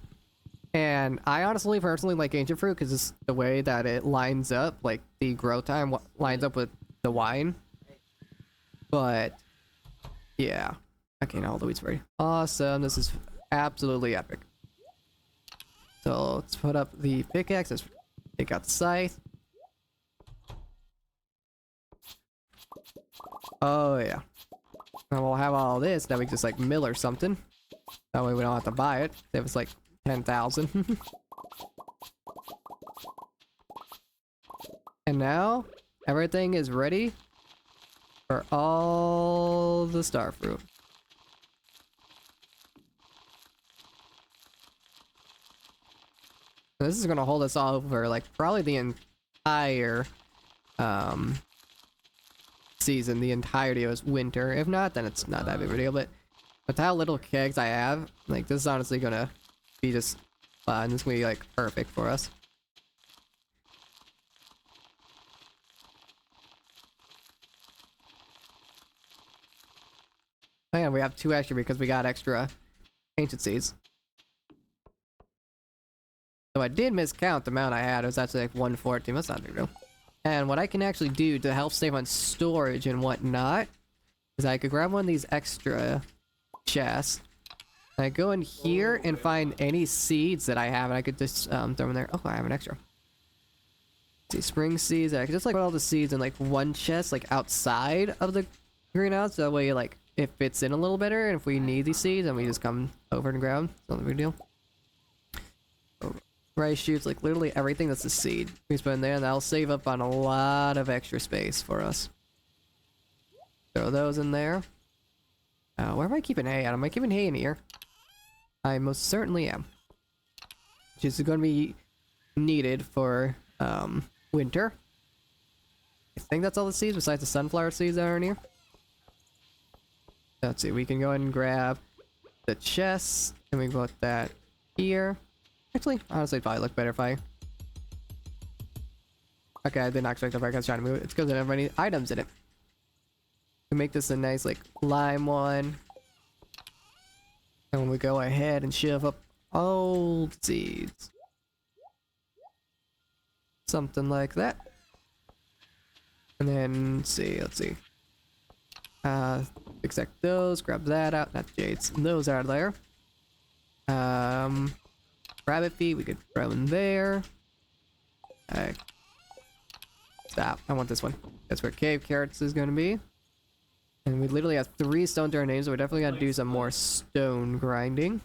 And I honestly personally like ancient fruit because it's the way that it lines up, like the grow time lines up with the wine. But yeah, okay, now all the wheat's ready. Awesome, this is absolutely epic. So let's put up the pickaxe. Let's take out the scythe. Oh yeah, and we'll have all this. Then we can just like mill or something. That way we don't have to buy it. If it's like 10,000. And now everything is ready for all the star fruit. This is gonna hold us all over like probably the entire season, the entirety of winter. If not, then it's not that big of a deal. But with how little kegs I have, like this is honestly gonna be just fun. This is gonna be like perfect for us. And we have 2 extra because we got extra ancient seeds. So I did miscount the amount I had. It was actually like 114. That's not a big deal. And what I can actually do to help save on storage and whatnot is I could grab one of these extra chests. I go in here and find any seeds that I have, and I could just throw them in there. Oh, I have an extra. Let's see, spring seeds. I could just like put all the seeds in like one chest, like outside of the greenhouse. So that way, like it fits in a little better. And if we need these seeds, then we just come over and grab them. It's not a big deal. Rice shoots, like literally everything that's a seed. We just put in there, and that'll save up on a lot of extra space for us. Throw those in there. Where am I keeping hay at? Am I keeping hay in here? I most certainly am. Which is going to be needed for winter. I think that's all the seeds besides the sunflower seeds that are in here. Let's see, we can go ahead and grab the chest, and we can put that here. Actually, honestly, it'd probably look better if I... Okay, I did not expect the fact I was trying to move it. It's because I don't have any items in it. To make this a nice, like, lime one. And when we go ahead and shove up old seeds. Something like that. And then, let's see. Extract those, grab that out, not jades. Those out of there. Rabbit feet, we could throw in there. Stop, I want this one. That's where cave carrots is gonna be. And we literally have 3 stone to our names, so we're definitely gonna do some more stone grinding.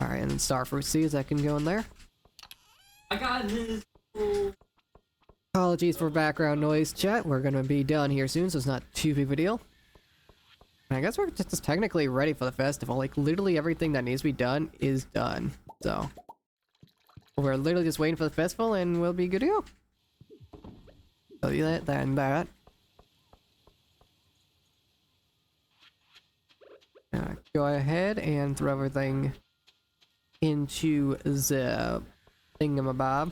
Alright, and then starfruit seeds that can go in there. I got this. Apologies for background noise, chat. We're gonna be done here soon, so it's not too big of a deal. And I guess we're just technically ready for the festival. Like, literally everything that needs to be done is done. So, we're literally just waiting for the festival, and we'll be good to go. So, that, and that. Go ahead and throw everything into the thingamabob.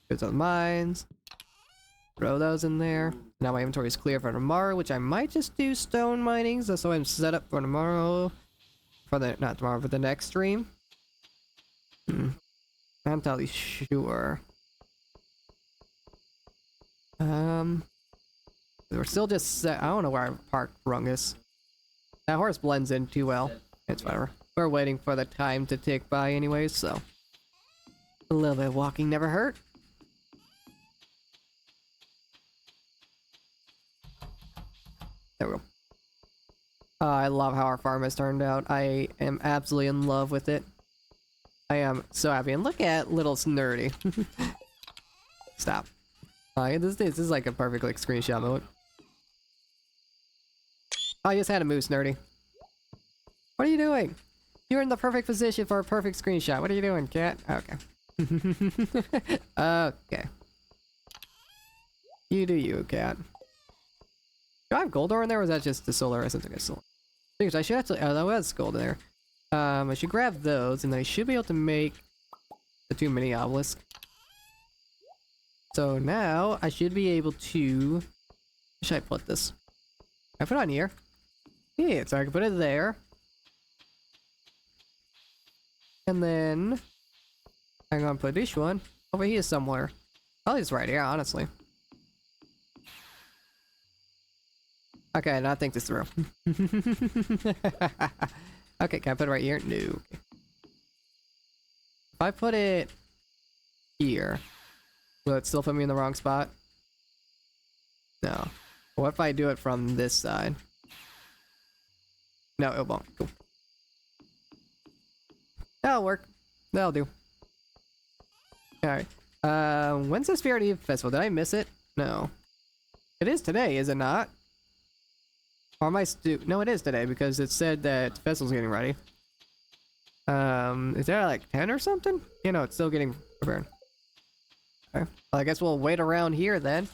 Go to the mines. Throw those in there. Now my inventory is clear for tomorrow, which I might just do stone mining, so I'm set up for tomorrow. For the, not tomorrow, but the next stream. I'm not entirely sure. We're still just set. I don't know where I parked Rungus. That horse blends in too well. It's whatever. We're waiting for the time to tick by anyways, so. A little bit of walking never hurt. There we go. I love how our farm has turned out. I am absolutely in love with it. I am so happy. And look at little Snurdy. Stop. This is like a perfect like screenshot moment. Oh, you just had a moose, nerdy. What are you doing? You're in the perfect position for a perfect screenshot. What are you doing, cat? Okay. Okay. You do you, cat. Do I have gold ore in there, or was that just the solar essence? Okay, solar. Because I should actually. Oh, that was gold in there. I should grab those, and then I should be able to make the 2 mini obelisks. So now I should be able to. Where should I put this? I put it on here. Yeah, so I can put it there. And then I'm gonna put this one over here somewhere. Probably just right here, honestly. Okay, now think this through. Okay, can I put it right here? No. Okay. If I put it here, will it still put me in the wrong spot? No. What if I do it from this side? No, it won't. Cool. That'll work. That'll do. Alright. When's the Spirit Eve Festival? Did I miss it? No. It is today, is it not? Or am I no, it is today because it said that the festival's getting ready. Is that like 10 or something? You know, it's still getting prepared. Okay. Well, I guess we'll wait around here then.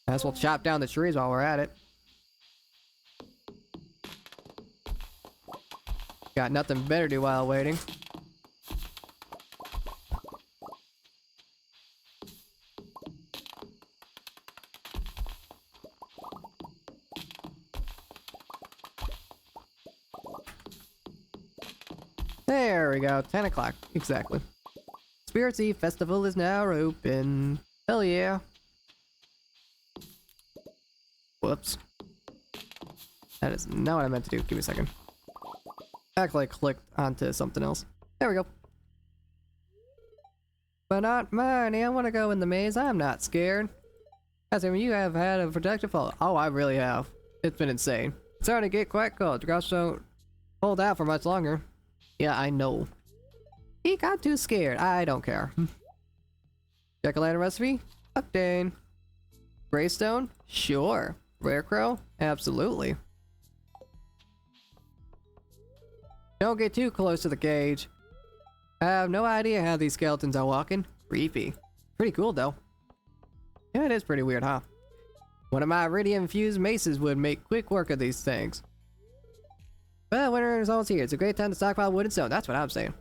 I guess we'll chop down the trees while we're at it. Got nothing better to do while waiting. There we go, 10 o'clock, exactly. Spirits Eve Festival is now open. Hell yeah. Whoops. That is not what I meant to do. Give me a second. Actually, I clicked onto something else. There we go. But not mine. I want to go in the maze. I'm not scared. As I mean, you have had a productive fall. Oh, I really have. It's been insane. It's starting to get quite cold. The girls don't hold out for much longer. Yeah, I know. He got too scared. I don't care. Jack-o'-lantern recipe? Octane. Greystone? Sure. Rare crow? Absolutely. Don't get too close to the cage. I have no idea how these skeletons are walking. Creepy. Pretty cool, though. Yeah, it is pretty weird, huh? One of my iridium-infused maces would make quick work of these things. Well, winter is almost here. It's a great time to stockpile wood and stone. That's what I'm saying.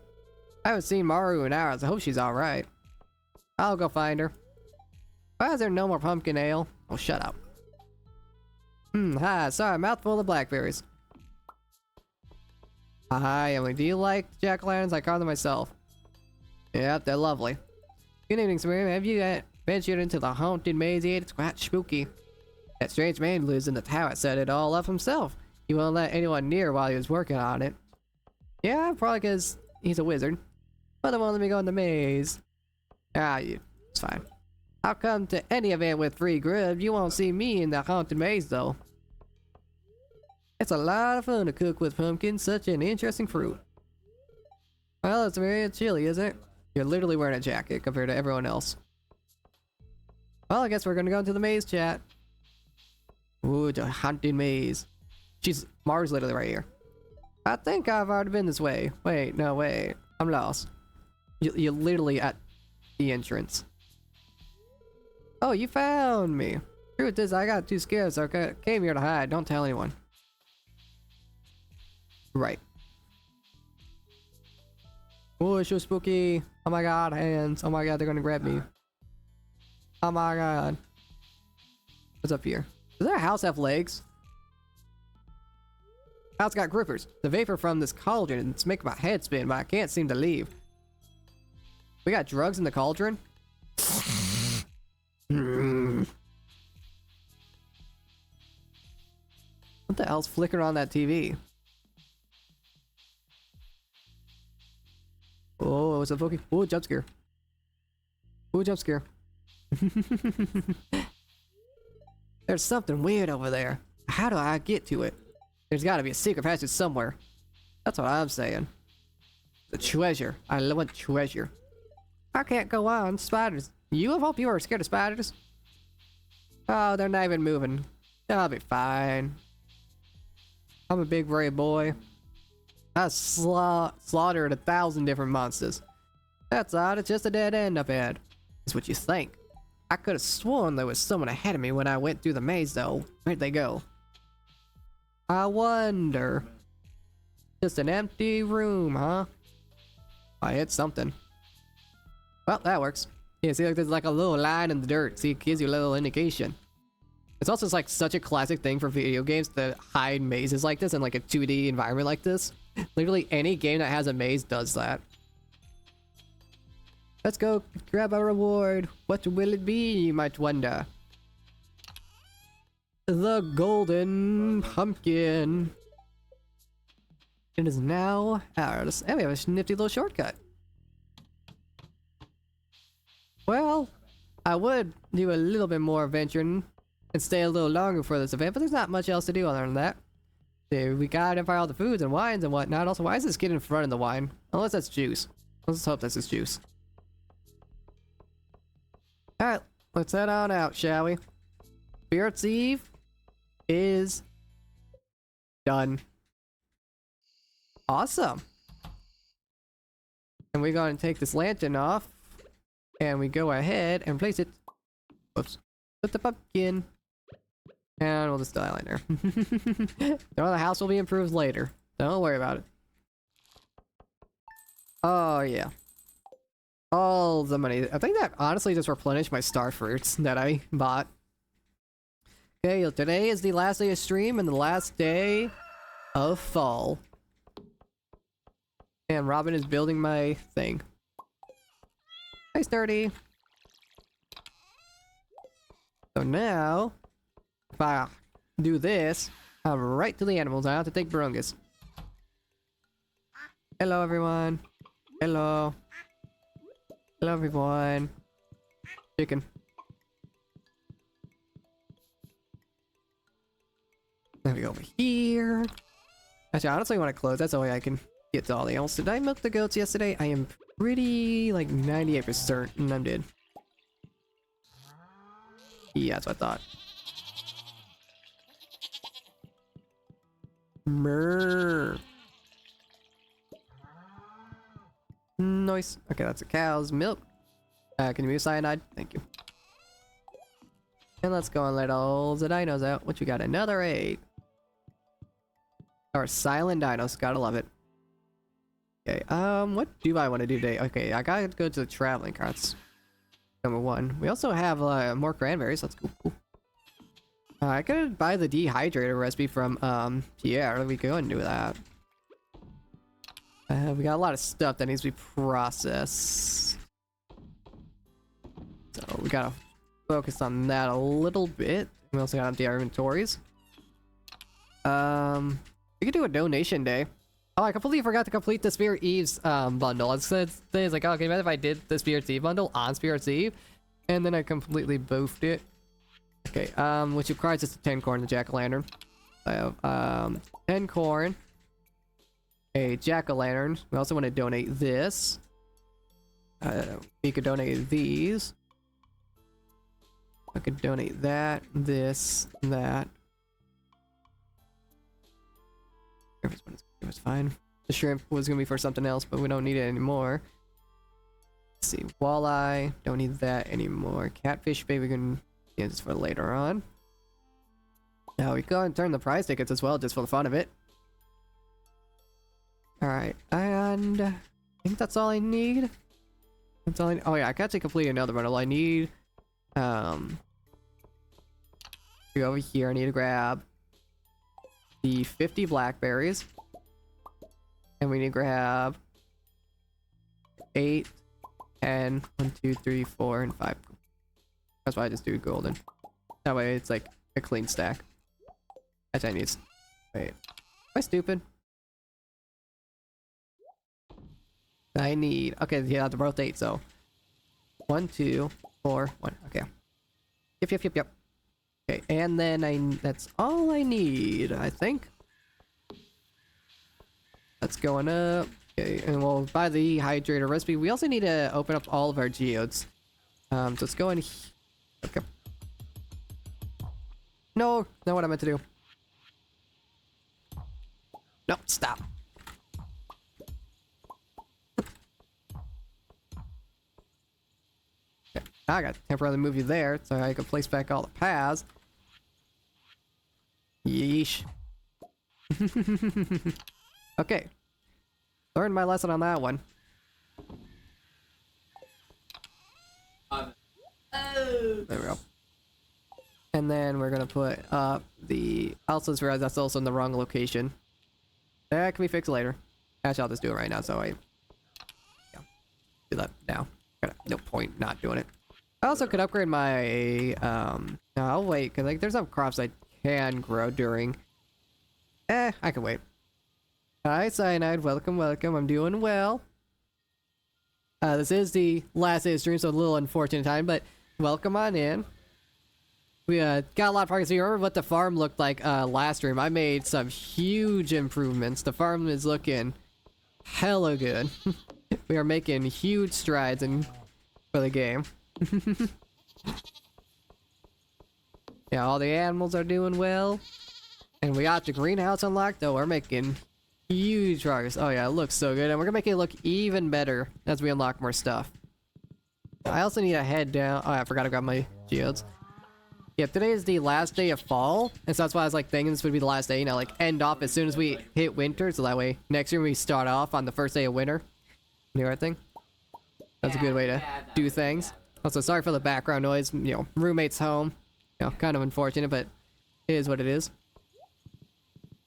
I haven't seen Maru in hours. I hope she's alright. I'll go find her. Why is there no more pumpkin ale? Oh, shut up. Hi. Sorry, mouthful of blackberries. Hi, Emily. Do you like jack-o'-lanterns? I carved them myself. Yep, they're lovely. Good evening, Samir. Have you ventured into the haunted maze yet? It's quite spooky. That strange man lives in the tower set it all up himself. He won't let anyone near while he was working on it. Yeah, probably because he's a wizard. But they won't let me go in the maze. It's fine. I'll come to any event with free grub. You won't see me in the haunted maze, though. It's a lot of fun to cook with pumpkins, such an interesting fruit. Well, it's very chilly, isn't it? You're literally wearing a jacket compared to everyone else. Well, I guess we're gonna go into the maze chat. Ooh, the haunted maze. Mars literally right here. I think I've already been this way. Wait, no, wait. I'm lost. You're literally at the entrance. Oh, you found me. Truth is, I got too scared, so I came here to hide. Don't tell anyone. Right. Oh, it's so spooky. Oh my god, hands. Oh my god, they're gonna grab me. Oh my god. What's up here? Does our house have legs? House got grippers. The vapor from this cauldron, it's making my head spin, but I can't seem to leave. We got drugs in the cauldron? What the hell's flickering on that TV? Oh, what's up, Pokey? Oh, jump scare. Oh, jump scare. There's something weird over there. How do I get to it? There's gotta be a secret passage somewhere. That's what I'm saying. The treasure. I want treasure. I can't go on. Spiders. You of all people are scared of spiders? Oh, they're not even moving. I'll be fine. I'm a big brave boy. I slaughtered 1,000 different monsters. That's odd, it's just a dead end up ahead. That's what you think. I could have sworn there was someone ahead of me when I went through the maze though. Where'd they go? I wonder. Just an empty room, huh? I hit something. Well, that works. Yeah, see, like there's like a little line in the dirt. See, it gives you a little indication. It's also just like such a classic thing for video games to hide mazes like this in like a 2D environment like this. Literally any game that has a maze does that. Let's go grab our reward. What will it be, you might wonder? The golden pumpkin. It is now ours. And we have a nifty little shortcut. Well, I would do a little bit more adventuring and stay a little longer for this event, but there's not much else to do other than that. So we gotta identify all the foods and wines and whatnot. Also, why is this kid in front of the wine? Unless that's juice. Let's hope this is juice. Alright, let's head on out, shall we? Spirit's Eve is done. Awesome. And we're going to take this lantern off. And we go ahead and place it. Whoops. With the pumpkin. And we'll just dial in there. The house will be improved later. Don't worry about it. Oh, yeah. All the money. I think that honestly just replenished my star fruits that I bought. Okay, today is the last day of stream and the last day of fall. And Robin is building my thing. Hi, Sturdy. So now, if I do this, I'm right to the animals. I have to take Barungus. Hello, everyone. Hello. Hello, everyone. Chicken. Then we go over here. Actually, I honestly want to close. That's the way I can get to all the animals. Did I milk the goats yesterday? I am pretty, like, 98% certain I did. Yeah, that's what I thought. Brrr. Nice. Okay, that's a cow's milk. Can you move cyanide? Thank you. And let's go and let all the dinos out. What you got? Another 8. Our silent dinos. Gotta love it. Okay, what do I want to do today? Okay, I gotta go to the traveling carts. Number 1. We also have, more cranberries. Let's go. I could buy the dehydrator recipe from, Pierre. We could go and do that. We got a lot of stuff that needs to be processed. So we gotta focus on that a little bit. We also got empty our inventories. We could do a donation day. Oh, I completely forgot to complete the Spirit Eve's bundle. It's like, okay, imagine if I did the Spirit Eve bundle on Spirit Eve, and then I completely boofed it. Okay, which requires just a 10 corn and a jack-o'-lantern. I have 10 corn, a jack-o'-lantern. We also want to donate this. We could donate these. I could donate that, this, that. It was fine. The shrimp was gonna be for something else, but we don't need it anymore. Let's see, walleye, don't need that anymore. Catfish, maybe we can use this for later on. Now we go and turn the prize tickets as well, just for the fun of it. Alright, and I think that's all I need. That's all I need. Oh yeah, I can actually complete another bundle. I need go over here. I need to grab the 50 blackberries. And we need to grab 8, 10, 1, 2, 3, 4, and 5. That's why I just do golden. That way it's like a clean stack. Actually, I need. Wait. Am I stupid? I need. Okay, yeah, I have to rotate, so. 1, 2, 4, 1. Okay. Yep. Okay, and then that's all I need, I think. That's going up. Okay, and we'll buy the hydrator recipe. We also need to open up all of our geodes. So let's go in. Okay. No, not what I meant to do. Nope, stop. Okay, I got to temporarily move you there so I can place back all the paths. Yeesh. Okay. Learned my lesson on that one. There we go. And then we're gonna put up the... I also just realized that's also in the wrong location. That can be fixed later. Actually, I'll just do it right now, so I... Yeah. Do that now. No point not doing it. I also could upgrade my... No, I'll wait, because like, there's some crops I can grow during... I can wait. Hi, Cyanide. Welcome, welcome. I'm doing well. This is the last day of stream, so a little unfortunate time, but welcome on in. We got a lot of progress. You remember what the farm looked like last stream? I made some huge improvements. The farm is looking hella good. We are making huge strides for the game. Yeah, all the animals are doing well. And we got the greenhouse unlocked. Oh, we're making huge progress. Oh yeah, it looks so good. And we're gonna make it look even better as we unlock more stuff. I also need to head down. Oh, I forgot to grab my geodes. Yeah, today is the last day of fall, and so that's why I was like thinking this would be the last day, you know, like end off as soon as we hit winter, so that way next year we start off on the first day of winter. You know what I think? That's a good way to do things. Also, sorry for the background noise, you know, roommate's home. You know, kind of unfortunate, but it is what it is.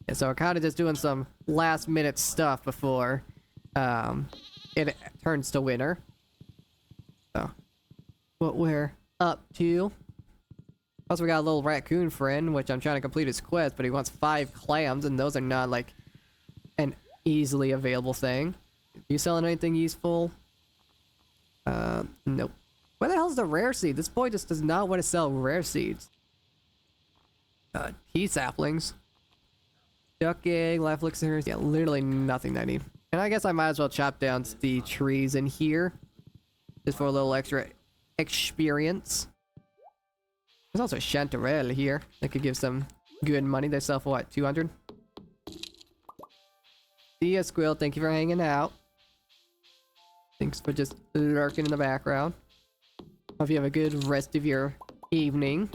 Yeah, so we're kind of just doing some last minute stuff before it turns to winter. So, what we're up to. Also, we got a little raccoon friend, which I'm trying to complete his quest, but he wants 5 clams, and those are not, like, an easily available thing. You selling anything useful? Nope. Where the hell's the rare seed? This boy just does not want to sell rare seeds. Tea saplings. Duck egg, life elixirs. Yeah, literally nothing that I need. And I guess I might as well chop down the trees in here. Just for a little extra experience. There's also a chanterelle here that could give some good money. They sell for what, 200? See ya, Squill. Thank you for hanging out. Thanks for just lurking in the background. Hope you have a good rest of your evening.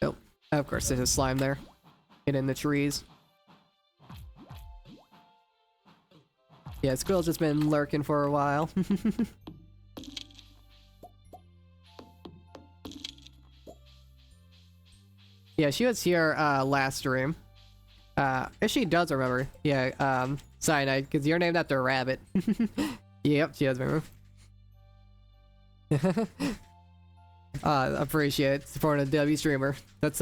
Oh, of course there's a slime there. Hid in the trees. Yeah, Squill's just been lurking for a while. Yeah, she was here last stream. If she does remember. Yeah, Cyanide, because you're named after a rabbit. Yep, she does remember. Appreciate it. Supporting a W streamer. That's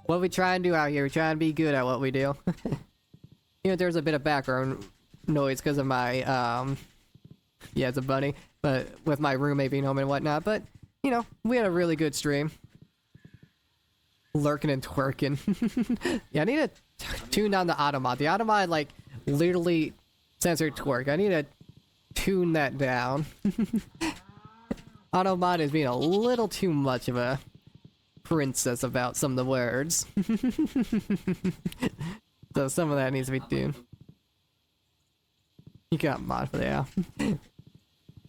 what we try and do out here. We try and be good at what we do. You know, there's a bit of background noise because of my yeah, it's a bunny, but with my roommate being home and whatnot. But you know, we had a really good stream. Lurking and twerking. Yeah, I need to tune down the automod. The automod, like, literally censored twerk. I need to tune that down. Automod is being a little too much of a princess about some of the words. So some of that needs to be tuned. You got mod for that. Yeah.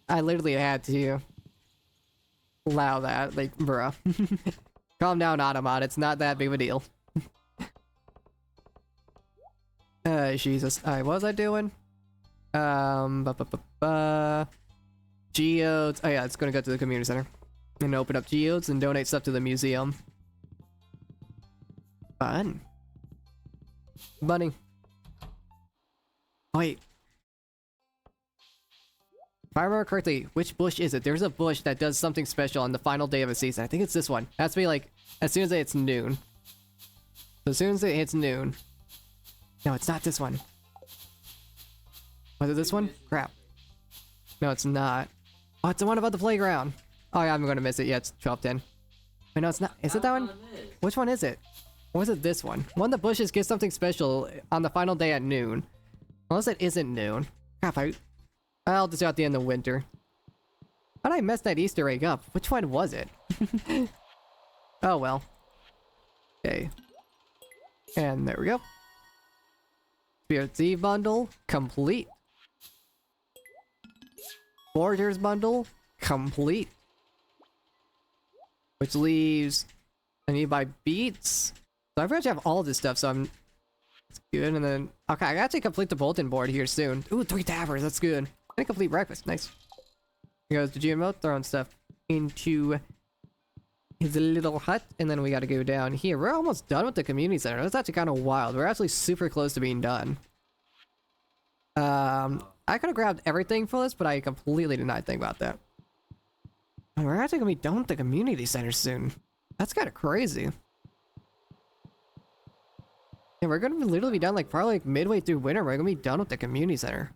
I literally had to allow that. Like, bruh. Calm down, Automod. It's not that big of a deal. Jesus. Alright, what was I doing? Geodes. Oh yeah, it's gonna go to the community center. And open up geodes and donate stuff to the museum. Fun. Bunny. Wait. If I remember correctly, which bush is it? There's a bush that does something special on the final day of a season. I think it's this one. It has to be like, as soon as it's noon. So as soon as it hits noon. No, it's not this one. Was it this one? Crap. No, it's not. Oh, it's the one above the playground. Oh yeah, I'm gonna miss it. Yeah, it's 12:10. Wait, no, it's not. Is it that one? Which one is it? Or was it this one? One of the bushes gets something special on the final day at noon. Unless it isn't noon. Crap, I'll just do it at the end of winter. How did I mess that Easter egg up? Which one was it? Oh well. Okay. And there we go. Spirit's Eve bundle, complete. Forger's bundle, complete. Which leaves... I need to buy beats. So I pretty much have all this stuff, so I'm... It's good, and then... Okay, I gotta complete the bulletin board here soon. Ooh, 3 taverns, that's good. And a complete breakfast, nice. Here goes the GMO, throwing stuff into his little hut, and then we gotta go down here. We're almost done with the community center. That's actually kind of wild. We're actually super close to being done. I could have grabbed everything for this, but I completely did not think about that. And we're actually gonna be done with the community center soon. That's kind of crazy. Yeah, we're gonna literally be done like probably like midway through winter. We're gonna be done with the community center.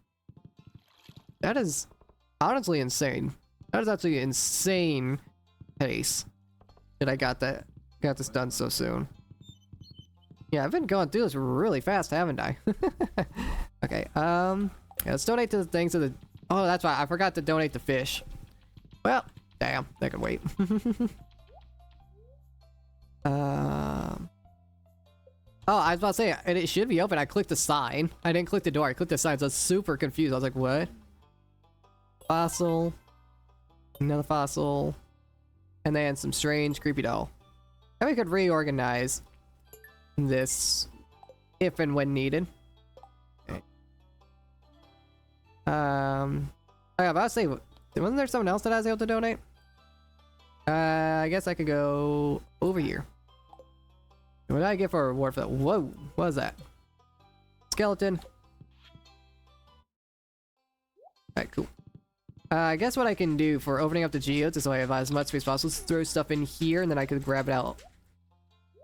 That is honestly insane. That is actually insane pace that I got this done so soon. Yeah, I've been going through this really fast, haven't I? Okay, yeah, let's donate to the things of the... Oh, that's right, I forgot to donate the fish. Well, damn, they can wait. Oh, I was about to say, it should be open. I clicked the sign. I didn't click the door, I clicked the sign, so I was super confused. I was like, what? Fossil. Another fossil. And then some strange creepy doll. And we could reorganize this if and when needed. Okay. I was about to say, wasn't there someone else that I was able to donate? I guess I could go over here. What did I get for a reward for that? Whoa, what was that? Skeleton. Alright, cool. I guess what I can do for opening up the geodes is so I have as much space as possible. Let's throw stuff in here and then I can grab it out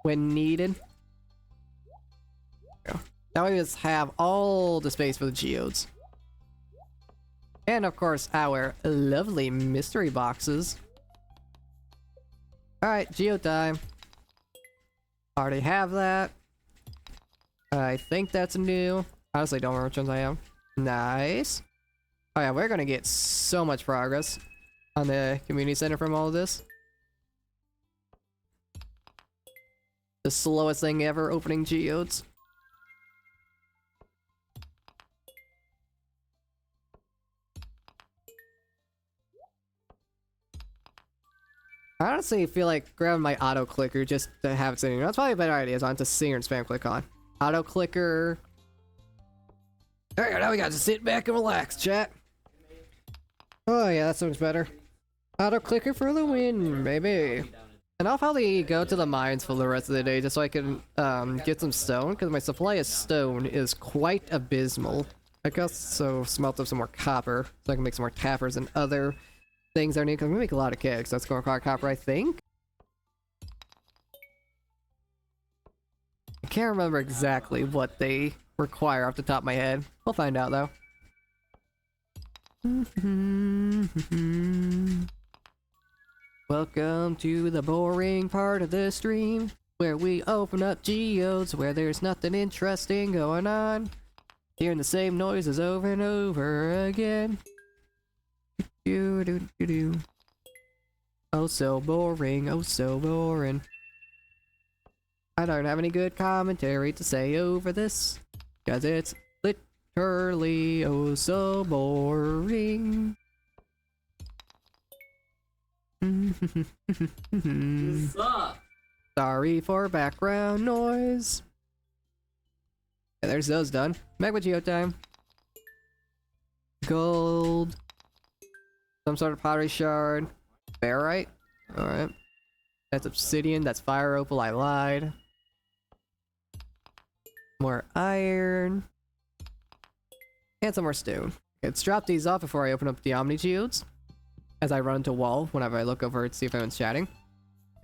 when needed. That way we just have all the space for the geodes. And of course our lovely mystery boxes. Alright, geo time. Already have that. I think that's new. Honestly, don't remember which ones I have. Nice. Oh yeah, we're gonna get so much progress on the community center from all of this. The slowest thing ever, opening geodes. I honestly feel like grabbing my auto clicker just to have it sitting. That's probably a better idea. So I have to see and spam click on auto clicker. Alright, now we got to sit back and relax, chat. Oh yeah, that sounds better. Auto clicker for the win, baby. And I'll probably go to the mines for the rest of the day just so I can get some stone, because my supply of stone is quite abysmal. I guess so smelt up some more copper so I can make some more tappers and other things I need, because I'm gonna make a lot of kegs. That's gonna require copper, I think. I can't remember exactly what they require off the top of my head. We'll find out though. Welcome to the boring part of the stream, where we open up geodes where there's nothing interesting going on. Hearing the same noises over and over again. Do do do do. Oh so boring, oh so boring. I don't have any good commentary to say over this, cause it's literally oh so boring. You suck. Sorry for background noise. Yeah, there's those done. Back with geo time. Gold. Some sort of pottery shard. Barite. Alright. That's obsidian. That's fire opal. I lied. More iron. And some more stone. Okay, let's drop these off before I open up the Omni Geodes. As I run into a wall whenever I look over to see if anyone's chatting.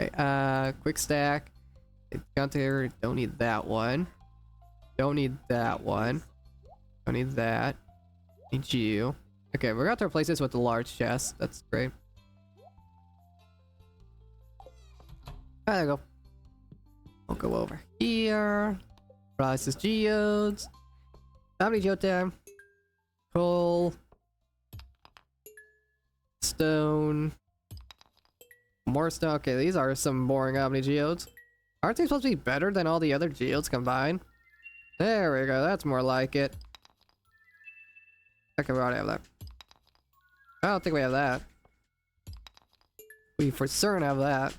Okay, quick stack. Counter, don't need that one. Don't need that one. Don't need that. Need you. Okay, we're going to replace this with the large chest. That's great. There we go. We'll go over here. Process geodes. How many geode time? Coal. Stone. More stone. Okay, these are some boring Omni Geodes. Aren't they supposed to be better than all the other geodes combined? There we go, that's more like it. Okay, we already have that. I don't think we have that. We for certain have that.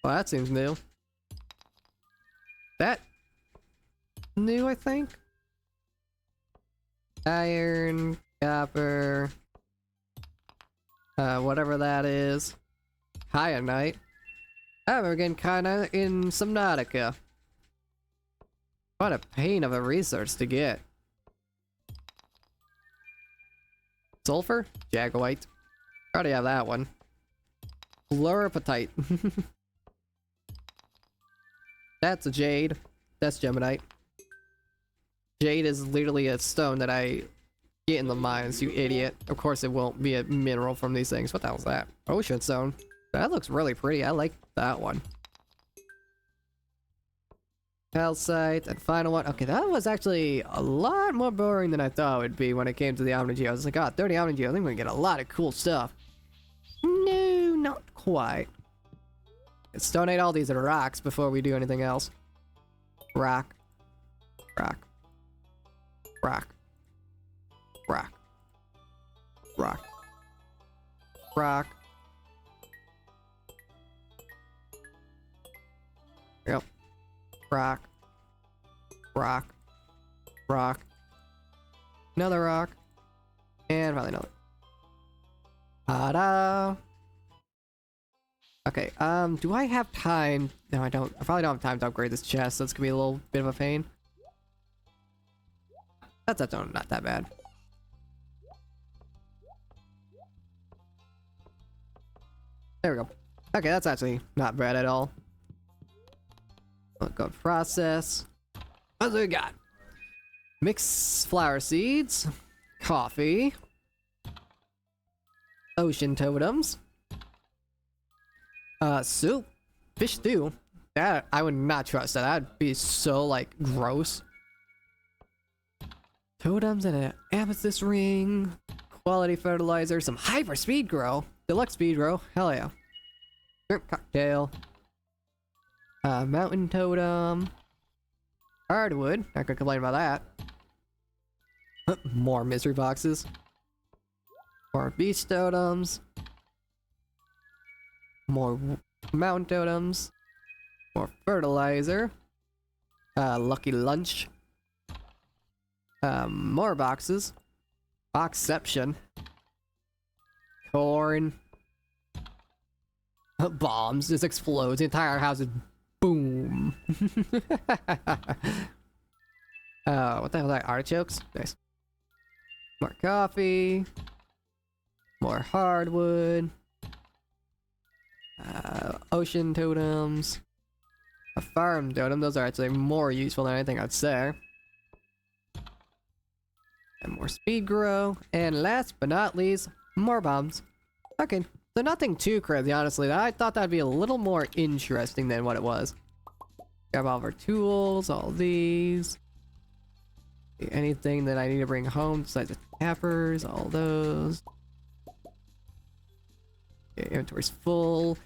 Well, that seems new. That new, I think? Iron, copper, whatever that is. Kyanite. I remember getting kyanite in Subnautica. What a pain of a resource to get. Sulfur? Jaguite. Already have that one. Fluorapatite. That's a jade. That's geminite. Jade is literally a stone that I get in the mines, you idiot. Of course it won't be a mineral from these things. What the hell is that? Ocean stone. That looks really pretty. I like that one. Calcite, and final one. Okay, that was actually a lot more boring than I thought it would be when it came to the Omni Geo. I was like, oh, 30 Omni Geo, I think we're gonna get a lot of cool stuff. No, not quite. Let's donate all these rocks before we do anything else. Rock. Rock. Rock. Rock. Rock. Rock. Yep. Rock. Rock. Rock. Another rock. And probably another. Ta-da! Okay, do I have time? No, I don't. I probably don't have time to upgrade this chest, so it's gonna be a little bit of a pain. That's not that bad. There we go. Okay, that's actually not bad at all. Let's go process. What do we got? Mixed flower seeds, coffee, ocean totems, soup, fish stew. That I would not trust that. That'd be so like gross. Totems and an amethyst ring, quality fertilizer, some hyper speed grow, deluxe speed grow. Hell yeah. Shrimp cocktail. Mountain totem. Hardwood. Not gonna complain about that. More mystery boxes. More beast totems. More mountain totems. More fertilizer. Lucky lunch. More boxes. Boxception. Corn. Bombs. Just explodes. The entire house is boom. What the hell is that? Artichokes? Nice. More coffee. More hardwood. Ocean totems. A farm totem. Those are actually more useful than anything I'd say. And more speed grow. And last but not least, more bombs. Okay. So nothing too crazy, honestly. I thought that'd be a little more interesting than what it was. Grab all of our tools, all these. Anything that I need to bring home besides the tappers, all those. Okay, inventory's full.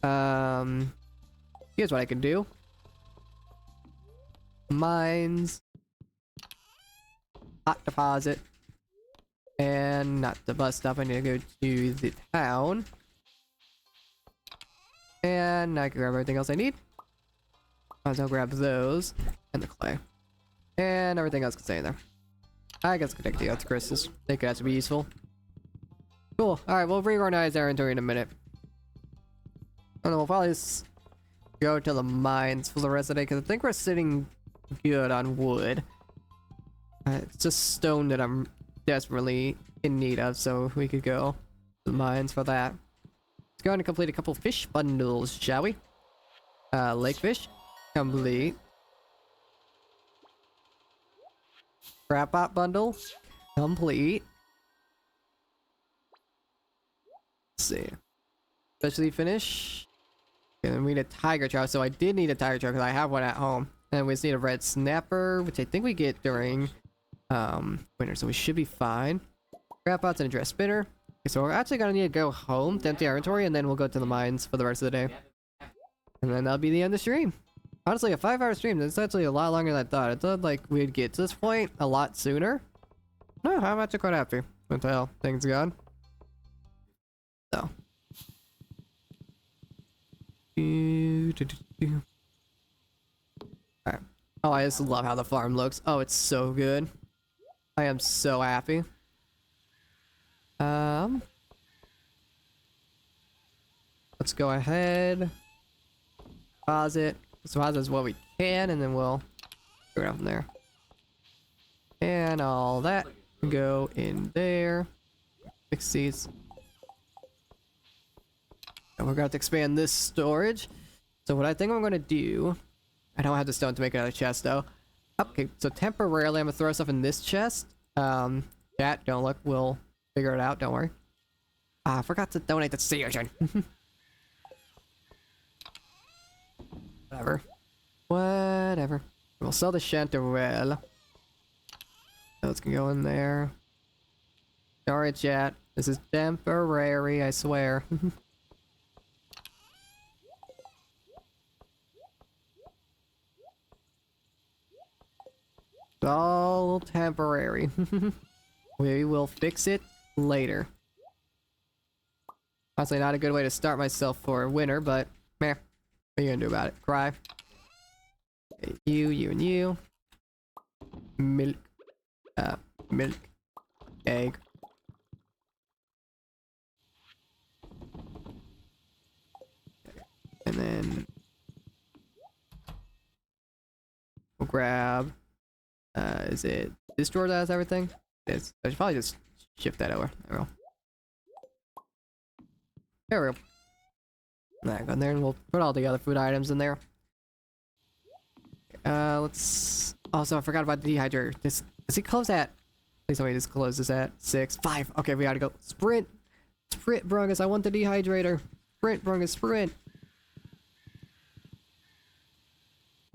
Here's what I can do. Mines. Hot deposit. And not the bus stop, I need to go to the town. And I can grab everything else I need. I'll grab those. And the clay. And everything else can stay in there. I guess I can take the earth crystals. They could actually be useful. Cool. Alright, we'll reorganize our inventory in a minute. And we'll probably just go to the mines for the rest of the day, because I think we're sitting good on wood. It's just stone that I'm desperately in need of, so we could go to the mines for that. Let's go and complete a couple fish bundles, shall we? Lake fish. Complete. Crab pot bundle. Complete. Let's see. Especially finish. And we need a tiger trout, so I did need a tiger trout because I have one at home. And we just need a red snapper, which I think we get during winter, so we should be fine. Scrap pots and a dress spinner. Okay, so we're actually gonna need to go home to empty our inventory, and then we'll go to the mines for the rest of the day. And then that'll be the end of the stream. Honestly, a 5-hour stream, that's actually a lot longer than I thought. I thought, like, we'd get to this point a lot sooner. No, I'm actually quite happy with how things gone. So. Alright. Oh, I just love how the farm looks. Oh, it's so good. I am so happy. Let's go ahead. Pause it. Let's pause as well we can, and then we'll go down from there. And all that go in there. Fix these. And we're going to expand this storage. So what I think I'm going to do... I don't have the stone to make another chest, though. Okay, so temporarily I'm going to throw stuff in this chest. Chat, don't look. We'll figure it out. Don't worry. I forgot to donate the sea urchin. Whatever. Whatever. We'll sell the chanterelle. Those can go in there. Sorry, chat. This is temporary, I swear. It's all temporary. We will fix it later. Honestly, not a good way to start myself for winter, but meh. What are you gonna do about it? Cry. Okay, you, and you. Milk. Milk. Egg. Okay. And then we'll grab. Is it this drawer that has everything? It's. I should probably just shift that over. There we go. There we go. Alright, go in there and we'll put all the other food items in there. Let's... Also, I forgot about the dehydrator. Does he close at... Please tell me just close this at 6. 5. Okay, we gotta go. Sprint! Sprint, Brungus. I want the dehydrator. Sprint, Brungus, sprint!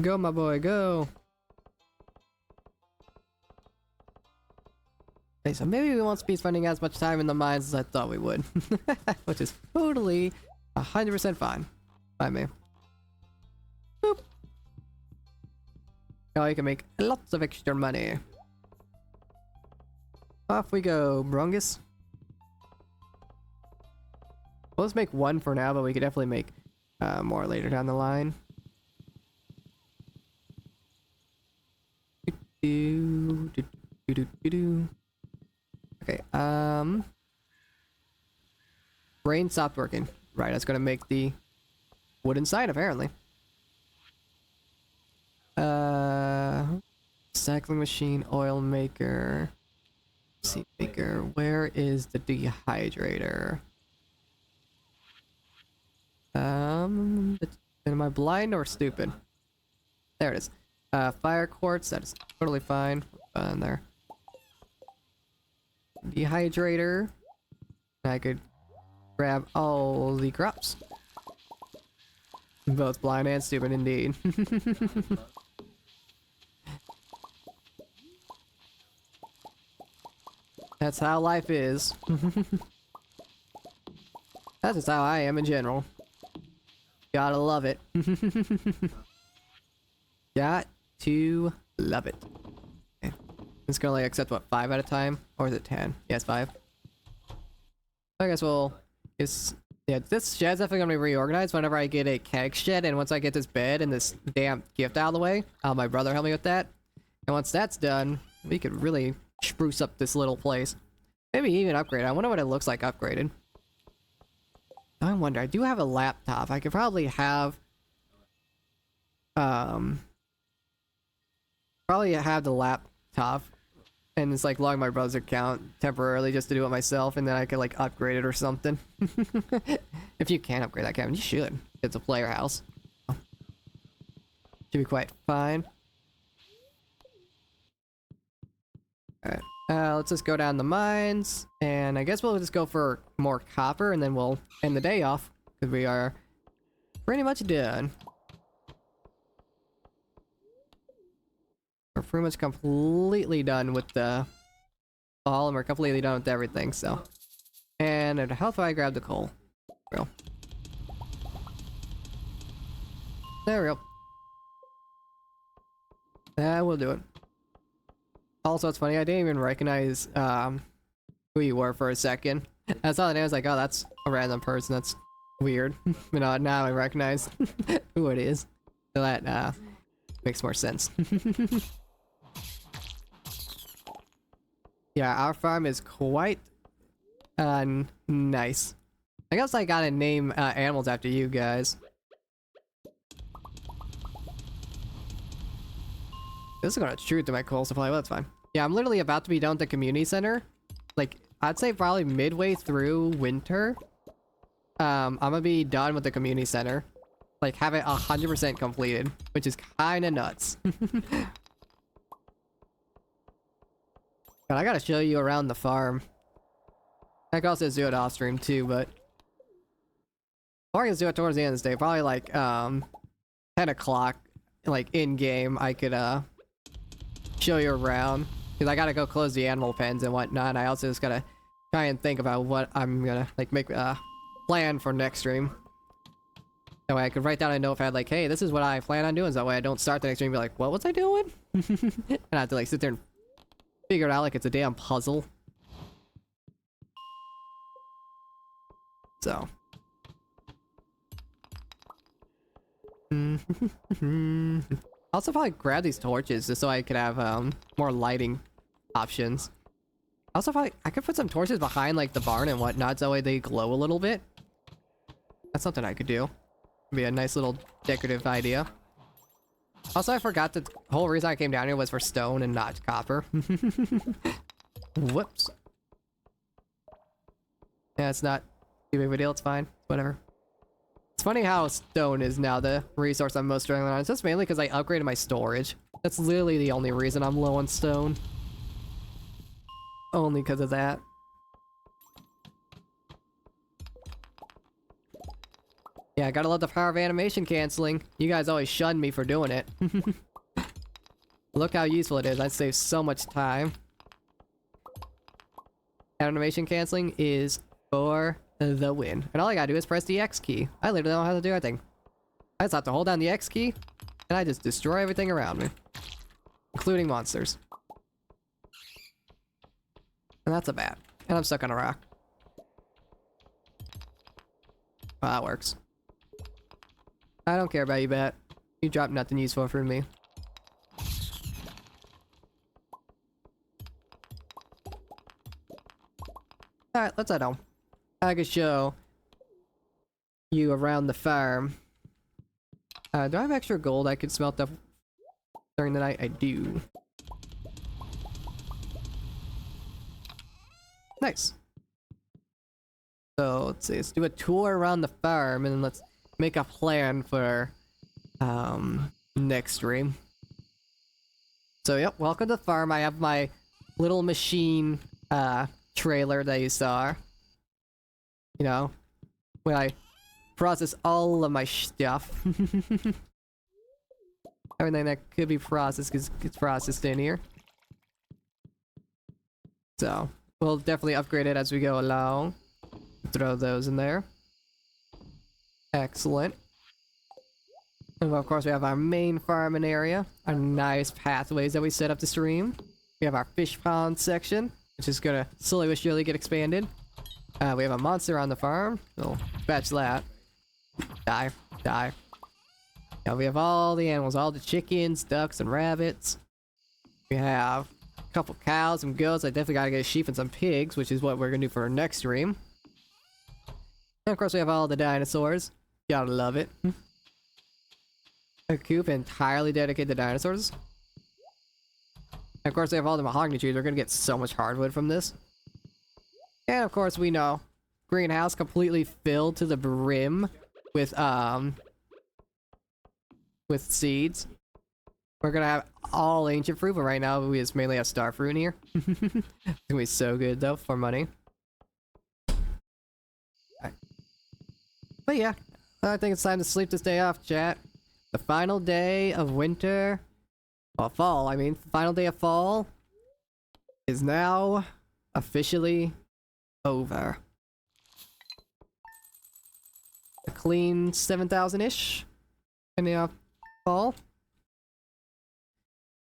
Go, my boy, go! Okay, so maybe we won't be spending as much time in the mines as I thought we would. Which is totally 100% fine by me. Boop. Now you can make lots of extra money. Off we go, Brungus. Well, let's make one for now, but we could definitely make more later down the line. Okay, brain stopped working. Right, that's gonna make the wooden sign, apparently. Cycling machine, oil maker, seed maker. Where is the dehydrator? Am I blind or stupid? There it is. Fire quartz, that is totally fine. In there. Dehydrator. I could grab all the crops. Both blind and stupid indeed. That's how life is. That's just how I am in general. Gotta love it. Got to love it. Okay. It's gonna like accept what, 5 at a time? Or is it 10? Yes, 5. I guess we'll... Yeah, this shed's definitely gonna be reorganized whenever I get a keg shed, and once I get this bed and this damn gift out of the way, I'll have my brother help me with that. And once that's done, we could really spruce up this little place. Maybe even upgrade. I wonder what it looks like upgraded. I wonder, I do have a laptop. I could probably have... Probably have the laptop. And it's like log my brother's account temporarily just to do it myself, and then I could like upgrade it or something. If you can upgrade that cabin, you should. It's a player house. Should be quite fine. Alright, let's just go down the mines, and I guess we'll just go for more copper, and then we'll end the day off, because we are pretty much done. We're pretty much completely done with the fall, and we're completely done with everything, so. And how do I grab the coal? Real. There we go. That will do it. Also, it's funny, I didn't even recognize who you were for a second. I saw the name, I was like, oh, that's a random person, that's weird. But no, now I recognize who it is. So that makes more sense. Yeah, our farm is quite nice. I guess I gotta name animals after you guys. This is gonna shoot through my coal supply, well, that's fine. Yeah, I'm literally about to be done with the community center. Like, I'd say probably midway through winter. I'm gonna be done with the community center. Like, have it 100% completed, which is kinda nuts. God, I gotta show you around the farm. I could also do it off stream too, but or I can do it towards the end of the day. Probably like 10 o'clock, like in game. I could show you around because I gotta go close the animal pens and whatnot. I also just gotta try and think about what I'm gonna like make a plan for next stream. That way I could write down a notepad like, hey, this is what I plan on doing. So that way I don't start the next stream and be like, what was I doing? And I have to like sit there and figure it out like it's a damn puzzle. So. Also probably grab these torches just so I could have more lighting options. Also probably I could put some torches behind like the barn and whatnot so that way they glow a little bit. That's something I could do. Be a nice little decorative idea. Also, I forgot that the whole reason I came down here was for stone and not copper. Whoops. Yeah, it's not too big of a deal, it's fine. Whatever. It's funny how stone is now the resource I'm most struggling on. It's just mainly because I upgraded my storage. That's literally the only reason I'm low on stone. Only because of that. Yeah, I gotta love the power of animation canceling. You guys always shun me for doing it. Look how useful it is. I save so much time. Animation canceling is for the win. And all I gotta do is press the X key. I literally don't know how to do anything. I just have to hold down the X key, and I just destroy everything around me. Including monsters. And that's a bat. And I'm stuck on a rock. Well, that works. I don't care about you, bat. You dropped nothing useful for me. Alright, let's head home. I could show you around the farm. Do I have extra gold I could smelt up during the night? I do. Nice. So, let's see. Let's do a tour around the farm and then let's make a plan for next stream. So yep, welcome to the farm. I have my little machine trailer that you saw. You know, when I process all of my stuff. Everything that could be processed gets processed in here. So we'll definitely upgrade it as we go along. Throw those in there. Excellent. And of course we have our main farming area. Our nice pathways that we set up to stream. We have our fish pond section, which is gonna slowly but surely get expanded. We have a monster on the farm. So fetch that. Die. Die. Now we have all the animals, all the chickens, ducks, and rabbits. We have a couple cows, some goats. I definitely gotta get a sheep and some pigs, which is what we're gonna do for our next stream. And of course we have all the dinosaurs. Gotta love it. A coop entirely dedicated to dinosaurs. And of course we have all the mahogany trees. We're gonna get so much hardwood from this. And of course we know, greenhouse completely filled to the brim with seeds. We're gonna have all ancient fruit, but right now we just mainly have star fruit in here. It's gonna be so good though for money. Right. But yeah, I think it's time to sleep this day off, chat. The final day of winter, well, fall. I mean, the final day of fall is now officially over. A clean 7,000-ish in the fall.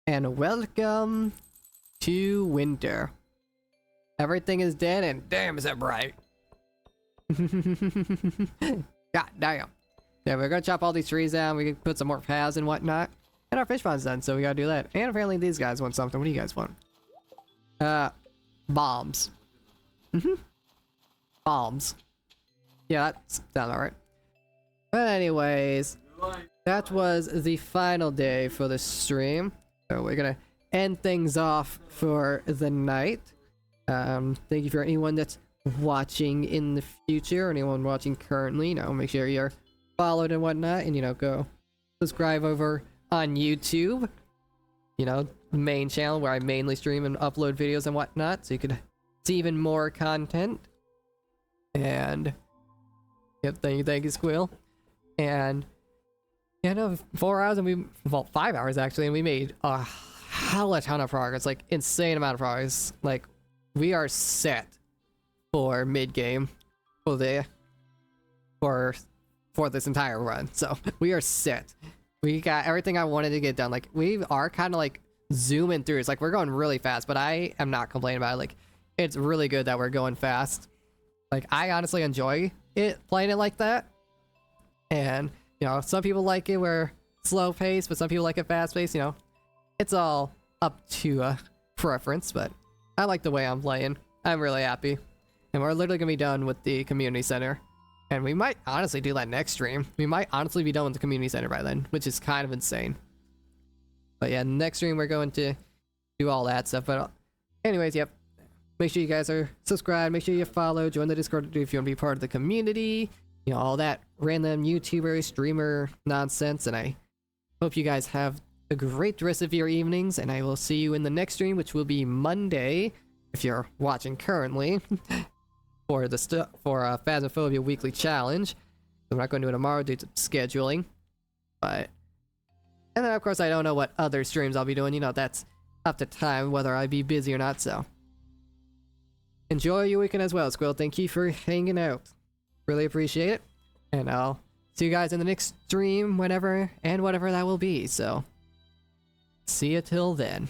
And welcome to winter. Everything is dead and damn is it bright. God damn. Yeah, we're gonna chop all these trees down. We can put some more paths and whatnot. And our fish pond's done, so we gotta do that. And apparently these guys want something. What do you guys want? Bombs. Bombs. Yeah, that's done alright. But anyways, that was the final day for the stream. So we're gonna end things off for the night. Thank you for anyone that's watching in the future, or anyone watching currently. You know, make sure you're followed and whatnot, and you know, go subscribe over on YouTube. You know, main channel where I mainly stream and upload videos and whatnot, so you could see even more content. And yep, thank you, Squill. And yeah, no, 4 hours and well, 5 hours actually, and we made a hella ton of progress, like insane amount of progress. Like we are set for mid game for this entire run. So we are set. We got everything I wanted to get done. Like we are kind of like zooming through. It's like we're going really fast, but I am not complaining about it. Like it's really good that we're going fast. Like I honestly enjoy it playing it like that. And you know, some people like it where slow pace, but some people like it fast pace. You know, it's all up to preference. But I like the way I'm playing. I'm really happy. And we're literally gonna be done with the community center. And we might honestly do that next stream. We might honestly be done with the community center by then, which is kind of insane. But yeah, next stream we're going to do all that stuff. But anyways, yep. Make sure you guys are subscribed. Make sure you follow. Join the Discord if you want to be part of the community. You know, all that random YouTuber, streamer nonsense. And I hope you guys have a great rest of your evenings. And I will see you in the next stream, which will be Monday, if you're watching currently. For Phasmophobia weekly challenge. I'm not going to do it tomorrow due to scheduling, but and then of course I don't know what other streams I'll be doing. You know, that's up to time whether I be busy or not. So enjoy your weekend as well, Squill. Thank you for hanging out. Really appreciate it, and I'll see you guys in the next stream whenever and whatever that will be. So see you till then.